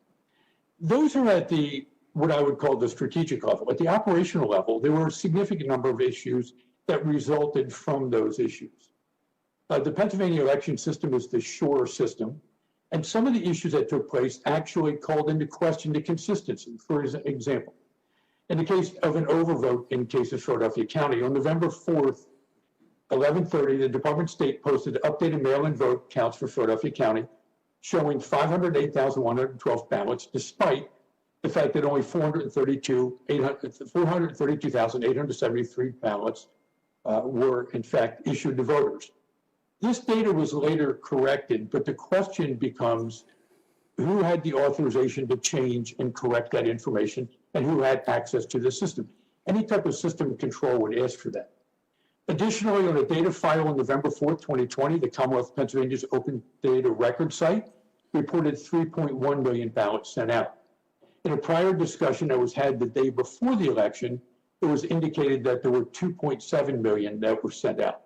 Those are at the, what I would call the strategic level. At the operational level, there were a significant number of issues that resulted from those issues. The Pennsylvania election system is the Shore system, and some of the issues that took place actually called into question the consistency. For example, in the case of an overvote in case of Philadelphia County, on November 4th, 11:30, the Department of State posted updated mail-in vote counts for Philadelphia County, showing 508,112 ballots, despite the fact that only 432,873 ballots were in fact issued to voters. This data was later corrected, but the question becomes who had the authorization to change and correct that information and who had access to the system. Any type of system control would ask for that. Additionally, on a data file on November 4th, 2020, the Commonwealth of Pennsylvania's Open Data Record site reported 3.1 million ballots sent out. In a prior discussion that was had the day before the election, it was indicated that there were 2.7 million that were sent out.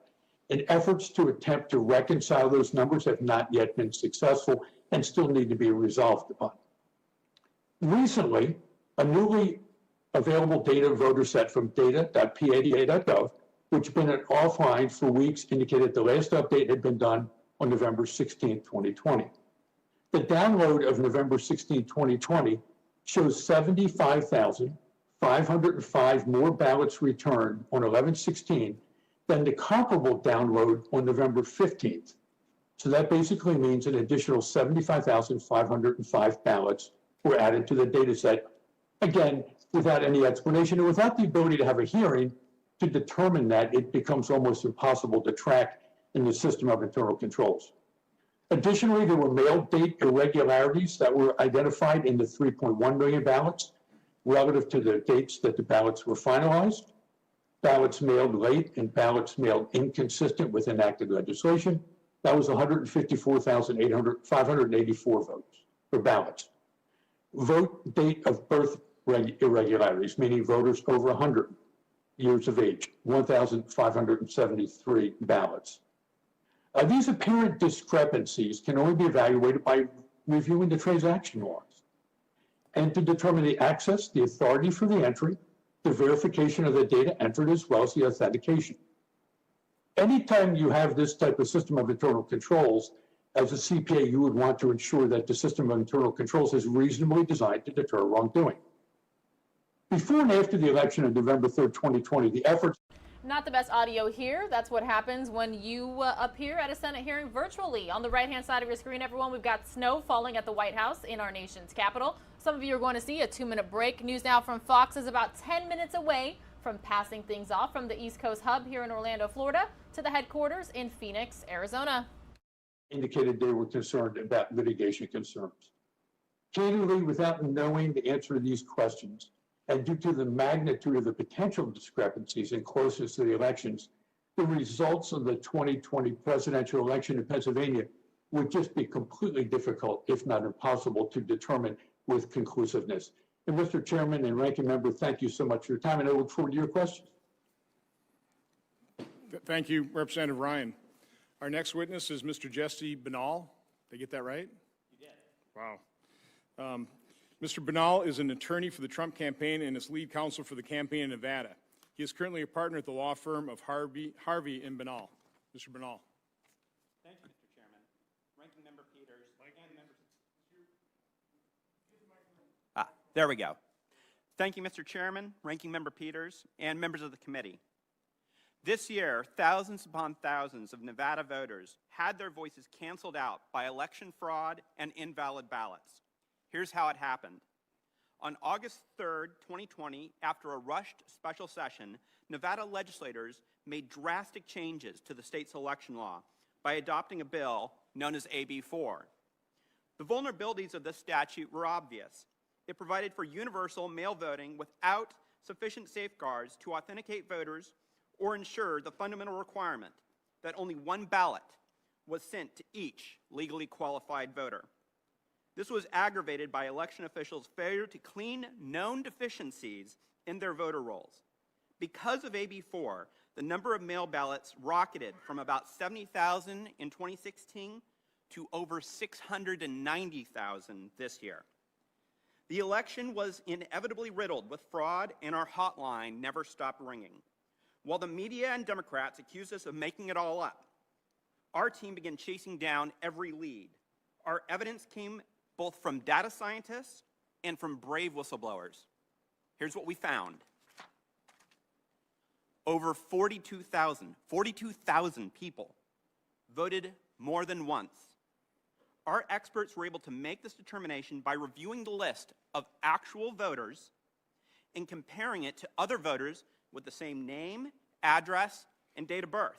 And efforts to attempt to reconcile those numbers have not yet been successful and still need to be resolved upon. Recently, a newly available data voter set from data.pada.gov, which had been offline for weeks, indicated the last update had been done on November 16, 2020. The download of November 16, 2020 shows 75,505 more ballots returned on 11/16 than the comparable download on November 15th. So that basically means an additional 75,505 ballots were added to the data set, again, without any explanation and without the ability to have a hearing to determine that. It becomes almost impossible to track in the system of internal controls. Additionally, there were mail date irregularities that were identified in the 3.1 million ballots relative to the dates that the ballots were finalized. Ballots mailed late and ballots mailed inconsistent with enacted legislation. That was 154,584 votes for ballots. Vote date of birth irregularities, meaning voters over 100 years of age, 1,573 ballots. These apparent discrepancies can only be evaluated by reviewing the transaction logs and to determine the access, the authority for the entry, the verification of the data entered, as well as the authentication. Anytime you have this type of system of internal controls, as a CPA, you would want to ensure that the system of internal controls is reasonably designed to deter wrongdoing. Before and after the election of November 3rd, 2020, the efforts. Not the best audio here. That's what happens when you appear at a Senate hearing virtually. On the right-hand side of your screen, everyone, we've got snow falling at the White House in our nation's capital. Some of you are going to see a 2-minute break. News Now from Fox is about 10 minutes away from passing things off from the East Coast hub here in Orlando, Florida, to the headquarters in Phoenix, Arizona. Indicated they were concerned about litigation concerns. Candidly, without knowing the answer to these questions, and due to the magnitude of the potential discrepancies and closeness to the elections, the results of the 2020 presidential election in Pennsylvania would just be completely difficult, if not impossible, to determine with conclusiveness. And Mr. Chairman and Ranking Member, thank you so much for your time, and I look forward to your questions. Thank you, Representative Ryan. Our next witness is Mr. Jesse Banal. Did I get that right? You did. Wow. Mr. Banal is an attorney for the Trump campaign and is lead counsel for the campaign in Nevada. He is currently a partner at the law firm of Harvey and Banal. Mr. Banal. Thank you, Mr. Chairman. Ranking Member Peters and members. There we go. Thank you, Mr. Chairman, Ranking Member Peters, and members of the committee. This year, thousands upon thousands of Nevada voters had their voices canceled out by election fraud and invalid ballots. Here's how it happened. On August 3rd, 2020, after a rushed special session, Nevada legislators made drastic changes to the state's election law by adopting a bill known as AB 4. The vulnerabilities of this statute were obvious. It provided for universal mail voting without sufficient safeguards to authenticate voters or ensure the fundamental requirement that only one ballot was sent to each legally qualified voter. This was aggravated by election officials' failure to clean known deficiencies in their voter rolls. Because of AB 4, the number of mail ballots rocketed from about 70,000 in 2016 to over 690,000 this year. The election was inevitably riddled with fraud, and our hotline never stopped ringing. While the media and Democrats accused us of making it all up, our team began chasing down every lead. Our evidence came both from data scientists and from brave whistleblowers. Here's what we found. Over 42,000 people voted more than once. Our experts were able to make this determination by reviewing the list of actual voters and comparing it to other voters with the same name, address, and date of birth.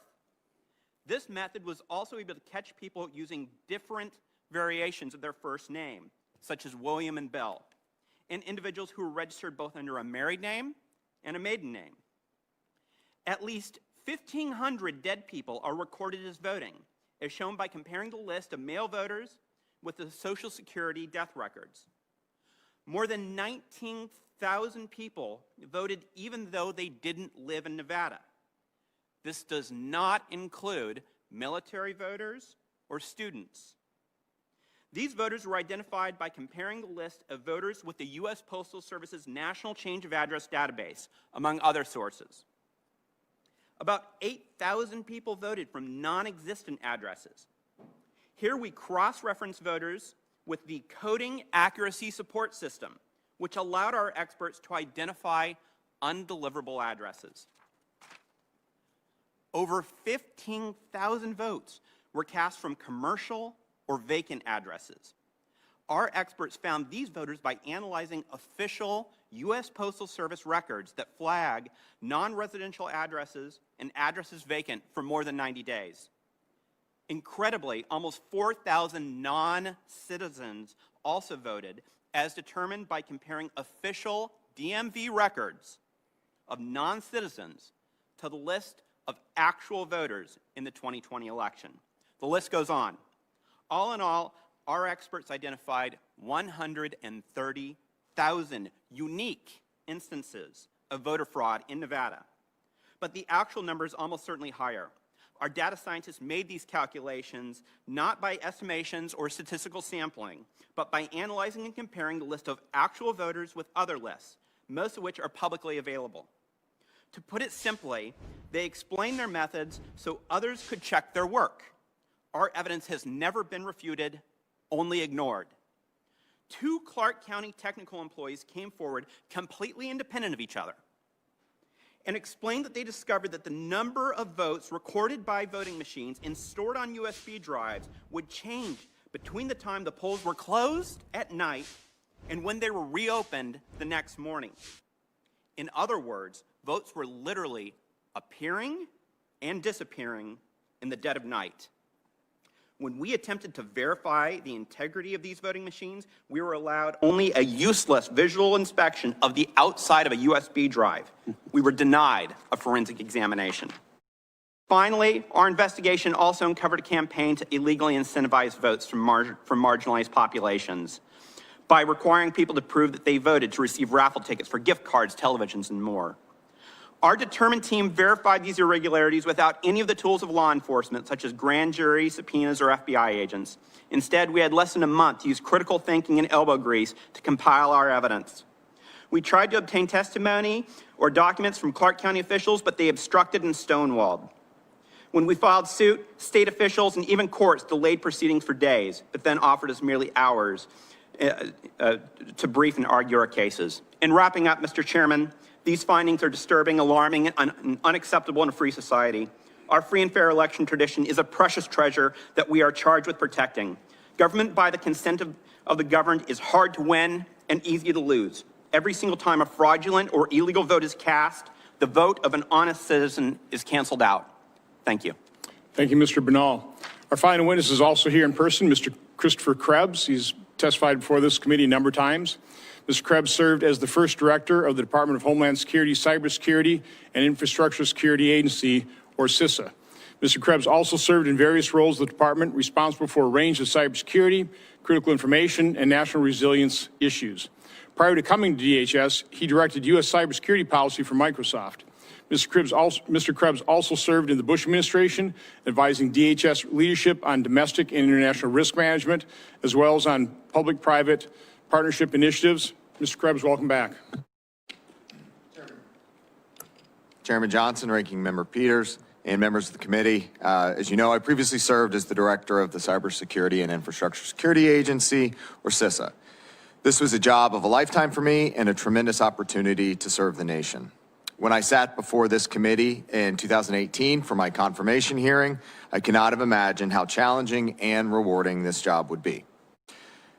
This method was also able to catch people using different variations of their first name, such as William and Bill, and individuals who were registered both under a married name and a maiden name. At least 1,500 dead people are recorded as voting, as shown by comparing the list of male voters with the Social Security death records. More than 19,000 people voted even though they didn't live in Nevada. This does not include military voters or students. These voters were identified by comparing the list of voters with the U.S. Postal Service's National Change of Address database, among other sources. About 8,000 people voted from non-existent addresses. Here we cross-reference voters with the Coding Accuracy Support System, which allowed our experts to identify undeliverable addresses. Over 15,000 votes were cast from commercial or vacant addresses. Our experts found these voters by analyzing official U.S. Postal Service records that flag non-residential addresses and addresses vacant for more than 90 days. Incredibly, almost 4,000 non-citizens also voted, as determined by comparing official DMV records of non-citizens to the list of actual voters in the 2020 election. The list goes on. All in all, our experts identified 130,000 unique instances of voter fraud in Nevada. But the actual number is almost certainly higher. our data scientists made these calculations not by estimations or statistical sampling, but by analyzing and comparing the list of actual voters with other lists, most of which are publicly available. To put it simply, they explained their methods so others could check their work. Our evidence has never been refuted, only ignored. 2 Clark County technical employees came forward completely independent of each other and explained that they discovered that the number of votes recorded by voting machines and stored on USB drives would change between the time the polls were closed at night and when they were reopened the next morning. In other words, votes were literally appearing and disappearing in the dead of night. When we attempted to verify the integrity of these voting machines, we were allowed only a useless visual inspection of the outside of a USB drive. We were denied a forensic examination. Finally, our investigation also uncovered a campaign to illegally incentivize votes from marginalized populations by requiring people to prove that they voted to receive raffle tickets for gift cards, televisions, and more. Our determined team verified these irregularities without any of the tools of law enforcement, such as grand jury, subpoenas, or FBI agents. Instead, we had less than a month to use critical thinking and elbow grease to compile our evidence. We tried to obtain testimony or documents from Clark County officials, but they obstructed and stonewalled. When we filed suit, state officials and even courts delayed proceedings for days, but then offered us merely hours to brief and argue our cases. In wrapping up, Mr. Chairman, these findings are disturbing, alarming, and unacceptable in a free society. Our free and fair election tradition is a precious treasure that we are charged with protecting. Government by the consent of the governed is hard to win and easy to lose. Every single time a fraudulent or illegal vote is cast, the vote of an honest citizen is canceled out. Thank you. Thank you, Mr. Bernal. Our final witness is also here in person, Mr. Christopher Krebs. He's testified before this committee a number of times. Mr. Krebs served as the first director of the Department of Homeland Security, Cybersecurity, and Infrastructure Security Agency, or CISA. Mr. Krebs also served in various roles of the department responsible for a range of cybersecurity, critical information, and national resilience issues. Prior to coming to DHS, he directed U.S. cybersecurity policy for Microsoft. Mr. Krebs also served in the Bush administration, advising DHS leadership on domestic and international risk management, as well as on public-private partnership initiatives. Mr. Krebs, welcome back. Chairman Johnson, Ranking Member Peters, and members of the committee. As you know, I previously served as the director of the Cybersecurity and Infrastructure Security Agency, or CISA. This was a job of a lifetime for me and a tremendous opportunity to serve the nation. When I sat before this committee in 2018 for my confirmation hearing, I cannot have imagined how challenging and rewarding this job would be.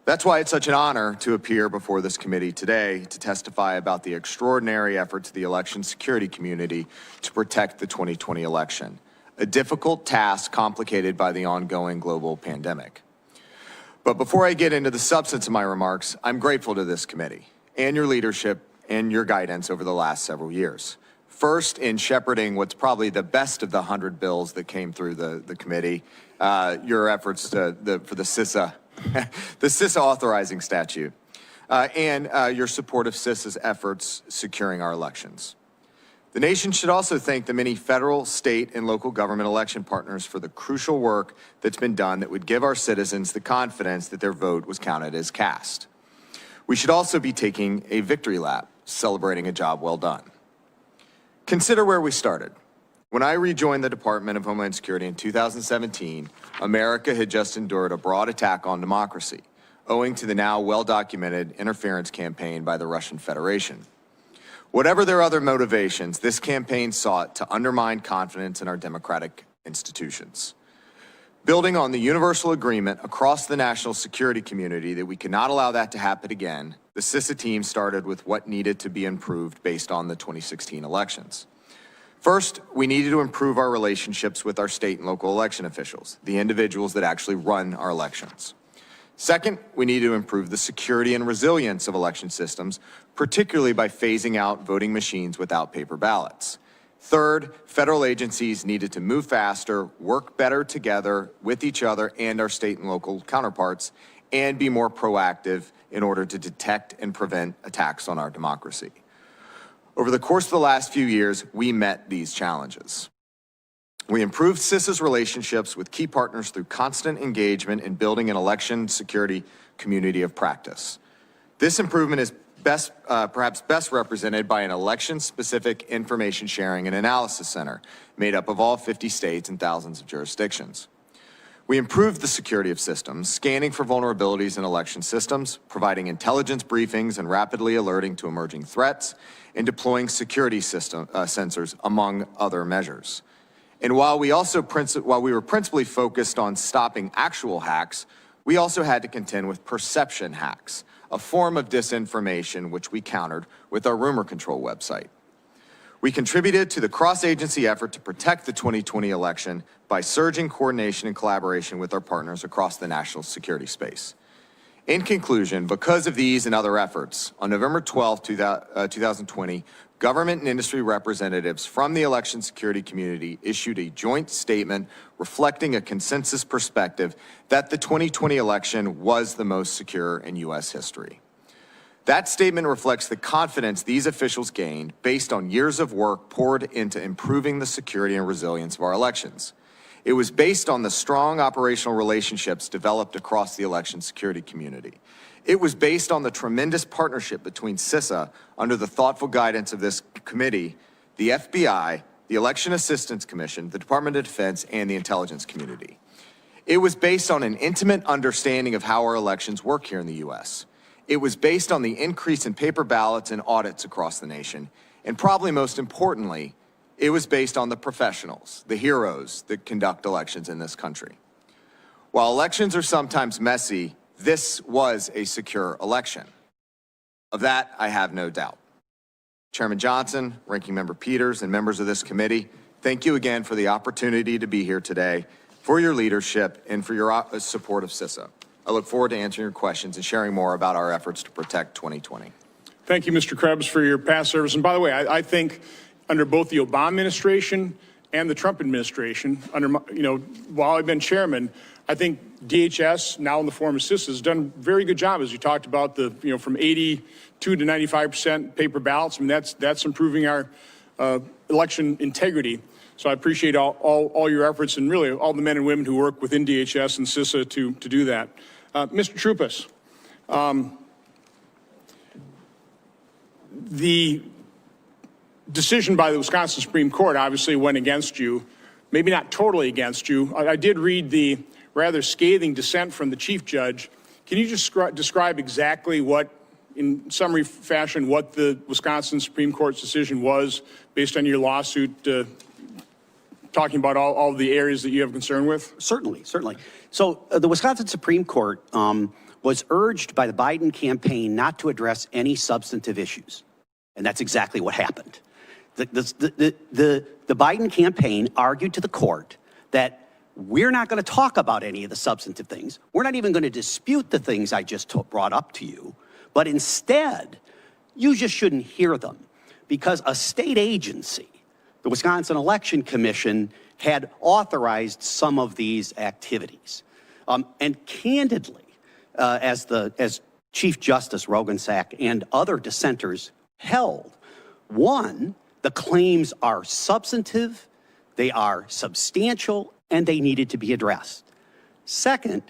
That's why it's such an honor to appear before this committee today to testify about the extraordinary efforts of the election security community to protect the 2020 election, a difficult task complicated by the ongoing global pandemic. But before I get into the substance of my remarks, I'm grateful to this committee and your leadership and your guidance over the last several years. First, in shepherding what's probably the best of the 100 bills that came through the committee, your efforts for the CISA, the CISA authorizing statute, and your support of CISA's efforts securing our elections. The nation should also thank the many federal, state, and local government election partners for the crucial work that's been done that would give our citizens the confidence that their vote was counted as cast. We should also be taking a victory lap, celebrating a job well done. Consider where we started. When I rejoined the Department of Homeland Security in 2017, America had just endured a broad attack on democracy, owing to the now well-documented interference campaign by the Russian Federation. Whatever their other motivations, this campaign sought to undermine confidence in our democratic institutions. Building on the universal agreement across the national security community that we cannot allow that to happen again, the CISA team started with what needed to be improved based on the 2016 elections. First, we needed to improve our relationships with our state and local election officials, the individuals that actually run our elections. Second, we needed to improve the security and resilience of election systems, particularly by phasing out voting machines without paper ballots. Third, federal agencies needed to move faster, work better together with each other and our state and local counterparts, and be more proactive in order to detect and prevent attacks on our democracy. Over the course of the last few years, we met these challenges. We improved CISA's relationships with key partners through constant engagement in building an election security community of practice. This improvement is perhaps best represented by an election-specific information sharing and analysis center made up of all 50 states and thousands of jurisdictions. We improved the security of systems, scanning for vulnerabilities in election systems, providing intelligence briefings and rapidly alerting to emerging threats, and deploying security sensors, among other measures. And while we were principally focused on stopping actual hacks, we also had to contend with perception hacks, a form of disinformation which we countered with our rumor control website. We contributed to the cross-agency effort to protect the 2020 election by surging coordination and collaboration with our partners across the national security space. In conclusion, because of these and other efforts, on November 12, 2020, government and industry representatives from the election security community issued a joint statement reflecting a consensus perspective that the 2020 election was the most secure in U.S. history. That statement reflects the confidence these officials gained based on years of work poured into improving the security and resilience of our elections. It was based on the strong operational relationships developed across the election security community. It was based on the tremendous partnership between CISA, under the thoughtful guidance of this committee, the FBI, the Election Assistance Commission, the Department of Defense, and the intelligence community. It was based on an intimate understanding of how our elections work here in the U.S. It was based on the increase in paper ballots and audits across the nation. And probably most importantly, it was based on the professionals, the heroes that conduct elections in this country. While elections are sometimes messy, this was a secure election. Of that, I have no doubt. Chairman Johnson, Ranking Member Peters, and members of this committee, thank you again for the opportunity to be here today, for your leadership, and for your support of CISA. I look forward to answering your questions and sharing more about our efforts to protect 2020. Thank you, Mr. Krebs, for your past service. And by the way, I think under both the Obama administration and the Trump administration, while I've been chairman, I think DHS, now in the form of CISA, has done a very good job, as you talked about, from 82 to 95% paper ballots. I mean, that's improving our election integrity. So I appreciate all your efforts and really all the men and women who work within DHS and CISA to do that. Mr. Troupas, the decision by the Wisconsin Supreme Court obviously went against you, maybe not totally against you. I did read the rather scathing dissent from the chief judge. Can you just describe exactly what, in summary fashion, what the Wisconsin Supreme Court's decision was based on your lawsuit, talking about all the areas that you have concern with? Certainly. So the Wisconsin Supreme Court was urged by the Biden campaign not to address any substantive issues. And that's exactly what happened. The Biden campaign argued to the court that we're not going to talk about any of the substantive things. We're not even going to dispute the things I just brought up to you. But instead, you just shouldn't hear them because a state agency, the Wisconsin Election Commission, had authorized some of these activities. And candidly, as Chief Justice Rogensack and other dissenters held, one, the claims are substantive, they are substantial, and they needed to be addressed. Second,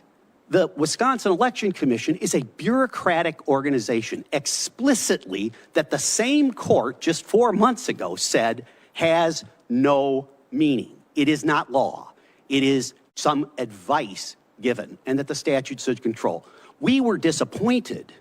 the Wisconsin Election Commission is a bureaucratic organization, explicitly that the same court just 4 months ago said has no meaning. It is not law. It is some advice given, and that the statute should control. We were disappointed,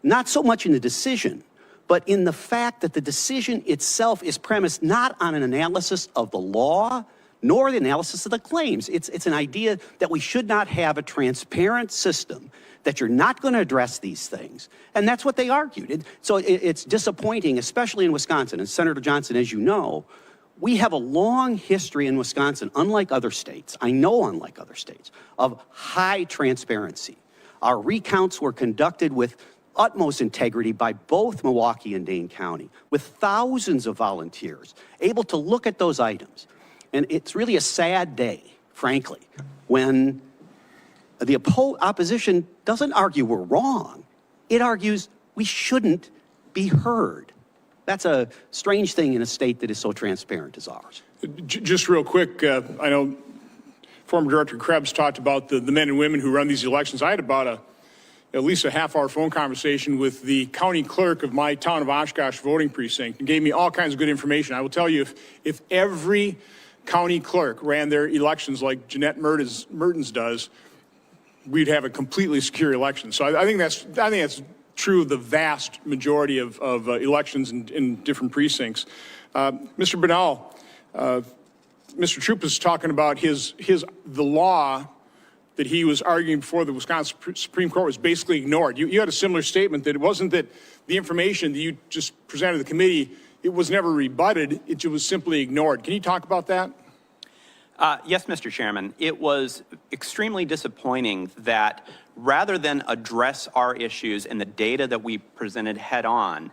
not so much in the decision, but in the fact that the decision itself is premised not on an analysis of the law, nor the analysis of the claims. It's an idea that we should not have a transparent system, that you're not going to address these things. And that's what they argued. So it's disappointing, especially in Wisconsin. And Senator Johnson, as you know, we have a long history in Wisconsin, unlike other states, unlike other states, of high transparency. Our recounts were conducted with utmost integrity by both Milwaukee and Dane County, with thousands of volunteers able to look at those items. And it's really a sad day, frankly, when the opposition doesn't argue we're wrong. It argues we shouldn't be heard. That's a strange thing in a state that is so transparent as ours. Just real quick, I know former Director Krebs talked about the men and women who run these elections. I had about at least a half-hour phone conversation with the county clerk of my town of Oshkosh voting precinct and gave me all kinds of good information. I will tell you, if every county clerk ran their elections like Jeanette Mertens does, we'd have a completely secure election. So I think that's true of the vast majority of elections in different precincts. Mr. Bernal, Mr. Troop is talking about the law that he was arguing before the Wisconsin Supreme Court was basically ignored. You had a similar statement that it wasn't that the information that you just presented to the committee, it was never rebutted, it was simply ignored. Can you talk about that? Yes, Mr. Chairman. It was extremely disappointing that rather than address our issues and the data that we presented head on,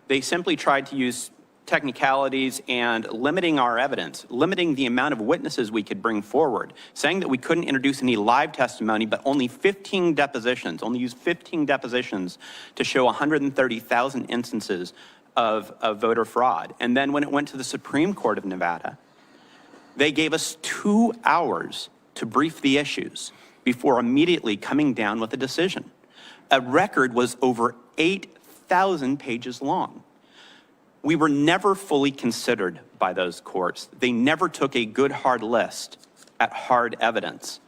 they simply tried to use technicalities and limiting our evidence, limiting the amount of witnesses we could bring forward, saying that we couldn't introduce any live testimony, but only 15 depositions, only use 15 depositions to show 130,000 instances of voter fraud. And then when it went to the Supreme Court of Nevada, they gave us 2 hours to brief the issues before immediately coming down with a decision. A record was over 8,000 pages long. We were never fully considered by those courts. They never took a good hard list at hard evidence.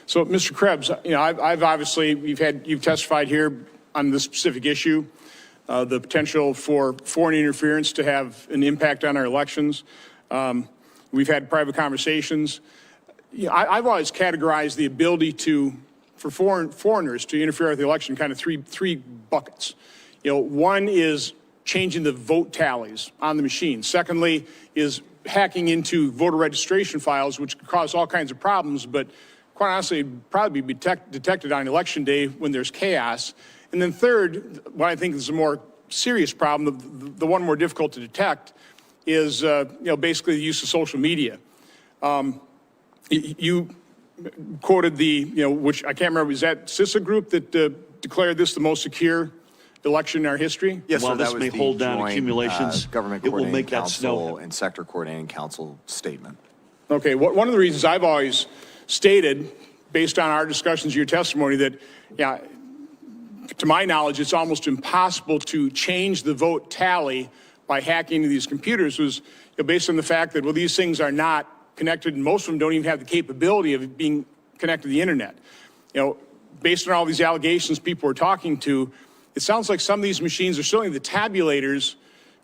So, Mr. Krebs, you know, I've obviously, you've testified here on this specific issue, the potential for foreign interference to have an impact on our elections. We've had private conversations. You know, I've always categorized the ability for foreigners to interfere with the election kind of three buckets. You know, one is changing the vote tallies on the machine. Secondly is hacking into voter registration files, which could cause all kinds of problems, but quite honestly, it'd probably be detected on election day when there's chaos. And then third, what I think is a more serious problem, the one more difficult to detect, is you know, basically the use of social media. You quoted which I can't remember, was that CISA group that declared this the most secure election in our history? Yes, While sir, this may hold down accumulations, Government it will Coordinating make that Council snow. and Sector Coordinating Council statement. Okay, one of the reasons I've always stated, based on our discussions, your testimony, that, yeah, to my knowledge, it's almost impossible to change the vote tally by hacking into these computers was based on the fact that, well, these things are not connected, and most of them don't even have the capability of being connected to the internet. You know, based on all these allegations people are talking to, it sounds like some of these machines, or certainly the tabulators,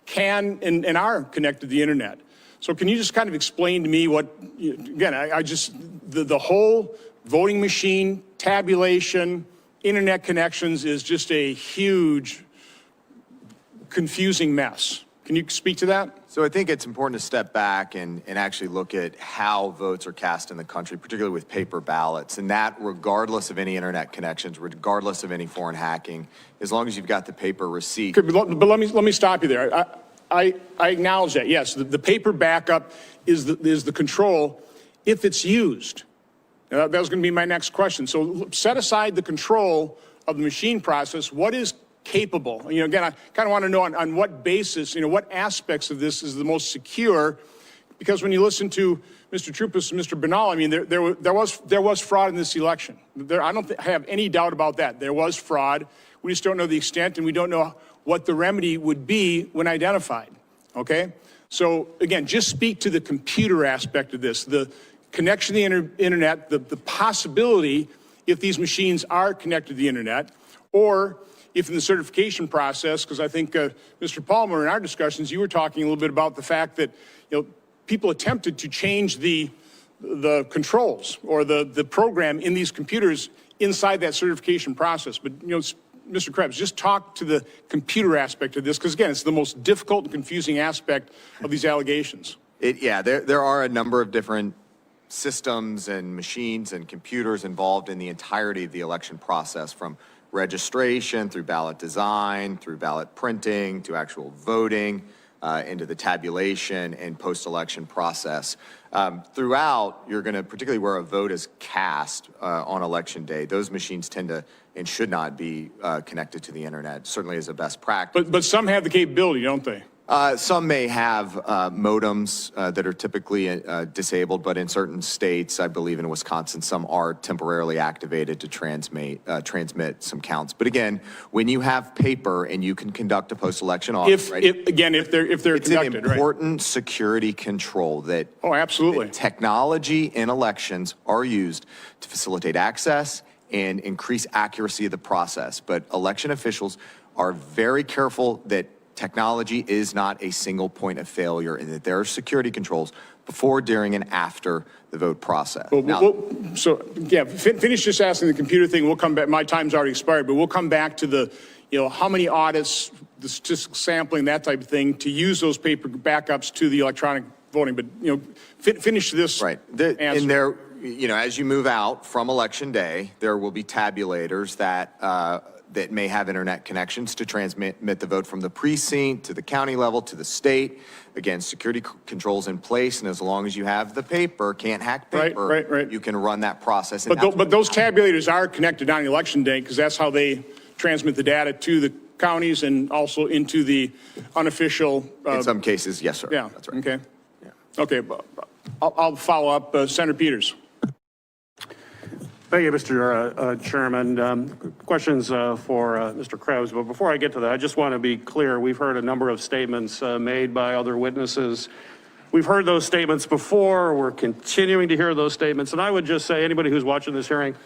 can and are connected to the internet. So can you just kind of explain to me what, again, the whole voting machine, tabulation, internet connections is just a huge, confusing mess. Can you speak to that? So I think it's important to step back and actually look at how votes are cast in the country, particularly with paper ballots, and that regardless of any internet connections, regardless of any foreign hacking, as long as you've got the paper receipt. Okay, but let me stop you there. I acknowledge that, yes, the paper backup is the control if it's used. Now, that was going to be my next question. So set aside the control of the machine process. What is capable? You know, again, I kind of want to know on what basis, you know, what aspects of this is the most secure, because when you listen to Mr. Troupas and Mr. Bernal, I mean, there was fraud in this election. I don't have any doubt about that. There was fraud. We just don't know the extent, and we don't know what the remedy would be when identified, okay? So again, just speak to the computer aspect of this, the connection to the internet, the possibility, if these machines are connected to the internet, or if in the certification process, because I think, Mr. Palmer, in our discussions, you were talking a little bit about the fact that, you know, people attempted to change the controls or the program in these computers inside that certification process. But, you know, Mr. Krebs, just talk to the computer aspect of this, because again, it's the most difficult and confusing aspect of these allegations. Yeah, there are a number of different systems and machines and computers involved in the entirety of the election process, from registration through ballot design, through ballot printing, to actual voting. into the tabulation and post-election process. Throughout, you're going to, particularly where a vote is cast on election day, those machines tend to and should not be connected to the internet, certainly as a best practice. But some have the capability, don't they? Some may have modems that are typically disabled, but in certain states, I believe in Wisconsin, some are temporarily activated to transmit some counts. But again, when you have paper and you can conduct a post-election audit, If they're it's conducted, an important security control that absolutely that technology in elections are used to facilitate access and increase accuracy of the process. But election officials are very careful that technology is not a single point of failure and that there are security controls before, during, and after the vote process. Finish just asking the computer thing. We'll come back. My time's already expired, but we'll come back to the, how many audits, the statistical sampling, that type of thing, to use those paper backups to the electronic voting. But, finish this answer. And there, as you move out from election day, there will be tabulators that may have internet connections to transmit the vote from the precinct to the county level to the state. Again, security controls in place, and as long as you have the paper, can't hack paper, you can run that process. But those tabulators are connected on election day because that's how they transmit the data to the counties and also into the unofficial. In some cases, yes, sir. Yeah, that's right. Okay. Yeah. Okay, I'll follow up. Senator Peters. Thank you, Mr. Chairman. Questions for Mr. Krebs, but before I get to that, I just want to be clear. We've heard a number of statements made by other witnesses. We've heard those statements before. We're continuing to hear those statements. And I would just say, anybody who's watching this hearing,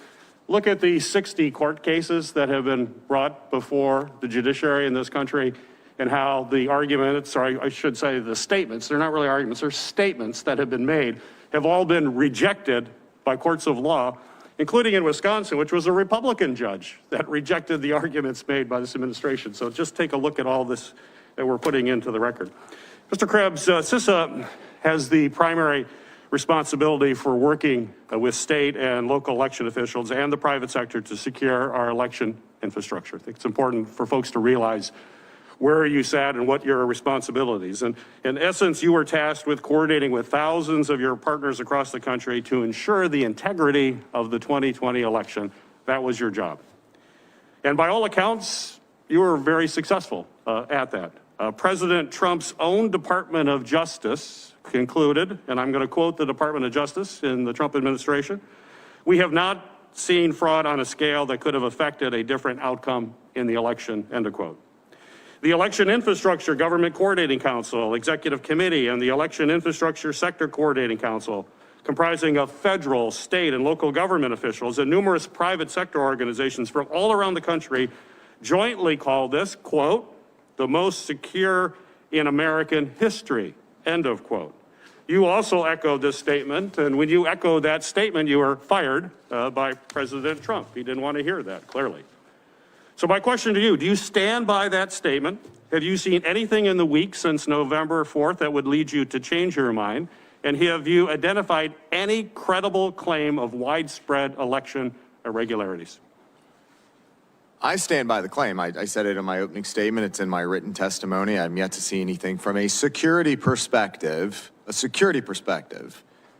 look at the 60 court cases that have been brought before the judiciary in this country and how the arguments, or I should say the statements, they're not really arguments, they're statements that have been made, have all been rejected by courts of law, including in Wisconsin, which was a Republican judge that rejected the arguments made by this administration. So just take a look at all this that we're putting into the record. Mr. Krebs, CISA has the primary responsibility for working with state and local election officials and the private sector to secure our election infrastructure. I think it's important for folks to realize where you sat and what your responsibilities. And in essence, you were tasked with coordinating with thousands of your partners across the country to ensure the integrity of the 2020 election. That was your job. And by all accounts, you were very successful at that. President Trump's own Department of Justice concluded, and I'm going to quote the Department of Justice in the Trump administration, "We have not seen fraud on a scale that could have affected a different outcome in the election," end of quote. The Election Infrastructure Government Coordinating Council, Executive Committee, and the Election Infrastructure Sector Coordinating Council, comprising of federal, state, and local government officials and numerous private sector organizations from all around the country, jointly called this, quote, "the most secure in American history," end of quote. You also echoed this statement, and when you echoed that statement, you were fired by President Trump. He didn't want to hear that, clearly. So my question to you, do you stand by that statement? Have you seen anything in the week since November 4th that would lead you to change your mind? And have you identified any credible claim of widespread election irregularities? I stand by the claim. I said it in my opening statement. It's in my written testimony. I'm yet to see anything from a security perspective,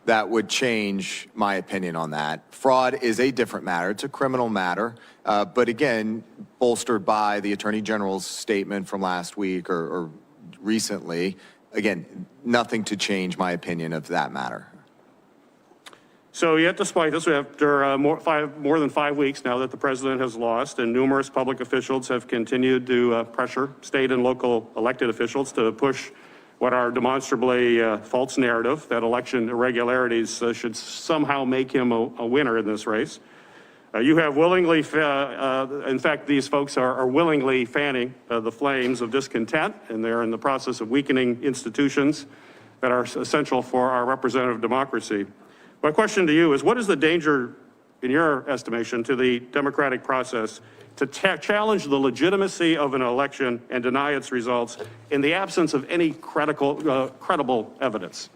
that would change my opinion on that. Fraud is a different matter. It's a criminal matter. But again, bolstered by the Attorney General's statement from last week or recently, again, nothing to change my opinion of that matter. So yet despite this, after more than 5 weeks now that the president has lost and numerous public officials have continued to pressure state and local elected officials to push what are demonstrably false narrative that election irregularities should somehow make him a winner in this race. You have willingly, in fact, these folks are willingly fanning the flames of discontent, and they're in the process of weakening institutions that are essential for our representative democracy. My question to you is, what is the danger, in your estimation, to the democratic process to challenge the legitimacy of an election and deny its results in the absence of any credible evidence?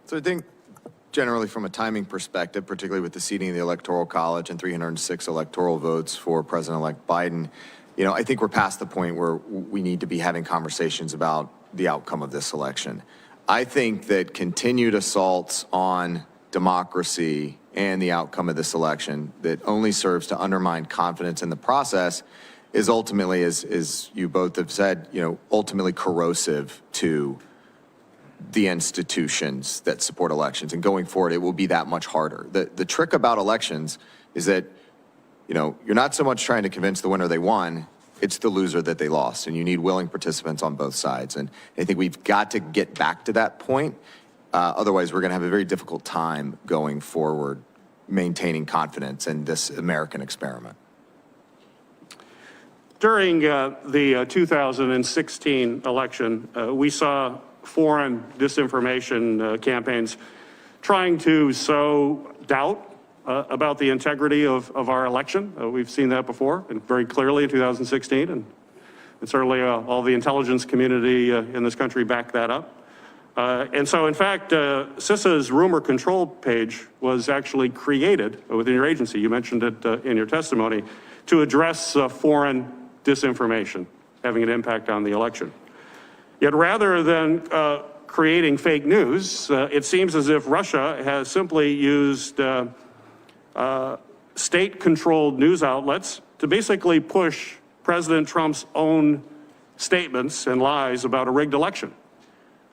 So I think generally from a timing perspective, particularly with the seating of the Electoral College and 306 electoral votes for President-elect Biden, you know, I think we're past the point where we need to be having conversations about the outcome of this election. I think that continued assaults on democracy and the outcome of this election that only serves to undermine confidence in the process is ultimately, as you both have said, you know, ultimately corrosive to the institutions that support elections. And going forward, it will be that much harder. The trick about elections is that, you know, you're not so much trying to convince the winner they won, it's the loser that they lost. And you need willing participants on both sides. And I think we've got to get back to that point. Otherwise, we're going to have a very difficult time going forward, maintaining confidence in this American experiment. During the 2016 election, we saw foreign disinformation campaigns trying to sow doubt about the integrity of our election. We've seen that before, and very clearly in 2016, and certainly all the intelligence community in this country backed that up. And so, in fact, CISA's rumor control page was actually created within your agency. You mentioned it in your testimony to address foreign disinformation having an impact on the election. Yet rather than creating fake news, it seems as if Russia has simply used state-controlled news outlets to basically push President Trump's own statements and lies about a rigged election.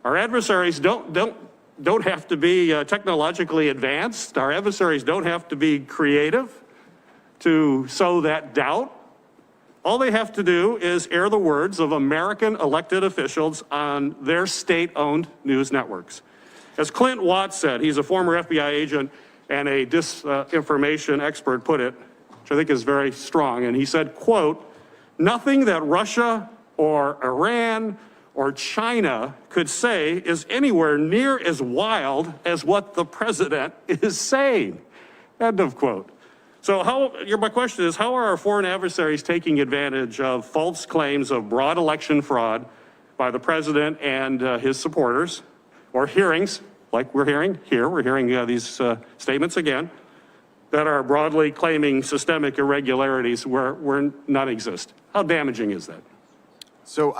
Our adversaries don't have to be technologically advanced. Our adversaries don't have to be creative to sow that doubt. All they have to do is air the words of American elected officials on their state-owned news networks. As Clint Watts said, he's a former FBI agent and a disinformation expert, put it, which I think is very strong, and he said, quote, "Nothing that Russia or Iran or China could say is anywhere near as wild as what the president is saying," end of quote. So my question is, how are our foreign adversaries taking advantage of false claims of broad election fraud by the president and his supporters, or hearings, like we're hearing here, we're hearing these statements again, that are broadly claiming systemic irregularities where none exist? How damaging is that? So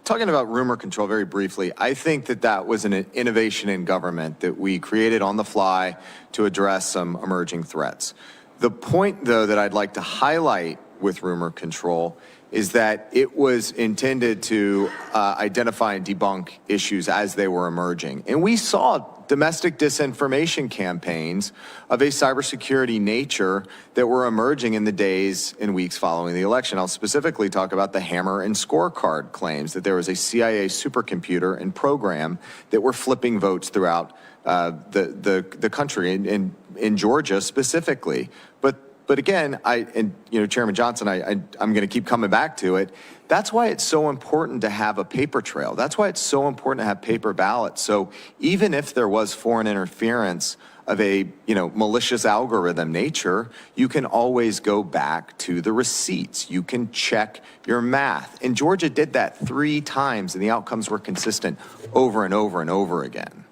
talking about rumor control very briefly, I think that was an innovation in government that we created on the fly to address some emerging threats. The point, though, that I'd like to highlight with rumor control is that it was intended to identify and debunk issues as they were emerging. And we saw domestic disinformation campaigns of a cybersecurity nature that were emerging in the days and weeks following the election. I'll specifically talk about the hammer and scorecard claims that there was a CIA supercomputer and program that were flipping votes throughout the country, in Georgia specifically. But again, Chairman Johnson, I'm going to keep coming back to it. That's why it's so important to have a paper trail. That's why it's so important to have paper ballots. So even if there was foreign interference of a malicious algorithm nature, you can always go back to the receipts. You can check your math. And Georgia did that 3 times, and the outcomes were consistent over and over and over again.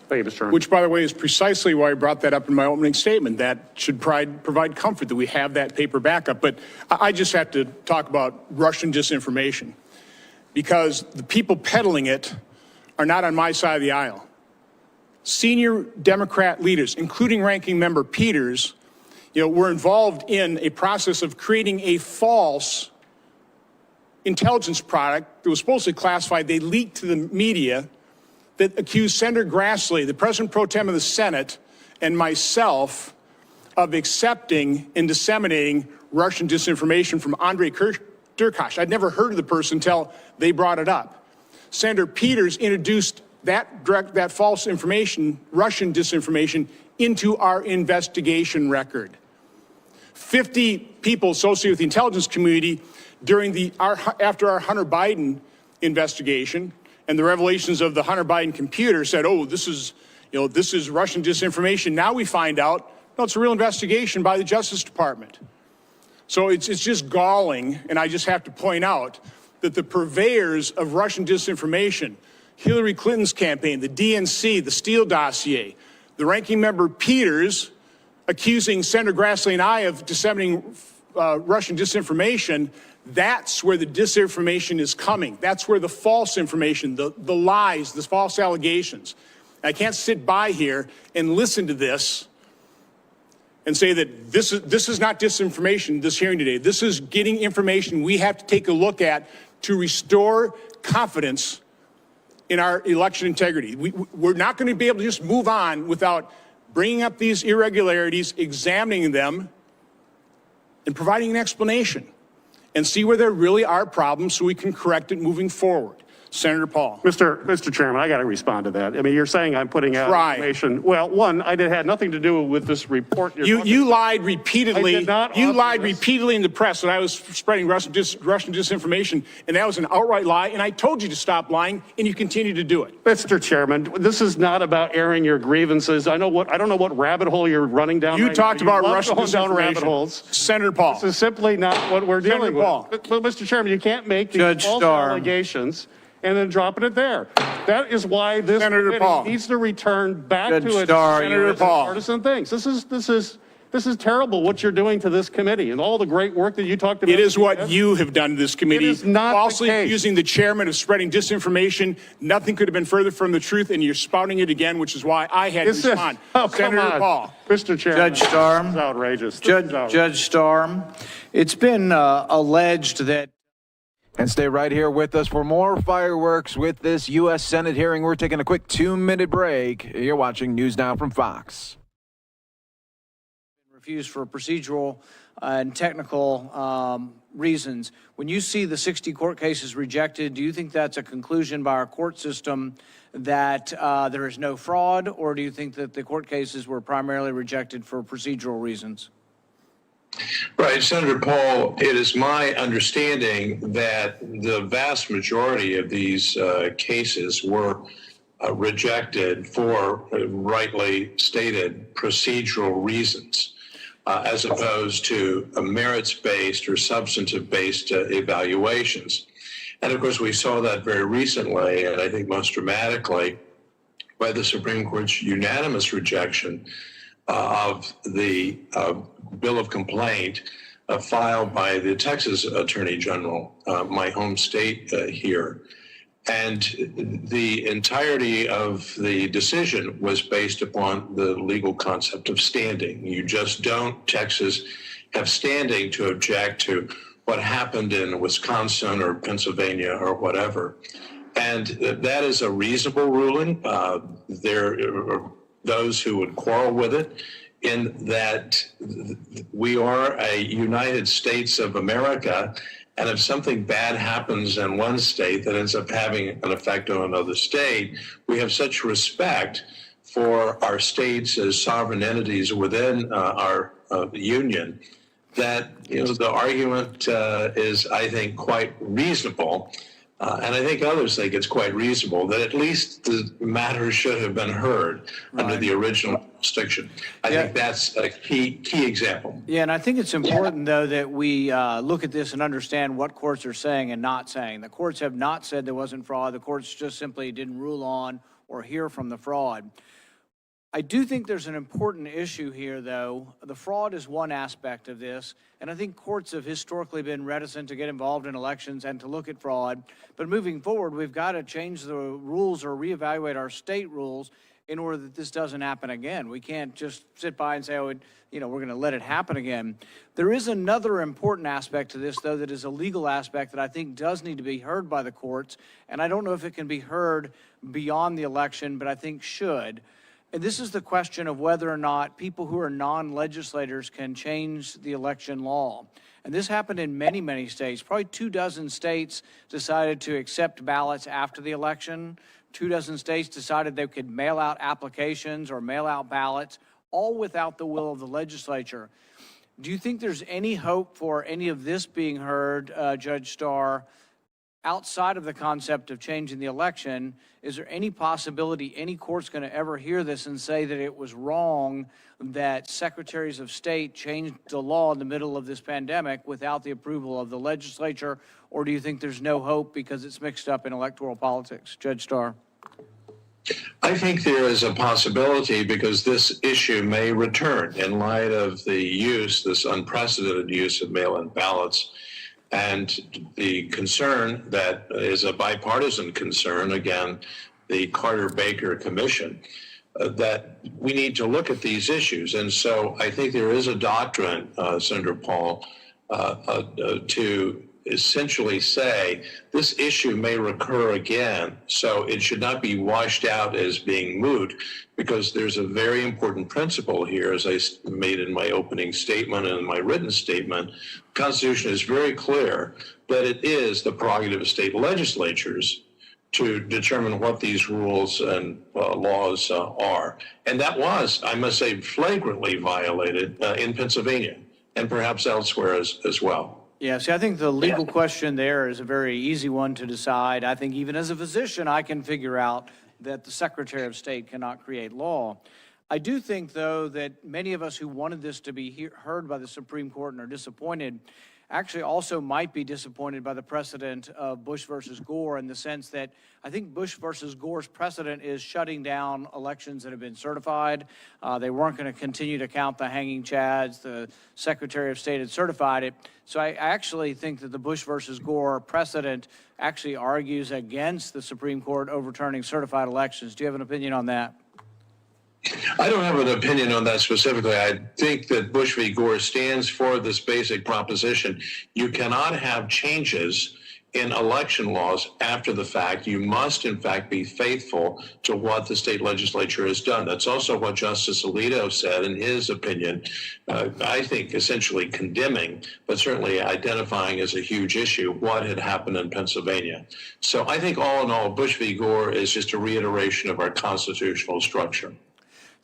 Thank you, Mr. Chairman. Which, by the way, is precisely why I brought that up in my opening statement. That should provide comfort that we have that paper backup. But I just have to talk about Russian disinformation, because the people peddling it are not on my side of the aisle. Senior Democrat leaders, including Ranking Member Peters, were involved in a process of creating a false intelligence product that was supposedly classified. They leaked to the media that accused Senator Grassley, the President Pro Tem of the Senate, and myself of accepting and disseminating Russian disinformation from Andrei Derkach. I'd never heard of the person until they brought it up. Senator Peters introduced that false information, Russian disinformation, into our investigation record. 50 people associated with the intelligence community after our Hunter Biden investigation and the revelations of the Hunter Biden computer said, "Oh, this is Russian disinformation." Now we find out, no, it's a real investigation by the Justice Department. So it's just galling, and I just have to point out that the purveyors of Russian disinformation, Hillary Clinton's campaign, the DNC, the Steele dossier, the Ranking Member Peters accusing Senator Grassley and I of disseminating Russian disinformation, that's where the disinformation is coming. That's where the false information, the lies, the false allegations. I can't sit by here and listen to this and say that this is not disinformation, this hearing today. This is getting information we have to take a look at to restore confidence in our election integrity. We're not going to be able to just move on without bringing up these irregularities, examining them, and providing an explanation, and see where there really are problems so we can correct it moving forward. Senator Paul. Mr. Chairman, I got to respond to that. I mean, you're saying I'm putting out information. Well, one, it had nothing to do with this report. You lied repeatedly. I did not. You lied repeatedly in the press that I was spreading Russian disinformation, and that was an outright lie, and I told you to stop lying, and you continue to do it. Mr. Chairman, this is not about airing your grievances. I don't know what rabbit hole you're running down. You talked about Russian disinformation. Down rabbit holes. Senator Paul. This is simply not what we're dealing with. Paul. But, Mr. Chairman, you can't make these false allegations and then dropping it there. That is why this committee needs to return back to its partisan things. This is terrible what you're doing to this committee and all the great work that you talked about. It is what you have done to this committee. It is not falsely the case. accusing the chairman of spreading disinformation. Nothing could have been further from the truth, and you're spouting it again, which is why I had to respond. Senator Paul. Mr. Chairman. Judge Storm. This is outrageous. Judge Storm. It's been alleged that. And stay right here with us for more fireworks with this U.S. Senate hearing. We're taking a quick 2-minute break. You're watching News Now from Fox. Refused for procedural and technical reasons. When you see the 60 court cases rejected, do you think that's a conclusion by our court system that there is no fraud, or do you think that the court cases were primarily rejected for procedural reasons? Right, Senator Paul, it is my understanding that the vast majority of these cases were rejected for rightly stated procedural reasons, as opposed to merits-based or substantive-based evaluations. And of course, we saw that very recently, and I think most dramatically, by the Supreme Court's unanimous rejection of the bill of complaint filed by the Texas Attorney General, my home state here. And the entirety of the decision was based upon the legal concept of standing. You just don't, Texas, have standing to object to what happened in Wisconsin or Pennsylvania or whatever. And that is a reasonable ruling. There are those who would quarrel with it, in that we are a United States of America, and if something bad happens in one state that ends up having an effect on another state, we have such respect for our states as sovereign entities within our union that the argument is, I think, quite reasonable. And I think others think it's quite reasonable that at least the matter should have been heard under the original jurisdiction. I think that's a key example. Yeah, and I think it's important, though, that we look at this and understand what courts are saying and not saying. The courts have not said there wasn't fraud. The courts just simply didn't rule on or hear from the fraud. I do think there's an important issue here, though. The fraud is one aspect of this, and I think courts have historically been reticent to get involved in elections and to look at fraud. But moving forward, we've got to change the rules or reevaluate our state rules in order that this doesn't happen again. We can't just sit by and say, oh, we're going to let it happen again. There is another important aspect to this, though, that is a legal aspect that I think does need to be heard by the courts, and I don't know if it can be heard beyond the election, but I think should. And this is the question of whether or not people who are non-legislators can change the election law. And this happened in many, many states. Probably 24 states decided to accept ballots after the election. 24 states decided they could mail out applications or mail out ballots, all without the will of the legislature. Do you think there's any hope for any of this being heard, Judge Starr, outside of the concept of changing the election? Is there any possibility any court's going to ever hear this and say that it was wrong that secretaries of state changed the law in the middle of this pandemic without the approval of the legislature? Or do you think there's no hope because it's mixed up in electoral politics? Judge Starr. I think there is a possibility because this issue may return in light of the use, this unprecedented use of mail-in ballots, and the concern that is a bipartisan concern, again, the Carter-Baker Commission, that we need to look at these issues. And so I think there is a doctrine, Senator Paul, to essentially say this issue may recur again, so it should not be washed out as being moot, because there's a very important principle here, as I made in my opening statement and in my written statement. The Constitution is very clear that it is the prerogative of state legislatures to determine what these rules and laws are. And that was, I must say, flagrantly violated in Pennsylvania and perhaps elsewhere as well. Yeah, see, I think the legal question there is a very easy one to decide. I think even as a physician, I can figure out that the Secretary of State cannot create law. I do think, though, that many of us who wanted this to be heard by the Supreme Court and are disappointed actually also might be disappointed by the precedent of Bush versus Gore, in the sense that I think Bush versus Gore's precedent is shutting down elections that have been certified. They weren't going to continue to count the hanging chads. The Secretary of State had certified it. So I actually think that the Bush versus Gore precedent actually argues against the Supreme Court overturning certified elections. Do you have an opinion on that? I don't have an opinion on that specifically. I think that Bush v. Gore stands for this basic proposition. You cannot have changes in election laws after the fact. You must, in fact, be faithful to what the state legislature has done. That's also what Justice Alito said in his opinion, I think essentially condemning, but certainly identifying as a huge issue what had happened in Pennsylvania. So I think all in all, Bush v. Gore is just a reiteration of our constitutional structure.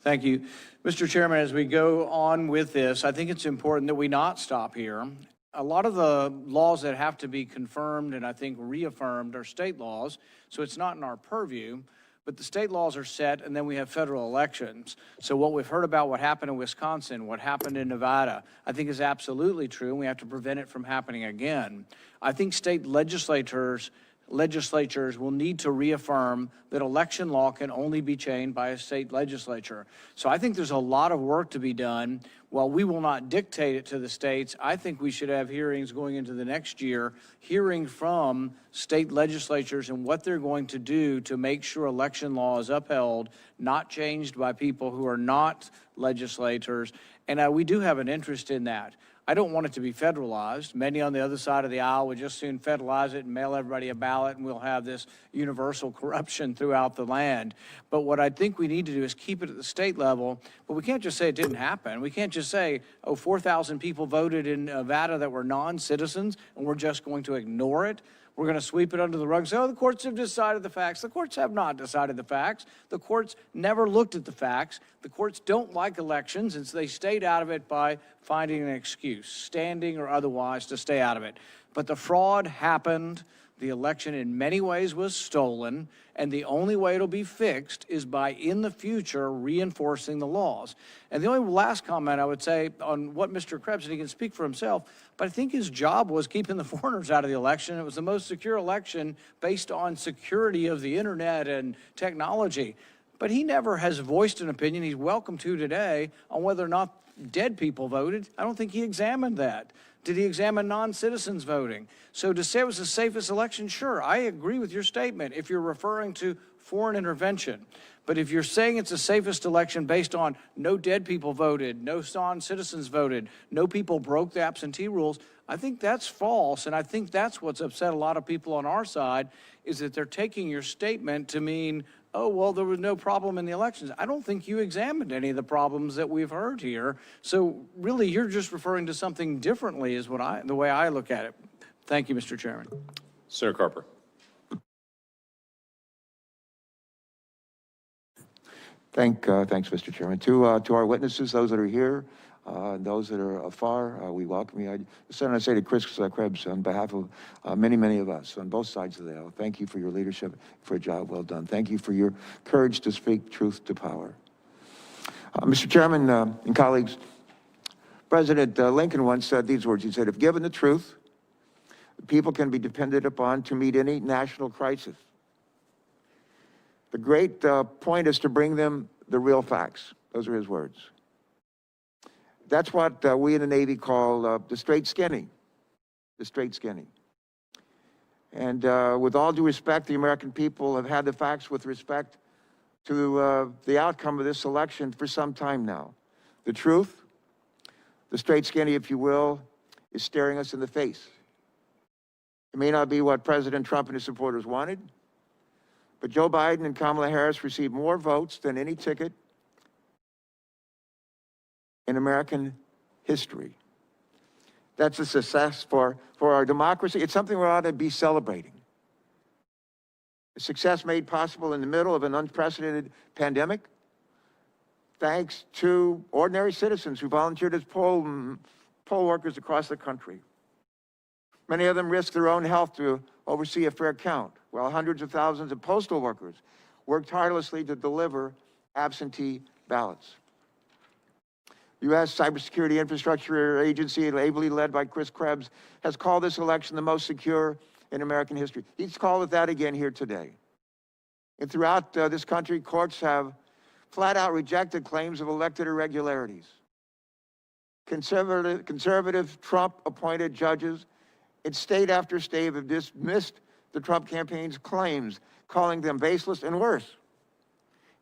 Thank you. Mr. Chairman, as we go on with this, I think it's important that we not stop here. A lot of the laws that have to be confirmed and I think reaffirmed are state laws, so it's not in our purview, but the state laws are set, and then we have federal elections. So what we've heard about what happened in Wisconsin, what happened in Nevada, I think is absolutely true, and we have to prevent it from happening again. I think state legislatures will need to reaffirm that election law can only be changed by a state legislature. So I think there's a lot of work to be done. While we will not dictate it to the states, I think we should have hearings going into the next year, hearing from state legislatures and what they're going to do to make sure election law is upheld, not changed by people who are not legislators. And we do have an interest in that. I don't want it to be federalized. Many on the other side of the aisle would just soon federalize it and mail everybody a ballot, and we'll have this universal corruption throughout the land. But what I think we need to do is keep it at the state level, but we can't just say it didn't happen. We can't just say, oh, 4,000 people voted in Nevada that were non-citizens, and we're just going to ignore it. We're going to sweep it under the rug and say, oh, the courts have decided the facts. The courts have not decided the facts. The courts never looked at the facts. The courts don't like elections, and so they stayed out of it by finding an excuse, standing or otherwise, to stay out of it. But the fraud happened. The election in many ways was stolen, and the only way it'll be fixed is by, in the future, reinforcing the laws. And the only last comment I would say on what Mr. Krebs, and he can speak for himself, but I think his job was keeping the foreigners out of the election. It was the most secure election based on security of the internet and technology. But he never has voiced an opinion, he's welcome to today, on whether or not dead people voted. I don't think he examined that. Did he examine non-citizens voting? So to say it was the safest election, sure, I agree with your statement if you're referring to foreign intervention. But if you're saying it's the safest election based on no dead people voted, no non-citizens voted, no people broke the absentee rules, I think that's false. And I think that's what's upset a lot of people on our side, is that they're taking your statement to mean, oh, well, there was no problem in the elections. I don't think you examined any of the problems that we've heard here. So really, you're just referring to something differently is the way I look at it. Thank you, Mr. Chairman. Senator Carper. Thanks, Mr. Chairman. To our witnesses, those that are here, those that are afar, we welcome you. I say to Chris Krebs, on behalf of many of us on both sides of the aisle, thank you for your leadership, for a job well done. Thank you for your courage to speak truth to power. Mr. Chairman and colleagues, President Lincoln once said these words. He said, if given the truth, people can be depended upon to meet any national crisis. The great point is to bring them the real facts. Those are his words. That's what we in the Navy call the straight skinny. The straight skinny. And with all due respect, the American people have had the facts with respect to the outcome of this election for some time now. The truth, the straight skinny, if you will, is staring us in the face. It may not be what President Trump and his supporters wanted, but Joe Biden and Kamala Harris received more votes than any ticket in American history. That's a success for our democracy. It's something we ought to be celebrating. A success made possible in the middle of an unprecedented pandemic, thanks to ordinary citizens who volunteered as poll workers across the country. Many of them risked their own health to oversee a fair count, while hundreds of thousands of postal workers worked tirelessly to deliver absentee ballots. U.S. Cybersecurity Infrastructure Agency, ably led by Chris Krebs, has called this election the most secure in American history. He's called it that again here today. And throughout this country, courts have flat out rejected claims of elected irregularities. Conservative Trump-appointed judges in state after state have dismissed the Trump campaign's claims, calling them baseless and worse.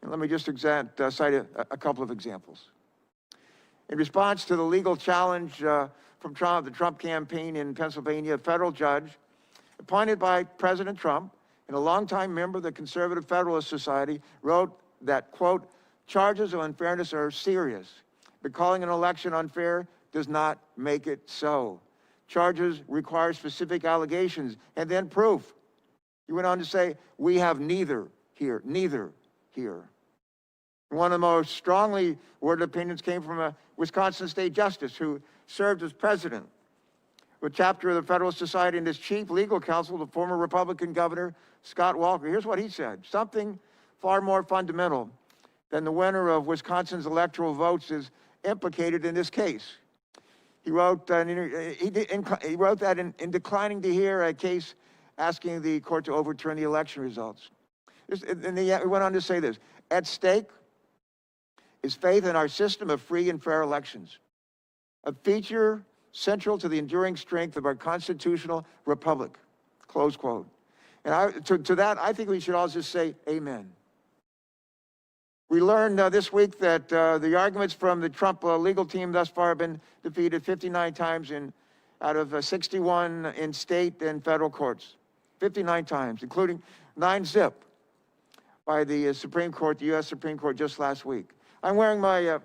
And let me just cite a couple of examples. In response to the legal challenge from Trump, the Trump campaign in Pennsylvania, a federal judge appointed by President Trump and a longtime member of the Conservative Federalist Society wrote that, quote, charges of unfairness are serious, but calling an election unfair does not make it so. Charges require specific allegations and then proof. He went on to say, we have neither here. One of the most strongly worded opinions came from a Wisconsin state justice who served as president of a chapter of the Federalist Society and as chief legal counsel to former Republican Governor Scott Walker. Here's what he said: something far more fundamental than the winner of Wisconsin's electoral votes is implicated in this case. He wrote that in declining to hear a case asking the court to overturn the election results. And he went on to say this: at stake is faith in our system of free and fair elections, a feature central to the enduring strength of our constitutional republic, close quote. And to that, I think we should all just say amen. We learned this week that the arguments from the Trump legal team thus far have been defeated 59 times out of 61 in state and federal courts. 59 times, including 9-0 by the Supreme Court, the U.S. Supreme Court, just last week. I'm wearing my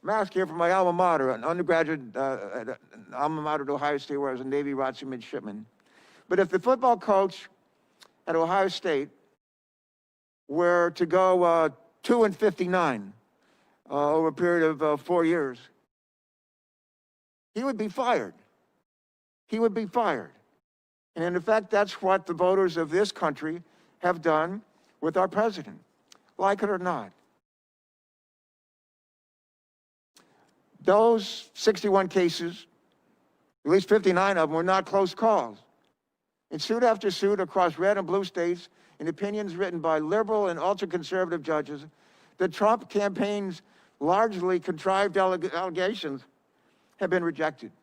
mask here from my alma mater, an undergraduate alma mater at Ohio State, where I was a Navy ROTC midshipman. But if the football coach at Ohio State were to go 2-59 over a period of 4 years, he would be fired. He would be fired. And in effect, that's what the voters of this country have done with our president, like it or not. Those 61 cases, at least 59 of them, were not close calls. In suit after suit across red and blue states, in opinions written by liberal and ultra-conservative judges, the Trump campaign's largely contrived allegations have been rejected.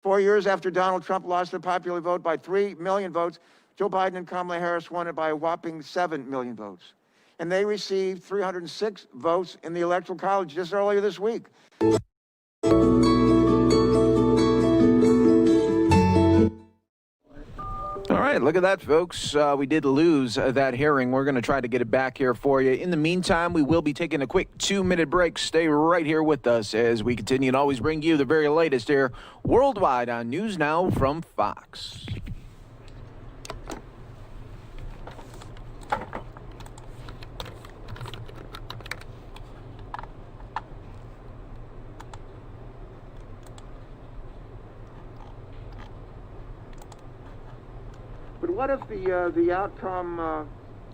4 years after Donald Trump lost the popular vote by 3 million votes, Joe Biden and Kamala Harris won it by a whopping 7 million votes. And they received 306 votes in the Electoral College just earlier this week. All right, look at that, folks. We did lose that hearing. We're going to try to get it back here for you. In the meantime, we will be taking a quick 2-minute break. Stay right here with us as we continue to always bring you the very latest here worldwide on News Now from Fox. But what if the outcome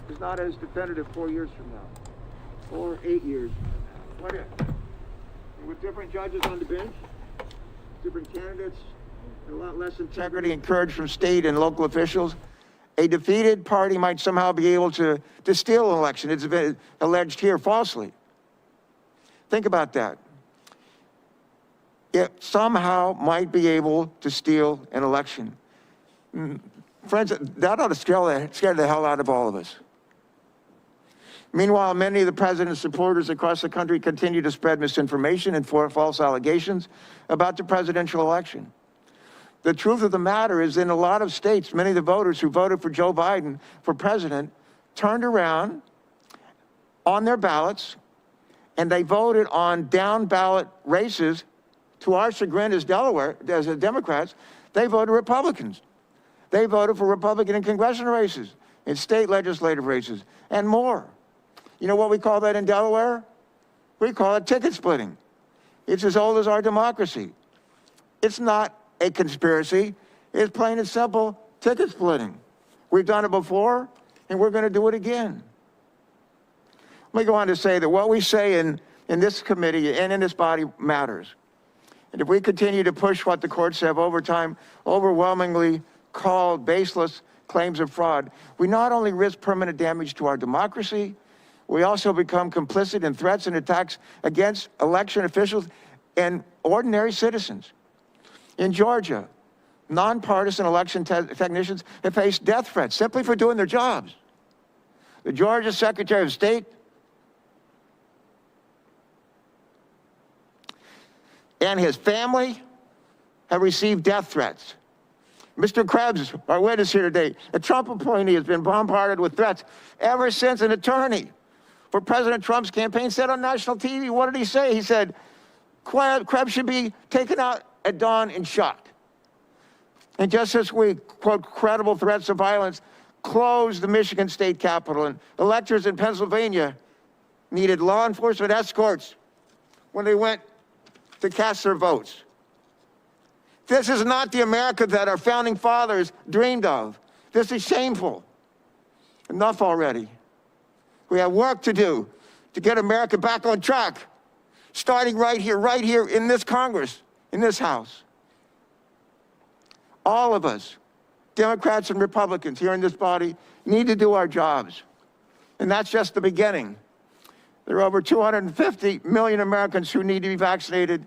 is not as definitive 4 years from now, or 8 years from now? What if? With different judges on the bench, different candidates, and a lot less integrity and courage from state and local officials, a defeated party might somehow be able to steal an election. It's been alleged here falsely. Think about that. It somehow might be able to steal an election. Friends, that ought to scare the hell out of all of us. Meanwhile, many of the president's supporters across the country continue to spread misinformation and false allegations about the presidential election. The truth of the matter is, in a lot of states, many of the voters who voted for Joe Biden for president turned around on their ballots and they voted on down ballot races. To our chagrin as Democrats, they voted Republicans. They voted for Republican in congressional races, in state legislative races, and more. You know what we call that in Delaware? We call it ticket splitting. It's as old as our democracy. It's not a conspiracy. It's plain and simple ticket splitting. We've done it before, and we're going to do it again. Let me go on to say that what we say in this committee and in this body matters. And if we continue to push what the courts have over time overwhelmingly called baseless claims of fraud, we not only risk permanent damage to our democracy, we also become complicit in threats and attacks against election officials and ordinary citizens. In Georgia, nonpartisan election technicians have faced death threats simply for doing their jobs. The Georgia Secretary of State and his family have received death threats. Mr. Krebs, our witness here today, a Trump appointee, has been bombarded with threats ever since an attorney for President Trump's campaign said on national TV, what did he say? He said, Krebs should be taken out at dawn and shot. And just this week, quote, credible threats of violence closed the Michigan State Capitol, and electors in Pennsylvania needed law enforcement escorts when they went to cast their votes. This is not the America that our founding fathers dreamed of. This is shameful. Enough already. We have work to do to get America back on track, starting right here in this Congress, in this House. All of us, Democrats and Republicans here in this body, need to do our jobs. And that's just the beginning. There are over 250 million Americans who need to be vaccinated.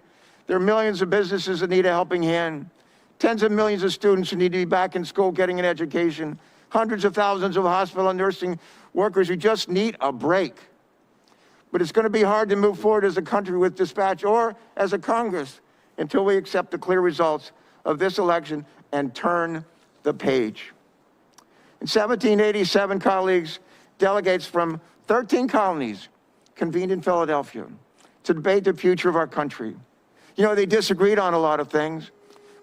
There are millions of businesses that need a helping hand. Tens of millions of students who need to be back in school getting an education. Hundreds of thousands of hospital and nursing workers who just need a break. But it's going to be hard to move forward as a country with dispatch or as a Congress until we accept the clear results of this election and turn the page. In 1787, colleagues, delegates from 13 colonies convened in Philadelphia to debate the future of our country. You know, they disagreed on a lot of things,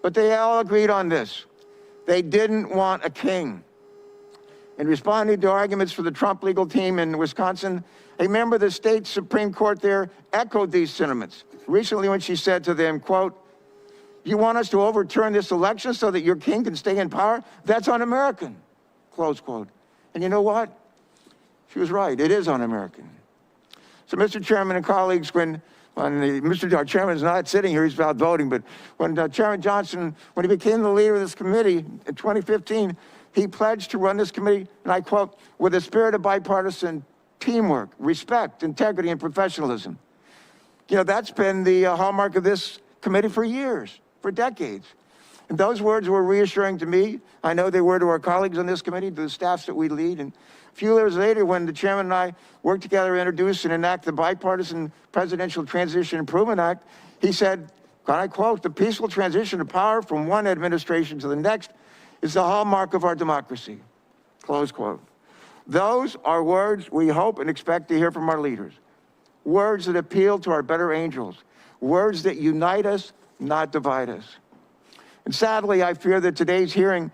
but they all agreed on this. They didn't want a king. In responding to arguments for the Trump legal team in Wisconsin, a member of the state Supreme Court there echoed these sentiments recently when she said to them, quote, "You want us to overturn this election so that your king can stay in power? That's un-American," close quote. And you know what? She was right, it is un-American. So Mr. Chairman and colleagues, Mr. Chairman is not sitting here, he's out voting, but when Chairman Johnson, when he became the leader of this committee in 2015, he pledged to run this committee, and I quote, "with a spirit of bipartisan teamwork, respect, integrity, and professionalism." You know, that's been the hallmark of this committee for years, for decades. And those words were reassuring to me. I know they were to our colleagues on this committee, to the staffs that we lead. And a few years later, when the chairman and I worked together to introduce and enact the Bipartisan Presidential Transition Improvement Act, he said, and I quote, "The peaceful transition of power from one administration to the next is the hallmark of our democracy," close quote. Those are words we hope and expect to hear from our leaders. Words that appeal to our better angels. Words that unite us, not divide us. And sadly, I fear that today's hearing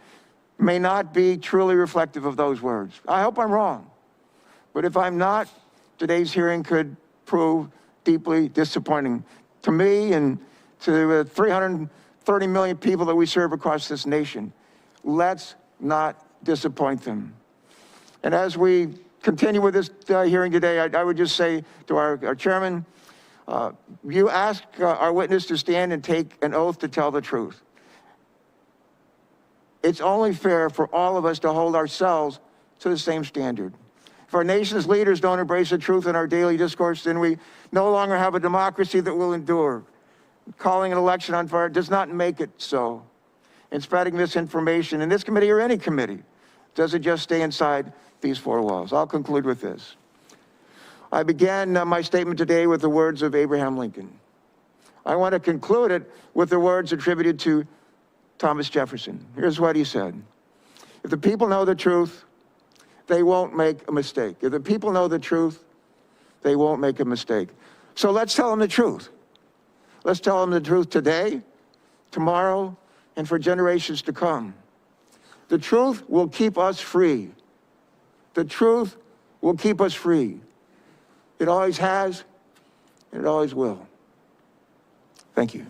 may not be truly reflective of those words. I hope I'm wrong. But if I'm not, today's hearing could prove deeply disappointing to me and to the 330 million people that we serve across this nation. Let's not disappoint them. And as we continue with this hearing today, I would just say to our chairman, you ask our witness to stand and take an oath to tell the truth. It's only fair for all of us to hold ourselves to the same standard. If our nation's leaders don't embrace the truth in our daily discourse, then we no longer have a democracy that will endure. Calling an election unfair does not make it so. And spreading misinformation in this committee or any committee doesn't just stay inside these four walls. I'll conclude with this. I began my statement today with the words of Abraham Lincoln. I want to conclude it with the words attributed to Thomas Jefferson. Here's what he said. If the people know the truth, they won't make a mistake. If the people know the truth, they won't make a mistake. So let's tell them the truth. Let's tell them the truth today, tomorrow, and for generations to come. The truth will keep us free. The truth will keep us free. It always has, and it always will. Thank you.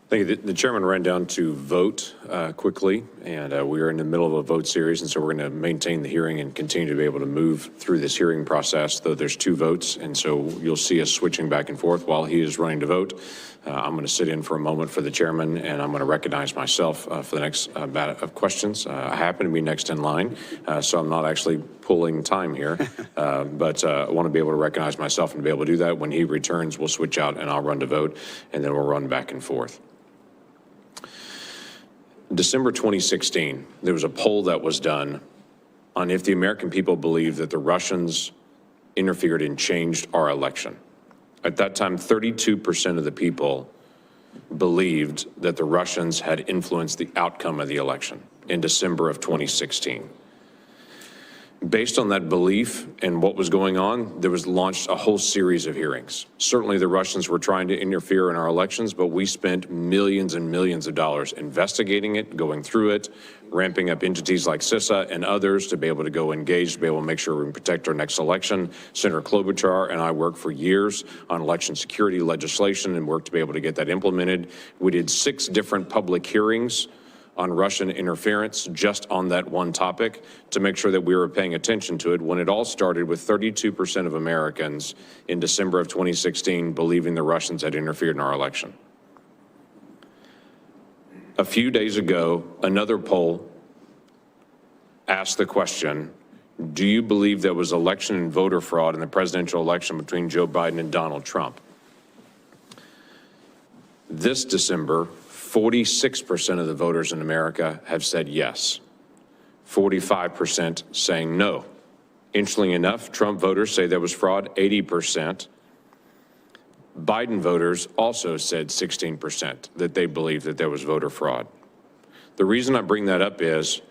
Thank you. The chairman ran down to vote quickly, and we are in the middle of a vote series, and so we're going to maintain the hearing and continue to be able to move through this hearing process, though there's two votes, and so you'll see us switching back and forth while he is running to vote. I'm going to sit in for a moment for the chairman, and I'm going to recognize myself for the next bat of questions. I happen to be next in line, so I'm not actually pulling time here, but I want to be able to recognize myself and be able to do that. When he returns, we'll switch out, and I'll run to vote, and then we'll run back and forth. December 2016, there was a poll that was done on if the American people believed that the Russians interfered and changed our election. At that time, 32% of the people believed that the Russians had influenced the outcome of the election in December of 2016. Based on that belief and what was going on, there was launched a whole series of hearings. Certainly the Russians were trying to interfere in our elections, but we spent millions and millions of dollars investigating it, going through it, ramping up entities like CISA and others to be able to go engage, to be able to make sure we can protect our next election. Senator Klobuchar and I worked for years on election security legislation and worked to be able to get that implemented. We did 6 different public hearings on Russian interference just on that one topic to make sure that we were paying attention to it when it all started with 32% of Americans in December of 2016 believing the Russians had interfered in our election. A few days ago, another poll asked the question, do you believe there was election and voter fraud in the presidential election between Joe Biden and Donald Trump? This December, 46% of the voters in America have said yes, 45% saying no. Interestingly enough, Trump voters say there was fraud, 80%. Biden voters also said 16% that they believe that there was voter fraud. The reason I bring that up is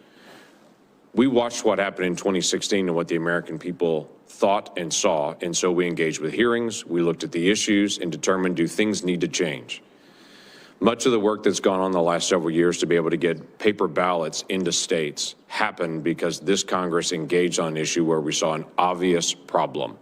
we watched what happened in 2016 and what the American people thought and saw, and so we engaged with hearings, we looked at the issues and determined, do things need to change? Much of the work that's gone on the last several years to be able to get paper ballots into states happened because this Congress engaged on an issue where we saw an obvious problem.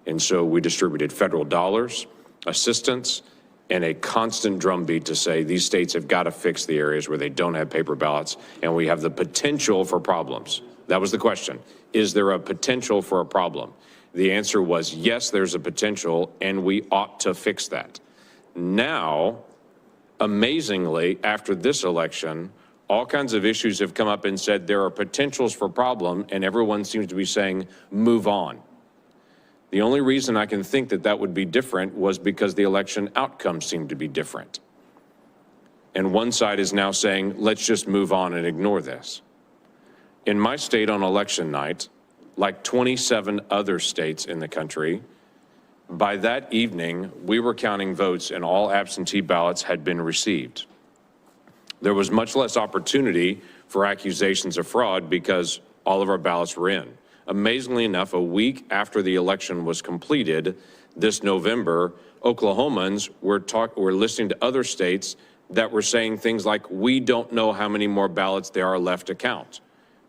And so we distributed federal dollars, assistance, and a constant drumbeat to say these states have got to fix the areas where they don't have paper ballots and we have the potential for problems. That was the question. Is there a potential for a problem? The answer was yes, there's a potential and we ought to fix that. Now, amazingly, after this election, all kinds of issues have come up and said there are potentials for problem, and everyone seems to be saying, move on. The only reason I can think that that would be different was because the election outcome seemed to be different. And one side is now saying, let's just move on and ignore this. In my state on election night, like 27 other states in the country, by that evening, we were counting votes and all absentee ballots had been received. There was much less opportunity for accusations of fraud because all of our ballots were in. Amazingly enough, a week after the election was completed this November, Oklahomans were listening to other states that were saying things like, we don't know how many more ballots there are left to count.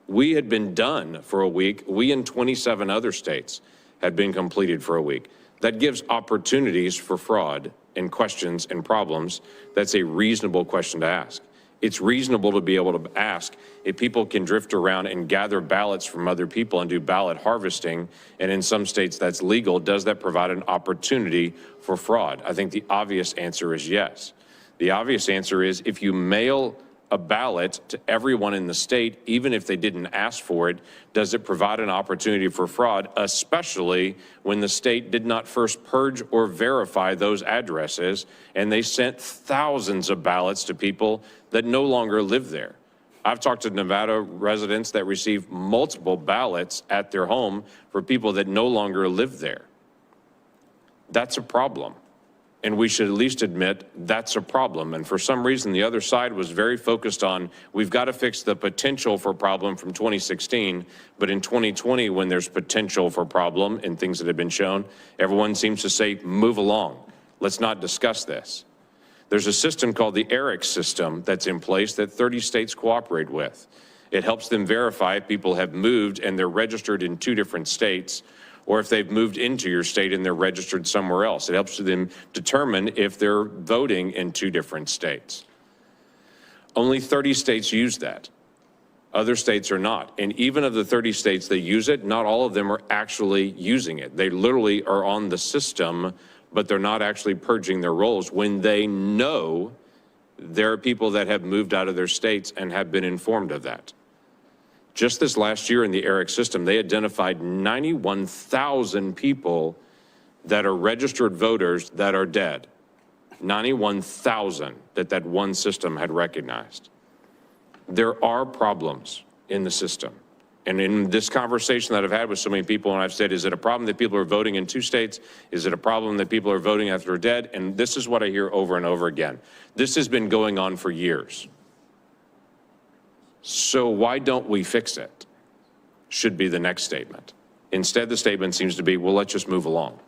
We had been done for a week. We and 27 other states had been completed for a week. That gives opportunities for fraud and questions and problems. That's a reasonable question to ask. It's reasonable to be able to ask if people can drift around and gather ballots from other people and do ballot harvesting, and in some states that's legal, does that provide an opportunity for fraud? I think the obvious answer is yes. The obvious answer is if you mail a ballot to everyone in the state, even if they didn't ask for it, does it provide an opportunity for fraud, especially when the state did not first purge or verify those addresses, and they sent thousands of ballots to people that no longer live there. I've talked to Nevada residents that receive multiple ballots at their home for people that no longer live there. That's a problem. And we should at least admit that's a problem. And for some reason, the other side was very focused on, we've got to fix the potential for problem from 2016. But in 2020, when there's potential for problem and things that have been shown, everyone seems to say, move along. Let's not discuss this. There's a system called the ERIC system that's in place that 30 states cooperate with. It helps them verify if people have moved and they're registered in 2 different states, or if they've moved into your state and they're registered somewhere else. It helps them determine if they're voting in 2 different states. Only 30 states use that. Other states are not. And even of the 30 states that use it, not all of them are actually using it. They literally are on the system, but they're not actually purging their rolls when they know there are people that have moved out of their states and have been informed of that. Just this last year in the ERIC system, they identified 91,000 people that are registered voters that are dead. 91,000 that one system had recognized. There are problems in the system. And in this conversation that I've had with so many people, and I've said, is it a problem that people are voting in 2 states? Is it a problem that people are voting after they're dead? And this is what I hear over and over again. This has been going on for years. So why don't we fix it? Should be the next statement. Instead, the statement seems to be, well, let's just move along.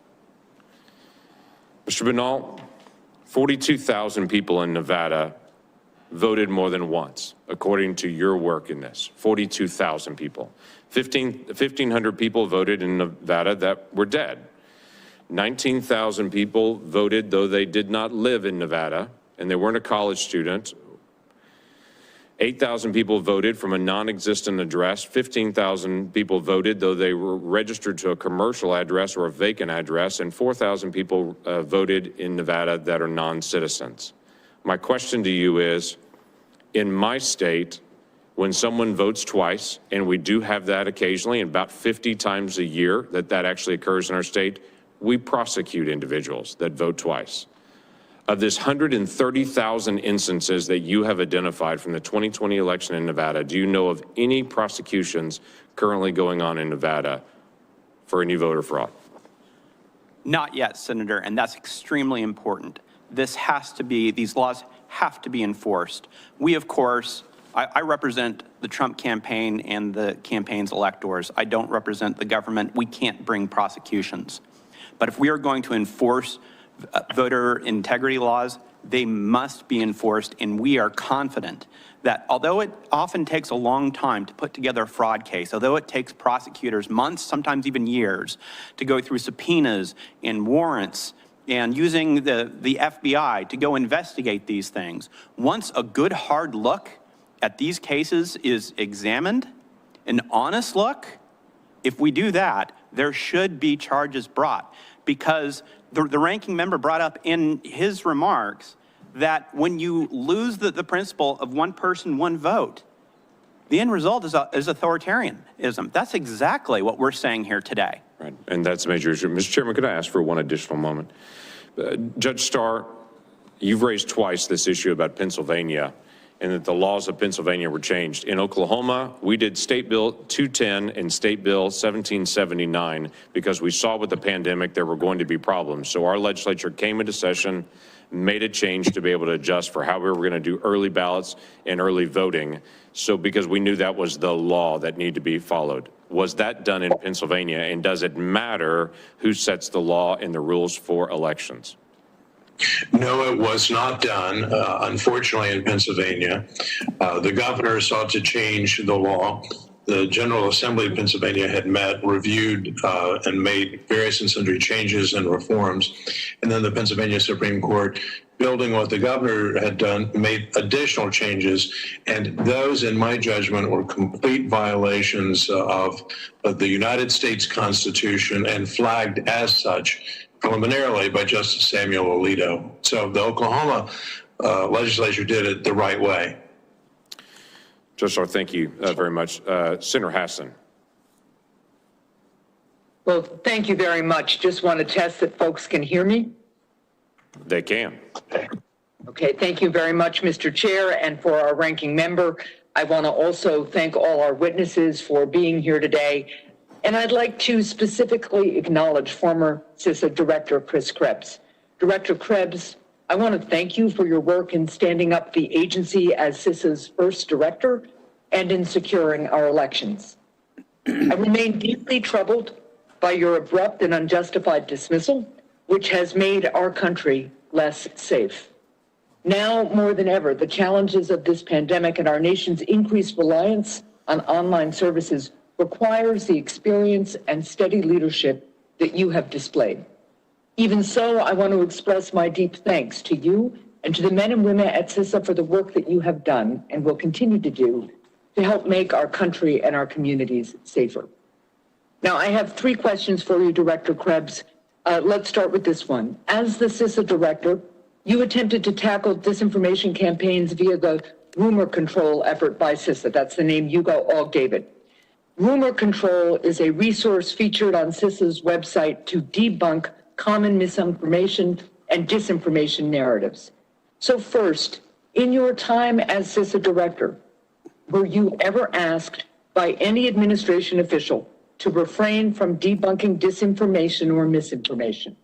Mr. Banal, 42,000 people in Nevada voted more than once, according to your work in this. 42,000 people. 1,500 people voted in Nevada that were dead. 19,000 people voted though they did not live in Nevada and they weren't a college student. 8,000 people voted from a non-existent address. 15,000 people voted though they were registered to a commercial address or a vacant address, and 4,000 people voted in Nevada that are non-citizens. My question to you is, in my state, when someone votes twice, and we do have that occasionally, and about 50 times a year that actually occurs in our state, we prosecute individuals that vote twice. Of this 130,000 instances that you have identified from the 2020 election in Nevada, do you know of any prosecutions currently going on in Nevada for any voter fraud? Not yet, Senator, and that's extremely important. These laws have to be enforced. We, of course, I represent the Trump campaign and the campaign's electors. I don't represent the government. We can't bring prosecutions. But if we are going to enforce voter integrity laws, they must be enforced, and we are confident that although it often takes a long time to put together a fraud case, although it takes prosecutors months, sometimes even years, to go through subpoenas and warrants and using the FBI to go investigate these things, once a good hard look at these cases is examined, an honest look, if we do that, there should be charges brought, because the ranking member brought up in his remarks that when you lose the principle of one person, one vote, the end result is authoritarianism. That's exactly what we're saying here today. Right, and that's a major issue. Mr. Chairman, could I ask for one additional moment? Judge Starr, you've raised twice this issue about Pennsylvania and that the laws of Pennsylvania were changed. In Oklahoma, we did State Bill 210 and State Bill 1779 because we saw with the pandemic there were going to be problems. So our legislature came into session, made a change to be able to adjust for how we were going to do early ballots and early voting. So because we knew that was the law that needed to be followed. Was that done in Pennsylvania, and does it matter who sets the law and the rules for elections? No, it was not done, unfortunately, in Pennsylvania. The governor sought to change the law. The General Assembly of Pennsylvania had met, reviewed, and made various and sundry changes and reforms. And then the Pennsylvania Supreme Court, building what the governor had done, made additional changes. And those, in my judgment, were complete violations of the United States Constitution and flagged as such preliminarily by Justice Samuel Alito. So the Oklahoma legislature did it the right way. Just thank you very much. Senator Hassan. Well, thank you very much. Just want to test that folks can hear me. They can. Okay, thank you very much, Mr. Chair, and for our ranking member. I want to also thank all our witnesses for being here today. And I'd like to specifically acknowledge former CISA Director Chris Krebs. Director Krebs, I want to thank you for your work in standing up the agency as CISA's first director and in securing our elections. I remain deeply troubled by your abrupt and unjustified dismissal, which has made our country less safe. Now more than ever, the challenges of this pandemic and our nation's increased reliance on online services requires the experience and steady leadership that you have displayed. Even so, I want to express my deep thanks to you and to the men and women at CISA for the work that you have done and will continue to do to help make our country and our communities safer. Now, I have 3 questions for you, Director Krebs. Let's start with this one. As the CISA director, you attempted to tackle disinformation campaigns via the rumor control effort by CISA. That's the name you all gave it. Rumor control is a resource featured on CISA's website to debunk common misinformation and disinformation narratives. So first, in your time as CISA director, were you ever asked by any administration official to refrain from debunking disinformation or misinformation?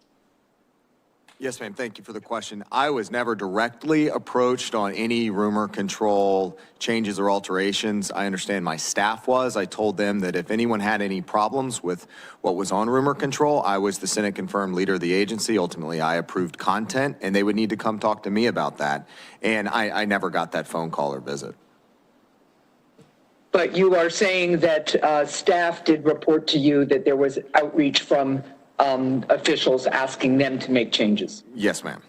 Yes, ma'am. Thank you for the question. I was never directly approached on any rumor control changes or alterations. I understand my staff was. I told them that if anyone had any problems with what was on rumor control, I was the Senate confirmed leader of the agency. Ultimately, I approved content, and they would need to come talk to me about that. And I never got that phone call or visit. But you are saying that staff did report to you that there was outreach from officials asking them to make changes? Yes, ma'am.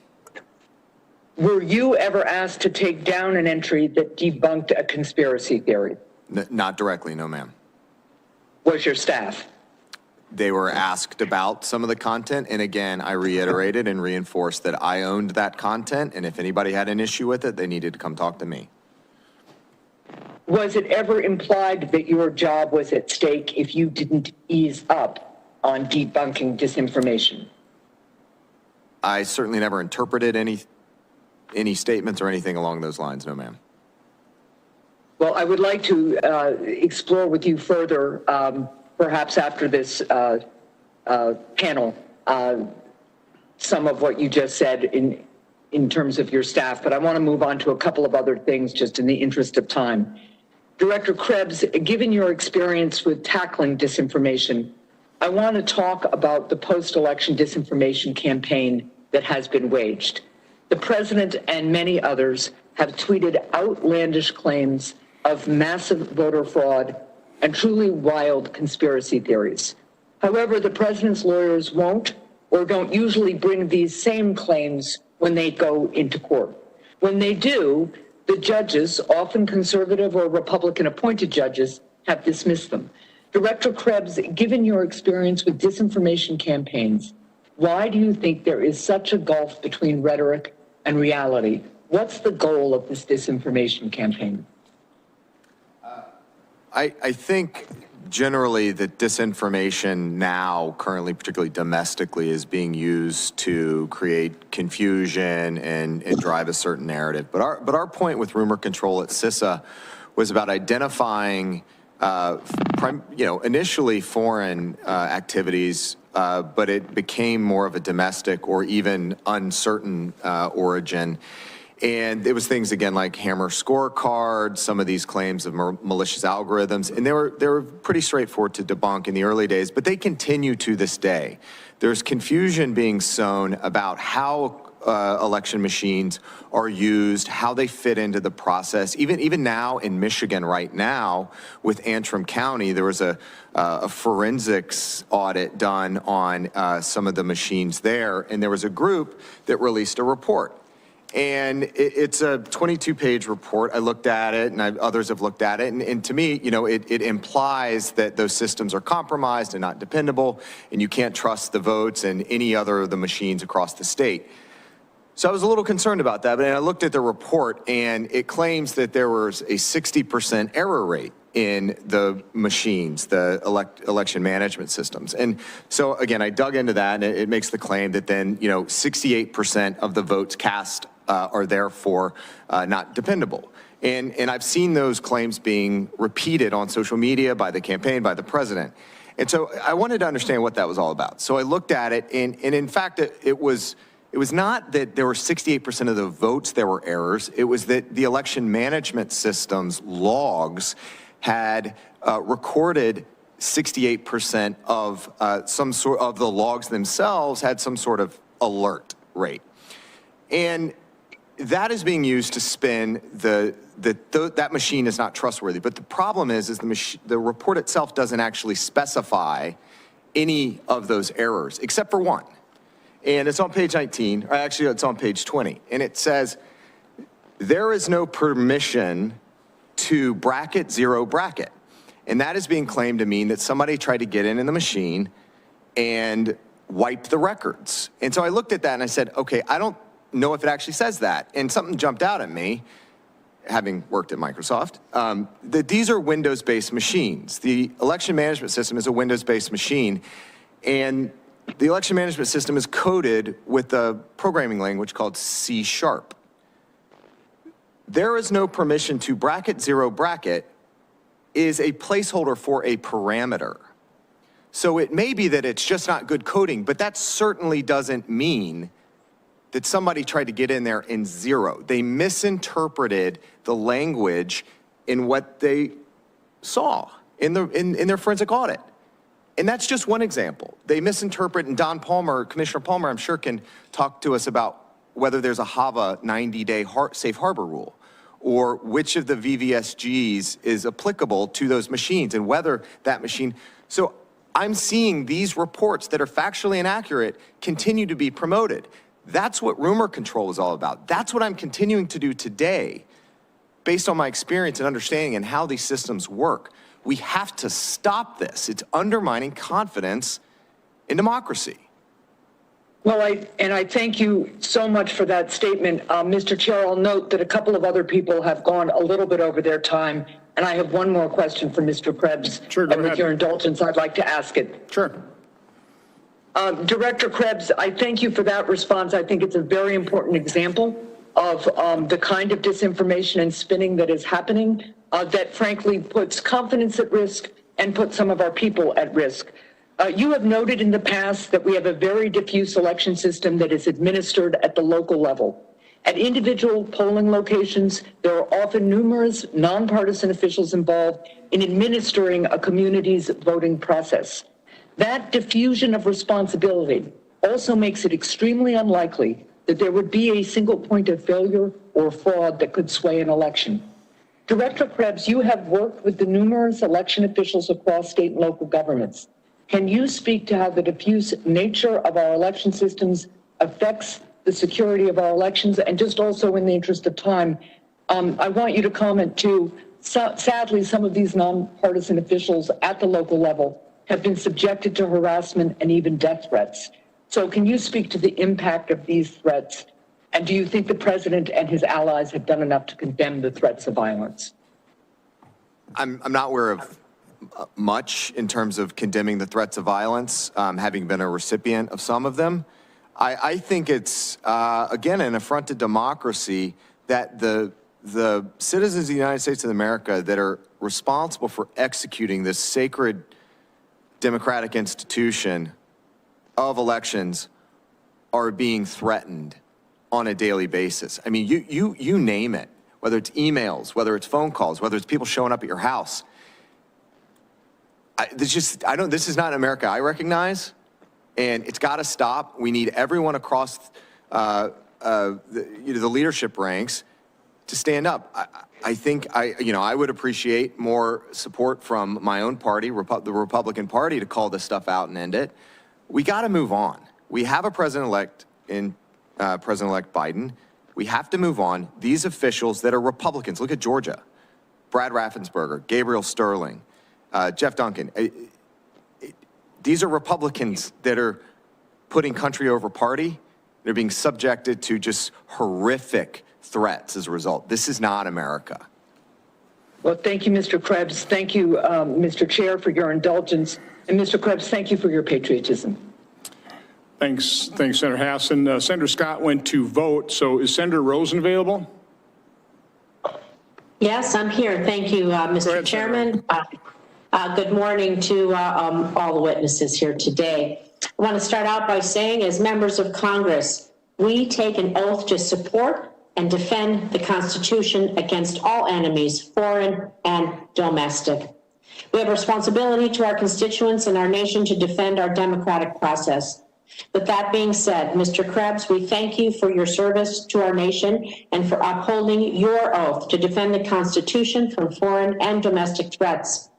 Were you ever asked to take down an entry that debunked a conspiracy theory? Not directly, no, ma'am. Was your staff? They were asked about some of the content, and again, I reiterated and reinforced that I owned that content, and if anybody had an issue with it, they needed to come talk to me. Was it ever implied that your job was at stake if you didn't ease up on debunking disinformation? I certainly never interpreted any statements or anything along those lines, no, ma'am. Well, I would like to explore with you further, perhaps after this panel, some of what you just said in terms of your staff, but I want to move on to a couple of other things just in the interest of time. Director Krebs, given your experience with tackling disinformation, I want to talk about the post-election disinformation campaign that has been waged. The president and many others have tweeted outlandish claims of massive voter fraud and truly wild conspiracy theories. However, the president's lawyers won't or don't usually bring these same claims when they go into court. When they do, the judges, often conservative or Republican appointed judges, have dismissed them. Director Krebs, given your experience with disinformation campaigns, why do you think there is such a gulf between rhetoric and reality? What's the goal of this disinformation campaign? I think generally that disinformation now, currently, particularly domestically, is being used to create confusion and drive a certain narrative. But our point with rumor control at CISA was about identifying initially foreign activities, but it became more of a domestic or even uncertain origin. And it was things, again, like hammer scorecards, some of these claims of malicious algorithms, and they were pretty straightforward to debunk in the early days, but they continue to this day. There's confusion being sown about how election machines are used, how they fit into the process. Even now in Michigan right now with Antrim County, there was a forensics audit done on some of the machines there, and there was a group that released a report. And it's a 22-page report. I looked at it, and others have looked at it. And to me, it implies that those systems are compromised and not dependable, and you can't trust the votes and any other of the machines across the state. So I was a little concerned about that, but I looked at the report, and it claims that there was a 60% error rate in the machines, the election management systems. And so again, I dug into that, and it makes the claim that then, 68% of the votes cast are therefore not dependable. And I've seen those claims being repeated on social media by the campaign, by the president. And so I wanted to understand what that was all about. So I looked at it, and in fact, it was not that there were 68% of the votes that were errors. It was that the election management system's logs had recorded 68% of some sort of the logs themselves had some sort of alert rate. And that is being used to spin that machine is not trustworthy. But the problem is the report itself doesn't actually specify any of those errors, except for one. And it's on page 19, or actually it's on page 20. And it says, there is no permission to bracket zero bracket. And that is being claimed to mean that somebody tried to get in the machine and wiped the records. And so I looked at that and I said, okay, I don't know if it actually says that. And something jumped out at me, having worked at Microsoft, that these are Windows-based machines. The election management system is a Windows-based machine, and the election management system is coded with a programming language called C#. There is no permission to bracket zero bracket is a placeholder for a parameter. So it may be that it's just not good coding, but that certainly doesn't mean that somebody tried to get in there and zero. They misinterpreted the language in what they saw in their forensic audit. And that's just one example. They misinterpret, and Commissioner Palmer, I'm sure, can talk to us about whether there's a HAVA 90-day safe harbor rule, or which of the VVSGs is applicable to those machines, and whether that machine. So I'm seeing these reports that are factually inaccurate continue to be promoted. That's what rumor control is all about. That's what I'm continuing to do today, based on my experience and understanding and how these systems work. We have to stop this. It's undermining confidence in democracy. Well, I thank you so much for that statement. Mr. Chair, I'll note that a couple of other people have gone a little bit over their time, and I have one more question for Mr. Krebs. Sure, go and with ahead. your indulgence, I'd like to ask it. Sure. Director Krebs, I thank you for that response. I think it's a very important example of the kind of disinformation and spinning that is happening that frankly puts confidence at risk and puts some of our people at risk. You have noted in the past that we have a very diffuse election system that is administered at the local level. At individual polling locations, there are often numerous nonpartisan officials involved in administering a community's voting process. That diffusion of responsibility also makes it extremely unlikely that there would be a single point of failure or fraud that could sway an election. Director Krebs, you have worked with the numerous election officials across state and local governments. Can you speak to how the diffuse nature of our election systems affects the security of our elections? And just also in the interest of time, I want you to comment too. Sadly, some of these nonpartisan officials at the local level have been subjected to harassment and even death threats. So can you speak to the impact of these threats? And do you think the president and his allies have done enough to condemn the threats of violence? I'm not aware of much in terms of condemning the threats of violence, having been a recipient of some of them. I think it's, again, an affront to democracy that the citizens of the United States of America that are responsible for executing this sacred democratic institution of elections are being threatened on a daily basis. I mean, you name it, whether it's emails, whether it's phone calls, whether it's people showing up at your house. This is not America I recognize, and it's got to stop. We need everyone across the leadership ranks to stand up. I think I would appreciate more support from my own party, the Republican Party, to call this stuff out and end it. We got to move on. We have a president-elect in President-elect Biden. We have to move on. These officials that are Republicans, look at Georgia, Brad Raffensperger, Gabriel Sterling, Jeff Duncan. These are Republicans that are putting country over party, They're being subjected to just horrific threats as a result. This is not America. Well, thank you, Mr. Krebs. Thank you, Mr. Chair, for your indulgence. And Mr. Krebs, thank you for your patriotism. Thanks, Senator Hassan. Senator Scott went to vote, so is Senator Rosen available? Yes, I'm here. Thank you, Mr. Chairman. Good morning to all the witnesses here today. I want to start out by saying, as members of Congress, we take an oath to support and defend the Constitution against all enemies, foreign and domestic. We have a responsibility to our constituents and our nation to defend our democratic process. With that being said, Mr. Krebs, we thank you for your service to our nation and for upholding your oath to defend the Constitution from foreign and domestic threats.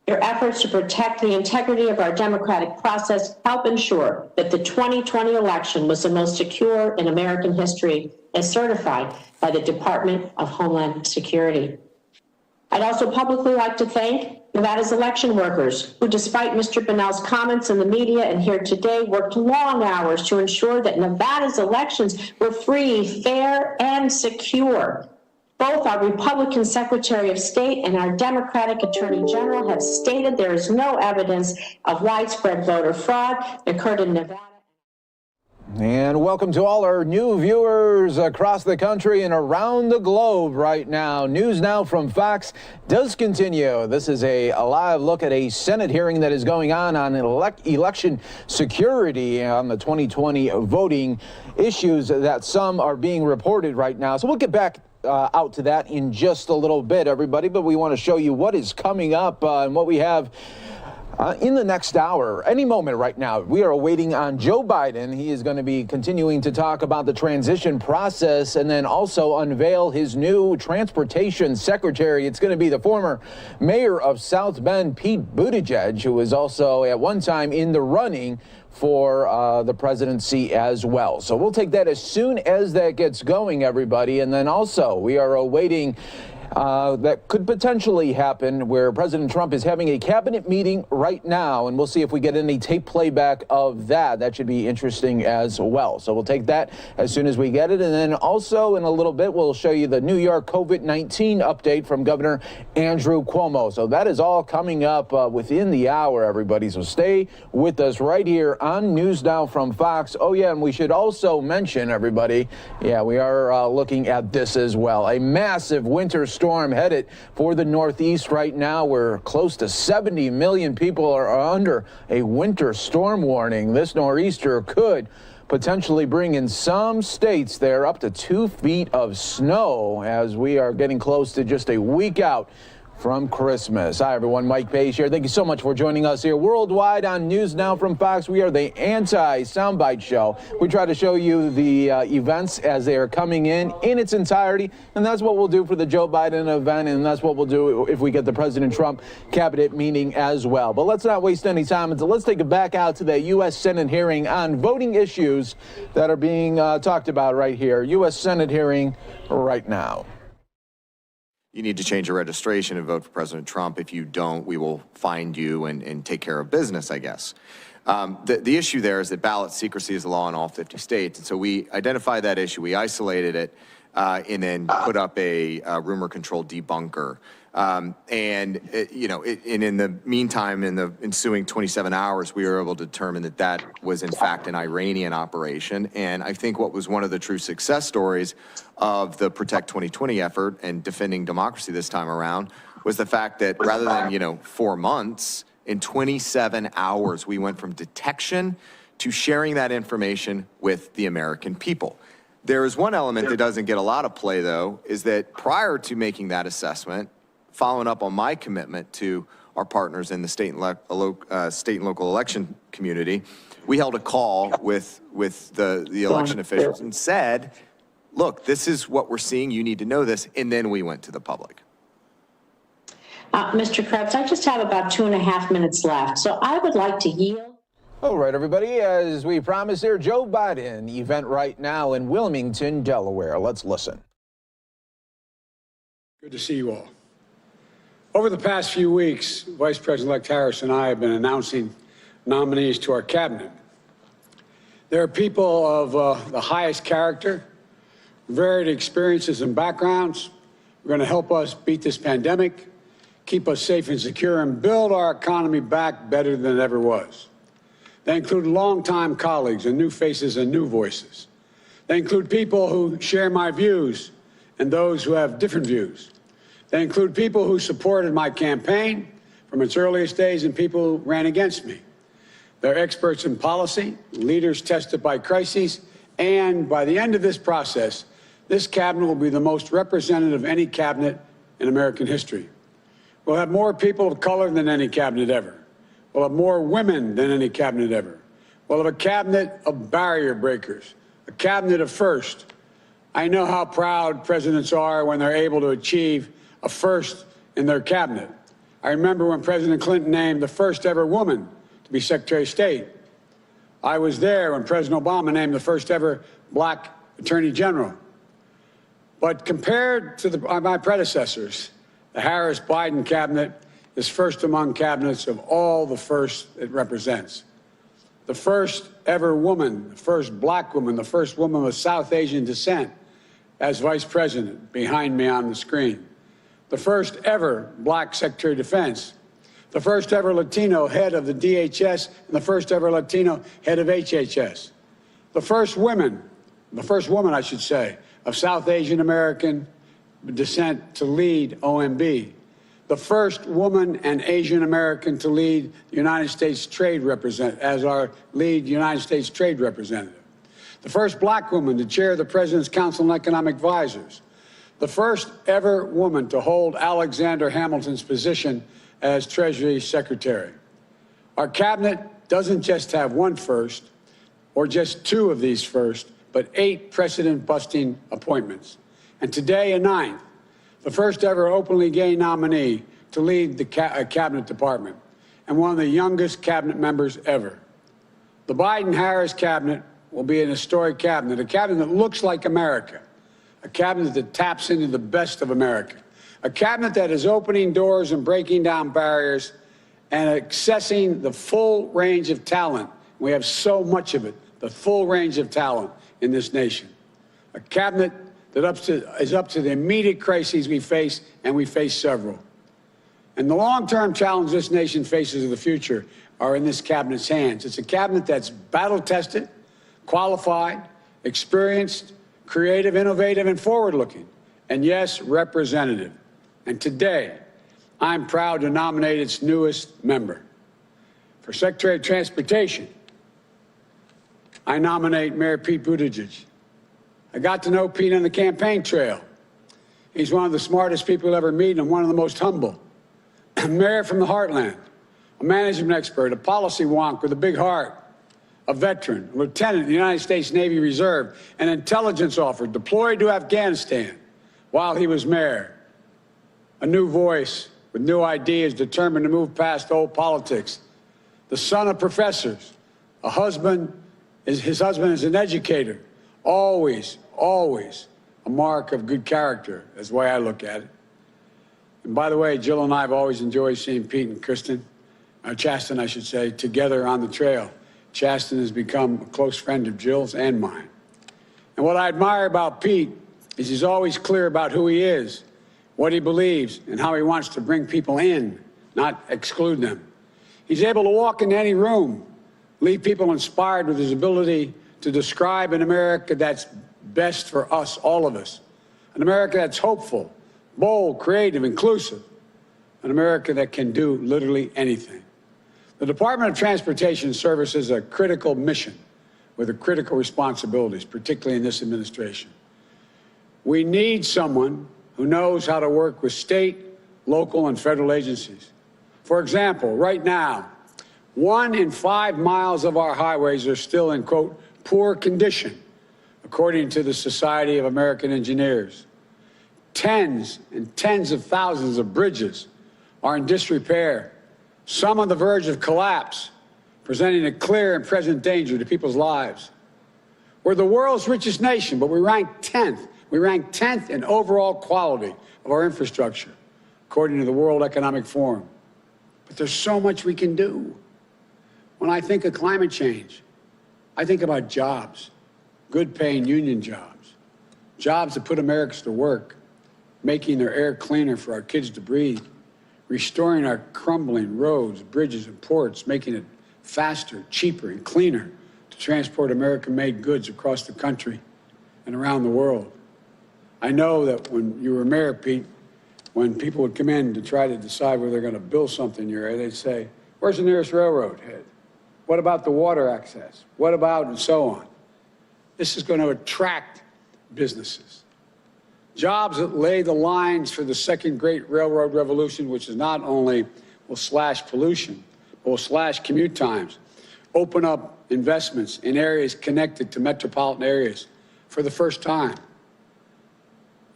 Your efforts to protect the integrity of our democratic process help ensure that the 2020 election was the most secure in American history, as certified by the Department of Homeland Security. I'd also publicly like to thank Nevada's election workers, who, despite Mr. Bunnell's comments in the media and here today, worked long hours to ensure that Nevada's elections were free, fair, and secure. Both our Republican Secretary of State and our Democratic Attorney General have stated there is no evidence of widespread voter fraud that occurred in Nevada. And welcome to all our new viewers across the country and around the globe right now. News Now from Fox does continue. This is a live look at a Senate hearing that is going on election security on the 2020 voting issues that some are being reported right now. So we'll get back out to that in just a little bit, everybody, but we want to show you what is coming up and what we have in the next hour. Any moment right now, we are waiting on Joe Biden. He is going to be continuing to talk about the transition process and then also unveil his new transportation secretary. It's going to be the former mayor of South Bend, Pete Buttigieg, who was also at one time in the running for the presidency as well. So we'll take that as soon as that gets going, everybody. And then also we are awaiting that could potentially happen where President Trump is having a cabinet meeting right now, and we'll see if we get any tape playback of that. That should be interesting as well. So we'll take that as soon as we get it. And then also in a little bit, we'll show you the New York COVID-19 update from Governor Andrew Cuomo. So that is all coming up within the hour, everybody. So stay with us right here on News Now from Fox. Oh, yeah, and we should also mention, everybody, yeah, we are looking at this as well. A massive winter storm headed for the Northeast right now, where close to 70 million people are under a winter storm warning. This nor'easter could potentially bring in some states there up to 2 feet of snow as we are getting close to just a week out from Christmas. Hi, everyone. Mike Page here. Thank you so much for joining us here worldwide on News Now from Fox. We are the anti-soundbite show. We try to show you the events as they are coming in its entirety, and that's what we'll do for the Joe Biden event, and that's what we'll do if we get the President Trump cabinet meeting as well. But let's not waste any time. Let's take it back out to the U.S. Senate hearing on voting issues that are being talked about right here. U.S. Senate hearing right now. You need to change your registration and vote for President Trump. If you don't, we will find you and take care of business, I guess. The issue there is that ballot secrecy is the law in all 50 states. And so we identified that issue, we isolated it, and then put up a rumor control debunker. And in the meantime, in the ensuing 27 hours, we were able to determine that that was in fact an Iranian operation. And I think what was one of the true success stories of the Protect 2020 effort and defending democracy this time around was the fact that rather than, 4 months, in 27 hours, we went from detection to sharing that information with the American people. There is one element that doesn't get a lot of play, though, is that prior to making that assessment, following up on my commitment to our partners in the state and local election community, we held a call with the election officials and said, look, this is what we're seeing, you need to know this, and then we went to the public. Mr. Krebs, I just have about 2.5 minutes left, so I would like to yield. All right, everybody, as we promised here, Joe Biden event right now in Wilmington, Delaware. Let's listen. Good to see you all. Over the past few weeks, Vice President-elect Harris and I have been announcing nominees to our cabinet. There are people of the highest character, varied experiences and backgrounds. We're going to help us beat this pandemic, keep us safe and secure, and build our economy back better than it ever was. They include longtime colleagues and new faces and new voices. They include people who share my views and those who have different views. They include people who supported my campaign from its earliest days and people who ran against me. They're experts in policy, leaders tested by crises, and by the end of this process, this cabinet will be the most representative of any cabinet in American history. We'll have more people of color than any cabinet ever. We'll have more women than any cabinet ever. We'll have a cabinet of barrier breakers, a cabinet of first. I know how proud presidents are when they're able to achieve a first in their cabinet. I remember when President Clinton named the first ever woman to be Secretary of State. I was there when President Obama named the first ever black Attorney General. But compared to my predecessors, the Harris-Biden cabinet is first among cabinets of all the firsts it represents. The first ever woman, the first black woman, the first woman of South Asian descent as vice president, behind me on the screen. The first ever black Secretary of Defense. The first ever Latino head of the DHS and the first ever Latino head of HHS. The first woman, I should say, of South Asian American descent to lead OMB. The first woman and Asian American to lead the United States Trade Representative, as our lead United States Trade Representative. The first black woman to chair the President's Council on Economic Advisors. The first ever woman to hold Alexander Hamilton's position as Treasury Secretary. Our cabinet doesn't just have one first or just two of these firsts, but 8 precedent-busting appointments. And today, a 9th, the first ever openly gay nominee to lead the cabinet department, and one of the youngest cabinet members ever. The Biden-Harris cabinet will be an historic cabinet, a cabinet that looks like America, a cabinet that taps into the best of America, a cabinet that is opening doors and breaking down barriers and accessing the full range of talent. We have so much of it, the full range of talent in this nation. A cabinet that is up to the immediate crises we face, and we face several. And the long-term challenge this nation faces of the future are in this cabinet's hands. It's a cabinet that's battle-tested, qualified, experienced, creative, innovative, and forward-looking, and yes, representative. And today, I'm proud to nominate its newest member. For Secretary of Transportation, I nominate Mayor Pete Buttigieg. I got to know Pete on the campaign trail. He's one of the smartest people you'll ever meet and one of the most humble. A mayor from the heartland, a management expert, a policy wonk with a big heart, a veteran, a lieutenant in the United States Navy Reserve, an intelligence officer deployed to Afghanistan while he was mayor. A new voice with new ideas, determined to move past old politics. The son of professors, his husband is an educator. Always, always a mark of good character, is the way I look at it. And by the way, Jill and I have always enjoyed seeing Pete and Chasten, I should say, together on the trail. Chasten has become a close friend of Jill's and mine. And what I admire about Pete is he's always clear about who he is, what he believes, and how he wants to bring people in, not exclude them. He's able to walk into any room, leave people inspired with his ability to describe an America that's best for us, all of us. An America that's hopeful, bold, creative, inclusive. An America that can do literally anything. The Department of Transportation services a critical mission with critical responsibilities, particularly in this administration. We need someone who knows how to work with state, local, and federal agencies. For example, right now, 1 in 5 miles of our highways are still in, quote, poor condition, according to the Society of American Engineers. Tens and tens of thousands of bridges are in disrepair, some on the verge of collapse, presenting a clear and present danger to people's lives. We're the world's richest nation, but we rank 10th. We rank 10th in overall quality of our infrastructure, according to the World Economic Forum. But there's so much we can do. When I think of climate change, I think about jobs, good paying union jobs, jobs that put Americans to work, making their air cleaner for our kids to breathe, restoring our crumbling roads, bridges, and ports, making it faster, cheaper, and cleaner to transport American-made goods across the country and around the world. I know that when you were mayor, Pete, when people would come in to try to decide whether they're going to build something in your area, they'd say, where's the nearest railroad head? What about the water access? What about, and so on. This is going to attract businesses. Jobs that lay the lines for the second great railroad revolution, which is not only will slash pollution, but will slash commute times, open up investments in areas connected to metropolitan areas for the first time.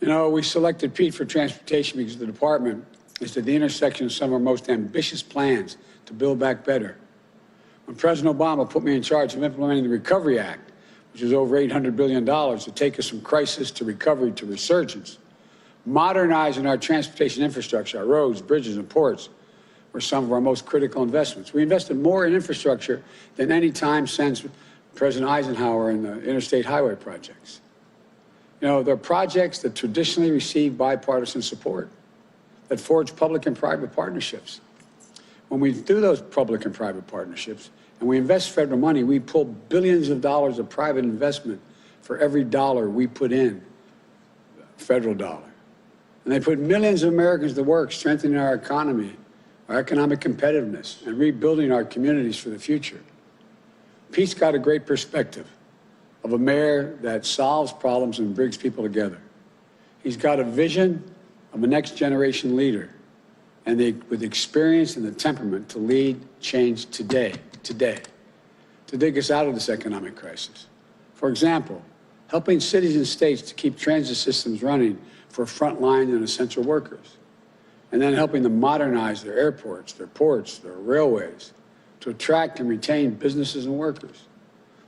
You know, we selected Pete for transportation because the department is at the intersection of some of our most ambitious plans to build back better. When President Obama put me in charge of implementing the Recovery Act, which is over $800 billion to take us from crisis to recovery to resurgence, modernizing our transportation infrastructure, our roads, bridges, and ports were some of our most critical investments. We invested more in infrastructure than any time since President Eisenhower in the interstate highway projects. You know, they're projects that traditionally receive bipartisan support, that forge public and private partnerships. When we do those public and private partnerships and we invest federal money, we pull billions of dollars of private investment for every dollar we put in, federal dollar. And they put millions of Americans to work strengthening our economy, our economic competitiveness, and rebuilding our communities for the future. Pete's got a great perspective of a mayor that solves problems and brings people together. He's got a vision of a next generation leader and with experience and the temperament to lead change today, to dig us out of this economic crisis. For example, helping cities and states to keep transit systems running for frontline and essential workers, and then helping them modernize their airports, their ports, their railways, to attract and retain businesses and workers,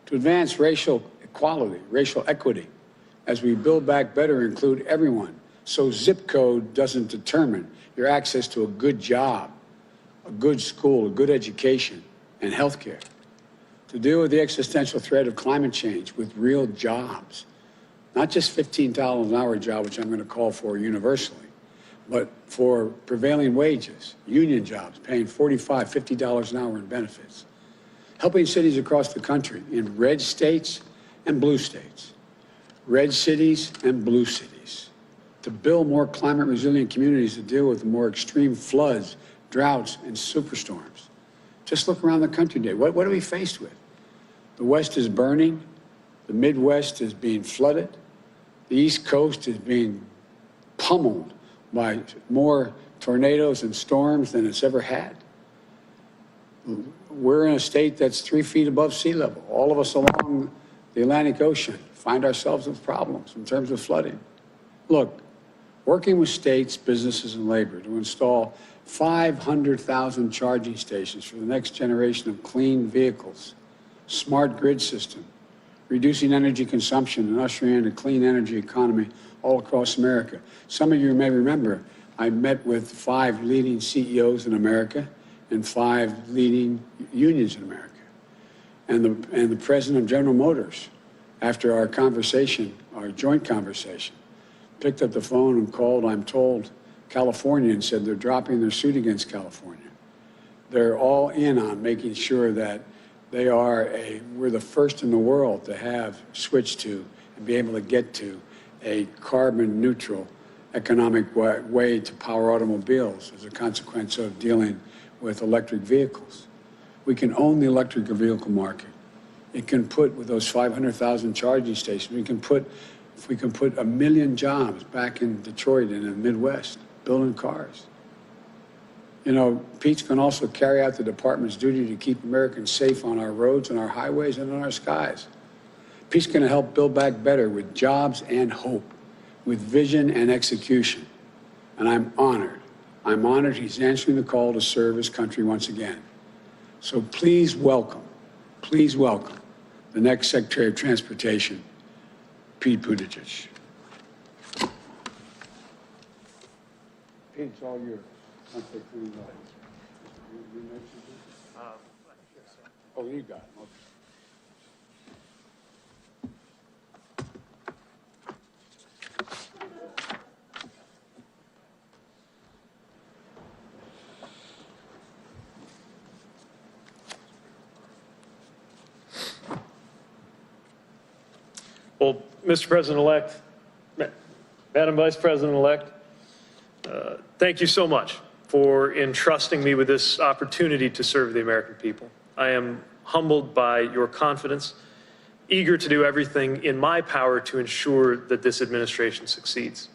to advance racial equality, racial equity, as we build back better, include everyone, so zip code doesn't determine your access to a good job, a good school, a good education, and health care. To deal with the existential threat of climate change with real jobs, not just $15 an hour job, which I'm going to call for universally, but for prevailing wages, union jobs, paying $45, $50 an hour in benefits. Helping cities across the country in red states and blue states, red cities and blue cities, to build more climate resilient communities to deal with the more extreme floods, droughts, and superstorms. Just look around the country today. What are we faced with? The West is burning. The Midwest is being flooded. The East Coast is being pummeled by more tornadoes and storms than it's ever had. We're in a state that's 3 feet above sea level. All of us along the Atlantic Ocean find ourselves with problems in terms of flooding. Look, working with states, businesses, and labor to install 500,000 charging stations for the next generation of clean vehicles, smart grid system, reducing energy consumption and ushering in a clean energy economy all across America. Some of you may remember, I met with 5 leading CEOs in America and 5 leading unions in America. And the president of General Motors, after our conversation, our joint conversation, picked up the phone and called, I'm told, California, and said they're dropping their suit against California. They're all in on making sure that we're the first in the world to have switched to and be able to get to a carbon neutral economic way to power automobiles as a consequence of dealing with electric vehicles. We can own the electric vehicle market. It can put, with those 500,000 charging stations, if we can put 1 million jobs back in Detroit and in the Midwest, building cars. You know, Pete's can also carry out the department's duty to keep Americans safe on our roads and our highways and in our skies. Pete's going to help build back better with jobs and hope, with vision and execution. And I'm honored he's answering the call to serve his country once again. So please welcome the next Secretary of Transportation, Pete Buttigieg. Pete, it's all yours. I'll take 3 minutes. Oh, you got it. Okay. Mr. President-elect, Madam Vice President-elect, thank you so much for entrusting me with this opportunity to serve the American people. I am humbled by your confidence, eager to do everything in my power to ensure that this administration succeeds.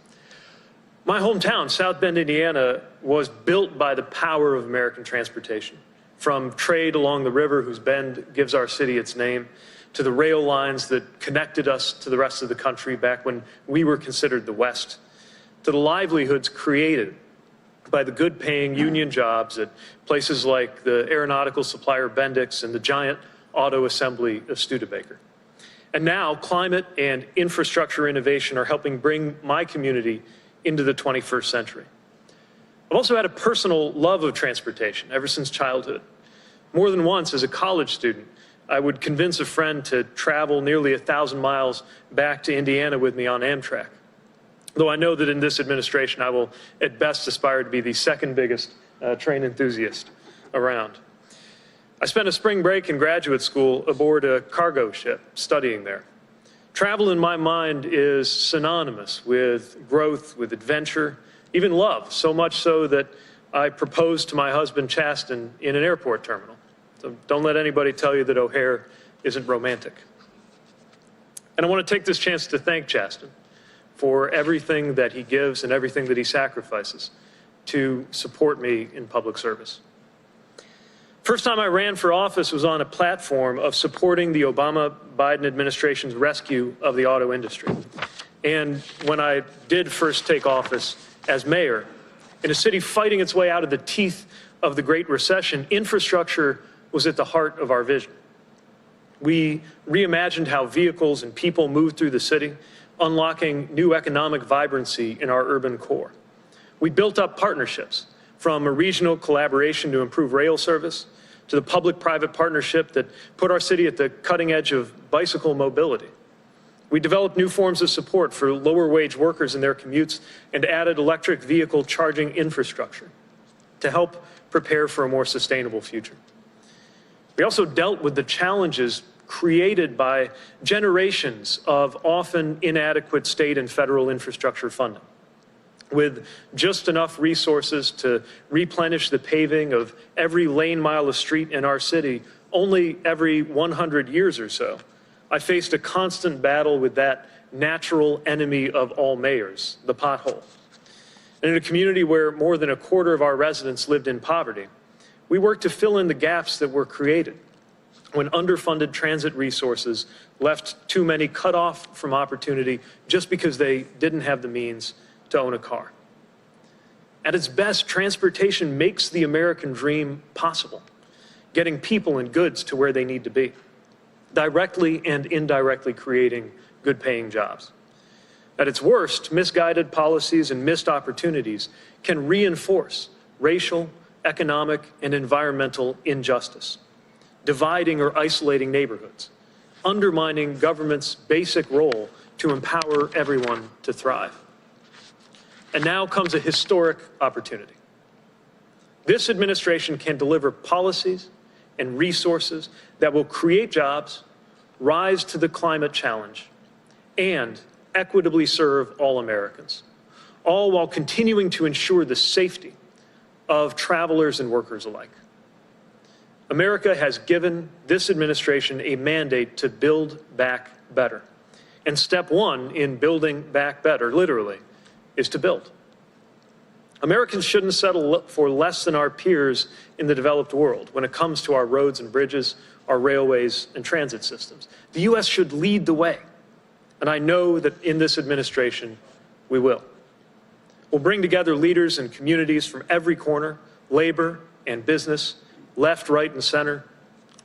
My hometown, South Bend, Indiana, was built by the power of American transportation. From trade along the river, whose bend gives our city its name, to the rail lines that connected us to the rest of the country back when we were considered the West, to the livelihoods created by the good-paying union jobs at places like the aeronautical supplier Bendix and the giant auto assembly of Studebaker. And now climate and infrastructure innovation are helping bring my community into the 21st century. I've also had a personal love of transportation ever since childhood. More than once as a college student, I would convince a friend to travel nearly 1,000 miles back to Indiana with me on Amtrak. Though I know that in this administration, I will at best aspire to be the second biggest train enthusiast around. I spent a spring break in graduate school aboard a cargo ship studying there. Travel in my mind is synonymous with growth, with adventure, even love, so much so that I proposed to my husband, Chasten, in an airport terminal. So don't let anybody tell you that O'Hare isn't romantic. And I want to take this chance to thank Chasten for everything that he gives and everything that he sacrifices to support me in public service. First time I ran for office was on a platform of supporting the Obama-Biden administration's rescue of the auto industry. And when I did first take office as mayor, in a city fighting its way out of the teeth of the Great Recession, infrastructure was at the heart of our vision. We reimagined how vehicles and people moved through the city, unlocking new economic vibrancy in our urban core. We built up partnerships, from a regional collaboration to improve rail service, to the public-private partnership that put our city at the cutting edge of bicycle mobility. We developed new forms of support for lower-wage workers in their commutes and added electric vehicle charging infrastructure to help prepare for a more sustainable future. We also dealt with the challenges created by generations of often inadequate state and federal infrastructure funding. With just enough resources to replenish the paving of every lane mile of street in our city only every 100 years or so, I faced a constant battle with that natural enemy of all mayors, the pothole. And in a community where more than a quarter of our residents lived in poverty, we worked to fill in the gaps that were created when underfunded transit resources left too many cut off from opportunity just because they didn't have the means to own a car. At its best, transportation makes the American dream possible, getting people and goods to where they need to be, directly and indirectly creating good-paying jobs. At its worst, misguided policies and missed opportunities can reinforce racial, economic, and environmental injustice, dividing or isolating neighborhoods, undermining government's basic role to empower everyone to thrive. And now comes a historic opportunity. This administration can deliver policies and resources that will create jobs, rise to the climate challenge, and equitably serve all Americans, all while continuing to ensure the safety of travelers and workers alike. America has given this administration a mandate to build back better. And step one in building back better, literally, is to build. Americans shouldn't settle for less than our peers in the developed world when it comes to our roads and bridges, our railways and transit systems. The U.S. should lead the way, and I know that in this administration, we will. We'll bring together leaders and communities from every corner, labor and business, left, right, and center,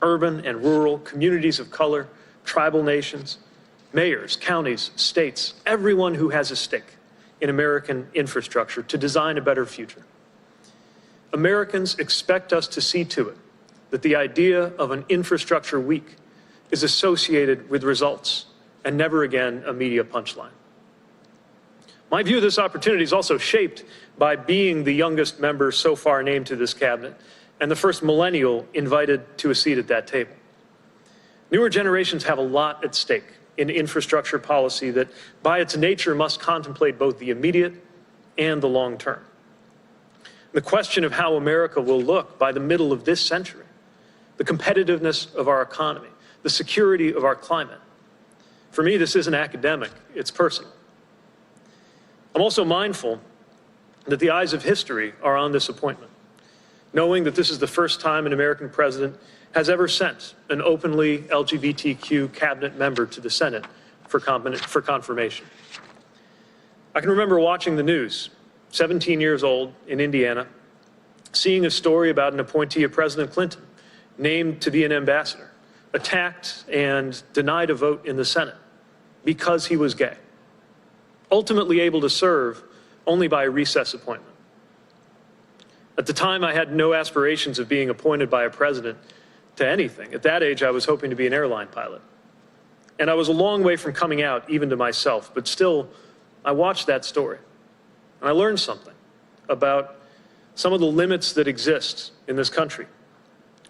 urban and rural, communities of color, tribal nations, mayors, counties, states, everyone who has a stake in American infrastructure to design a better future. Americans expect us to see to it that the idea of an infrastructure week is associated with results and never again a media punchline. My view of this opportunity is also shaped by being the youngest member so far named to this cabinet and the first millennial invited to a seat at that table. Newer generations have a lot at stake in infrastructure policy that, by its nature, must contemplate both the immediate and the long term. The question of how America will look by the middle of this century, the competitiveness of our economy, the security of our climate. For me, this isn't academic, it's personal. I'm also mindful that the eyes of history are on this appointment, knowing that this is the first time an American president has ever sent an openly LGBTQ cabinet member to the Senate for confirmation. I can remember watching the news, 17 years old in Indiana, seeing a story about an appointee of President Clinton, named to be an ambassador, attacked and denied a vote in the Senate because he was gay, ultimately able to serve only by a recess appointment. At the time, I had no aspirations of being appointed by a president to anything. At that age, I was hoping to be an airline pilot. And I was a long way from coming out, even to myself, but still, I watched that story. And I learned something about some of the limits that exist in this country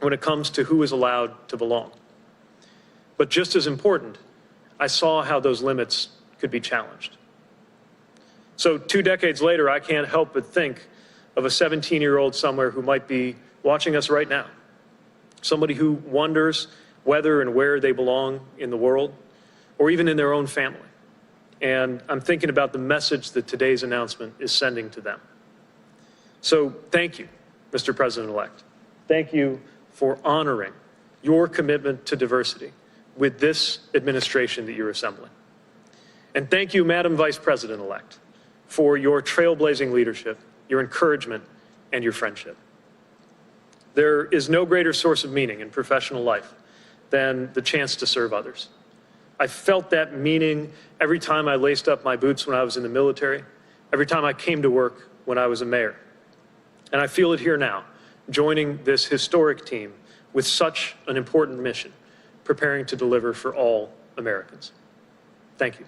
when it comes to who is allowed to belong. But just as important, I saw how those limits could be challenged. So 2 decades later, I can't help but think of a 17-year-old somewhere who might be watching us right now. Somebody who wonders whether and where they belong in the world, or even in their own family. And I'm thinking about the message that today's announcement is sending to them. So thank you, Mr. President-elect. Thank you for honoring your commitment to diversity with this administration that you're assembling. And thank you, Madam Vice President-elect, for your trailblazing leadership, your encouragement, and your friendship. There is no greater source of meaning in professional life than the chance to serve others. I felt that meaning every time I laced up my boots when I was in the military, every time I came to work when I was a mayor. And I feel it here now, joining this historic team with such an important mission, preparing to deliver for all Americans. Thank you.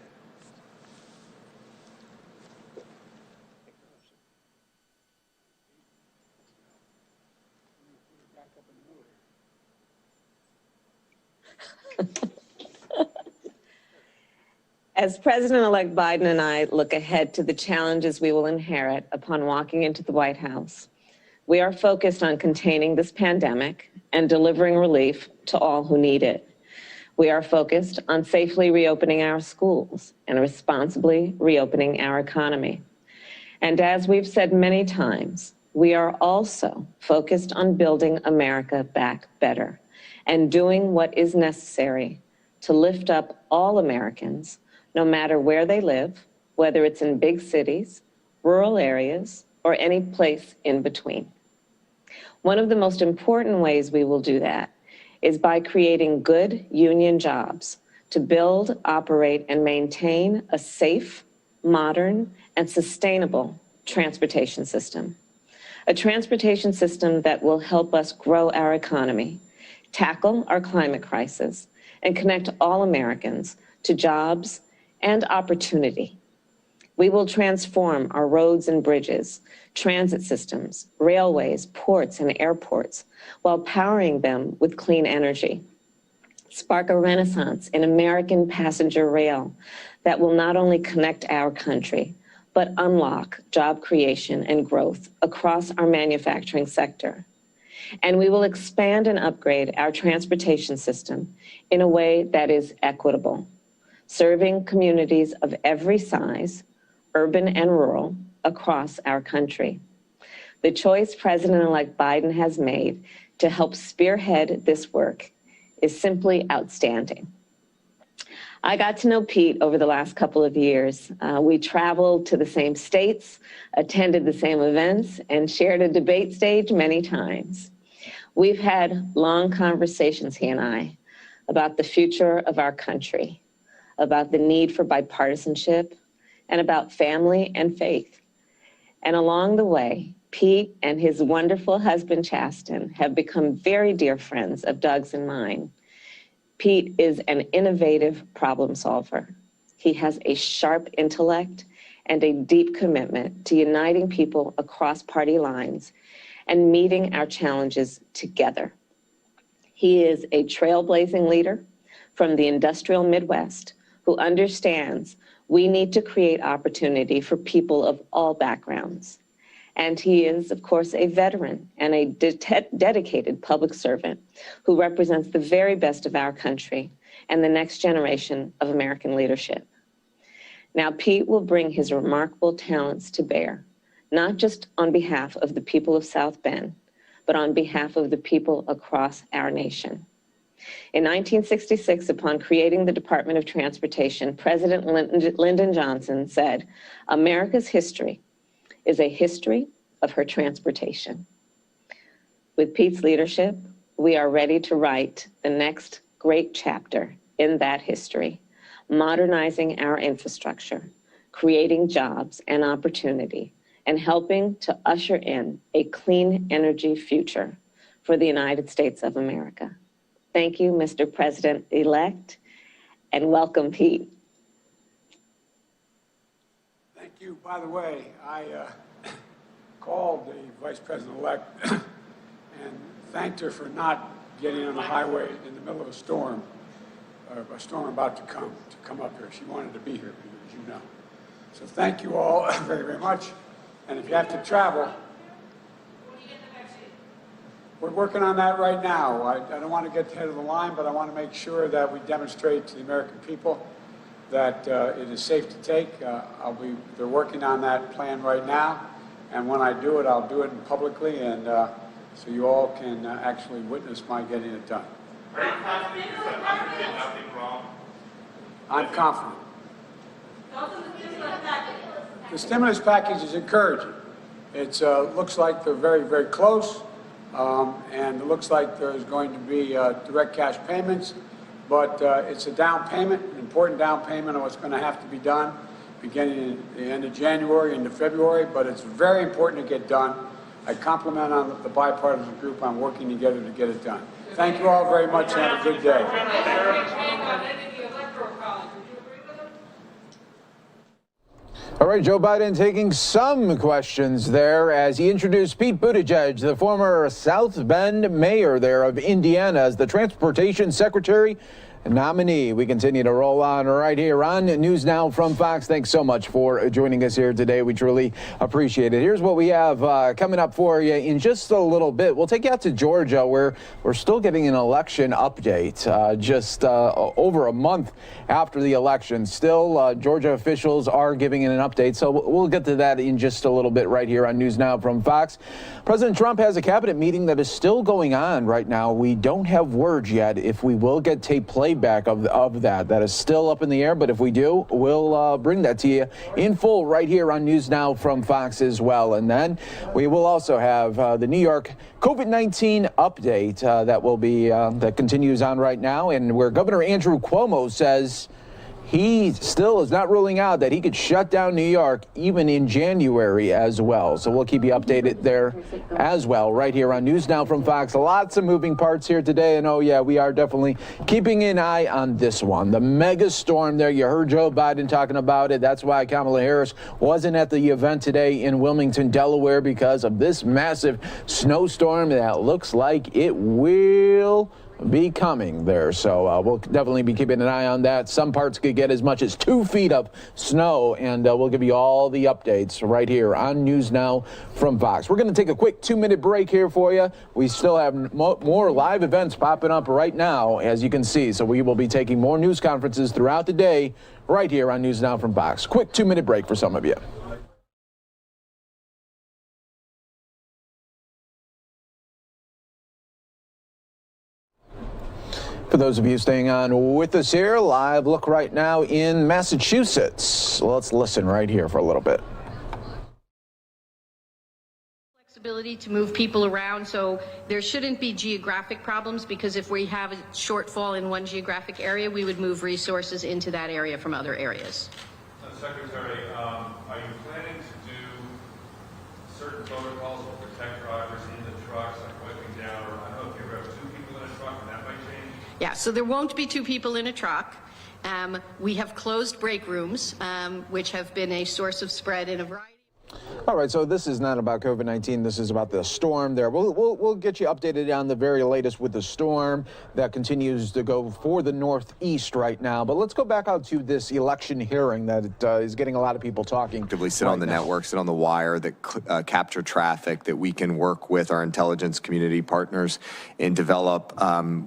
As President-elect Biden and I look ahead to the challenges we will inherit upon walking into the White House, we are focused on containing this pandemic and delivering relief to all who need it. We are focused on safely reopening our schools and responsibly reopening our economy. And as we've said many times, we are also focused on building America back better and doing what is necessary to lift up all Americans, no matter where they live, whether it's in big cities, rural areas, or any place in between. One of the most important ways we will do that is by creating good union jobs to build, operate, and maintain a safe, modern, and sustainable transportation system. A transportation system that will help us grow our economy, tackle our climate crisis, and connect all Americans to jobs and opportunity. We will transform our roads and bridges, transit systems, railways, ports, and airports while powering them with clean energy. Spark a renaissance in American passenger rail that will not only connect our country, but unlock job creation and growth across our manufacturing sector. And we will expand and upgrade our transportation system in a way that is equitable, serving communities of every size, urban and rural, across our country. The choice President-elect Biden has made to help spearhead this work is simply outstanding. I got to know Pete over the last couple of years. We traveled to the same states, attended the same events, and shared a debate stage many times. We've had long conversations, he and I, about the future of our country, about the need for bipartisanship, and about family and faith. And along the way, Pete and his wonderful husband, Chasten, have become very dear friends of Doug's and mine. Pete is an innovative problem solver. He has a sharp intellect and a deep commitment to uniting people across party lines and meeting our challenges together. He is a trailblazing leader from the industrial Midwest who understands we need to create opportunity for people of all backgrounds. And he is, of course, a veteran and a dedicated public servant who represents the very best of our country and the next generation of American leadership. Now, Pete will bring his remarkable talents to bear, not just on behalf of the people of South Bend, but on behalf of the people across our nation. In 1966, upon creating the Department of Transportation, President Lyndon Johnson said, "America's history is a history of her transportation." With Pete's leadership, we are ready to write the next great chapter in that history, modernizing our infrastructure, creating jobs and opportunity, and helping to usher in a clean energy future for the United States of America. Thank you, Mr. President-elect, and welcome, Pete. Thank you. By the way, I called the Vice President-elect and thanked her for not getting on the highway in the middle of a storm about to come up here. She wanted to be here, as you know. So thank you all very, very much. And if you have to travel, we're working on that right now. I don't want to get ahead of the line, but I want to make sure that we demonstrate to the American people that it is safe to take. They're working on that plan right now. And when I do it, I'll do it publicly, and so you all can actually witness my getting it done. Are you confident you did nothing wrong? I'm confident. The stimulus package is encouraging. It looks like they're very, very close, and it looks like there's going to be direct cash payments, but it's a down payment, an important down payment on what's going to have to be done beginning at the end of January into February, but it's very important to get done. I compliment on the bipartisan group on working together to get it done. Thank you all very much and have a good day. All right, Joe Biden taking some questions there as he introduced Pete Buttigieg, the former South Bend mayor there of Indiana, as the transportation secretary nominee. We continue to roll on right here on News Now from Fox. Thanks so much for joining us here today. We truly appreciate it. Here's what we have coming up for you in just a little bit. We'll take you out to Georgia, where we're still getting an election update just over a month after the election. Still, Georgia officials are giving an update, so we'll get to that in just a little bit right here on News Now from Fox. President Trump has a cabinet meeting that is still going on right now. We don't have word yet if we will get tape playback of that. That is still up in the air, but if we do, we'll bring that to you in full right here on News Now from Fox as well. And then we will also have the New York COVID-19 update that will be that continues on right now, and where Governor Andrew Cuomo says he still is not ruling out that he could shut down New York even in January as well. So we'll keep you updated there as well right here on News Now from Fox. Lots of moving parts here today. And oh yeah, we are definitely keeping an eye on this one. The mega storm there. You heard Joe Biden talking about it. That's why Kamala Harris wasn't at the event today in Wilmington, Delaware, because of this massive snowstorm that looks like it will be coming there. So we'll definitely be keeping an eye on that. Some parts could get as much as 2 feet of snow, and we'll give you all the updates right here on News Now from Fox. We're going to take a quick 2-minute break here for you. We still have more live events popping up right now, as you can see. So we will be taking more news conferences throughout the day right here on News Now from Fox. Quick 2-minute break for some of you. For those of you staying on with us here, live look right now in Massachusetts. Let's listen right here for a little bit. Flexibility to move people around, so there shouldn't be geographic problems, because if we have a shortfall in one geographic area, we would move resources into that area from other areas. Secretary, are you planning to do certain protocols to protect drivers in the trucks, like wiping down, or I don't know if you ever have 2 people in a truck and that might change? Yeah, so there won't be 2 people in a truck. We have closed break rooms, which have been a source of spread in a variety. All right, so this is not about COVID-19. This is about the storm there. We'll get you updated on the very latest with the storm that continues to go for the Northeast right now. But let's go back out to this election hearing that is getting a lot of people talking. Actively sit on the network, sit on the wire that capture traffic, that we can work with our intelligence community partners and develop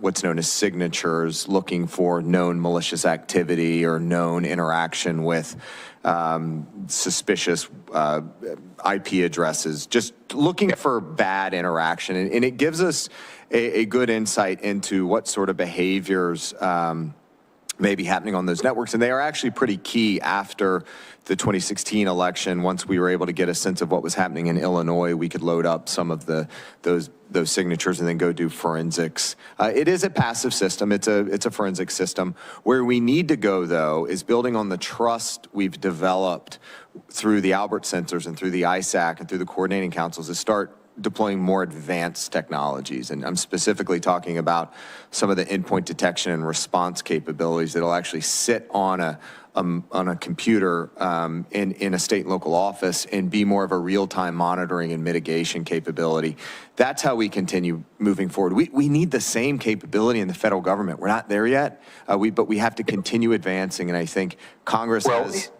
what's known as signatures, looking for known malicious activity or known interaction with suspicious IP addresses, just looking for bad interaction. And it gives us a good insight into what sort of behaviors may be happening on those networks. And they are actually pretty key after the 2016 election. Once we were able to get a sense of what was happening in Illinois, we could load up some of those signatures and then go do forensics. It is a passive system. It's a forensic system. Where we need to go, though, is building on the trust we've developed through the Albert sensors and through the ISAC and through the coordinating councils, is start deploying more advanced technologies. And I'm specifically talking about some of the endpoint detection and response capabilities that'll actually sit on a computer in a state and local office and be more of a real-time monitoring and mitigation capability. That's how we continue moving forward. We need the same capability in the federal government. We're not there yet, but we have to continue advancing, and I think Congress has...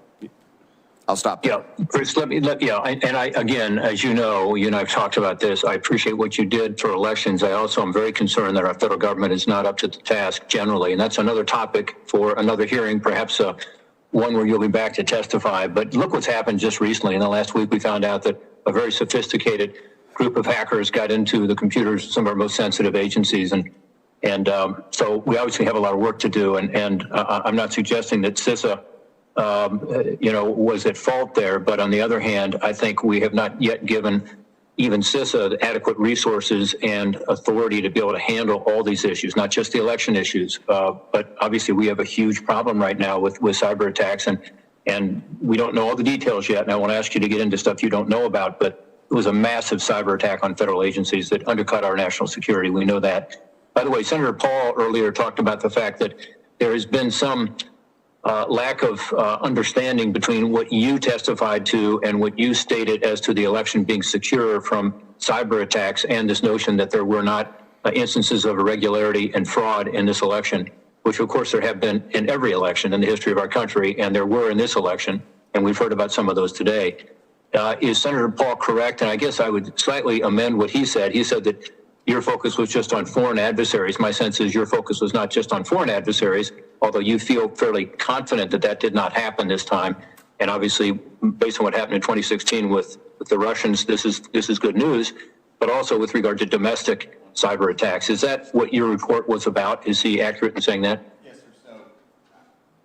I'll stop there. Yeah, Chris, again, as you know, you and I've talked about this. I appreciate what you did for elections. I also am very concerned that our federal government is not up to the task generally, and that's another topic for another hearing, perhaps one where you'll be back to testify. But look what's happened just recently. In the last week, we found out that a very sophisticated group of hackers got into the computers of some of our most sensitive agencies, and so we obviously have a lot of work to do. And I'm not suggesting that CISA was at fault there. But on the other hand, I think we have not yet given even CISA the adequate resources and authority to be able to handle all these issues, not just the election issues. But obviously we have a huge problem right now with cyber attacks, and we don't know all the details yet. And I want to ask you to get into stuff you don't know about, but it was a massive cyber attack on federal agencies that undercut our national security. We know that. By the way, Senator Paul earlier talked about the fact that there has been some lack of understanding between what you testified to and what you stated as to the election being secure from cyber attacks, and this notion that there were not instances of irregularity and fraud in this election, which of course there have been in every election in the history of our country, and there were in this election, and we've heard about some of those today. Is Senator Paul correct? And I guess I would slightly amend what he said. He said that your focus was just on foreign adversaries. My sense is your focus was not just on foreign adversaries, although you feel fairly confident that that did not happen this time. And obviously, based on what happened in 2016 with the Russians, this is good news. But also with regard to domestic cyber attacks, is that what your report was about? Is he accurate in saying that?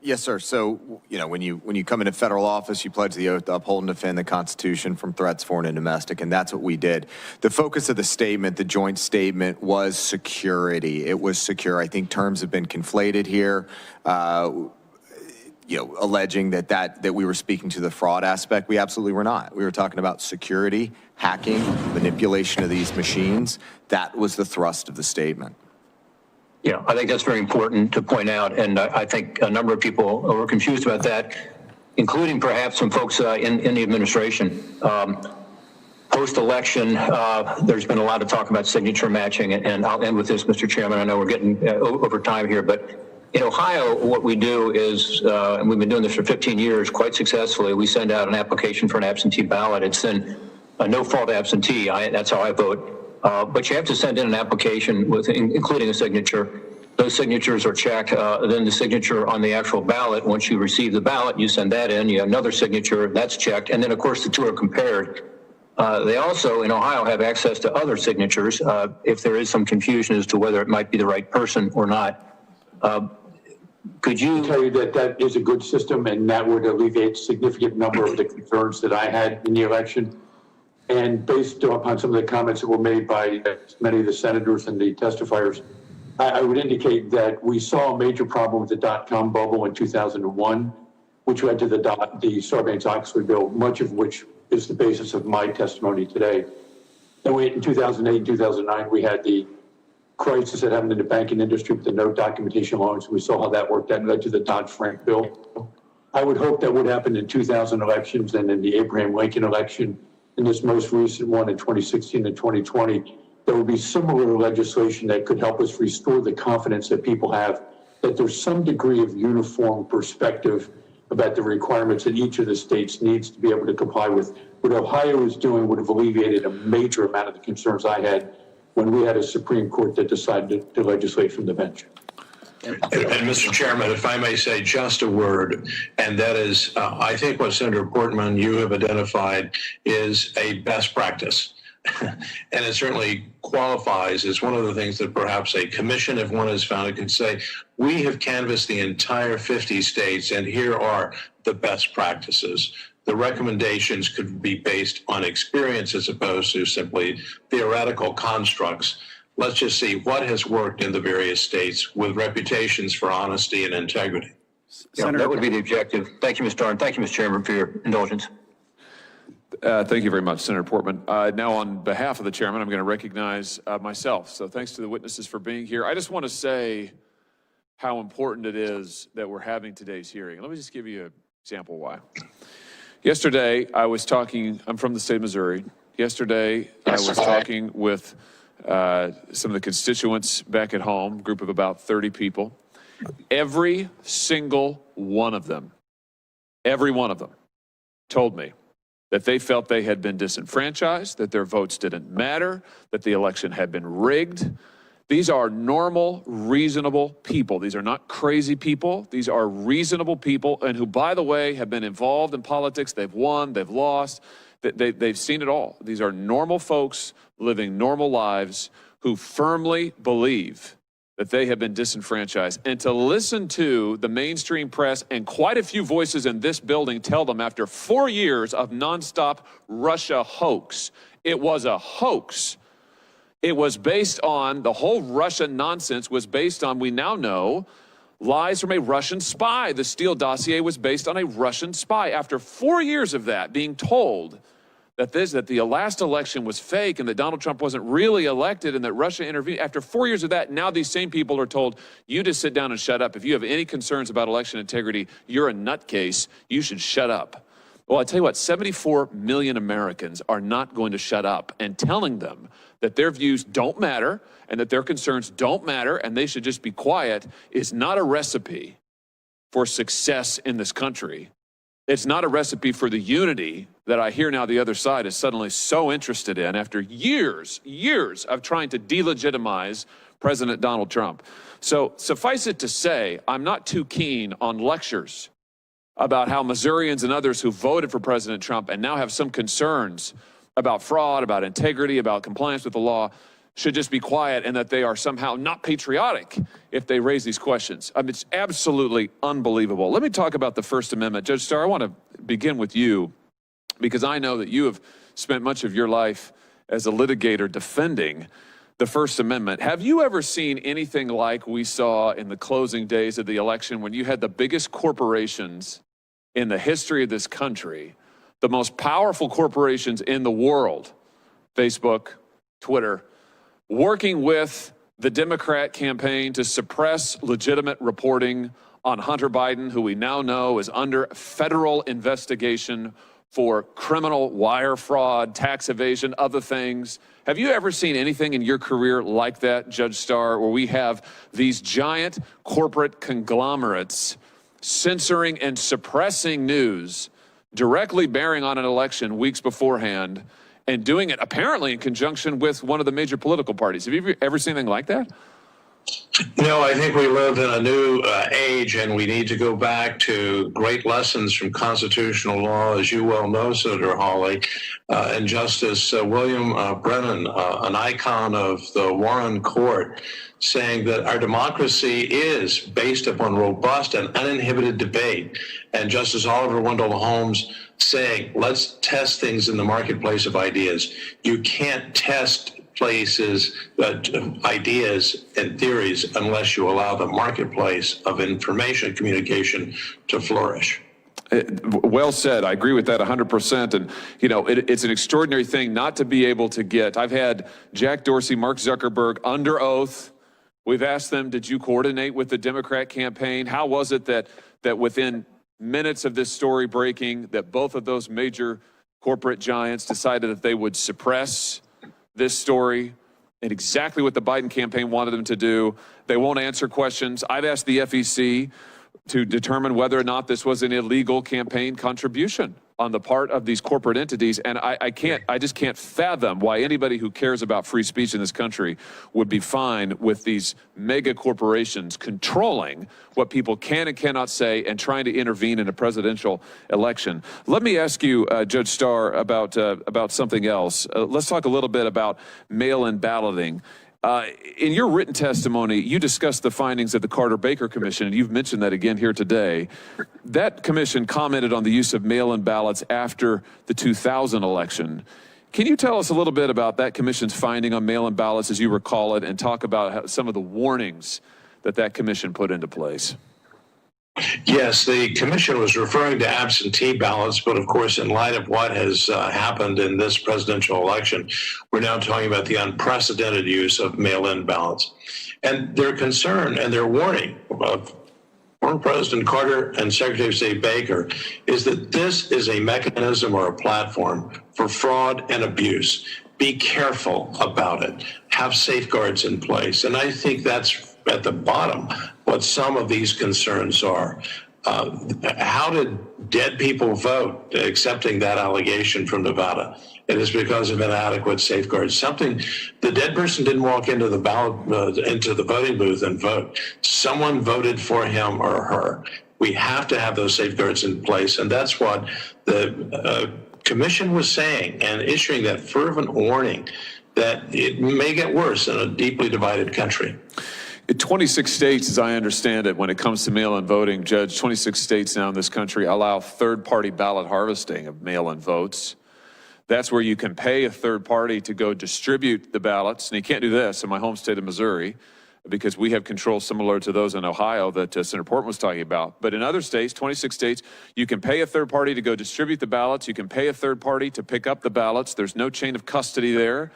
Yes, sir. So, when you come into federal office, you pledge the oath to uphold and defend the Constitution from threats, foreign and domestic, and that's what we did. The focus of the statement, the joint statement, was security. It was secure. I think terms have been conflated here, alleging that we were speaking to the fraud aspect. We absolutely were not. We were talking about security, hacking, manipulation of these machines. That was the thrust of the statement. Yeah, I think that's very important to point out, and I think a number of people were confused about that, including perhaps some folks in the administration. Post-election, there's been a lot of talk about signature matching, and I'll end with this, Mr. Chairman. I know we're getting over time here, but in Ohio, what we do is, and we've been doing this for 15 years quite successfully, we send out an application for an absentee ballot. It's then a no-fault absentee. That's how I vote. But you have to send in an application including a signature. Those signatures are checked. Then the signature on the actual ballot, once you receive the ballot, you send that in. You have another signature, that's checked. And then, of course, the two are compared. They also, in Ohio, have access to other signatures if there is some confusion as to whether it might be the right person or not. Could you tell you that is a good system, and that would alleviate a significant number of the concerns that I had in the election? And based upon some of the comments that were made by many of the senators and the testifiers, I would indicate that we saw a major problem with the dot-com bubble in 2001, which led to the Sarbanes-Oxley bill, much of which is the basis of my testimony today. And in 2008 and 2009, we had the crisis that happened in the banking industry with the no documentation loans. We saw how that worked. That led to the Dodd-Frank bill. I would hope that would happen in 2000 elections and in the Abraham Lincoln election in this most recent one in 2016 and 2020, there will be similar legislation that could help us restore the confidence that people have that there's some degree of uniform perspective about the requirements that each of the states needs to be able to comply with. What Ohio is doing would have alleviated a major amount of the concerns I had when we had a Supreme Court that decided to legislate from the bench. And Mr. Chairman, if I may say just a word, and that is, I think what Senator Portman, you have identified is a best practice. And it certainly qualifies as one of the things that perhaps a commission, if one is founded, could say, we have canvassed the entire 50 states, and here are the best practices. The recommendations could be based on experience as opposed to simply theoretical constructs. Let's just see what has worked in the various states with reputations for honesty and integrity. Yeah, that would be the objective. Thank you, Mr. Darn. Thank you, Mr. Chairman, for your indulgence. Thank you very much, Senator Portman. Now, on behalf of the chairman, I'm going to recognize myself. So thanks to the witnesses for being here. I just want to say how important it is that we're having today's hearing. Let me just give you an example why. Yesterday, I was talking, I'm from the state of Missouri. Yesterday, I was talking with some of the constituents back at home, group of about 30 people. Every single one of them told me that they felt they had been disenfranchised, that their votes didn't matter, that the election had been rigged. These are normal, reasonable people. These are not crazy people. These are reasonable people, and who, by the way, have been involved in politics. They've won, they've lost, they've seen it all. These are normal folks living normal lives who firmly believe that they have been disenfranchised. And to listen to the mainstream press and quite a few voices in this building tell them after 4 years of nonstop Russia hoax, it was a hoax. It was based on, the whole Russia nonsense was based on, we now know, lies from a Russian spy. The Steele dossier was based on a Russian spy. After 4 years of that, being told that the last election was fake and that Donald Trump wasn't really elected and that Russia intervened, after 4 years of that, now these same people are told, you just sit down and shut up. If you have any concerns about election integrity, you're a nutcase. You should shut up. Well, I tell you what, 74 million Americans are not going to shut up, and telling them that their views don't matter and that their concerns don't matter and they should just be quiet is not a recipe for success in this country. It's not a recipe for the unity that I hear now the other side is suddenly so interested in after years of trying to delegitimize President Donald Trump. So suffice it to say, I'm not too keen on lectures about how Missourians and others who voted for President Trump and now have some concerns about fraud, about integrity, about compliance with the law should just be quiet, and that they are somehow not patriotic if they raise these questions. I mean, it's absolutely unbelievable. Let me talk about the First Amendment. Judge Starr, I want to begin with you because I know that you have spent much of your life as a litigator defending the First Amendment. Have you ever seen anything like we saw in the closing days of the election when you had the biggest corporations in the history of this country, the most powerful corporations in the world, Facebook, Twitter, working with the Democrat campaign to suppress legitimate reporting on Hunter Biden, who we now know is under federal investigation for criminal wire fraud, tax evasion, other things? Have you ever seen anything in your career like that, Judge Starr, where we have these giant corporate conglomerates censoring and suppressing news directly bearing on an election weeks beforehand, and doing it apparently in conjunction with one of the major political parties? Have you ever seen anything like that? No, I think we live in a new age, and we need to go back to great lessons from constitutional law, as you well know, Senator Hawley, and Justice William Brennan, an icon of the Warren Court, saying that our democracy is based upon robust and uninhibited debate. And Justice Oliver Wendell Holmes saying, let's test things in the marketplace of ideas. You can't test places, ideas and theories unless you allow the marketplace of information communication to flourish. Well said. I agree with that 100%. And, you know, it's an extraordinary thing not to be able to get. I've had Jack Dorsey, Mark Zuckerberg under oath. We've asked them, did you coordinate with the Democrat campaign? How was it that within minutes of this story breaking, that both of those major corporate giants decided that they would suppress this story and exactly what the Biden campaign wanted them to do. They won't answer questions. I've asked the FEC to determine whether or not this was an illegal campaign contribution on the part of these corporate entities. And I just can't fathom why anybody who cares about free speech in this country would be fine with these mega corporations controlling what people can and cannot say and trying to intervene in a presidential election. Let me ask you, Judge Starr, about something else. Let's talk a little bit about mail-in balloting. In your written testimony, you discussed the findings of the Carter-Baker Commission, and you've mentioned that again here today. That commission commented on the use of mail-in ballots after the 2000 election. Can you tell us a little bit about that commission's finding on mail-in ballots, as you recall it, and talk about some of the warnings that commission put into place? Yes, the commission was referring to absentee ballots, but of course, in light of what has happened in this presidential election, we're now talking about the unprecedented use of mail-in ballots. And their concern and their warning of former President Carter and Secretary of State Baker is that this is a mechanism or a platform for fraud and abuse. Be careful about it. Have safeguards in place. And I think that's at the bottom what some of these concerns are. How did dead people vote, accepting that allegation from Nevada? It is because of inadequate safeguards. The dead person didn't walk into the ballot, into the voting booth and vote. Someone voted for him or her. We have to have those safeguards in place, and that's what the commission was saying and issuing that fervent warning that it may get worse in a deeply divided country. In 26 states, as I understand it, when it comes to mail-in voting, Judge, 26 states now in this country allow third-party ballot harvesting of mail-in votes. That's where you can pay a third party to go distribute the ballots. And you can't do this in my home state of Missouri because we have controls similar to those in Ohio that Senator Portman was talking about. But in other states, 26 states, you can pay a third party to go distribute the ballots. You can pay a third party to pick up the ballots. There's no chain of custody there.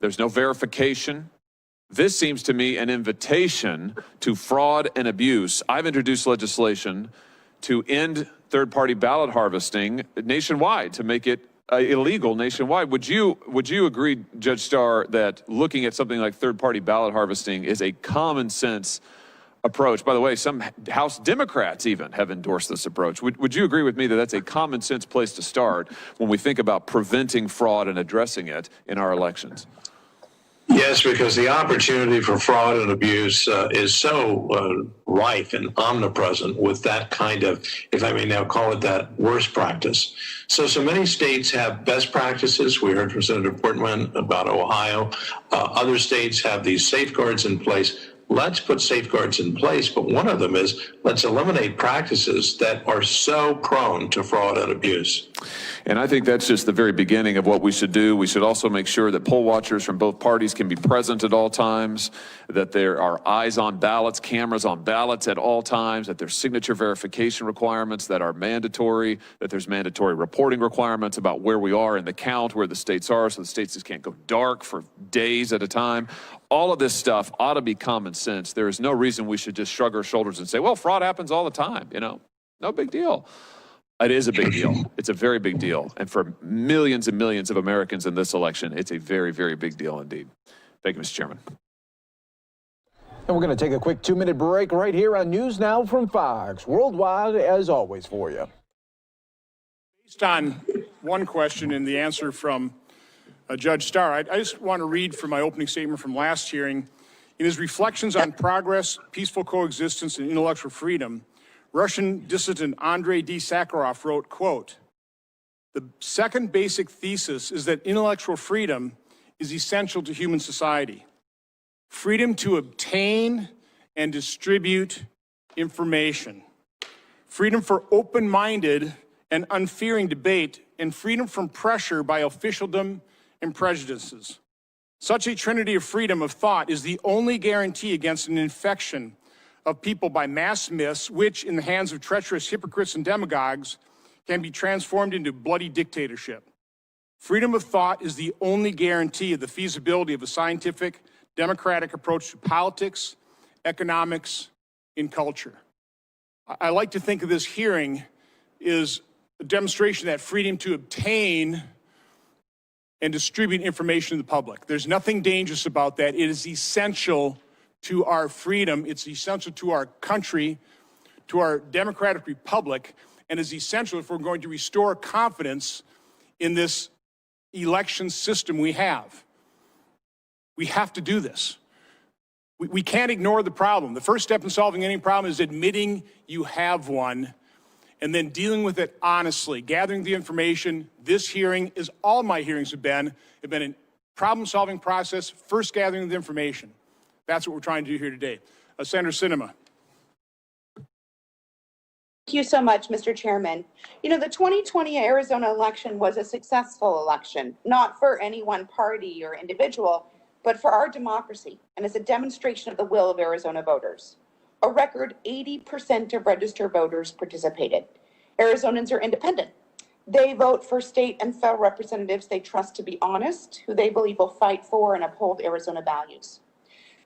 There's no verification. This seems to me an invitation to fraud and abuse. I've introduced legislation to end third-party ballot harvesting nationwide, to make it illegal nationwide. Would you agree, Judge Starr, that looking at something like third-party ballot harvesting is a common sense approach? By the way, some House Democrats even have endorsed this approach. Would you agree with me that that's a common sense place to start when we think about preventing fraud and addressing it in our elections? Yes, because the opportunity for fraud and abuse is so rife and omnipresent with that kind of, if I may now call it that, worst practice. So many states have best practices. We heard from Senator Portman about Ohio. Other states have these safeguards in place. Let's put safeguards in place, but one of them is let's eliminate practices that are so prone to fraud and abuse. And I think that's just the very beginning of what we should do. We should also make sure that poll watchers from both parties can be present at all times, that there are eyes on ballots, cameras on ballots at all times, that there's signature verification requirements that are mandatory, that there's mandatory reporting requirements about where we are in the count, where the states are, so the states just can't go dark for days at a time. All of this stuff ought to be common sense. There is no reason we should just shrug our shoulders and say, well, fraud happens all the time, no big deal. It is a big deal. It's a very big deal. And for millions and millions of Americans in this election, it's a very, very big deal indeed. Thank you, Mr. Chairman. And we're going to take a quick 2-minute break right here on News Now from Fox, worldwide as always for you. Based on one question and the answer from Judge Starr, I just want to read from my opening statement from last hearing. In his reflections on progress, peaceful coexistence, and intellectual freedom, Russian dissident Andrei D. Sakharov wrote, quote, "The second basic thesis is that intellectual freedom is essential to human society. Freedom to obtain and distribute information. Freedom for open-minded and unfearing debate, and freedom from pressure by officialdom and prejudices. Such a trinity of freedom of thought is the only guarantee against an infection of people by mass myths, which, in the hands of treacherous hypocrites and demagogues, can be transformed into bloody dictatorship. Freedom of thought is the only guarantee of the feasibility of a scientific, democratic approach to politics, economics, and culture." I like to think of this hearing as a demonstration of that freedom to obtain and distribute information to the public. There's nothing dangerous about that. It is essential to our freedom. It's essential to our country, to our democratic republic, and is essential if we're going to restore confidence in this election system we have. We have to do this. We can't ignore the problem. The first step in solving any problem is admitting you have one and then dealing with it honestly, gathering the information. This hearing, as all my hearings have been a problem-solving process, first gathering the information. That's what we're trying to do here today. Senator Sinema. Thank you so much, Mr. Chairman. You know, the 2020 Arizona election was a successful election, not for any one party or individual, but for our democracy, and as a demonstration of the will of Arizona voters. A record 80% of registered voters participated. Arizonans are independent. They vote for state and federal representatives they trust to be honest, who they believe will fight for and uphold Arizona values.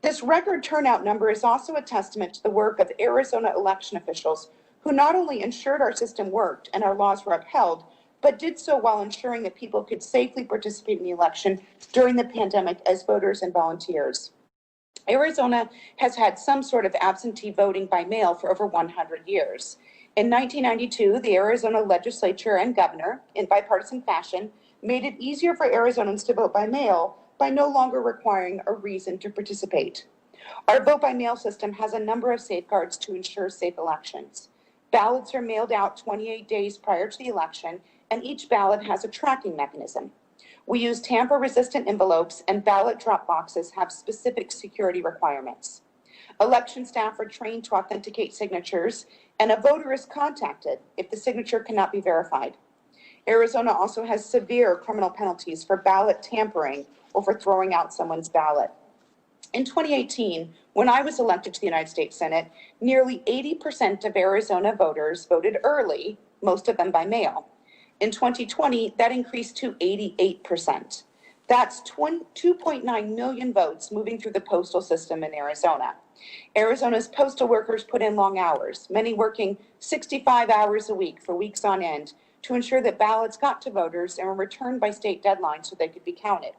This record turnout number is also a testament to the work of Arizona election officials who not only ensured our system worked and our laws were upheld, but did so while ensuring that people could safely participate in the election during the pandemic as voters and volunteers. Arizona has had some sort of absentee voting by mail for over 100 years. In 1992, the Arizona legislature and governor, in bipartisan fashion, made it easier for Arizonans to vote by mail by no longer requiring a reason to participate. Our vote by mail system has a number of safeguards to ensure safe elections. Ballots are mailed out 28 days prior to the election, and each ballot has a tracking mechanism. We use tamper-resistant envelopes, and ballot drop boxes have specific security requirements. Election staff are trained to authenticate signatures, and a voter is contacted if the signature cannot be verified. Arizona also has severe criminal penalties for ballot tampering or for throwing out someone's ballot. In 2018, when I was elected to the United States Senate, nearly 80% of Arizona voters voted early, most of them by mail. In 2020, that increased to 88%. That's 2.9 million votes moving through the postal system in Arizona. Arizona's postal workers put in long hours, many working 65 hours a week for weeks on end, to ensure that ballots got to voters and were returned by state deadlines so they could be counted.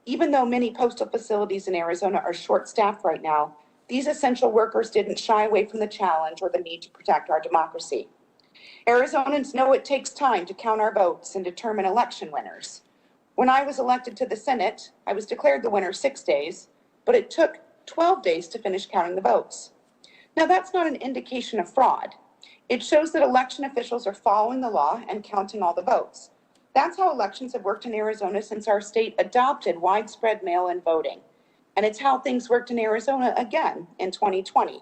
Even though many postal facilities in Arizona are short-staffed right now, these essential workers didn't shy away from the challenge or the need to protect our democracy. Arizonans know it takes time to count our votes and determine election winners. When I was elected to the Senate, I was declared the winner 6 days, but it took 12 days to finish counting the votes. Now, that's not an indication of fraud. It shows that election officials are following the law and counting all the votes. That's how elections have worked in Arizona since our state adopted widespread mail-in voting. And it's how things worked in Arizona again in 2020.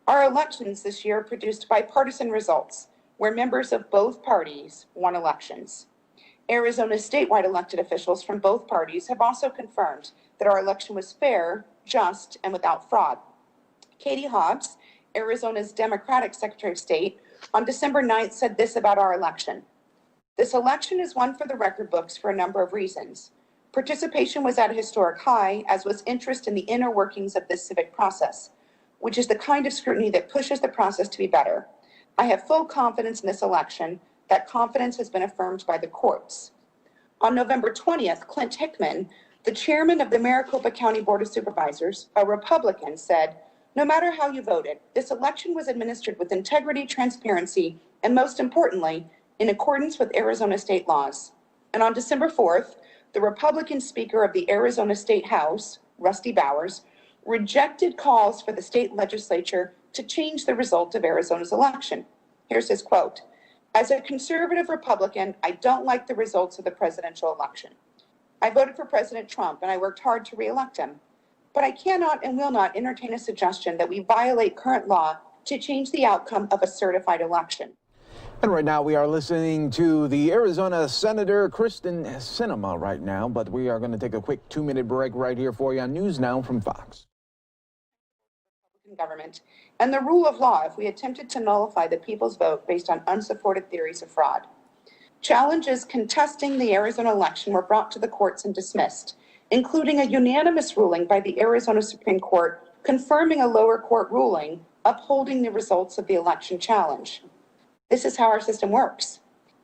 Our elections this year produced bipartisan results, where members of both parties won elections. Arizona's statewide elected officials from both parties have also confirmed that our election was fair, just, and without fraud. Katie Hobbs, Arizona's Democratic Secretary of State, on December 9th said this about our election. This election is one for the record books for a number of reasons. Participation was at a historic high, as was interest in the inner workings of this civic process, which is the kind of scrutiny that pushes the process to be better. I have full confidence in this election. That confidence has been affirmed by the courts. On November 20th, Clint Hickman, the chairman of the Maricopa County Board of Supervisors, a Republican, said, "No matter how you voted, this election was administered with integrity, transparency, and most importantly, in accordance with Arizona state laws." And on December 4th, the Republican Speaker of the Arizona State House, Rusty Bowers, rejected calls for the state legislature to change the result of Arizona's election. Here's his quote: "As a conservative Republican, I don't like the results of the presidential election. I voted for President Trump and I worked hard to re-elect him. But I cannot and will not entertain a suggestion that we violate current law to change the outcome of a certified election." And right now we are listening to the Arizona Senator Kristen Sinema right now, but we are going to take a quick 2-minute break right here for you on News Now from Fox. Government and the rule of law if we attempted to nullify the people's vote based on unsupported theories of fraud. Challenges contesting the Arizona election were brought to the courts and dismissed, including a unanimous ruling by the Arizona Supreme Court confirming a lower court ruling upholding the results of the election challenge. This is how our system works.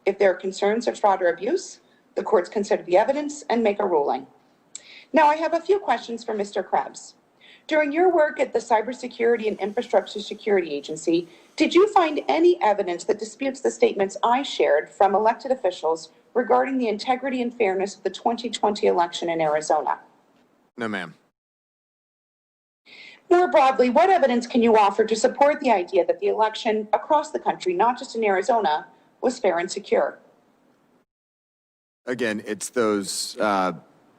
If there are concerns of fraud or abuse, the courts consider the evidence and make a ruling. Now, I have a few questions for Mr. Krebs. During your work at the Cybersecurity and Infrastructure Security Agency, did you find any evidence that disputes the statements I shared from elected officials regarding the integrity and fairness of the 2020 election in Arizona? No, ma'am. More broadly, what evidence can you offer to support the idea that the election across the country, not just in Arizona, was fair and secure? Again, it's those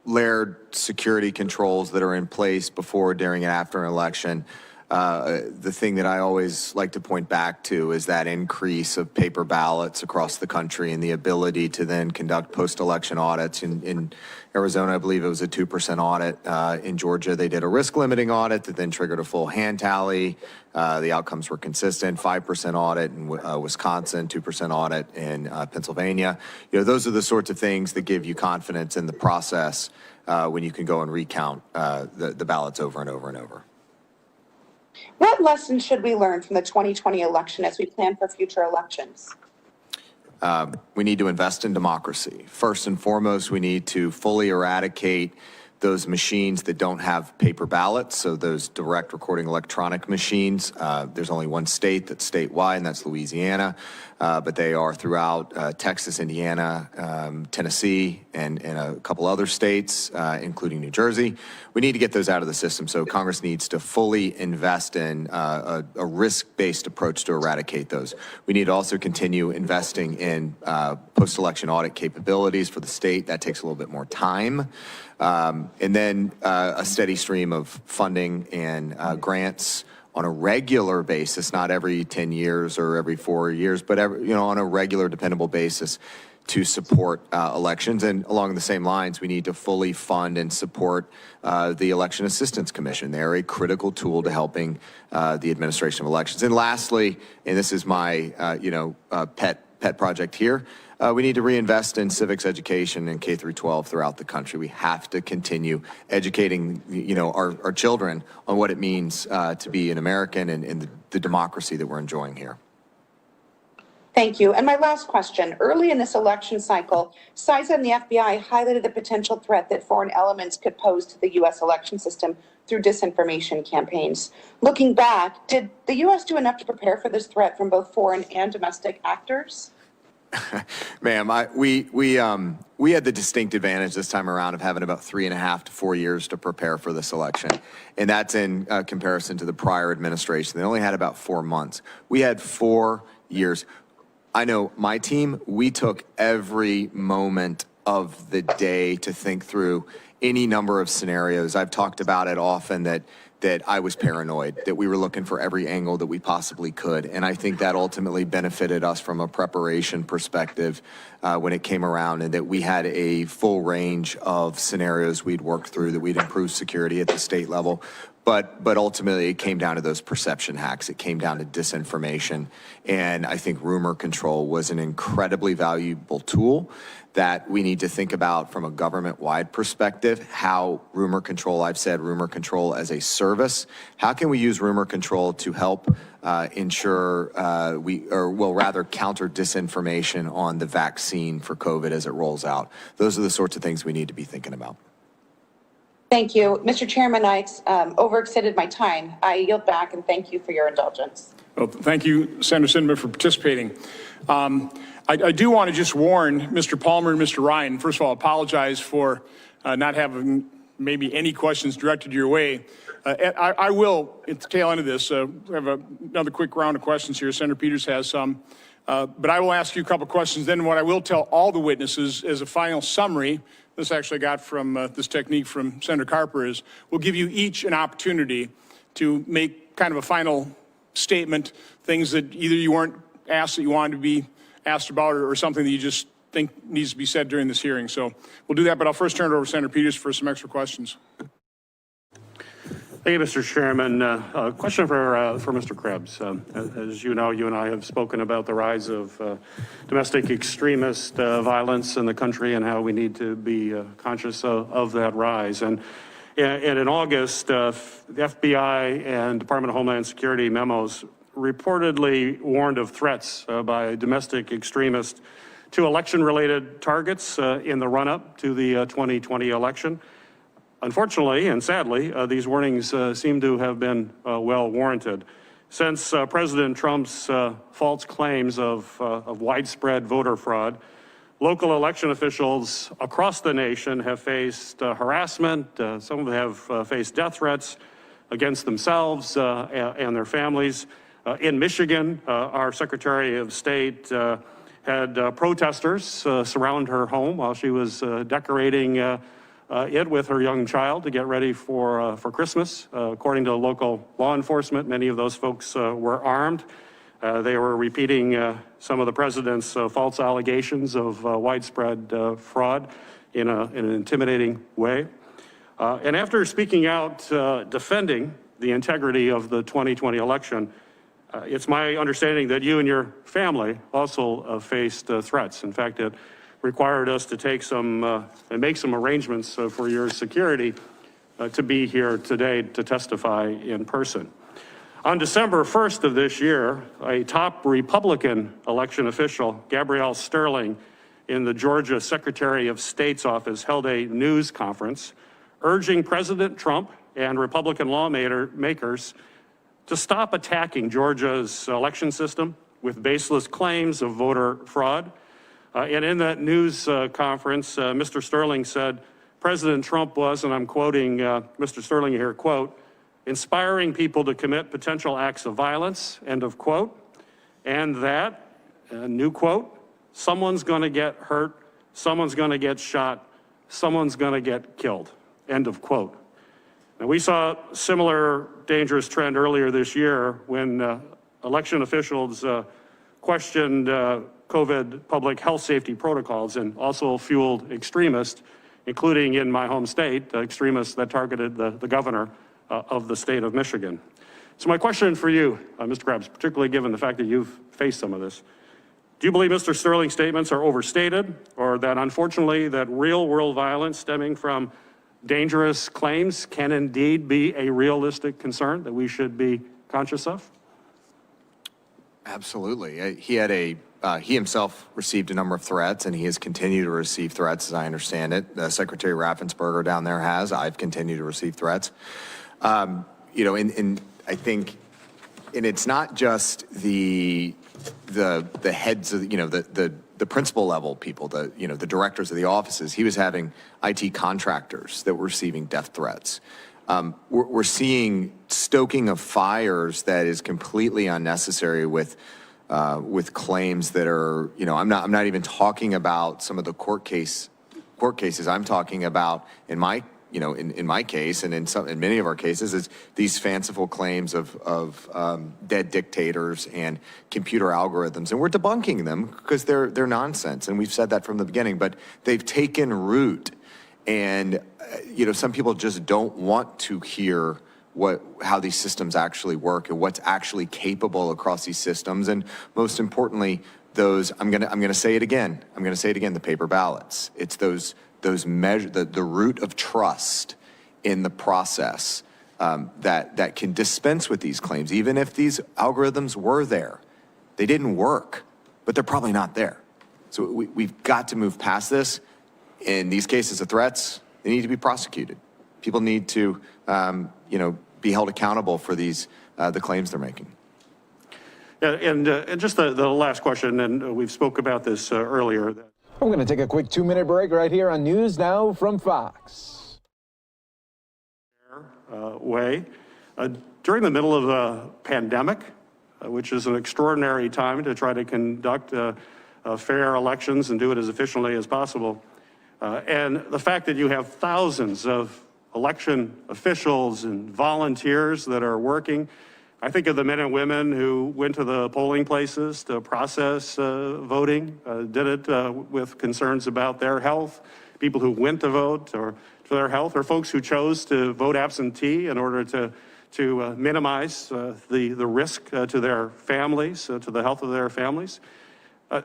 layered security controls that are in place before, during, and after an election. The thing that I always like to point back to is that increase of paper ballots across the country and the ability to then conduct post-election audits. In Arizona, I believe it was a 2% audit. In Georgia, they did a risk limiting audit that then triggered a full hand tally. The outcomes were consistent, 5% audit in Wisconsin, 2% audit in Pennsylvania. You know, those are the sorts of things that give you confidence in the process when you can go and recount the ballots over and over and over. What lessons should we learn from the 2020 election as we plan for future elections? We need to invest in democracy. First and foremost, we need to fully eradicate those machines that don't have paper ballots, so those direct recording electronic machines. There's only one state that's statewide, and that's Louisiana, but they are throughout Texas, Indiana, Tennessee, and a couple other states, including New Jersey. We need to get those out of the system, so Congress needs to fully invest in a risk-based approach to eradicate those. We need to also continue investing in post-election audit capabilities for the state. That takes a little bit more time. And then a steady stream of funding and grants on a regular basis, not every 10 years or every 4 years, but on a regular, dependable basis to support elections. And along the same lines, we need to fully fund and support the Election Assistance Commission. They're a critical tool to helping the administration of elections. And lastly, and this is my pet project here, we need to reinvest in civics education in K through 12 throughout the country. We have to continue educating, our children on what it means to be an American and the democracy that we're enjoying here. Thank you. And my last question. Early in this election cycle, CISA and the FBI highlighted the potential threat that foreign elements could pose to the U.S. election system through disinformation campaigns. Looking back, did the U.S. do enough to prepare for this threat from both foreign and domestic actors? Ma'am, we had the distinct advantage this time around of having about 3.5 to 4 years to prepare for this election. And that's in comparison to the prior administration. They only had about 4 months. We had 4 years. I know my team, we took every moment of the day to think through any number of scenarios. I've talked about it often that I was paranoid, that we were looking for every angle that we possibly could. And I think that ultimately benefited us from a preparation perspective when it came around, and that we had a full range of scenarios we'd worked through, that we'd improve security at the state level. But ultimately, it came down to those perception hacks. It came down to disinformation. And I think rumor control was an incredibly valuable tool that we need to think about from a government-wide perspective, how rumor control, I've said rumor control as a service. How can we use rumor control to help ensure counter disinformation on the vaccine for COVID as it rolls out? Those are the sorts of things we need to be thinking about. Thank you. Mr. Chairman, I overextended my time. I yield back and thank you for your indulgence. Well, thank you, Senator Sinema, for participating. I do want to just warn Mr. Palmer and Mr. Ryan, first of all, apologize for not having maybe any questions directed your way. I will, at the tail end of this, have another quick round of questions here. Senator Peters has some. But I will ask you a couple questions. Then what I will tell all the witnesses as a final summary, this actually got from this technique from Senator Carper, is we'll give you each an opportunity to make kind of a final statement, things that either you weren't asked that you wanted to be asked about, or something that you just think needs to be said during this hearing. So we'll do that, but I'll first turn it over to Senator Peters for some extra questions. Thank you, Mr. Chairman. A question for Mr. Krebs. As you know, you and I have spoken about the rise of domestic extremist violence in the country and how we need to be conscious of that rise. And in August, the FBI and Department of Homeland Security memos reportedly warned of threats by domestic extremists to election-related targets in the run-up to the 2020 election. Unfortunately and sadly, these warnings seem to have been well warranted. Since President Trump's false claims of widespread voter fraud, local election officials across the nation have faced harassment. Some of them have faced death threats against themselves and their families. In Michigan, our Secretary of State had protesters surround her home while she was decorating it with her young child to get ready for Christmas. According to local law enforcement, many of those folks were armed. They were repeating some of the president's false allegations of widespread fraud in an intimidating way. And after speaking out defending the integrity of the 2020 election, it's my understanding that you and your family also faced threats. In fact, it required us to take some and make some arrangements for your security to be here today to testify in person. On December 1st of this year, a top Republican election official, Gabrielle Sterling, in the Georgia Secretary of State's office held a news conference urging President Trump and Republican lawmakers to stop attacking Georgia's election system with baseless claims of voter fraud. And in that news conference, Mr. Sterling said, President Trump was, and I'm quoting Mr. Sterling here, quote, inspiring people to commit potential acts of violence, end of quote. And that, new quote, someone's gonna get hurt, someone's gonna get shot, someone's gonna get killed, end of quote. Now, we saw a similar dangerous trend earlier this year when election officials questioned COVID public health safety protocols and also fueled extremists, including in my home state, extremists that targeted the governor of the state of Michigan. So my question for you, Mr. Krebs, particularly given the fact that you've faced some of this, do you believe Mr. Sterling's statements are overstated, or that unfortunately that real world violence stemming from dangerous claims can indeed be a realistic concern that we should be conscious of? Absolutely. He himself received a number of threats, and he has continued to receive threats, as I understand it. Secretary Raffensperger down there has. I've continued to receive threats. You know, and I think, and it's not just the heads of, you know, the principal level people, the directors of the offices. He was having IT contractors that were receiving death threats. We're seeing stoking of fires that is completely unnecessary with claims that are, you know, I'm not even talking about some of the court cases. I'm talking about in my case and in many of our cases is these fanciful claims of dead dictators and computer algorithms, and we're debunking them because they're nonsense, and we've said that from the beginning. But they've taken root, and you know, some people just don't want to hear how these systems actually work and what's actually capable across these systems, and most importantly, those I'm gonna say it again. The paper ballots. It's those measure the root of trust in the process that can dispense with these claims. Even if these algorithms were there, they didn't work, but they're probably not there. So we've got to move past this. In these cases of threats, they need to be prosecuted. People need to, be held accountable for the claims they're making. And just the last question, and we've spoke about this earlier. We're going to take a quick 2-minute break right here on News Now from Fox. During the middle of a pandemic, which is an extraordinary time to try to conduct fair elections and do it as efficiently as possible, and the fact that you have thousands of election officials and volunteers that are working. I think of the men and women who went to the polling places to process voting, did it with concerns about their health, people who went to vote or for their health, or folks who chose to vote absentee in order to minimize the risk to their families, to the health of their families.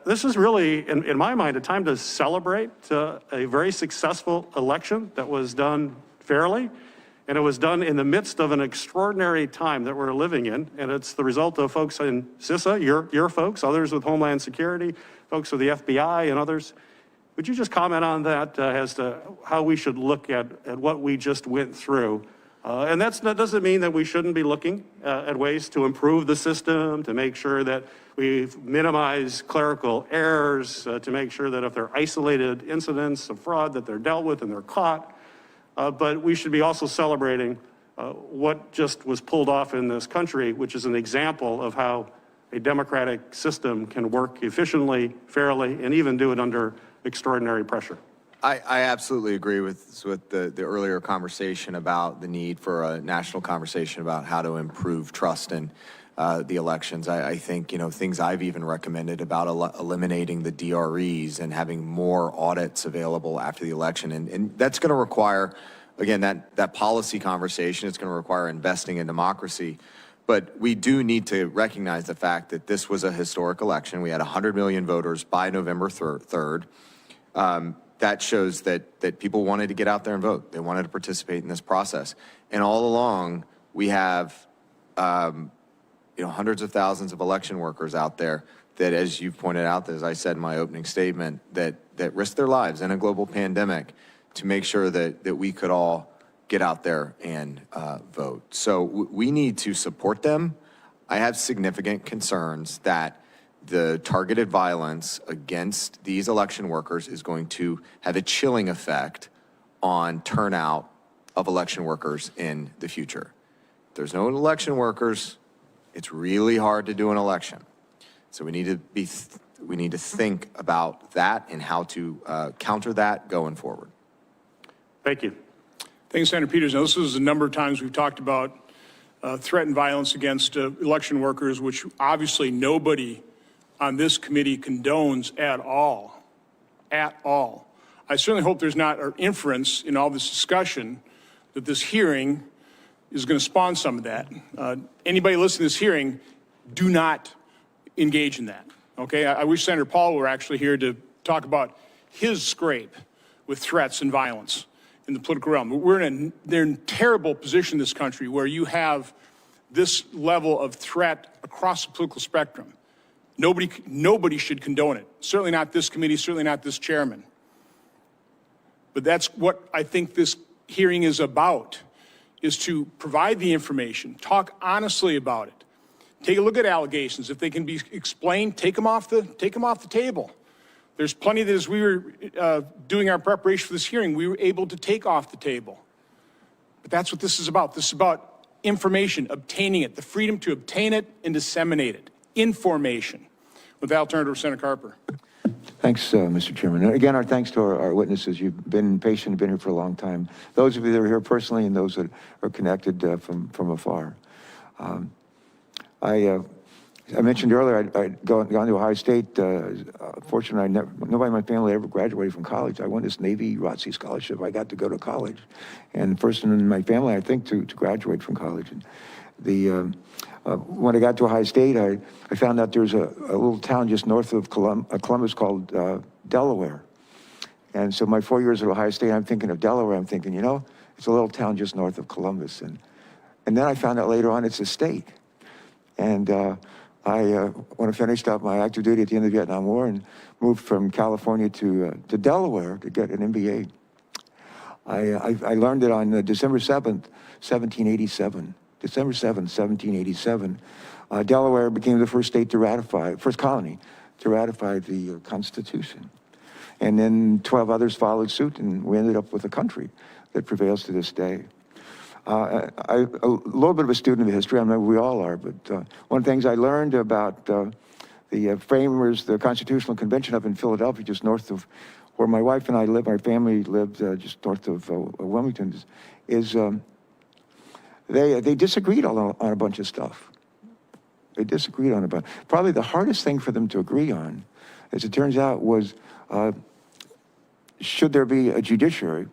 This is really, in my mind, a time to celebrate a very successful election that was done fairly, and it was done in the midst of an extraordinary time that we're living in, and it's the result of folks in CISA, your folks, others with Homeland Security, folks of the FBI and others. Would you just comment on that as to how we should look at what we just went through? And that doesn't mean that we shouldn't be looking at ways to improve the system, to make sure that we minimize clerical errors, to make sure that if there are isolated incidents of fraud that they're dealt with and they're caught. But we should be also celebrating what just was pulled off in this country, which is an example of how a democratic system can work efficiently, fairly, and even do it under extraordinary pressure. I absolutely agree with the earlier conversation about the need for a national conversation about how to improve trust in the elections. I think, you know, things I've even recommended about eliminating the DREs and having more audits available after the election. And that's going to require, again, that policy conversation. It's going to require investing in democracy. But we do need to recognize the fact that this was a historic election. We had 100 million voters by November 3rd. That shows that people wanted to get out there and vote. They wanted to participate in this process. And all along, we have hundreds of thousands of election workers out there that, as you pointed out, as I said in my opening statement, that risked their lives in a global pandemic to make sure that we could all get out there and vote. So we need to support them. I have significant concerns that the targeted violence against these election workers is going to have a chilling effect on turnout of election workers in the future. If there's no election workers, it's really hard to do an election. So we need to think about that and how to counter that going forward. Thank you. Thanks, Senator Peters. Now, this is a number of times we've talked about threat and violence against election workers, which obviously nobody on this committee condones at all, I certainly hope there's not an inference in all this discussion that this hearing is going to spawn some of that. Anybody listening to this hearing, do not engage in that, okay? I wish Senator Paul were actually here to talk about his scrape with threats and violence in the political realm. They're in a terrible position in this country where you have this level of threat across the political spectrum. Nobody should condone it. Certainly not this committee, certainly not this chairman. But that's what I think this hearing is about, is to provide the information, talk honestly about it. Take a look at allegations. If they can be explained, take them off the table. There's plenty that as we were doing our preparation for this hearing, we were able to take off the table. But that's what this is about. This is about information, obtaining it, the freedom to obtain it and disseminate it. Information. With that, I'll turn it over to Senator Carper. Thanks, Mr. Chairman. Again, our thanks to our witnesses. You've been patient, been here for a long time. Those of you that are here personally and those that are connected from afar. I mentioned earlier I'd gone to Ohio State. Fortunately, nobody in my family ever graduated from college. I won this Navy ROTC scholarship. I got to go to college. And the first in my family, I think, to graduate from college. And when I got to Ohio State, I found out there's a little town just north of Columbus called Delaware. And so my 4 years at Ohio State, I'm thinking of Delaware. I'm thinking, you know, it's a little town just north of Columbus. And then I found out later on it's a state. And when I finished up my active duty at the end of the Vietnam War and moved from California to Delaware to get an MBA, I learned that on December 7th, 1787, December 7th, 1787, Delaware became the first colony to ratify the Constitution. And then 12 others followed suit, and we ended up with a country that prevails to this day. I'm a little bit of a student of history. I know we all are, but one of the things I learned about the framers, the Constitutional Convention up in Philadelphia, just north of where my wife and I live, our family lived just north of Wilmington, is they disagreed on a bunch of stuff. They disagreed on a bunch. Probably the hardest thing for them to agree on, as it turns out, was should there be a judiciary?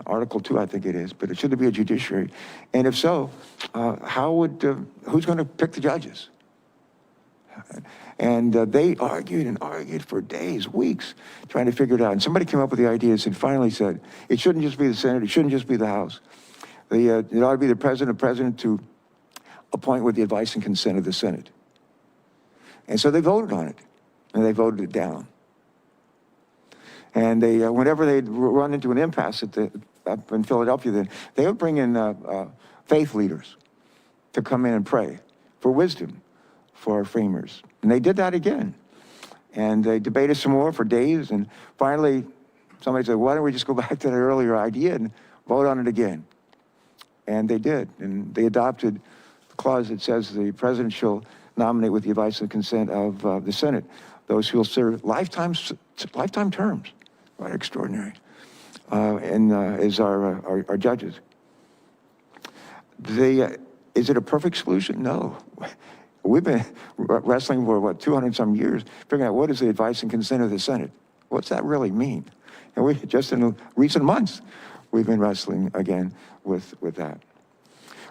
Article 2, I think it is, but should there be a judiciary? And if so, who's going to pick the judges? And they argued and argued for days, weeks, trying to figure it out. And somebody came up with the idea and finally said, it shouldn't just be the Senate, it shouldn't just be the House. It ought to be the president to appoint with the advice and consent of the Senate. And so they voted on it. and they voted it down. And they, whenever they'd run into an impasse up in Philadelphia, they would bring in faith leaders to come in and pray for wisdom for our framers. And they did that again. And they debated some more for days, and finally, somebody said, why don't we just go back to that earlier idea and vote on it again? And they did, and they adopted the clause that says the president shall nominate with the advice and consent of the Senate those who will serve lifetime terms. Quite extraordinary. And as our judges. Is it a perfect solution? No. We've been wrestling for, what, 200 some years, figuring out what is the advice and consent of the Senate. What's that really mean? And we just in recent months, we've been wrestling again with that.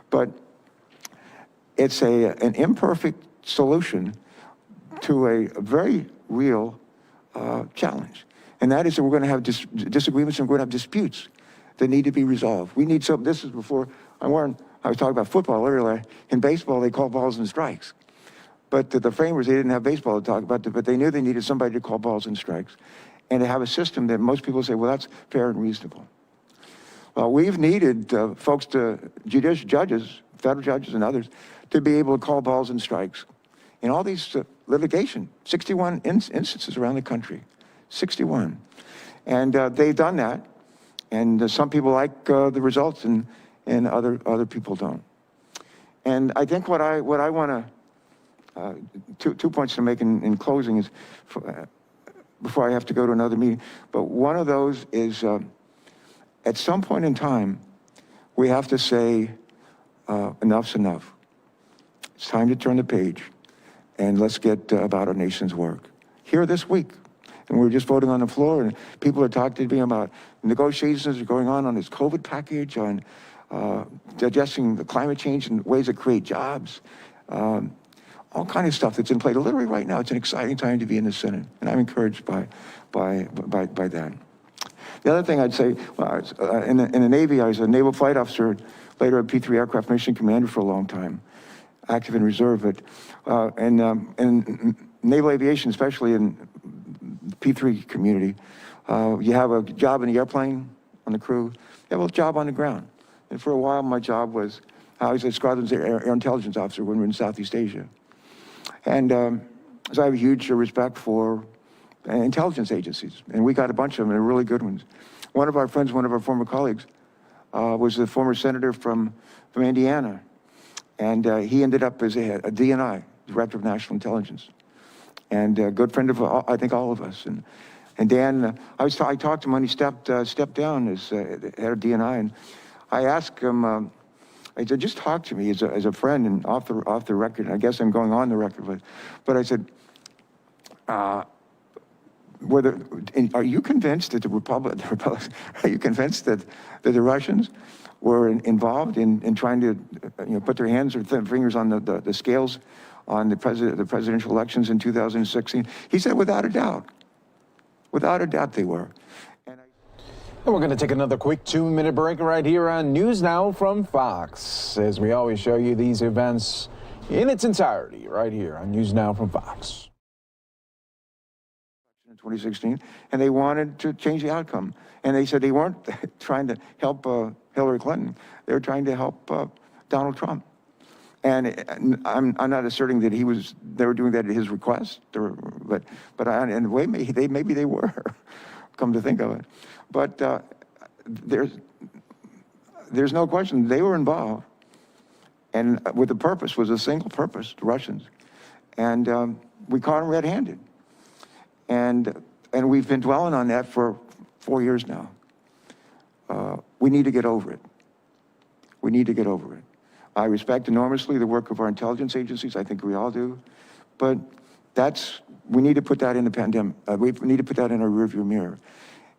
But it's an imperfect solution to a very real challenge. And that is that we're going to have disagreements and we're going to have disputes that need to be resolved. We need some, this is before, I was talking about football earlier. In baseball, they call balls and strikes. But the framers, they didn't have baseball to talk about, but they knew they needed somebody to call balls and strikes and to have a system that most people say, well, that's fair and reasonable. Well, we've needed folks judicial judges, federal judges and others, to be able to call balls and strikes. In all these litigation, 61 instances around the country, 61. And they've done that. And some people like the results and other people don't. And I think what I want to, two points to make in closing is, before I have to go to another meeting, but one of those is at some point in time, we have to say enough's enough. It's time to turn the page and let's get about our nation's work. Here this week, and we were just voting on the floor, and people are talking to me about negotiations are going on this COVID package, on digesting the climate change and ways to create jobs, all kind of stuff that's in play. Literally right now, it's an exciting time to be in the Senate, and I'm encouraged by that. The other thing I'd say, in the Navy, I was a naval flight officer, later a P-3 aircraft mission commander for a long time, active in reserve, but in naval aviation, especially in the P-3 community, you have a job in the airplane on the crew, you have a job on the ground. And for a while, my job was, I was a squadron's air intelligence officer when we were in Southeast Asia. And so I have a huge respect for intelligence agencies, and we got a bunch of them, and they're really good ones. One of our friends, one of our former colleagues, was the former senator from Indiana, and he ended up as a DNI, Director of National Intelligence, and a good friend of, I think, all of us. And Dan, I talked to him when he stepped down as head of DNI, and I asked him, I said, just talk to me as a friend and off the record. And I guess I'm going on the record, but I said, are you convinced that the Republicans, are you convinced that the Russians were involved in trying to put their hands or fingers on the scales on the presidential elections in 2016? He said, without a doubt they were. And we're going to take another quick 2-minute break right here on News Now from Fox, as we always show you these events in its entirety right here on News Now from Fox. In 2016, and they wanted to change the outcome. And they said they weren't trying to help Hillary Clinton. They were trying to help Donald Trump. And I'm not asserting that they were doing that at his request, but in a way, maybe they were, come to think of it. But there's no question they were involved, and with the purpose was a single purpose, the Russians. And we caught them red-handed. And we've been dwelling on that for 4 years now. We need to get over it. We need to get over it. I respect enormously the work of our intelligence agencies. I think we all do. But we need to put that in the pandemic. We need to put that in our rearview mirror.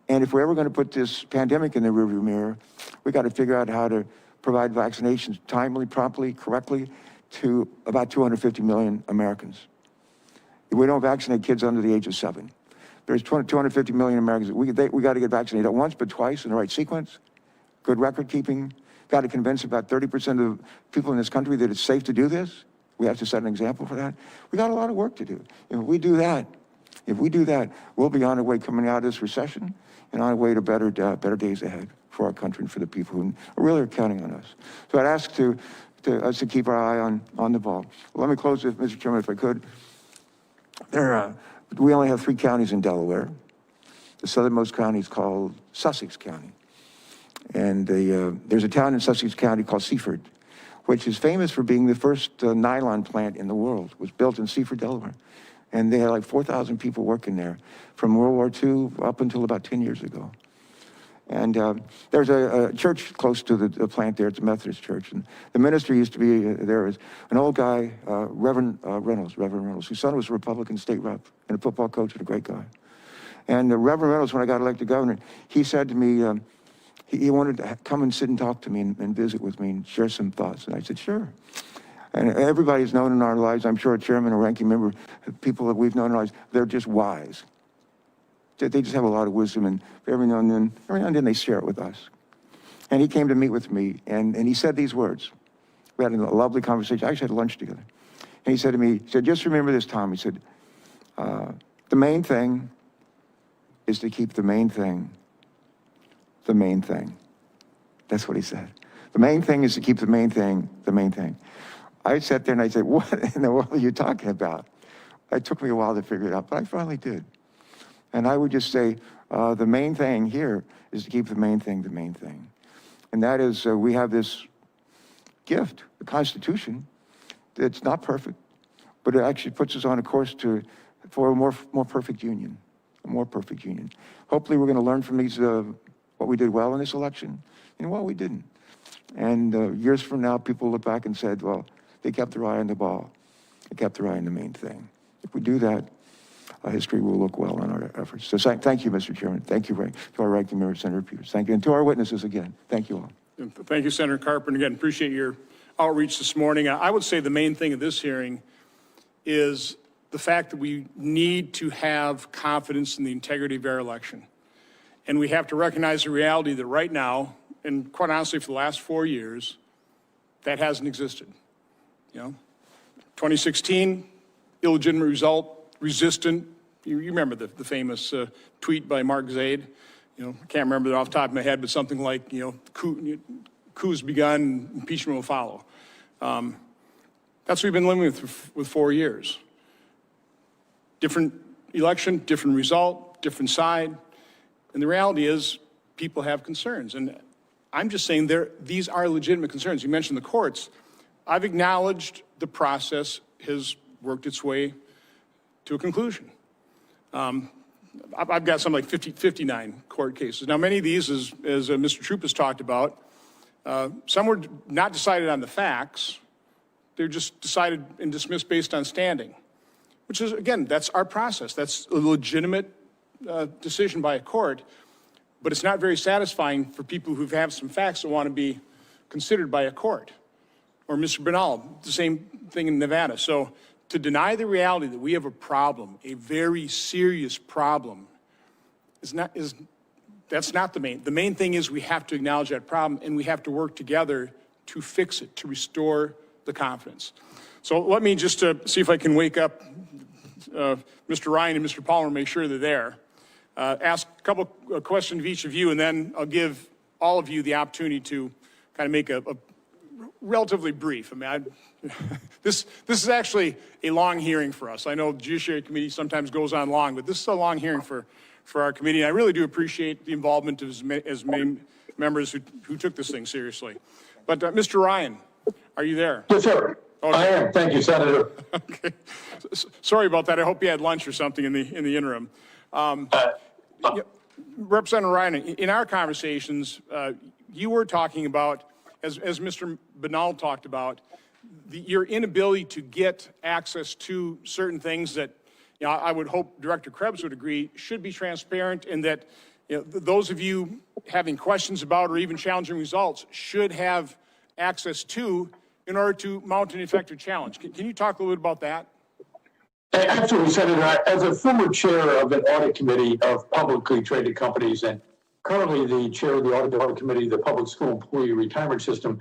And if we're ever going to put this pandemic in the rearview mirror, we got to figure out how to provide vaccinations timely, promptly, correctly to about 250 million Americans. If we don't vaccinate kids under the age of 7, there's 250 million Americans. We got to get vaccinated not once, but twice in the right sequence. Good record keeping. Got to convince about 30% of people in this country that it's safe to do this. We have to set an example for that. We got a lot of work to do. If we do that, If we do that, we'll be on our way coming out of this recession and on our way to better days ahead for our country and for the people who really are counting on us. So I'd ask us to keep our eye on the ball. Let me close this, Mr. Chairman, if I could. We only have 3 counties in Delaware. The southernmost county is called Sussex County. And there's a town in Sussex County called Seaford, which is famous for being the first nylon plant in the world. It was built in Seaford, Delaware. And they had like 4,000 people working there from World War II up until about 10 years ago. And there's a church close to the plant there. It's a Methodist church. And the minister used to be there is an old guy, Reverend Reynolds, whose son was a Republican state rep and a football coach and a great guy. And Reverend Reynolds, when I got elected governor, he said to me, he wanted to come and sit and talk to me and visit with me and share some thoughts. And I said, sure. And everybody's known in our lives, I'm sure a chairman or ranking member, people that we've known in our lives, they're just wise. They just have a lot of wisdom, and every now and then they share it with us. And he came to meet with me, and he said these words. We had a lovely conversation. I actually had lunch together. And he said to me, he said, just remember this, Tom. He said, the main thing is to keep the main thing the main thing. That's what he said. The main thing is to keep the main thing the main thing. I sat there and I said, what in the world are you talking about? It took me a while to figure it out, but I finally did. And I would just say, the main thing here is to keep the main thing the main thing. And that is, we have this gift, the Constitution, that's not perfect, but it actually puts us on a course for a more perfect union, a more perfect union. Hopefully we're gonna learn from these, what we did well in this election and what we didn't. And years from now, people look back and said, well, they kept their eye on the ball. They kept their eye on the main thing. If we do that, history will look well on our efforts. So thank you, Mr. Chairman. Thank you to our ranking member, Senator Peters. Thank you. And to our witnesses again, thank you all. Thank you, Senator Carper. And again, appreciate your outreach this morning. I would say the main thing of this hearing is the fact that we need to have confidence in the integrity of our election. And we have to recognize the reality that right now, and quite honestly for the last 4 years, that hasn't existed. 2016, illegitimate result, resistant. You remember the famous tweet by Mark Zaid. I can't remember it off the top of my head, but something like, coup's begun, impeachment will follow. That's what we've been living with 4 years. Different election, different result, different side. And the reality is people have concerns. And I'm just saying these are legitimate concerns. You mentioned the courts. I've acknowledged the process has worked its way to a conclusion. I've got something like 59 court cases. Now, many of these, as Mr. Troop has talked about, some were not decided on the facts. They're just decided and dismissed based on standing, which is, again, that's our process. That's a legitimate decision by a court, but it's not very satisfying for people who have some facts that want to be considered by a court. Or Mr. Bernal, the same thing in Nevada. So to deny the reality that we have a problem, a very serious problem, that's not the main. The main thing is we have to acknowledge that problem and we have to work together to fix it, to restore the confidence. So let me just see if I can wake up Mr. Ryan and Mr. Palmer, make sure they're there. Ask a couple of questions of each of you, and then I'll give all of you the opportunity to kind of make a relatively brief. I mean, this is actually a long hearing for us. I know the Judiciary Committee sometimes goes on long, but this is a long hearing for our committee. And I really do appreciate the involvement of as many members who took this thing seriously. But Mr. Ryan, are you there? Yes, sir. Okay. I am. Thank you, Senator. Okay. Sorry about that. I hope you had lunch or something in the interim. Representative Ryan, in our conversations, you were talking about, as Mr. Bernal talked about, your inability to get access to certain things that, I would hope Director Krebs would agree should be transparent, and that those of you having questions about or even challenging results should have access to in order to mount an effective challenge. Can you talk a little bit about that? Absolutely, Senator. As a former chair of an audit committee of publicly traded companies and currently the chair of the audit committee of the Public School Employee Retirement System,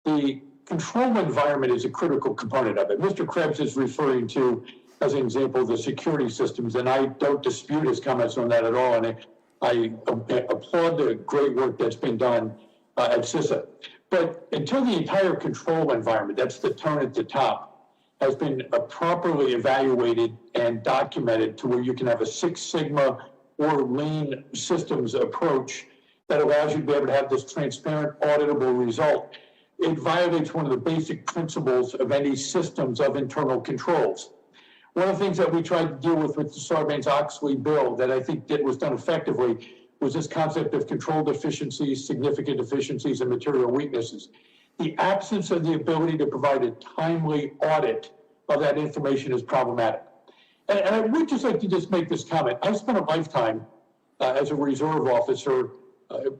the control environment is a critical component of it. Mr. Krebs is referring to as an example, the security systems, and I don't dispute his comments on that at all, and I applaud the great work that's been done at CISA. But until the entire control environment, that's the tone at the top, has been properly evaluated and documented to where you can have a Six Sigma or lean systems approach that allows you to be able to have this transparent, auditable result, it violates one of the basic principles of any systems of internal controls. One of the things that we tried to deal with the Sarbanes-Oxley bill that I think was done effectively was this concept of control deficiencies, significant deficiencies, and material weaknesses. The absence of the ability to provide a timely audit of that information is problematic. And I would just like to just make this comment. I spent a lifetime as a reserve officer,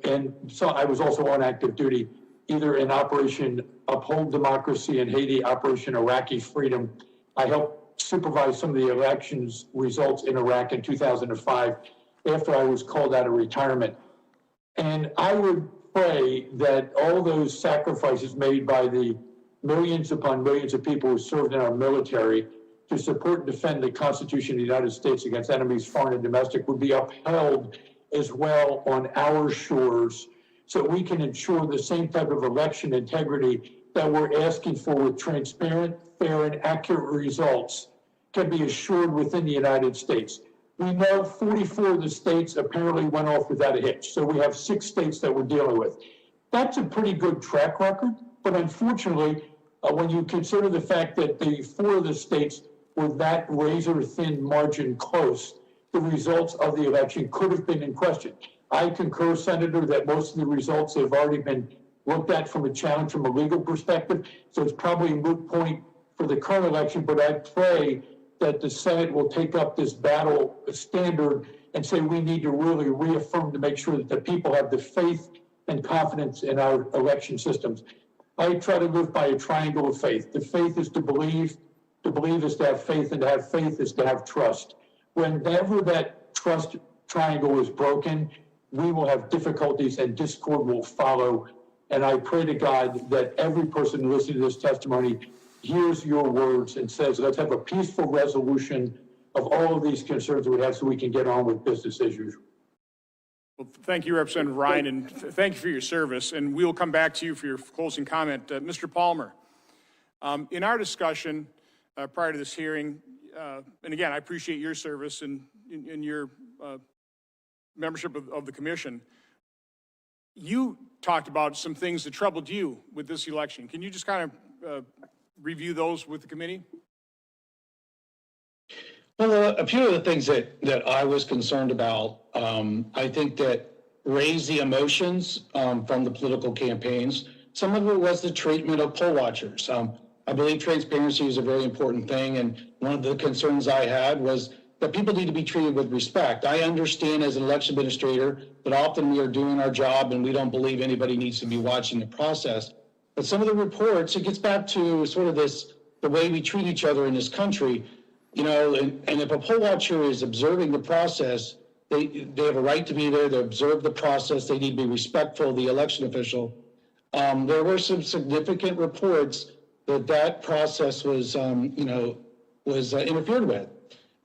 and so I was also on active duty, either in Operation Uphold Democracy in Haiti, Operation Iraqi Freedom. I helped supervise some of the elections results in Iraq in 2005 after I was called out of retirement. And I would pray that all those sacrifices made by the millions upon millions of people who served in our military to support and defend the Constitution of the United States against enemies, foreign and domestic, would be upheld as well on our shores, so we can ensure the same type of election integrity that we're asking for with transparent, fair, and accurate results can be assured within the United States. We know 44 of the states apparently went off without a hitch, so we have 6 states that we're dealing with. That's a pretty good track record, but unfortunately, when you consider the fact that the 4 of the states were that razor-thin margin close, the results of the election could have been in question. I concur, Senator, that most of the results have already been looked at from a challenge from a legal perspective, so it's probably a moot point for the current election, but I pray that the Senate will take up this battle standard and say we need to really reaffirm to make sure that the people have the faith and confidence in our election systems. I try to live by a triangle of faith. The faith is to believe is to have faith, and to have faith is to have trust. Whenever that trust triangle is broken, we will have difficulties and discord will follow. And I pray to God that every person listening to this testimony hears your words and says, let's have a peaceful resolution of all of these concerns that we have so we can get on with business as usual. Well, thank you, Representative Ryan, and thank you for your service. And we will come back to you for your closing comment. Mr. Palmer, in our discussion prior to this hearing, and again, I appreciate your service and your membership of the commission. You talked about some things that troubled you with this election. Can you just kind of review those with the committee? Well, a few of the things that I was concerned about, I think that raised the emotions from the political campaigns. Some of it was the treatment of poll watchers. I believe transparency is a very important thing, and one of the concerns I had was that people need to be treated with respect. I understand as an election administrator that often we are doing our job and we don't believe anybody needs to be watching the process. But some of the reports, it gets back to sort of the way we treat each other in this country, you know, and if a poll watcher is observing the process, they have a right to be there, to observe the process, they need to be respectful of the election official. There were some significant reports that process was, was interfered with,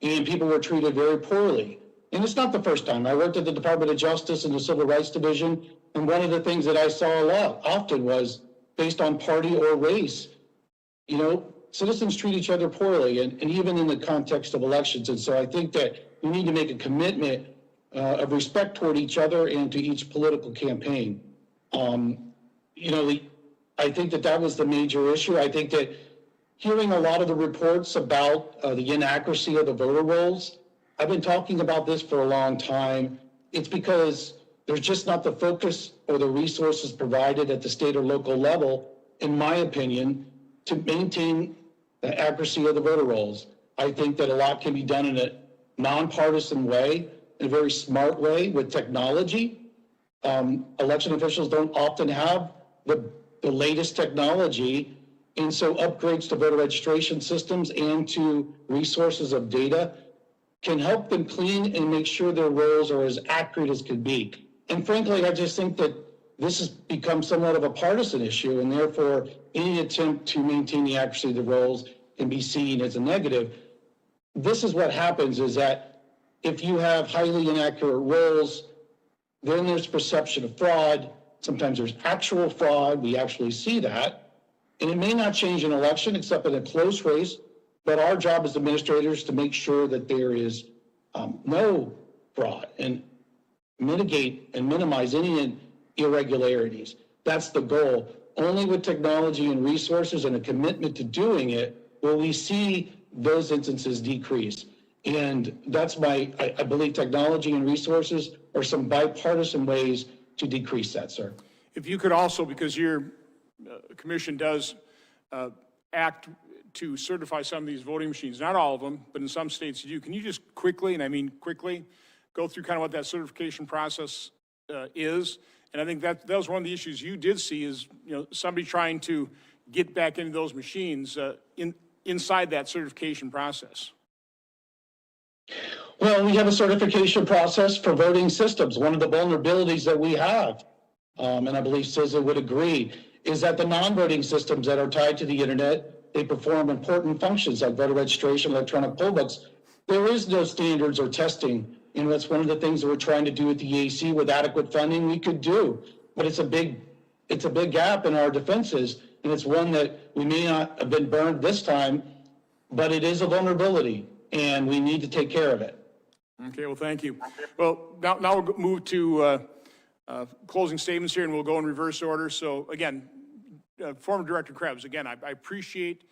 and people were treated very poorly. And it's not the first time. I worked at the Department of Justice in the Civil Rights Division, and one of the things that I saw often was based on party or race, you know, citizens treat each other poorly, and even in the context of elections. And so I think that we need to make a commitment of respect toward each other and to each political campaign. I think that was the major issue. I think that hearing a lot of the reports about the inaccuracy of the voter rolls, I've been talking about this for a long time. It's because there's just not the focus or the resources provided at the state or local level, in my opinion, to maintain the accuracy of the voter rolls. I think that a lot can be done in a nonpartisan way, in a very smart way with technology. Election officials don't often have the latest technology, and so upgrades to voter registration systems and to resources of data can help them clean and make sure their rolls are as accurate as can be. And frankly, I just think that this has become somewhat of a partisan issue, and therefore any attempt to maintain the accuracy of the rolls can be seen as a negative. this is what happens is that if you have highly inaccurate rolls, then there's perception of fraud. Sometimes there's actual fraud. We actually see that. And it may not change an election except in a close race, but our job as administrators to make sure that there is no fraud and mitigate and minimize any irregularities. That's the goal. Only with technology and resources and a commitment to doing it will we see those instances decrease. And that's I believe technology and resources are some bipartisan ways to decrease that, sir. If you could also, because your commission does act to certify some of these voting machines, not all of them, but in some states you do, can you just quickly, and I mean quickly, go through kind of what that certification process is? And I think that was one of the issues you did see is, somebody trying to get back into those machines inside that certification process. Well, we have a certification process for voting systems. One of the vulnerabilities that we have, and I believe CISA would agree, is that the non-voting systems that are tied to the internet, they perform important functions like voter registration, electronic poll books. There is no standards or testing, and that's one of the things that we're trying to do at the EAC with adequate funding we could do. But it's a big gap in our defenses, and it's one that we may not have been burned this time, but it is a vulnerability, and we need to take care of it. Okay, well, thank you. Well, now we'll move to closing statements here, and we'll go in reverse order. So again, former Director Krebs, again, I appreciate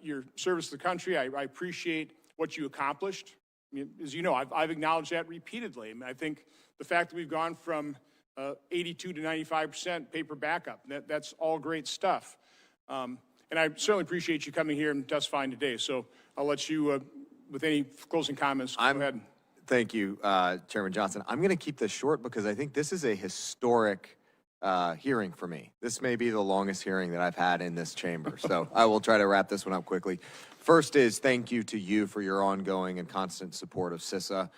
your service to the country. I appreciate what you accomplished. I mean, as you know, I've acknowledged that repeatedly. I mean, I think the fact that we've gone from 82 to 95% paper backup, that's all great stuff. And I certainly appreciate you coming here and testifying today. So I'll let you, with any closing comments, go ahead. Thank you, Chairman Johnson. I'm going to keep this short because I think this is a historic hearing for me. This may be the longest hearing that I've had in this chamber, so I will try to wrap this one up quickly. First is thank you to you for your ongoing and constant support of CISA.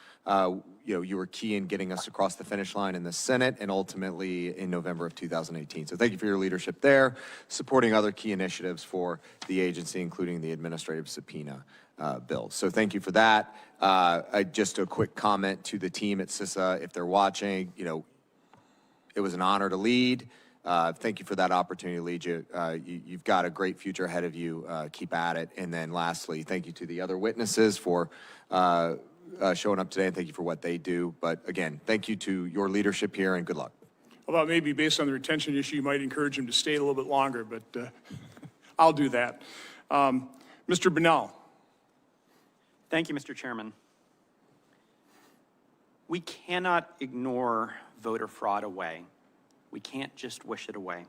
You were key in getting us across the finish line in the Senate and ultimately in November of 2018. So thank you for your leadership there, supporting other key initiatives for the agency, including the administrative subpoena bill. So thank you for that. Just a quick comment to the team at CISA, if they're watching, it was an honor to lead. Thank you for that opportunity to lead you. You've got a great future ahead of you. Keep at it. And then lastly, thank you to the other witnesses for showing up today, and thank you for what they do. But again, thank you to your leadership here, and good luck. Although maybe based on the retention issue, you might encourage him to stay a little bit longer, but I'll do that. Mr. Bunnell. Thank you, Mr. Chairman. We cannot ignore voter fraud away. We can't just wish it away.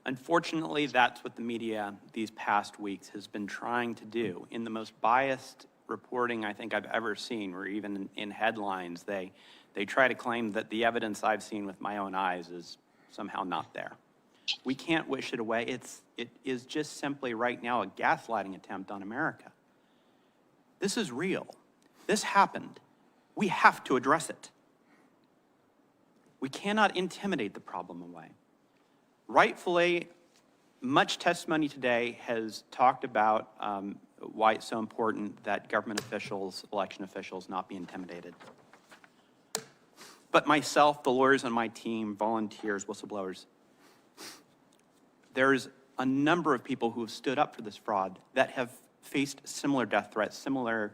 Unfortunately, that's what the media these past weeks has been trying to do. In the most biased reporting I think I've ever seen, where even in headlines, they try to claim that the evidence I've seen with my own eyes is somehow not there. We can't wish it away. It is just simply right now a gaslighting attempt on America. This is real. This happened. We have to address it. We cannot intimidate the problem away. Rightfully, much testimony today has talked about why it's so important that government officials, election officials, not be intimidated. But myself, the lawyers on my team, volunteers, whistleblowers, there's a number of people who have stood up for this fraud that have faced similar death threats, similar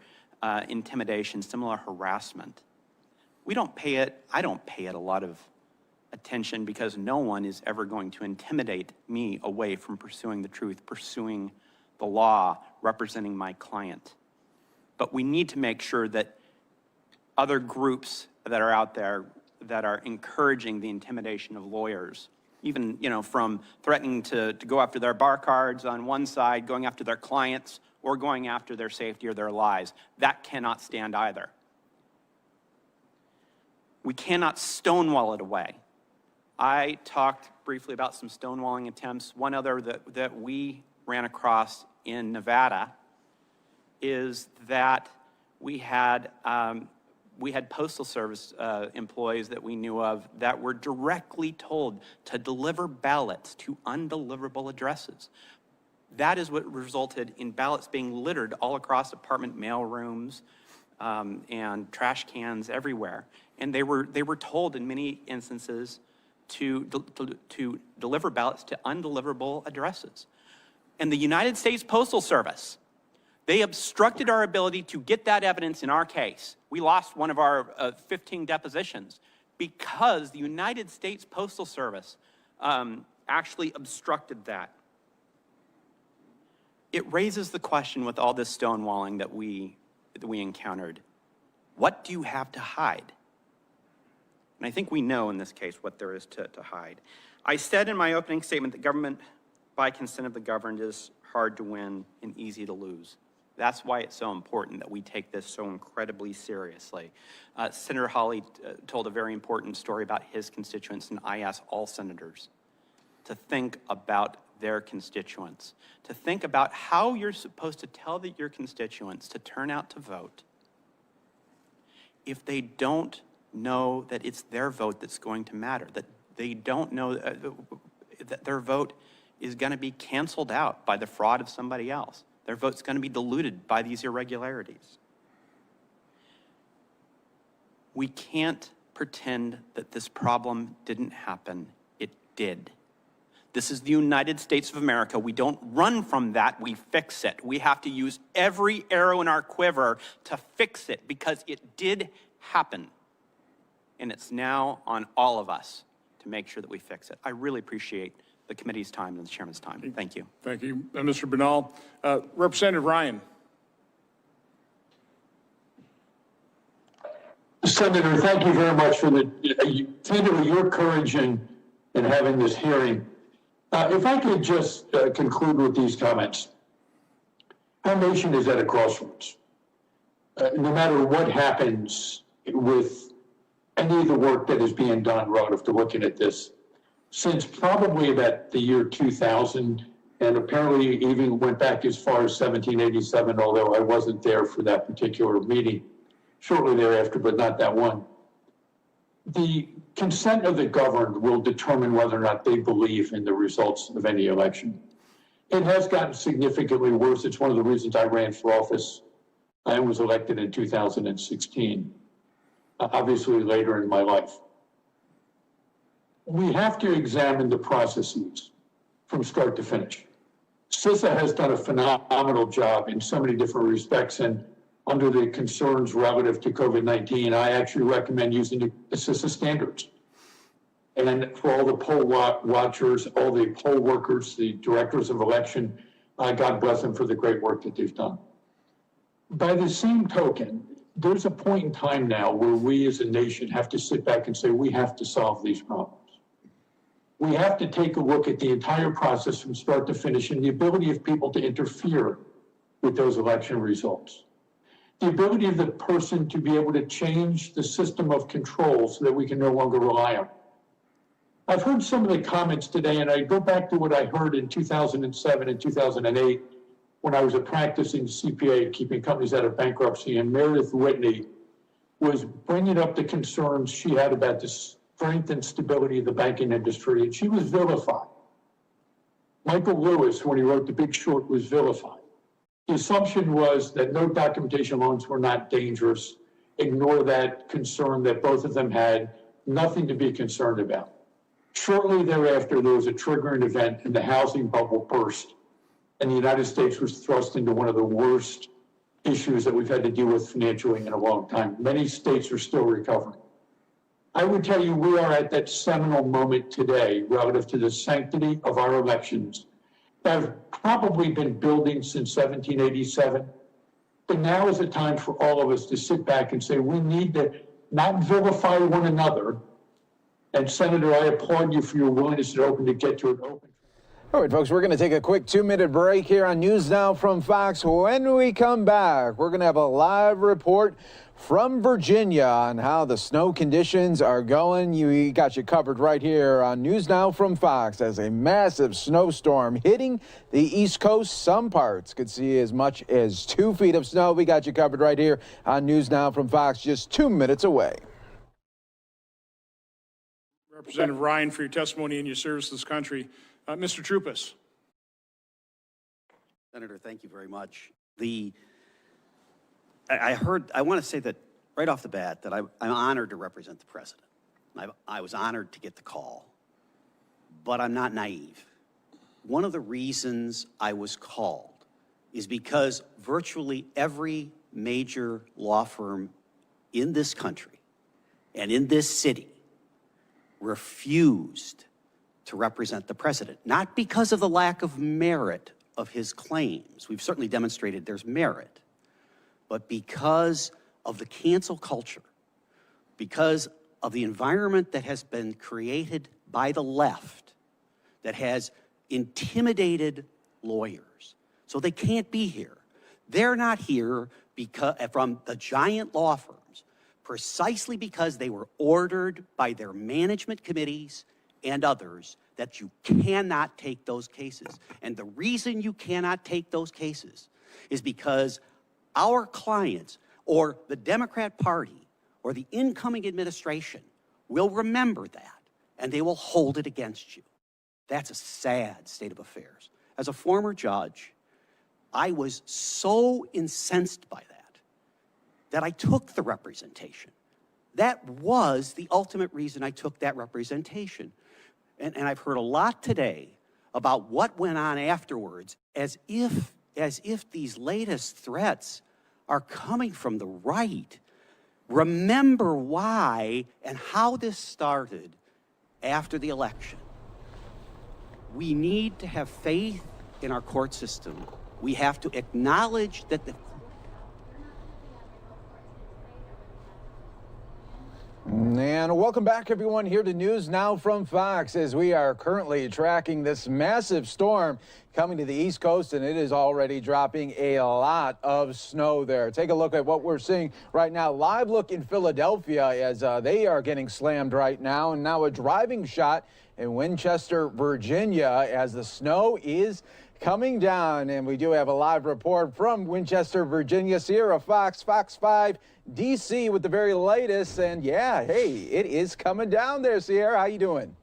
intimidation, similar harassment. I don't pay it a lot of attention because no one is ever going to intimidate me away from pursuing the truth, pursuing the law, representing my client. But we need to make sure that other groups that are out there that are encouraging the intimidation of lawyers, even from threatening to go after their bar cards on one side, going after their clients, or going after their safety or their lives, that cannot stand either. We cannot stonewall it away. I talked briefly about some stonewalling attempts. One other that we ran across in Nevada is that we had Postal Service employees that we knew of that were directly told to deliver ballots to undeliverable addresses. That is what resulted in ballots being littered all across apartment mail rooms and trash cans everywhere. And they were told in many instances to deliver ballots to undeliverable addresses. And the United States Postal Service, they obstructed our ability to get that evidence in our case. We lost one of our 15 depositions because the United States Postal Service actually obstructed that. It raises the question with all this stonewalling that we encountered. What do you have to hide? And I think we know in this case what there is to hide. I said in my opening statement that government by consent of the governed is hard to win and easy to lose. That's why it's so important that we take this so incredibly seriously. Senator Hawley told a very important story about his constituents, and I ask all senators to think about their constituents, to think about how you're supposed to tell your constituents to turn out to vote if they don't know that it's their vote that's going to matter, that they don't know that their vote is going to be canceled out by the fraud of somebody else. Their vote's going to be diluted by these irregularities. We can't pretend that this problem didn't happen. It did. This is the United States of America. We don't run from that, we fix it. We have to use every arrow in our quiver to fix it because it did happen. And it's now on all of us to make sure that we fix it. I really appreciate the committee's time and the chairman's time. Thank you. Thank you, Mr. Bernal. Representative Ryan. Senator, thank you very much for your courage in having this hearing. If I could just conclude with these comments. Our nation is at a crossroads. No matter what happens with any of the work that is being done relative to looking at this, since probably about the year 2000, and apparently even went back as far as 1787, although I wasn't there for that particular meeting, shortly thereafter, but not that one. The consent of the governed will determine whether or not they believe in the results of any election. It has gotten significantly worse. It's one of the reasons I ran for office. I was elected in 2016, obviously later in my life. We have to examine the processes from start to finish. CISA has done a phenomenal job in so many different respects, and under the concerns relative to COVID-19, I actually recommend using the CISA standards. And for all the poll watchers, all the poll workers, the directors of election, God bless them for the great work that they've done. By the same token, there's a point in time now where we as a nation have to sit back and say, we have to solve these problems. We have to take a look at the entire process from start to finish and the ability of people to interfere with those election results. The ability of the person to be able to change the system of control so that we can no longer rely on it. I've heard some of the comments today, and I go back to what I heard in 2007 and 2008 when I was a practicing CPA, keeping companies out of bankruptcy, and Meredith Whitney was bringing up the concerns she had about the strength and stability of the banking industry, and she was vilified. Michael Lewis, when he wrote The Big Short, was vilified. The assumption was that no documentation loans were not dangerous. Ignore that concern that both of them had, nothing to be concerned about. Shortly thereafter, there was a triggering event and the housing bubble burst. And the United States was thrust into one of the worst issues that we've had to deal with financially in a long time. Many states are still recovering. I would tell you we are at that seminal moment today relative to the sanctity of our elections that have probably been building since 1787. But now is the time for all of us to sit back and say we need to not vilify one another. And Senator, I applaud you for your willingness to get to an open. All right, folks, we're going to take a quick 2-minute break here on News Now from Fox. When we come back, we're going to have a live report from Virginia on how the snow conditions are going. We got you covered right here on News Now from Fox as a massive snowstorm hitting the East Coast. Some parts could see as much as 2 feet of snow. We got you covered right here on News Now from Fox, just 2 minutes away. Representative Ryan, for your testimony and your service to this country. Mr. Troupas. Senator, thank you very much. I want to say that right off the bat that I'm honored to represent the president. I was honored to get the call, but I'm not naive. One of the reasons I was called is because virtually every major law firm in this country and in this city refused to represent the president, not because of the lack of merit of his claims. We've certainly demonstrated there's merit, but because of the cancel culture, because of the environment that has been created by the left that has intimidated lawyers. So they can't be here. They're not here because, from the giant law firms, precisely because they were ordered by their management committees and others that you cannot take those cases. And the reason you cannot take those cases is because our clients or the Democrat Party or the incoming administration will remember that and they will hold it against you. That's a sad state of affairs. As a former judge, I was so incensed by that I took the representation. That was the ultimate reason I took that representation. And I've heard a lot today about what went on afterwards, as if these latest threats are coming from the right. Remember why and how this started after the election. We need to have faith in our court system. We have to acknowledge that the And welcome back, everyone, here to News Now from Fox, as we are currently tracking this massive storm coming to the East Coast, and it is already dropping a lot of snow there. Take a look at what we're seeing right now. Live look in Philadelphia as they are getting slammed right now, and now a driving shot in Winchester, Virginia, as the snow is coming down. And we do have a live report from Winchester, Virginia. Sierra Fox 5 DC with the very latest. And yeah, hey, it is coming down there, Sierra. How you doing?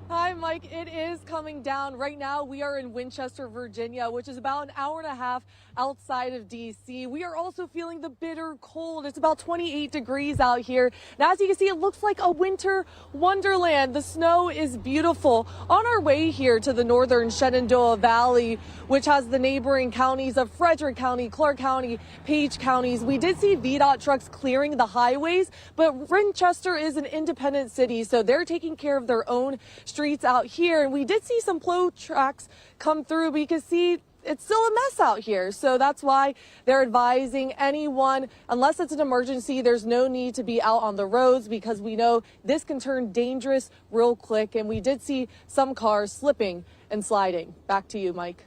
Hi, Mike. It is coming down. Right now, we are in Winchester, Virginia, which is about an hour and a half outside of D.C. We are also feeling the bitter cold. It's about 28 degrees out here. Now, as you can see, it looks like a winter wonderland. The snow is beautiful. On our way here to the northern Shenandoah Valley, which has the neighboring counties of Frederick County, Clark County, Page counties, we did see VDOT trucks clearing the highways, but Winchester is an independent city, so they're taking care of their own streets out here. And we did see some plow trucks come through, but you can see it's still a mess out here. So that's why they're advising anyone, unless it's an emergency, there's no need to be out on the roads, because we know this can turn dangerous real quick. And we did see some cars slipping and sliding. Back to you, Mike.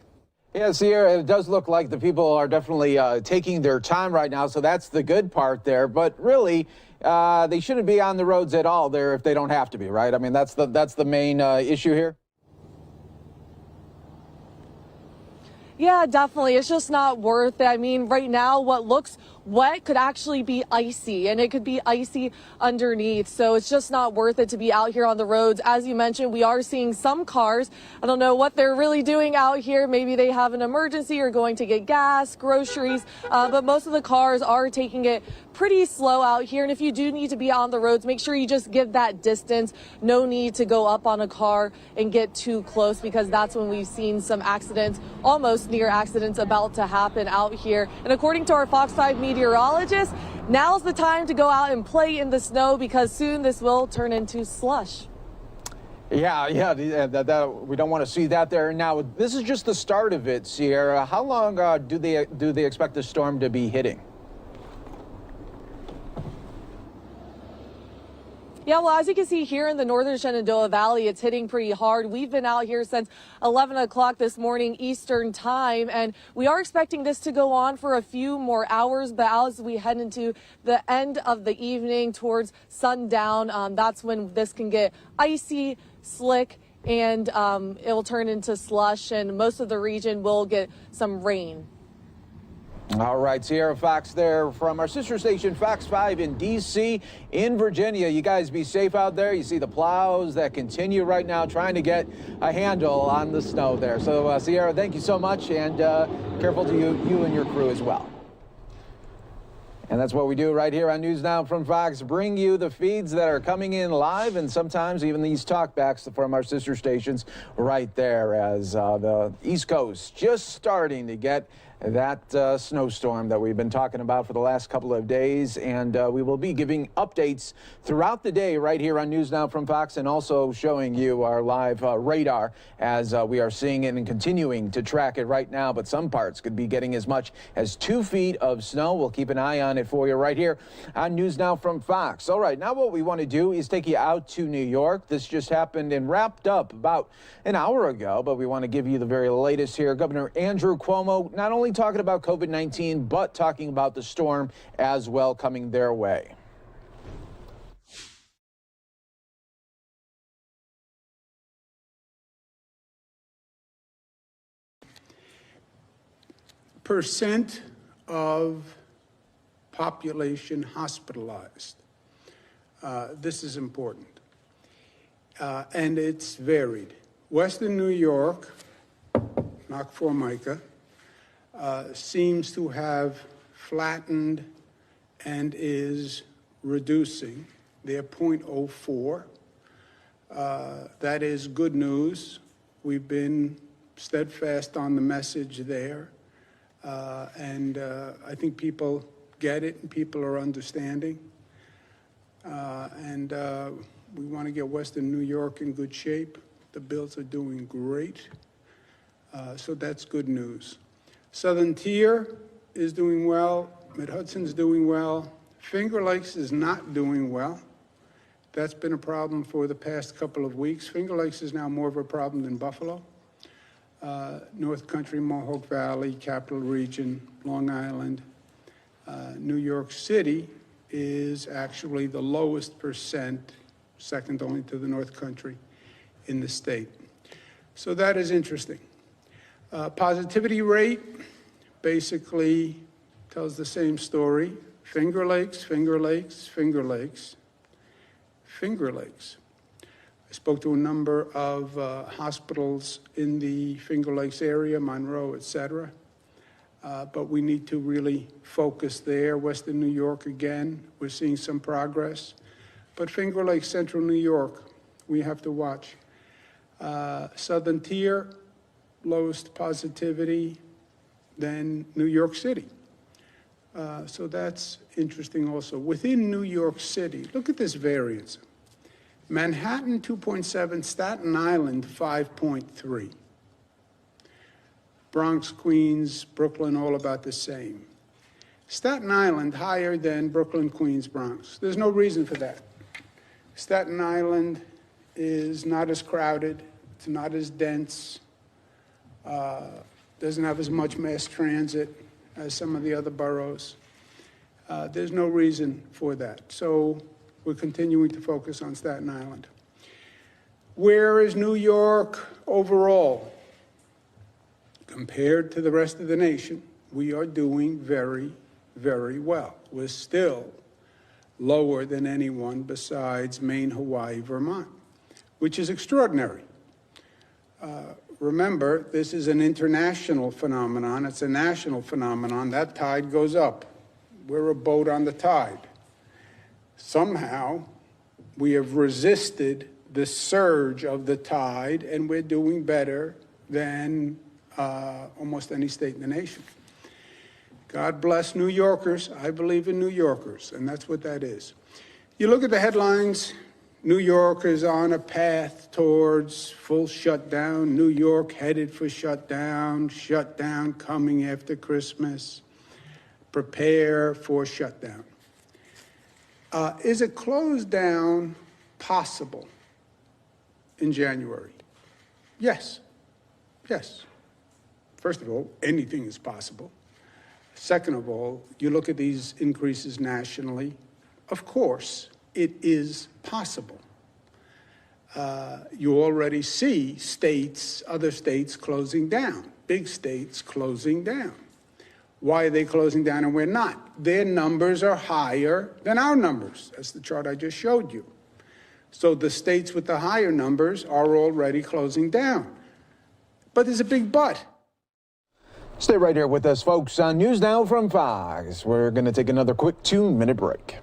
Yeah, Sierra, it does look like the people are definitely taking their time right now, so that's the good part there. But really, they shouldn't be on the roads at all there if they don't have to be, right? I mean, that's the main issue here. Yeah, definitely. It's just not worth it. I mean, right now, what looks wet could actually be icy, and it could be icy underneath. So it's just not worth it to be out here on the roads. As you mentioned, we are seeing some cars. I don't know what they're really doing out here. Maybe they have an emergency or going to get gas, groceries, but most of the cars are taking it pretty slow out here. And if you do need to be on the roads, make sure you just give that distance. No need to go up on a car and get too close, because that's when we've seen some accidents, almost near accidents, about to happen out here. And according to our Fox 5 meteorologist, now's the time to go out and play in the snow, because soon this will turn into slush. Yeah, we don't want to see that there. Now, this is just the start of it, Sierra. How long do they expect the storm to be hitting? Yeah, well, as you can see here in the northern Shenandoah Valley, it's hitting pretty hard. We've been out here since 11 o'clock this morning Eastern time, and we are expecting this to go on for a few more hours. But as we head into the end of the evening towards sundown, that's when this can get icy, slick, and it will turn into slush, and most of the region will get some rain. All right, Sierra Fox there from our sister station, Fox 5 in D.C. In Virginia. You guys be safe out there. You see the plows that continue right now trying to get a handle on the snow there. So, Sierra, thank you so much, and careful to you and your crew as well. And that's what we do right here on News Now from Fox, bring you the feeds that are coming in live and sometimes even these talkbacks from our sister stations right there as the East Coast just starting to get that snowstorm that we've been talking about for the last couple of days. And we will be giving updates throughout the day right here on News Now from Fox and also showing you our live radar as we are seeing it and continuing to track it right now. But some parts could be getting as much as 2 feet of snow. We'll keep an eye on it for you right here on News Now from Fox. All right, now what we want to do is take you out to New York. This just happened and wrapped up about an hour ago, but we want to give you the very latest here. Governor Andrew Cuomo not only talking about COVID-19, but talking about the storm as well coming their way. Percent of population hospitalized. This is important. And it's varied. Western New York, knock Formica, seems to have flattened and is reducing. They're 0.04. That is good news. We've been steadfast on the message there. And I think people get it and people are understanding. And we want to get Western New York in good shape. The Bills are doing great. So that's good news. Southern Tier is doing well. Mid-Hudson's doing well. Finger Lakes is not doing well. That's been a problem for the past couple of weeks. Finger Lakes is now more of a problem than Buffalo. North Country, Mohawk Valley, Capital Region, Long Island. New York City is actually the lowest percent, second only to the North Country, in the state. So that is interesting. Positivity rate basically tells the same story. Finger Lakes, Finger Lakes, Finger Lakes, Finger Lakes. I spoke to a number of hospitals in the Finger Lakes area, Monroe, et cetera. But we need to really focus there. Western New York, again, we're seeing some progress. But Finger Lakes, Central New York, we have to watch. Southern Tier, lowest positivity, then New York City. So that's interesting also. Within New York City, look at this variance. Manhattan, 2.7, Staten Island, 5.3. Bronx, Queens, Brooklyn, all about the same. Staten Island, higher than Brooklyn, Queens, Bronx. There's no reason for that. Staten Island is not as crowded, it's not as dense, doesn't have as much mass transit as some of the other boroughs. There's no reason for that. So we're continuing to focus on Staten Island. Where is New York overall? Compared to the rest of the nation, we are doing very, very well. We're still lower than anyone besides Maine, Hawaii, Vermont, which is extraordinary. Remember, this is an international phenomenon. It's a national phenomenon. That tide goes up. We're a boat on the tide. Somehow, we have resisted the surge of the tide, and we're doing better than almost any state in the nation. God bless New Yorkers. I believe in New Yorkers, and that's what that is. You look at the headlines, New York is on a path towards full shutdown. New York headed for shutdown coming after Christmas. Prepare for shutdown. Is a close down possible in January? Yes. Yes. First of all, anything is possible. Second of all, you look at these increases nationally, of course, it is possible. You already see states, other states closing down, big states closing down. Why are they closing down and we're not? Their numbers are higher than our numbers. That's the chart I just showed you. So the states with the higher numbers are already closing down. But there's a big but. Stay right here with us, folks, on News Now from Fox. We're going to take another quick 2-minute break.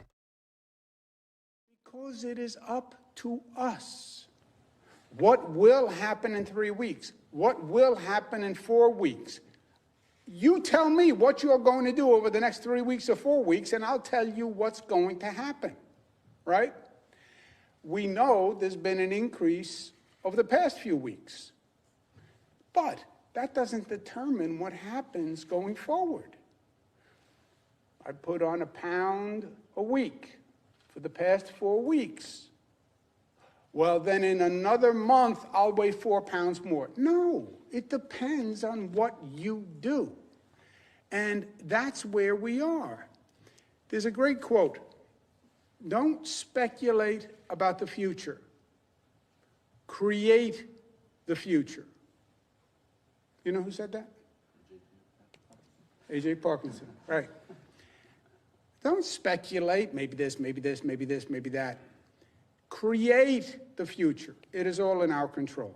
Because it is up to us. What will happen in 3 weeks? What will happen in 4 weeks? You tell me what you're going to do over the next 3 weeks or 4 weeks, and I'll tell you what's going to happen, right? We know there's been an increase over the past few weeks, but that doesn't determine what happens going forward. I put on a pound a week for the past 4 weeks. Well, then in another month, I'll weigh 4 pounds more. No, it depends on what you do. And that's where we are. There's a great quote. Don't speculate about the future. Create the future. You know who said that? A.J. Parkinson, right. Don't speculate, maybe this, maybe this, maybe this, maybe that. Create the future. It is all in our control.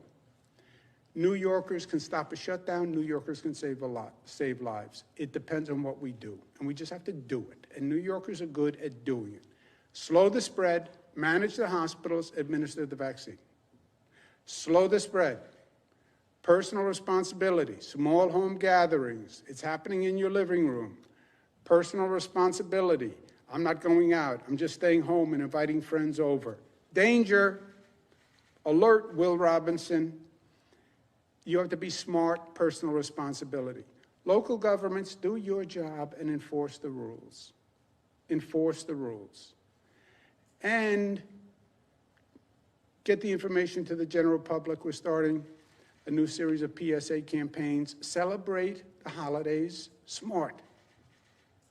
New Yorkers can stop a shutdown. New Yorkers can save lives. It depends on what we do, and we just have to do it. And New Yorkers are good at doing it. Slow the spread, manage the hospitals, administer the vaccine. Slow the spread. Personal responsibility, small home gatherings. It's happening in your living room. Personal responsibility. I'm not going out. I'm just staying home and inviting friends over. Danger. Alert, Will Robinson. You have to be smart, personal responsibility. Local governments, do your job and enforce the rules. Enforce the rules. And get the information to the general public. We're starting a new series of PSA campaigns. Celebrate the holidays smart.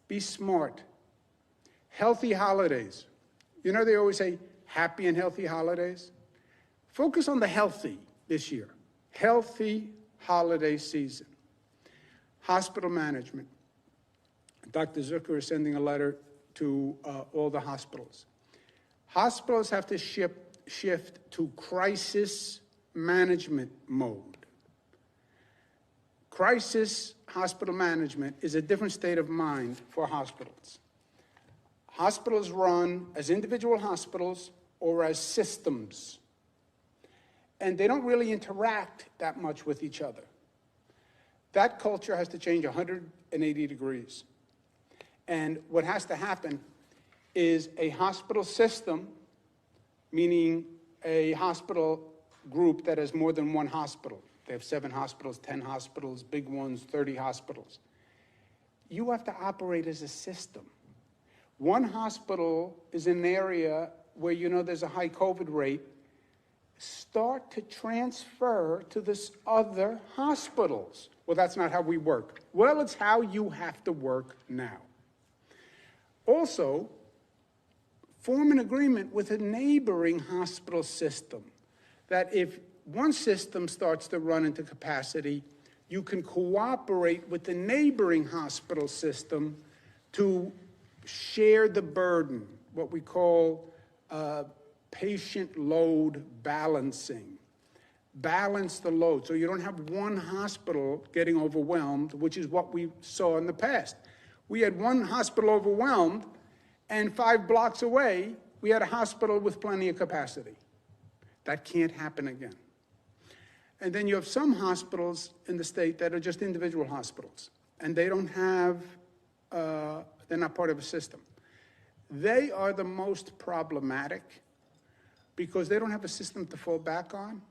Be smart. Healthy holidays. You know, they always say happy and healthy holidays. Focus on the healthy this year. Healthy holiday season. Hospital management. Dr. Zucker is sending a letter to all the hospitals. Hospitals have to shift to crisis management mode. Crisis hospital management is a different state of mind for hospitals. Hospitals run as individual hospitals or as systems, and they don't really interact that much with each other. That culture has to change 180 degrees. And what has to happen is a hospital system, meaning a hospital group that has more than one hospital. They have 7 hospitals, 10 hospitals, big ones, 30 hospitals. You have to operate as a system. One hospital is an area where you know there's a high COVID rate. Start to transfer to this other hospitals. Well, that's not how we work. Well, it's how you have to work now. Also, form an agreement with a neighboring hospital system that if one system starts to run into capacity, you can cooperate with the neighboring hospital system to share the burden, what we call patient load balancing. Balance the load so you don't have one hospital getting overwhelmed, which is what we saw in the past. We had one hospital overwhelmed, and 5 blocks away, we had a hospital with plenty of capacity. That can't happen again. And then you have some hospitals in the state that are just individual hospitals, and they don't have, they're not part of a system. They are the most problematic because they don't have a system to fall back on.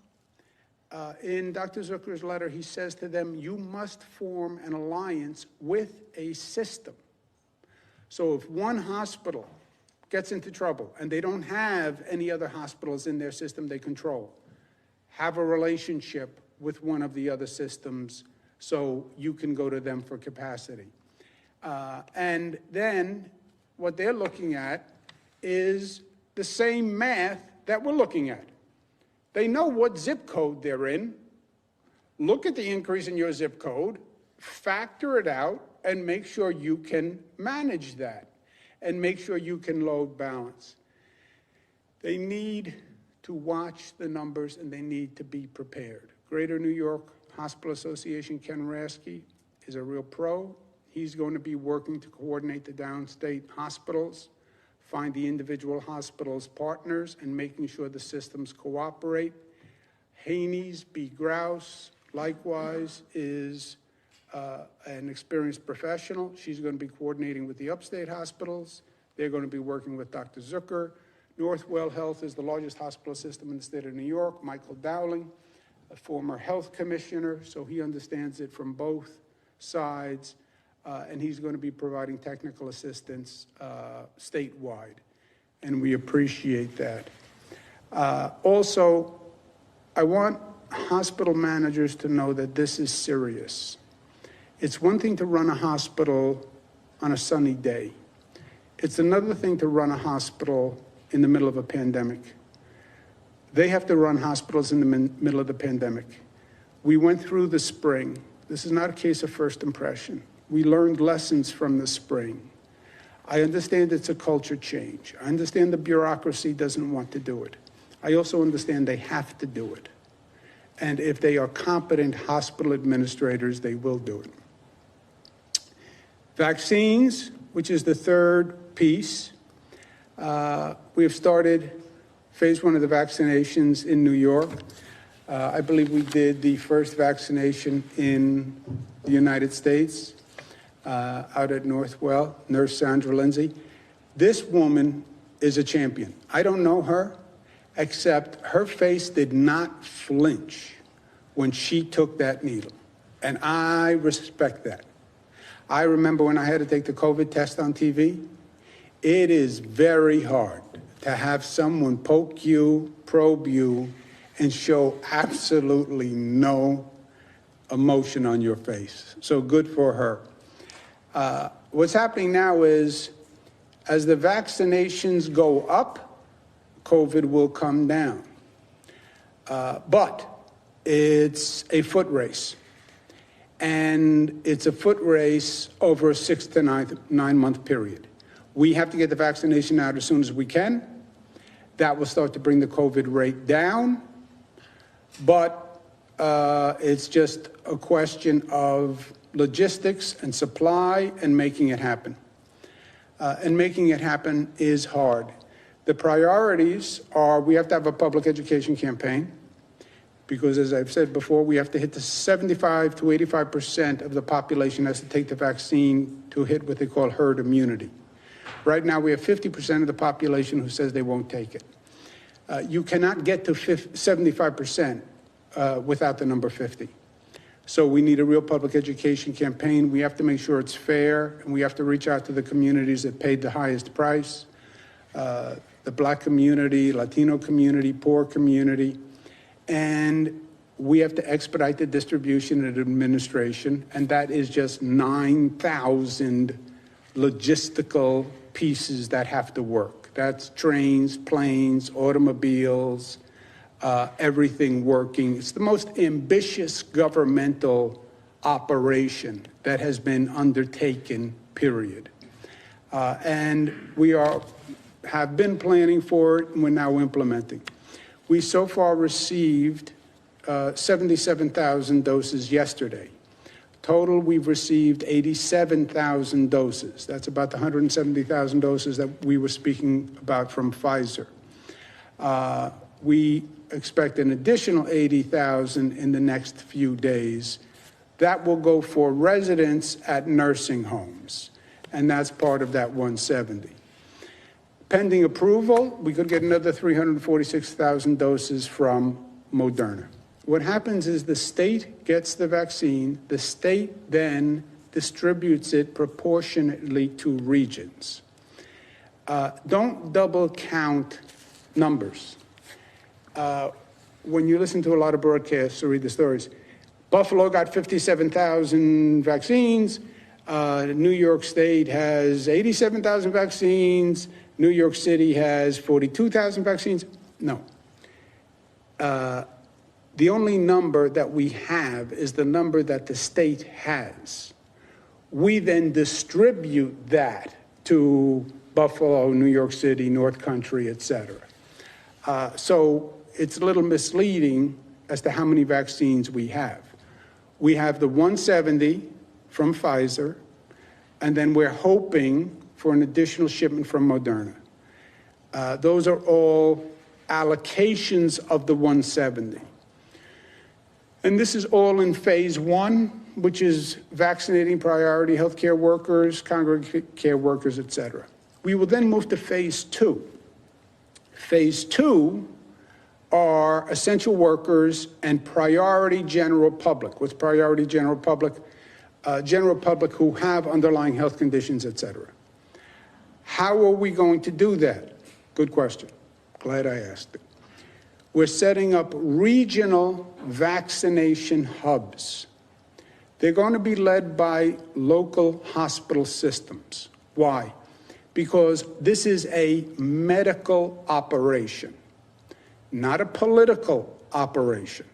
In Dr. Zucker's letter, he says to them, you must form an alliance with a system. So if one hospital gets into trouble and they don't have any other hospitals in their system they control, have a relationship with one of the other systems so you can go to them for capacity. And then what they're looking at is the same math that we're looking at. They know what zip code they're in. Look at the increase in your zip code, factor it out, and make sure you can manage that and make sure you can load balance. They need to watch the numbers and they need to be prepared. Greater New York Hospital Association, Ken Rasky, is a real pro. He's going to be working to coordinate the downstate hospitals, find the individual hospitals' partners, and making sure the systems cooperate. Haney's B. Grouse, likewise, is an experienced professional. She's going to be coordinating with the upstate hospitals. They're going to be working with Dr. Zucker. Northwell Health is the largest hospital system in the state of New York. Michael Dowling, a former health commissioner, so he understands it from both sides, and he's going to be providing technical assistance statewide, and we appreciate that. Also, I want hospital managers to know that this is serious. It's one thing to run a hospital on a sunny day. It's another thing to run a hospital in the middle of a pandemic. They have to run hospitals in the middle of the pandemic. We went through the spring. This is not a case of first impression. We learned lessons from the spring. I understand it's a culture change. I understand the bureaucracy doesn't want to do it. I also understand they have to do it. And if they are competent hospital administrators, they will do it. Vaccines, which is the third piece. We have started phase 1 of the vaccinations in New York. I believe we did the first vaccination in the United States out at Northwell, Nurse Sandra Lindsay. This woman is a champion. I don't know her, except her face did not flinch when she took that needle. And I respect that. I remember when I had to take the COVID test on TV. It is very hard to have someone poke you, probe you, and show absolutely no emotion on your face. So good for her. What's happening now is, as the vaccinations go up, COVID will come down. But it's a foot race. And it's a foot race over a 6 to 9 month period. We have to get the vaccination out as soon as we can. That will start to bring the COVID rate down. But it's just a question of logistics and supply and making it happen. And making it happen is hard. The priorities are, we have to have a public education campaign, because as I've said before, we have to hit the 75 to 85% of the population has to take the vaccine to hit what they call herd immunity. Right now, we have 50% of the population who says they won't take it. You cannot get to 75% without the number 50. So we need a real public education campaign. We have to make sure it's fair, and we have to reach out to the communities that paid the highest price, the Black community, Latino community, poor community. And we have to expedite the distribution and administration, and that is just 9,000 logistical pieces that have to work. That's trains, planes, automobiles, everything working. It's the most ambitious governmental operation that has been undertaken, period. And we have been planning for it, and we're now implementing. We so far received 77,000 doses yesterday. Total, we've received 87,000 doses. That's about the 170,000 doses that we were speaking about from Pfizer. We expect an additional 80,000 in the next few days. That will go for residents at nursing homes, and that's part of that 170. Pending approval, we could get another 346,000 doses from Moderna. What happens is the state gets the vaccine, the state then distributes it proportionately to regions. Don't double count numbers. When you listen to a lot of broadcasts or read the stories, Buffalo got 57,000 vaccines, New York State has 87,000 vaccines, New York City has 42,000 vaccines. No. The only number that we have is the number that the state has. We then distribute that to Buffalo, New York City, North Country, et cetera. So it's a little misleading as to how many vaccines we have. We have the 170 from Pfizer, and then we're hoping for an additional shipment from Moderna. Those are all allocations of the 170. And this is all in phase 1, which is vaccinating priority healthcare workers, congregate care workers, et cetera. We will then move to phase 2. Phase 2 are essential workers and priority general public. What's priority general public? General public who have underlying health conditions, et cetera. How are we going to do that? Good question. Glad I asked it. We're setting up regional vaccination hubs. They're going to be led by local hospital systems. Why? Because this is a medical operation, not a political operation.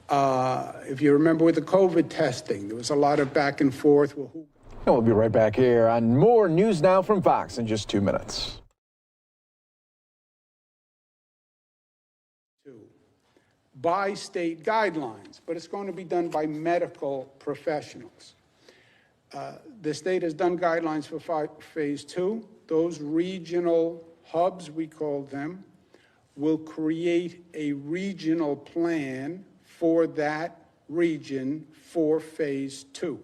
If you remember with the COVID testing, there was a lot of back and forth. Well, And we'll be right back here on more News Now from Fox in just 2 minutes. By state guidelines, but it's going to be done by medical professionals. The state has done guidelines for phase 2. Those regional hubs, we call them, will create a regional plan for that region for phase 2.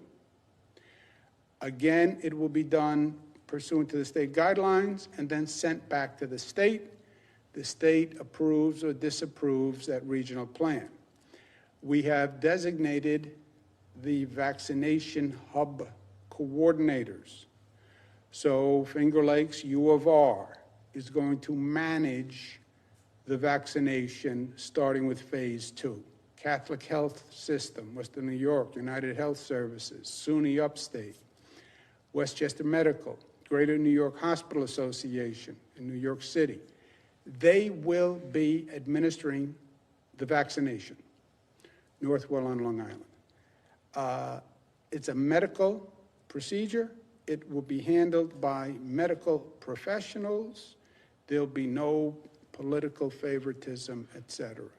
Again, it will be done pursuant to the state guidelines and then sent back to the state. The state approves or disapproves that regional plan. We have designated the vaccination hub coordinators. So Finger Lakes U of R is going to manage the vaccination starting with phase 2. Catholic Health System, Western New York, United Health Services, SUNY Upstate, Westchester Medical, Greater New York Hospital Association in New York City. They will be administering the vaccination. Northwell on Long Island. It's a medical procedure. It will be handled by medical professionals. There'll be no political favoritism, et cetera.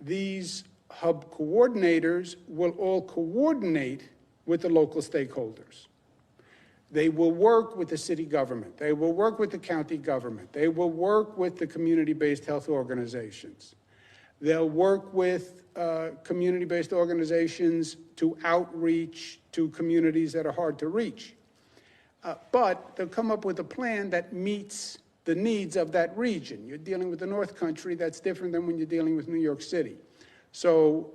These hub coordinators will all coordinate with the local stakeholders. They will work with the city government. They will work with the county government. They will work with the community-based health organizations. They'll work with community-based organizations to outreach to communities that are hard to reach. But they'll come up with a plan that meets the needs of that region. You're dealing with the North Country, that's different than when you're dealing with New York City. So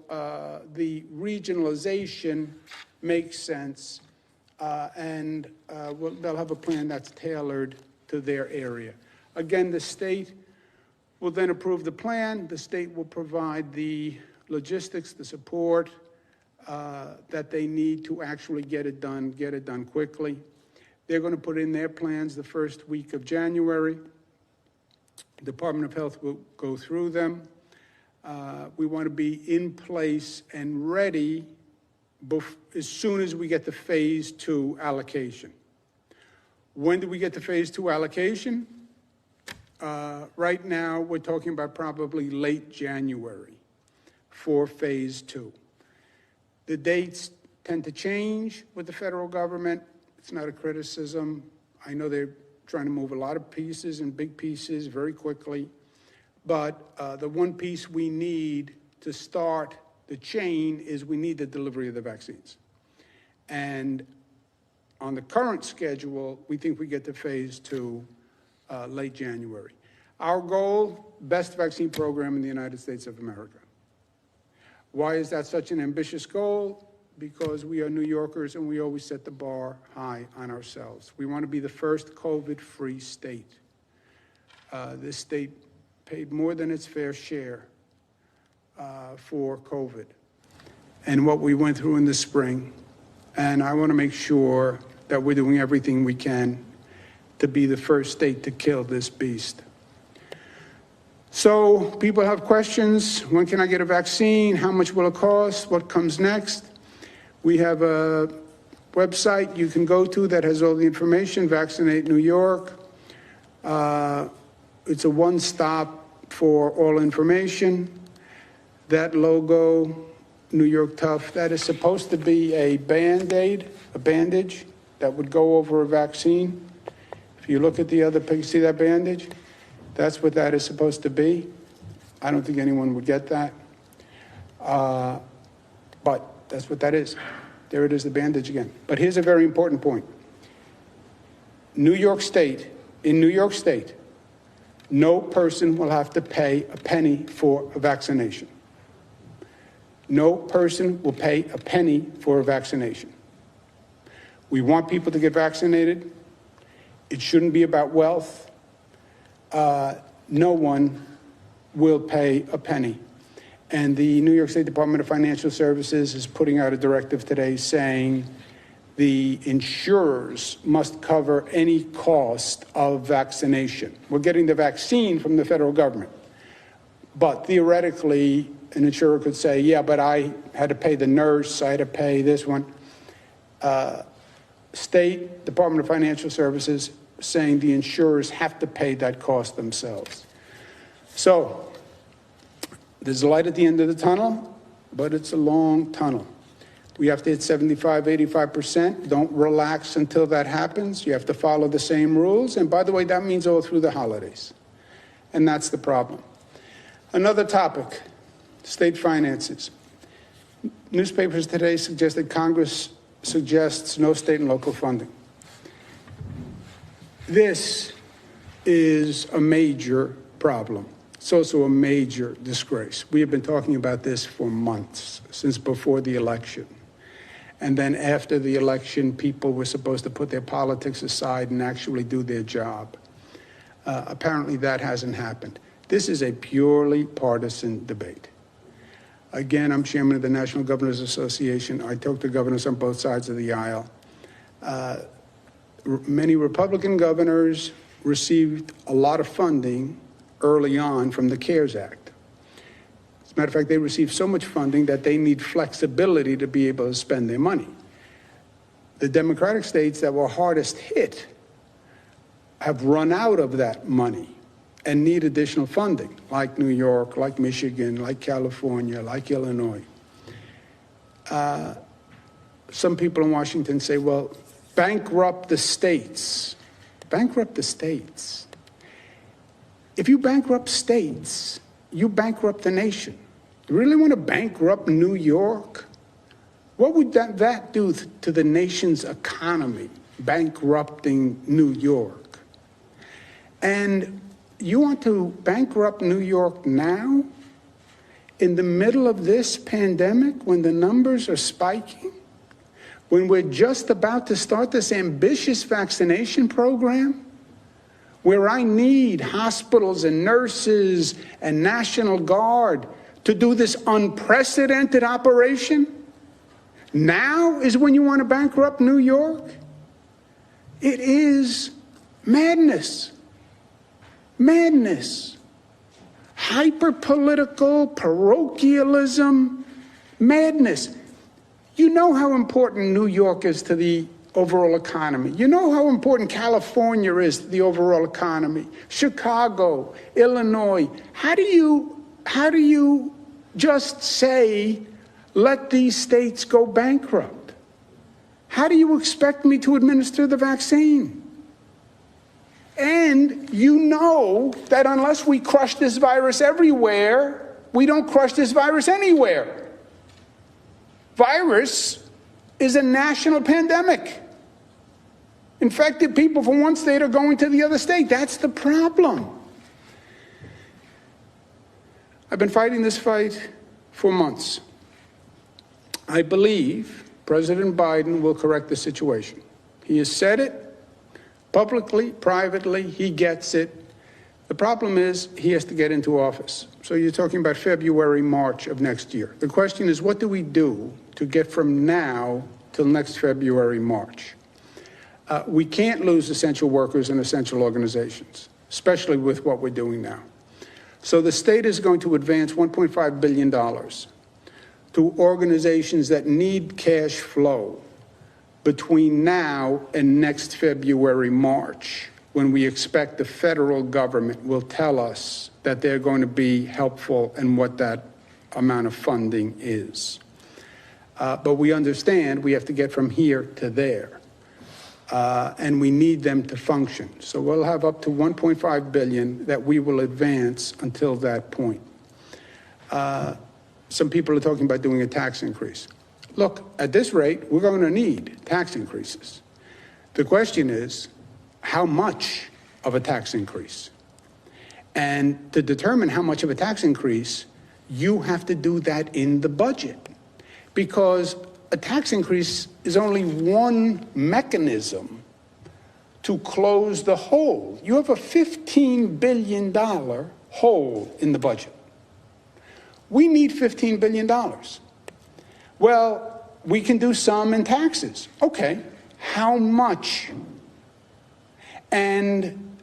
the regionalization makes sense. And they'll have a plan that's tailored to their area. Again, the state will then approve the plan. The state will provide the logistics, the support that they need to actually get it done quickly. They're going to put in their plans the first week of January. Department of Health will go through them. We want to be in place and ready as soon as we get the phase 2 allocation. When do we get the phase 2 allocation? Right now, we're talking about probably late January for phase 2. The dates tend to change with the federal government. It's not a criticism. I know they're trying to move a lot of pieces and big pieces very quickly. But the one piece we need to start the chain is we need the delivery of the vaccines. And on the current schedule, we think we get to phase 2 late January. Our goal, best vaccine program in the United States of America. Why is that such an ambitious goal? Because we are New Yorkers and we always set the bar high on ourselves. We want to be the first COVID-free state. This state paid more than its fair share for COVID and what we went through in the spring. And I want to make sure that we're doing everything we can to be the first state to kill this beast. So people have questions. When can I get a vaccine? How much will it cost? What comes next? We have website you can go to that has all the information, Vaccinate New York. It's a one-stop for all information. That logo, New York Tough, that is supposed to be a Band-Aid, a bandage that would go over a vaccine. If you look at the other picture, see that bandage? That's what that is supposed to be. I don't think anyone would get that. But that's what that is. There it is, the bandage again. But here's a very important point. New York State, in New York State, no person will have to pay a penny for a vaccination. No person will pay a penny for a vaccination. We want people to get vaccinated. It shouldn't be about wealth. No one will pay a penny. And the New York State Department of Financial Services is putting out a directive today saying the insurers must cover any cost of vaccination. We're getting the vaccine from the federal government. But theoretically, an insurer could say, yeah, but I had to pay the nurse, I had to pay this one. State Department of Financial Services saying the insurers have to pay that cost themselves. So there's a light at the end of the tunnel, but it's a long tunnel. We have to hit 75, 85%. Don't relax until that happens. You have to follow the same rules. And by the way, that means all through the holidays. And that's the problem. Another topic, state finances. Newspapers today suggest that Congress suggests no state and local funding. This is a major problem. It's also a major disgrace. We have been talking about this for months, since before the election. And then after the election, people were supposed to put their politics aside and actually do their job. Apparently that hasn't happened. This is a purely partisan debate. Again, I'm chairman of the National Governors Association. I talk to governors on both sides of the aisle. Many Republican governors received a lot of funding early on from the CARES Act. As a matter of fact, they received so much funding that they need flexibility to be able to spend their money. The Democratic states that were hardest hit have run out of that money and need additional funding, like New York, like Michigan, like California, like Illinois. Some people in Washington say, well, bankrupt the states. Bankrupt the states. If you bankrupt states, you bankrupt the nation. You really want to bankrupt New York? What would that do to the nation's economy, bankrupting New York? And you want to bankrupt New York now, in the middle of this pandemic, when the numbers are spiking, when we're just about to start this ambitious vaccination program, where I need hospitals and nurses and National Guard to do this unprecedented operation? Now is when you want to bankrupt New York? It is madness. Madness. Hyper-political, parochialism, madness. You know how important New York is to the overall economy. You know how important California is to the overall economy. Chicago, Illinois. How do you just say, let these states go bankrupt? How do you expect me to administer the vaccine? And you know that unless we crush this virus everywhere, we don't crush this virus anywhere. Virus is a national pandemic. Infected people from one state are going to the other state. That's the problem. I've been fighting this fight for months. I believe President Biden will correct the situation. He has said it publicly, privately, he gets it. The problem is he has to get into office. So you're talking about February, March of next year. The question is, what do we do to get from now till next February, March? We can't lose essential workers and essential organizations, especially with what we're doing now. So the state is going to advance $1.5 billion to organizations that need cash flow, between now and next February, March, when we expect the federal government will tell us that they're going to be helpful and what that amount of funding is. But we understand we have to get from here to there. And we need them to function. So we'll have up to $1.5 billion that we will advance until that point. Some people are talking about doing a tax increase. Look, at this rate, we're going to need tax increases. The question is, how much of a tax increase? And to determine how much of a tax increase, you have to do that in the budget. Because a tax increase is only one mechanism to close the hole. You have a $15 billion hole in the budget. We need $15 billion. Well, we can do some in taxes. Okay, how much? And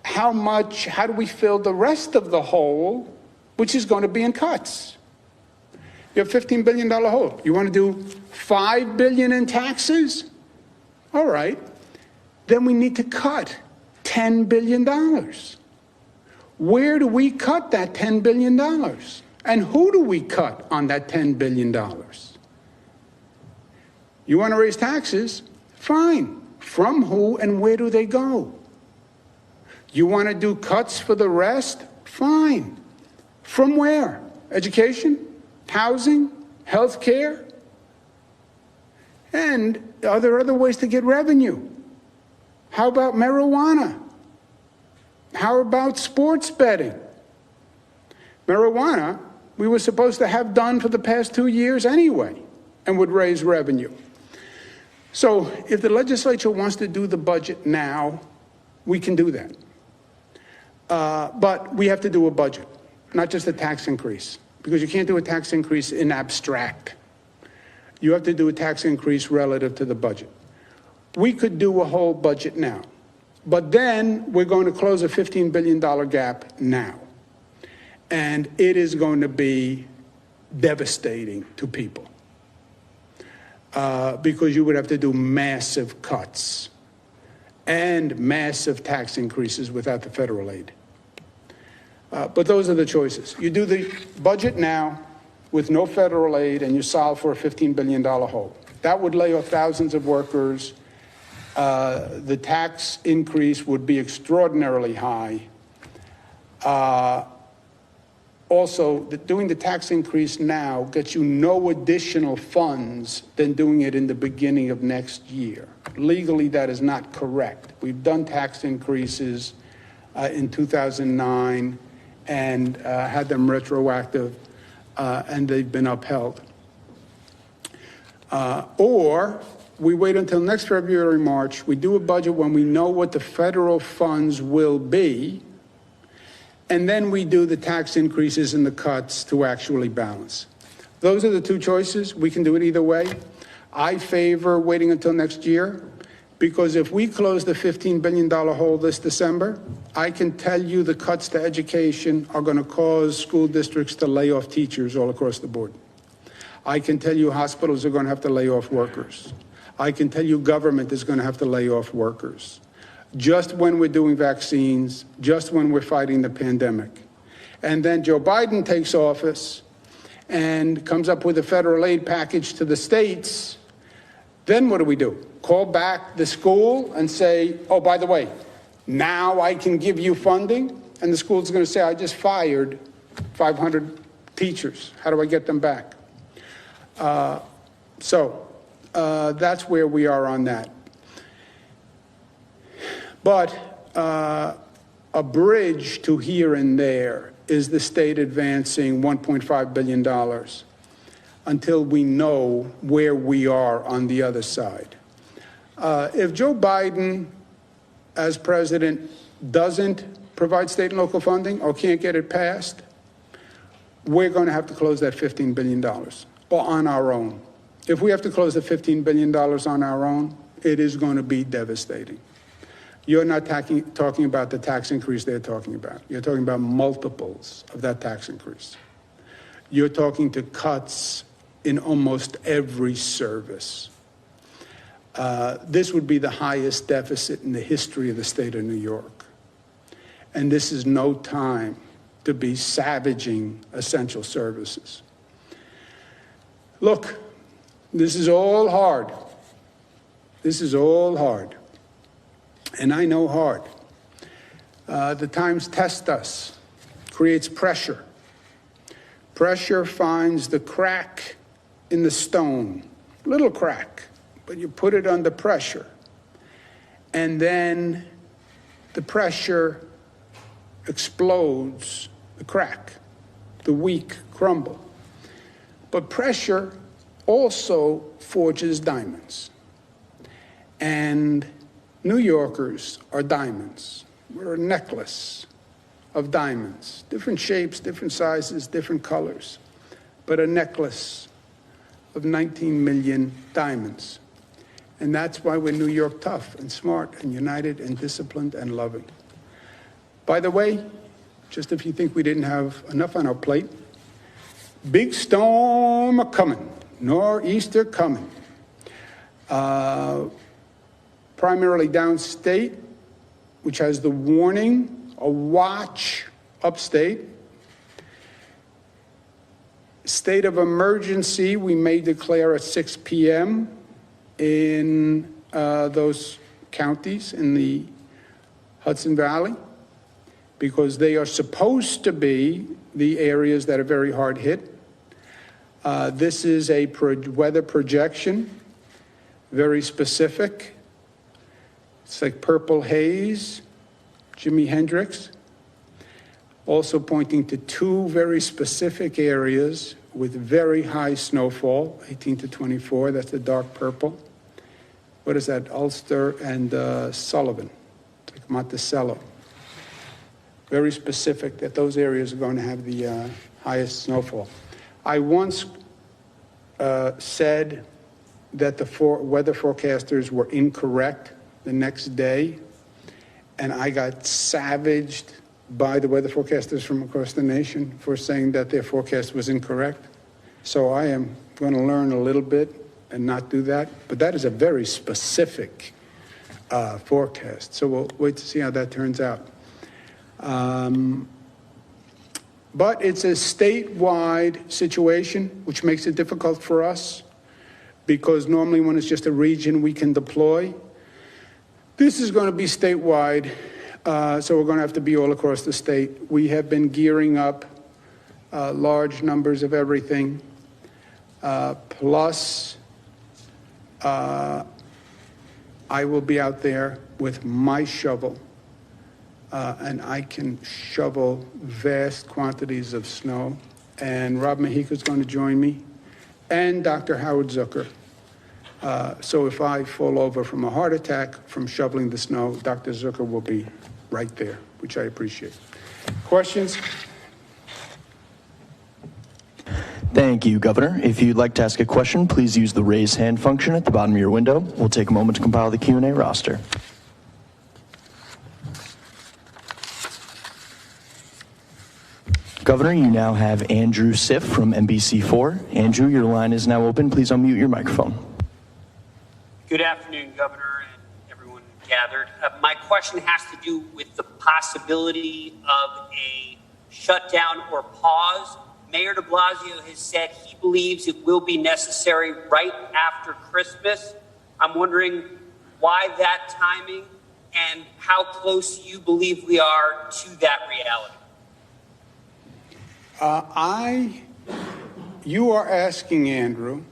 how do we fill the rest of the hole, which is going to be in cuts? You have a $15 billion hole. You want to do $5 billion in taxes? All right. Then we need to cut $10 billion. Where do we cut that $10 billion? And who do we cut on that $10 billion? You want to raise taxes? Fine. From who and where do they go? You want to do cuts for the rest? Fine. From where? Education? Housing? Health care? And are there other ways to get revenue? How about marijuana? How about sports betting? Marijuana, we were supposed to have done for the past 2 years anyway, and would raise revenue. So if the legislature wants to do the budget now, we can do that. But we have to do a budget, not just a tax increase, because you can't do a tax increase in abstract. You have to do a tax increase relative to the budget. We could do a whole budget now, but then we're going to close a $15 billion gap now. And it is going to be devastating to people because you would have to do massive cuts and massive tax increases without the federal aid. But those are the choices. You do the budget now with no federal aid and you solve for a $15 billion hole. That would lay off thousands of workers. The tax increase would be extraordinarily high. Also, doing the tax increase now gets you no additional funds than doing it in the beginning of next year. Legally, that is not correct. We've done tax increases in 2009 and had them retroactive, and they've been upheld. Or we wait until next February, March, we do a budget when we know what the federal funds will be, and then we do the tax increases and the cuts to actually balance. Those are the two choices. We can do it either way. I favor waiting until next year, because if we close the $15 billion hole this December, I can tell you the cuts to education are going to cause school districts to lay off teachers all across the board. I can tell you hospitals are going to have to lay off workers. I can tell you government is going to have to lay off workers. Just when we're doing vaccines, just when we're fighting the pandemic. And then Joe Biden takes office and comes up with a federal aid package to the states. Then what do? Call back the school and say, oh, by the way, now I can give you funding? And the school's going to say, I just fired 500 teachers. How do I get them back? That's where we are on that. But a bridge to here and there is the state advancing $1.5 billion until we know where we are on the other side. If Joe Biden, as president, doesn't provide state and local funding or can't get it passed, we're going to have to close that $15 billion on our own. If we have to close the $15 billion on our own, it is going to be devastating. You're not talking about the tax increase they're talking about. You're talking about multiples of that tax increase. You're talking to cuts in almost every service. this would be the highest deficit in the history of the state of New York. And this is no time to be savaging essential services. Look, this is all hard. This is all hard. And I know hard. The times test us, creates pressure. Pressure finds the crack in the stone, little crack, but you put it under pressure. And then the pressure explodes the crack, the weak crumble. But pressure also forges diamonds. And New Yorkers are diamonds. We're a necklace of diamonds, different shapes, different sizes, different colors, but a necklace of 19 million diamonds. And that's why we're New York tough and smart and united and disciplined and loving. By the way, just if you think we didn't have enough on our plate, big storm a-coming, nor'easter coming. Primarily downstate, which has the warning, a watch upstate. State of emergency, we may declare at 6 p.m. in those counties in the Hudson Valley, because they are supposed to be the areas that are very hard hit. This is a weather projection, very specific. It's like purple haze, Jimi Hendrix, also pointing to two very specific areas with very high snowfall, 18 to 24, that's the dark purple. What is that, Ulster and Sullivan, like Monticello. Very specific that those areas are going to have the highest snowfall. I once said that the weather forecasters were incorrect the next day, and I got savaged by the weather forecasters from across the nation for saying that their forecast was incorrect. So I am going to learn a little bit and not do that, but that is a very specific forecast. So we'll wait to see how that turns out. But it's a statewide situation, which makes it difficult for us, because normally when it's just a region we can deploy. This is going to be statewide, so we're going to have to be all across the state. We have been gearing up large numbers of everything, plus I will be out there with my shovel, and I can shovel vast quantities of snow. And Rob Mahika is going to join me, and Dr. Howard Zucker. So if I fall over from a heart attack from shoveling the snow, Dr. Zucker will be right there, which I appreciate. Questions? Thank you, Governor. If you'd like to ask a question, please use the raise hand function at the bottom of your window. We'll take a moment to compile the Q&A roster. Governor, you now have Andrew Siff from NBC4. Andrew, your line is now open. Please unmute your microphone. Good afternoon, Governor, and everyone gathered. My question has to do with the possibility of a shutdown or pause. Mayor de Blasio has said he believes it will be necessary right after Christmas. I'm wondering why that timing and how close you believe we are to that reality. You are asking, Andrew,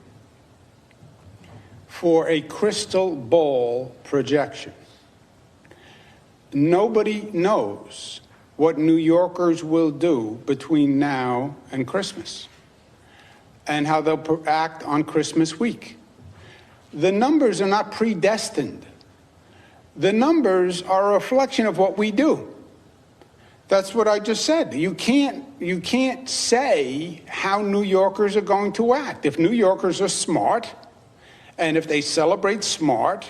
for a crystal ball projection. Nobody knows what New Yorkers will do between now and Christmas and how they'll act on Christmas week. The numbers are not predestined. The numbers are a reflection of what we do. That's what I just said. You can't say how New Yorkers are going to act. If New Yorkers are smart, and if they celebrate smart,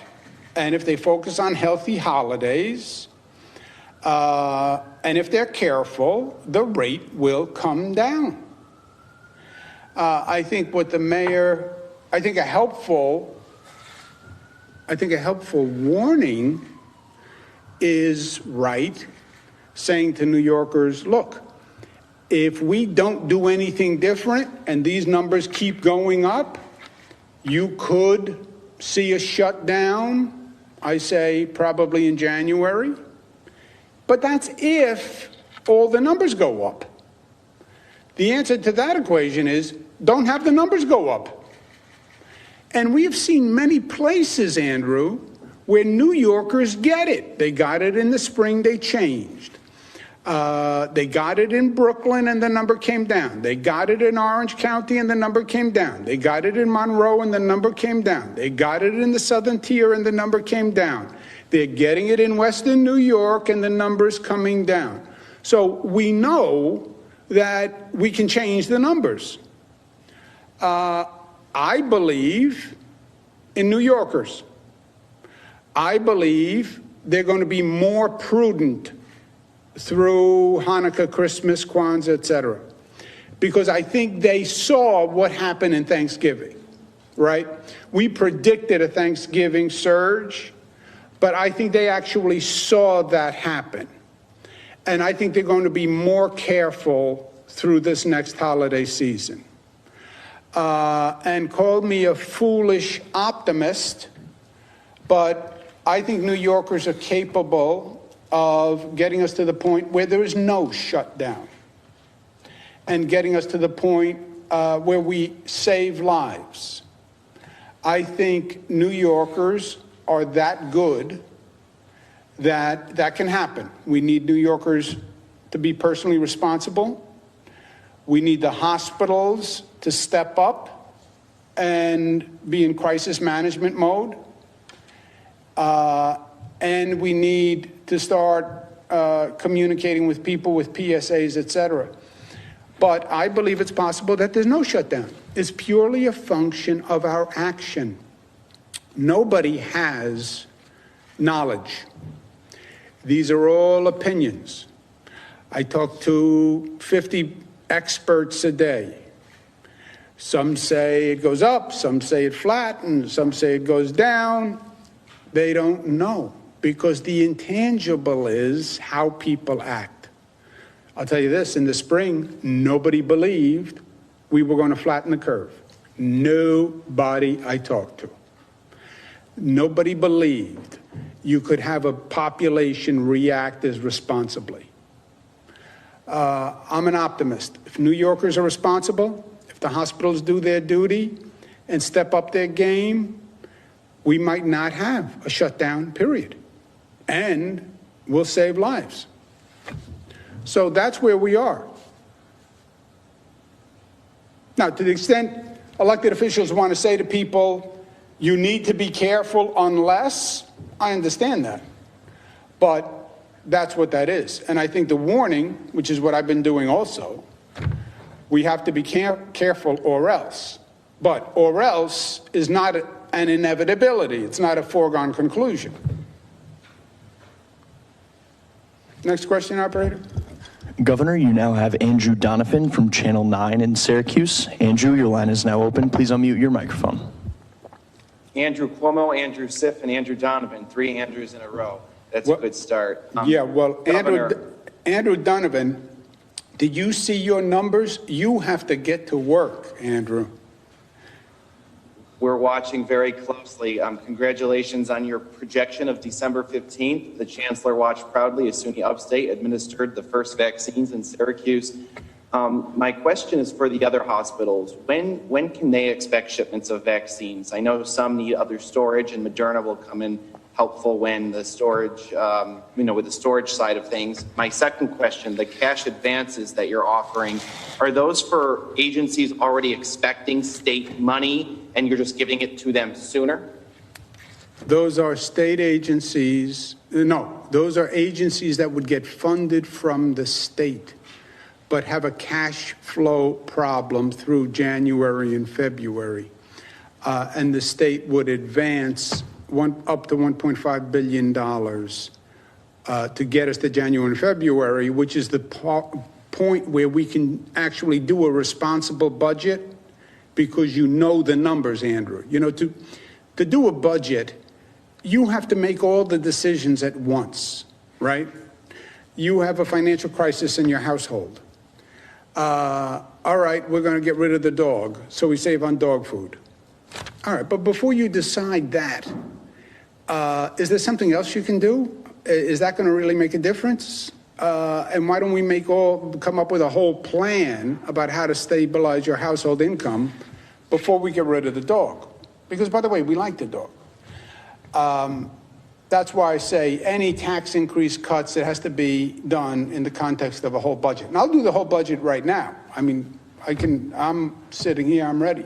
and if they focus on healthy holidays, and if they're careful, the rate will come down. I think a helpful I think a helpful warning is right, saying to New Yorkers, look, if we don't do anything different and these numbers keep going up, you could see a shutdown, I say probably in January. But that's if all the numbers go up. The answer to that equation is don't have the numbers go up. And we have seen many places, Andrew, where New Yorkers get it. They got it in the spring, they changed. They got it in Brooklyn and the number came down. They got it in Orange County and the number came down. They got it in Monroe and the number came down. They got it in the Southern Tier and the number came down. They're getting it in Western New York and the number's coming down. So we know that we can change the numbers. I believe in New Yorkers. I believe they're going to be more prudent through Hanukkah, Christmas, Kwanzaa, etc. Because I think they saw what happened in Thanksgiving, right? We predicted a Thanksgiving surge, but I think they actually saw that happen. And I think they're going to be more careful through this next holiday season. And called me a foolish optimist, but I think New Yorkers are capable of getting us to the point where there is no shutdown and getting us to the point where we save lives. I think New Yorkers are that good that that can happen. We need New Yorkers to be personally responsible. We need the hospitals to step up and be in crisis management mode. And we need to start communicating with people with PSAs, et cetera. But I believe it's possible that there's no shutdown. It's purely a function of our action. Nobody has knowledge. These are all opinions. I talk to 50 experts a day. Some say it goes up, some say it flattens, some say it goes down. They don't know because the intangible is how people act. I'll tell you this, in the spring, nobody believed we were going to flatten the curve. Nobody I talked to. Nobody believed you could have a population react as responsibly. I'm an optimist. If New Yorkers are responsible, if the hospitals do their duty and step up their game, we might not have a shutdown, period. And we'll save lives. So that's where we are. Now, to the extent elected officials want to say to people, you need to be careful unless, I understand that. But that's what that is. And I think the warning, which is what I've been doing also, we have to be careful or else. But or else is not an inevitability. It's not a foregone conclusion. Next question, operator. Governor, you now have Andrew Donovan from Channel 9 in Syracuse. Andrew, your line is now open. Please unmute your microphone. Andrew Cuomo, Andrew Sif, and Andrew Donovan. 3 Andrews in a row. That's a good start. Andrew Donovan, did you see your numbers? You have to get to work, Andrew. We're watching very closely. Congratulations on your projection of December 15th. The Chancellor watched proudly as SUNY Upstate administered the first vaccines in Syracuse. My question is for the other hospitals. When can they expect shipments of vaccines? I know some need other storage, and Moderna will come in helpful when the storage, with the storage side of things. My second question, the cash advances that you're offering, are those for agencies already expecting state money and you're just giving it to them sooner? Those are state agencies. No, those are agencies that would get funded from the state, but have a cash flow problem through January and February. And the state would advance up to $1.5 billion to get us to January and February, which is the point where we can actually do a responsible budget because you know the numbers, Andrew. You know, to do a budget, you have to make all the decisions at once, right? You have a financial crisis in your household. All right, we're going to get rid of the dog, so we save on dog food. All right, but before you decide that, is there something else you can do? Is that going to really make a difference? And why don't we come up with a whole plan about how to stabilize your household income before we get rid of the dog? Because, by the way, we like the dog. That's why I say any tax increase cuts, it has to be done in the context of a whole budget. And I'll do the whole budget right now. I mean, I'm sitting here, I'm ready.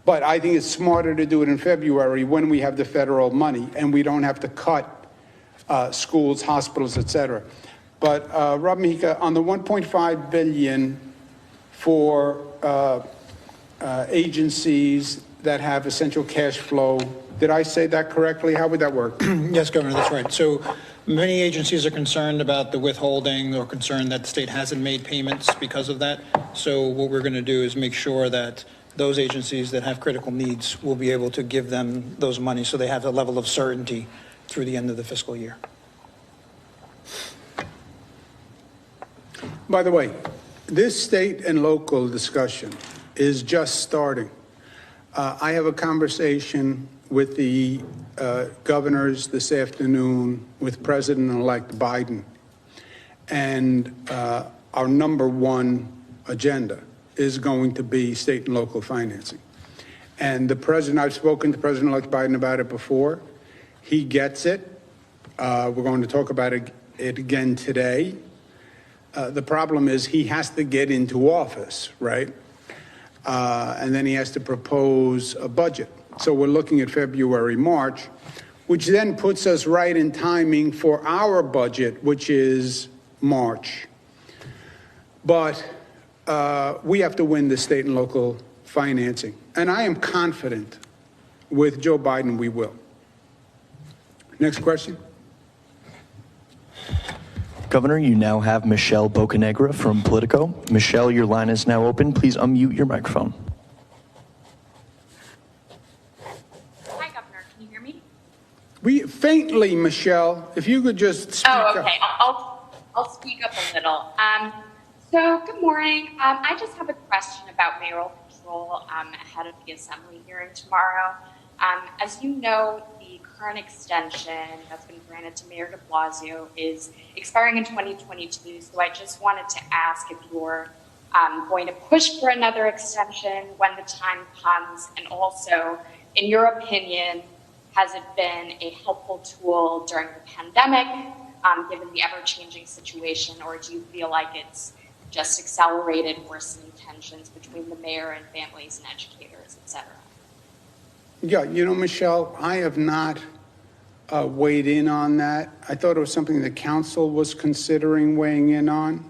But I think it's smarter to do it in February when we have the federal money and we don't have to cut schools, hospitals, et cetera. But Rob Mica, on the $1.5 billion for agencies that have essential cash flow, did I say that correctly? How would that work? Yes, Governor, that's right. So many agencies are concerned about the withholding or concerned that the state hasn't made payments because of that. So what we're going to do is make sure that those agencies that have critical needs will be able to give them those money so they have a level of certainty through the end of the fiscal year. By the way, this state and local discussion is just starting. I have a conversation with the governors this afternoon with President-elect Biden. And our number one agenda is going to be state and local financing. And the president, I've spoken to President-elect Biden about it before. He gets it. We're going to talk about it again today. The problem is he has to get into office, right? And then he has to propose a budget. So we're looking at February, March, which then puts us right in timing for our budget, which is March. But we have to win the state and local financing. And I am confident with Joe Biden we will. Next question. Governor, you now have Michelle Bocanegra from Politico. Michelle, your line is now open. Please unmute your microphone. Hi, Governor. Can you hear me? Faintly, Michelle, if you could just speak up. Oh, okay. I'll speak up a little. So, good morning. I just have a question about mayoral control ahead of the assembly hearing tomorrow. As you know, the current extension that's been granted to Mayor de Blasio is expiring in 2022. So I just wanted to ask if you're going to push for another extension when the time comes. And also, in your opinion, has it been a helpful tool during the pandemic, given the ever-changing situation, or do you feel like it's just accelerated worsening tensions between the mayor and families and educators, et cetera? Yeah, you know, Michelle, I have not weighed in on that. I thought it was something the council was considering weighing in on,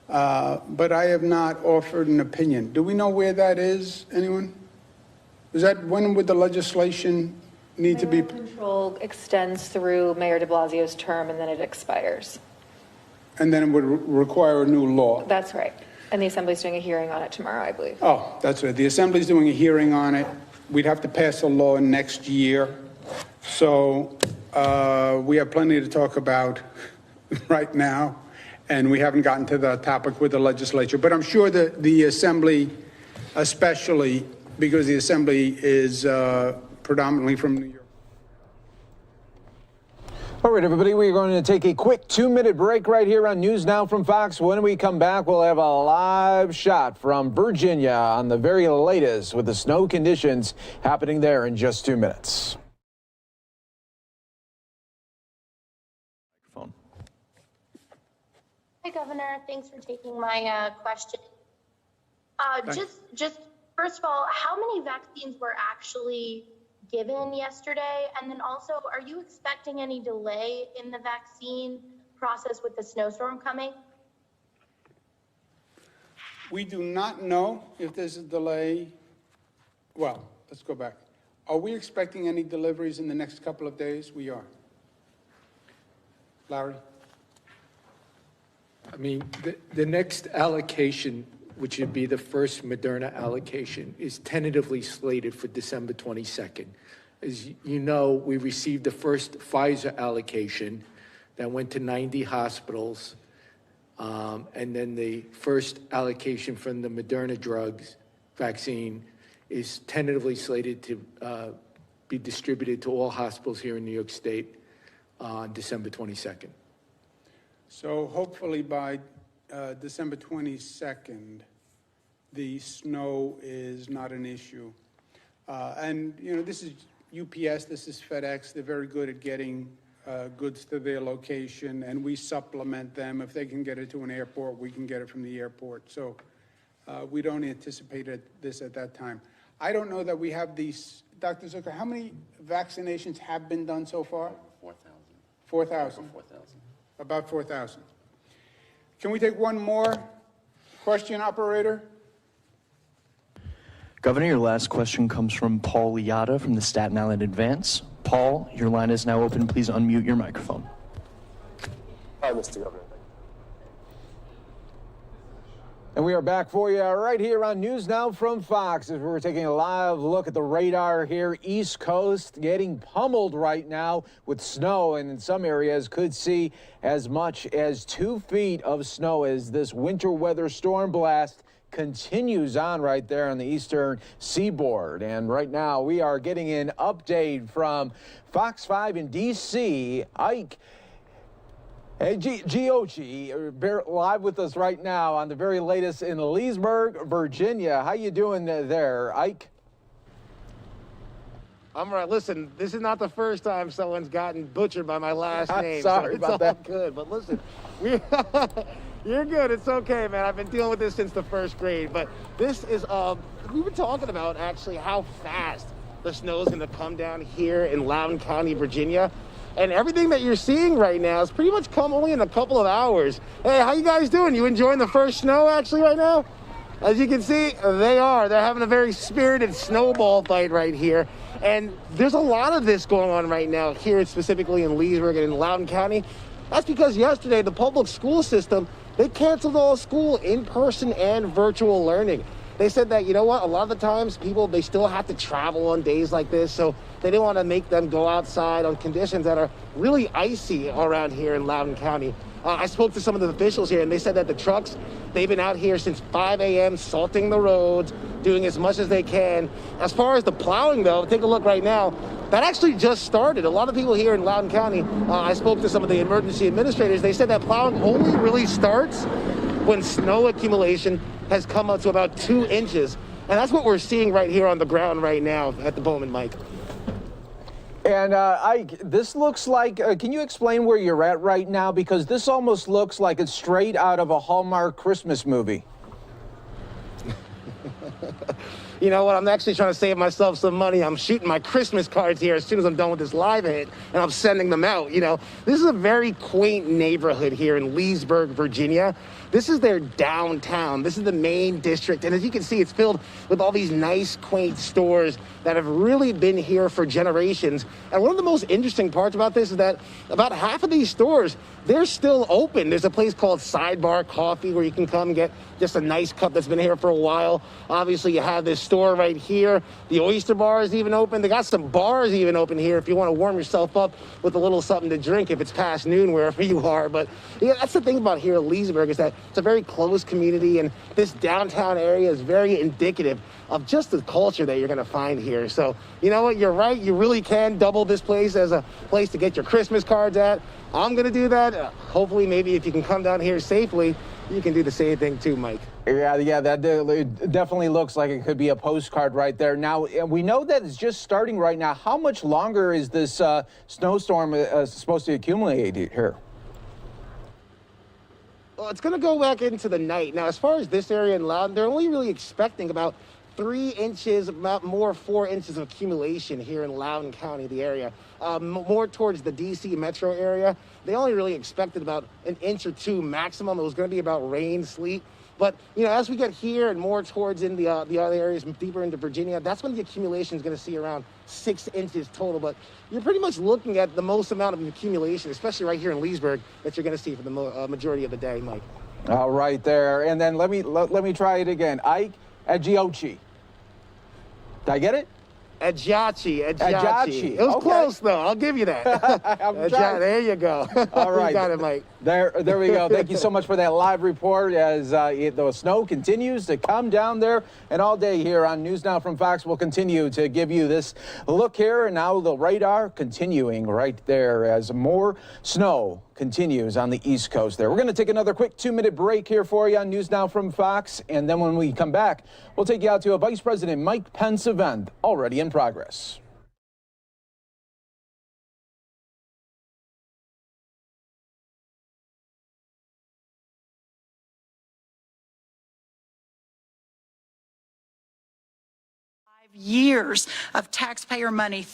but I have not offered an opinion. Do we know where that is, anyone? Is that, when would the legislation need to be? Control extends through Mayor de Blasio's term and then it expires. And then it would require a new law. That's right. And the Assembly's doing a hearing on it tomorrow, I believe. Oh, that's right. The Assembly's doing a hearing on it. We'd have to pass a law next year. So we have plenty to talk about right now, and we haven't gotten to the topic with the legislature. But I'm sure that the Assembly, especially because the Assembly is predominantly from New York. All right, everybody, we're going to take a quick 2-minute break right here on News Now from Fox. When we come back, we'll have a live shot from Virginia on the very latest with the snow conditions happening there in just 2 minutes. Hi, Governor. Thanks for taking my question. Just first of all, how many vaccines were actually given yesterday? And then also, are you expecting any delay in the vaccine process with the snowstorm coming? We do not know if there's a delay. Well, let's go back. Are we expecting any deliveries in the next couple of days? We are. Larry? I mean, the next allocation, which would be the first Moderna allocation, is tentatively slated for December 22nd. as you know, we received the first Pfizer allocation that went to 90 hospitals. And then the first allocation from the Moderna drugs vaccine is tentatively slated to be distributed to all hospitals here in New York State on December 22nd. So hopefully by December 22nd, the snow is not an issue. And, you know, this is UPS, this is FedEx. They're very good at getting goods to their location, and we supplement them. If they can get it to an airport, we can get it from the airport. So we don't anticipate this at that time. I don't know that we have these. Dr. Zucker, how many vaccinations have been done so far? 4,000. 4,000? 4,000. About 4,000. Can we take one more question, operator? Governor, your last question comes from Paul Liotta from the Staten Island Advance. Paul, your line is now open. Please unmute your microphone. Hi, Mr. Governor. And we are back for you right here on News Now from Fox as we're taking a live look at the radar here. East Coast getting pummeled right now with snow, and in some areas could see as much as 2 feet of snow as this winter weather storm blast continues on right there on the eastern seaboard. And right now we are getting an update from Fox 5 in D.C. Ike. Hey, Giochi, live with us right now on the very latest in Leesburg, Virginia. How you doing there, Ike? I'm right. Listen, this is not the first time someone's gotten butchered by my last name. Sorry so about that. Good, but listen, you're good. It's okay, man. I've been dealing with this since the first grade. But this is, we were talking about actually how fast the snow is going to come down here in Loudoun County, Virginia. And everything that you're seeing right now has pretty much come only in a couple of hours. Hey, how you guys doing? You enjoying the first snow actually right now? As you can see, they are. They're having a very spirited snowball fight right here. And there's a lot of this going on right now here, specifically in Leesburg and in Loudoun County. That's because yesterday, the public school system, they canceled all school, in-person and virtual learning. They said that, you know what, a lot of the times people, they still have to travel on days like this, so they didn't want to make them go outside on conditions that are really icy around here in Loudoun County. I spoke to some of the officials here, and they said that the trucks, they've been out here since 5 a.m. salting the roads, doing as much as they can. As far as the plowing, though, take a look right now. That actually just started. A lot of people here in Loudoun County, I spoke to some of the emergency administrators, they said that plowing only really starts when snow accumulation has come up to about 2 inches. And that's what we're seeing right here on the ground right now at the Bowman Mike. And Ike, this looks like, can you explain where you're at right now? Because this almost looks like it's straight out of a Hallmark Christmas movie. You know what, I'm actually trying to save myself some money. I'm shooting my Christmas cards here as soon as I'm done with this live hit, and I'm sending them out. You know, this is a very quaint neighborhood here in Leesburg, Virginia. This is their downtown. This is the main district. And as you can see, it's filled with all these nice, quaint stores that have really been here for generations. And one of the most interesting parts about this is that about half of these stores, they're still open. There's a place called Sidebar Coffee where you can come get just a nice cup that's been here for a while. Obviously, you have this store right here. The Oyster Bar is even open. They got some bars even open here if you want to warm yourself up with a little something to drink if it's past noon wherever you are. But yeah, that's the thing about here at Leesburg is that it's a very close community, and this downtown area is very indicative of just the culture that you're going to find here. So, you know what, you're right. You really can double this place as a place to get your Christmas cards at. I'm going to do that. Hopefully, maybe if you can come down here safely, you can do the same thing too, Mike. Yeah, that definitely looks like it could be a postcard right there. Now, we know that it's just starting right now. How much longer is this snowstorm supposed to accumulate here? Well, it's going to go back into the night. Now, as far as this area in Loudoun, they're only really expecting about 3 inches, about more 4 inches of accumulation here in Loudoun County, the area. More towards the D.C. metro area, they only really expected about 1 inch or 2 maximum. It was going to be about rain, sleet. But, you know, as we get here and more towards in the other areas, deeper into Virginia, that's when the accumulation is going to see around 6 inches total. But you're pretty much looking at the most amount of accumulation, especially right here in Leesburg, that you're going to see for the majority of the day, Mike. All right there. And then let me try it again. Ike at Giochi. Did I get it? Adjachi. Adjachi, It was okay. close, though. I'll give you that. I'm trying. There you go. All right. You got it, Mike. There we go. Thank you so much for that live report as the snow continues to come down there. And all day here on News Now from Fox, we'll continue to give you this look here. And now the radar continuing right there as more snow continues on the East Coast there. We're going to take another quick 2-minute break here for you on News Now from Fox. And then when we come back, we'll take you out to a Vice President Mike Pence event already in progress. Years of taxpayer money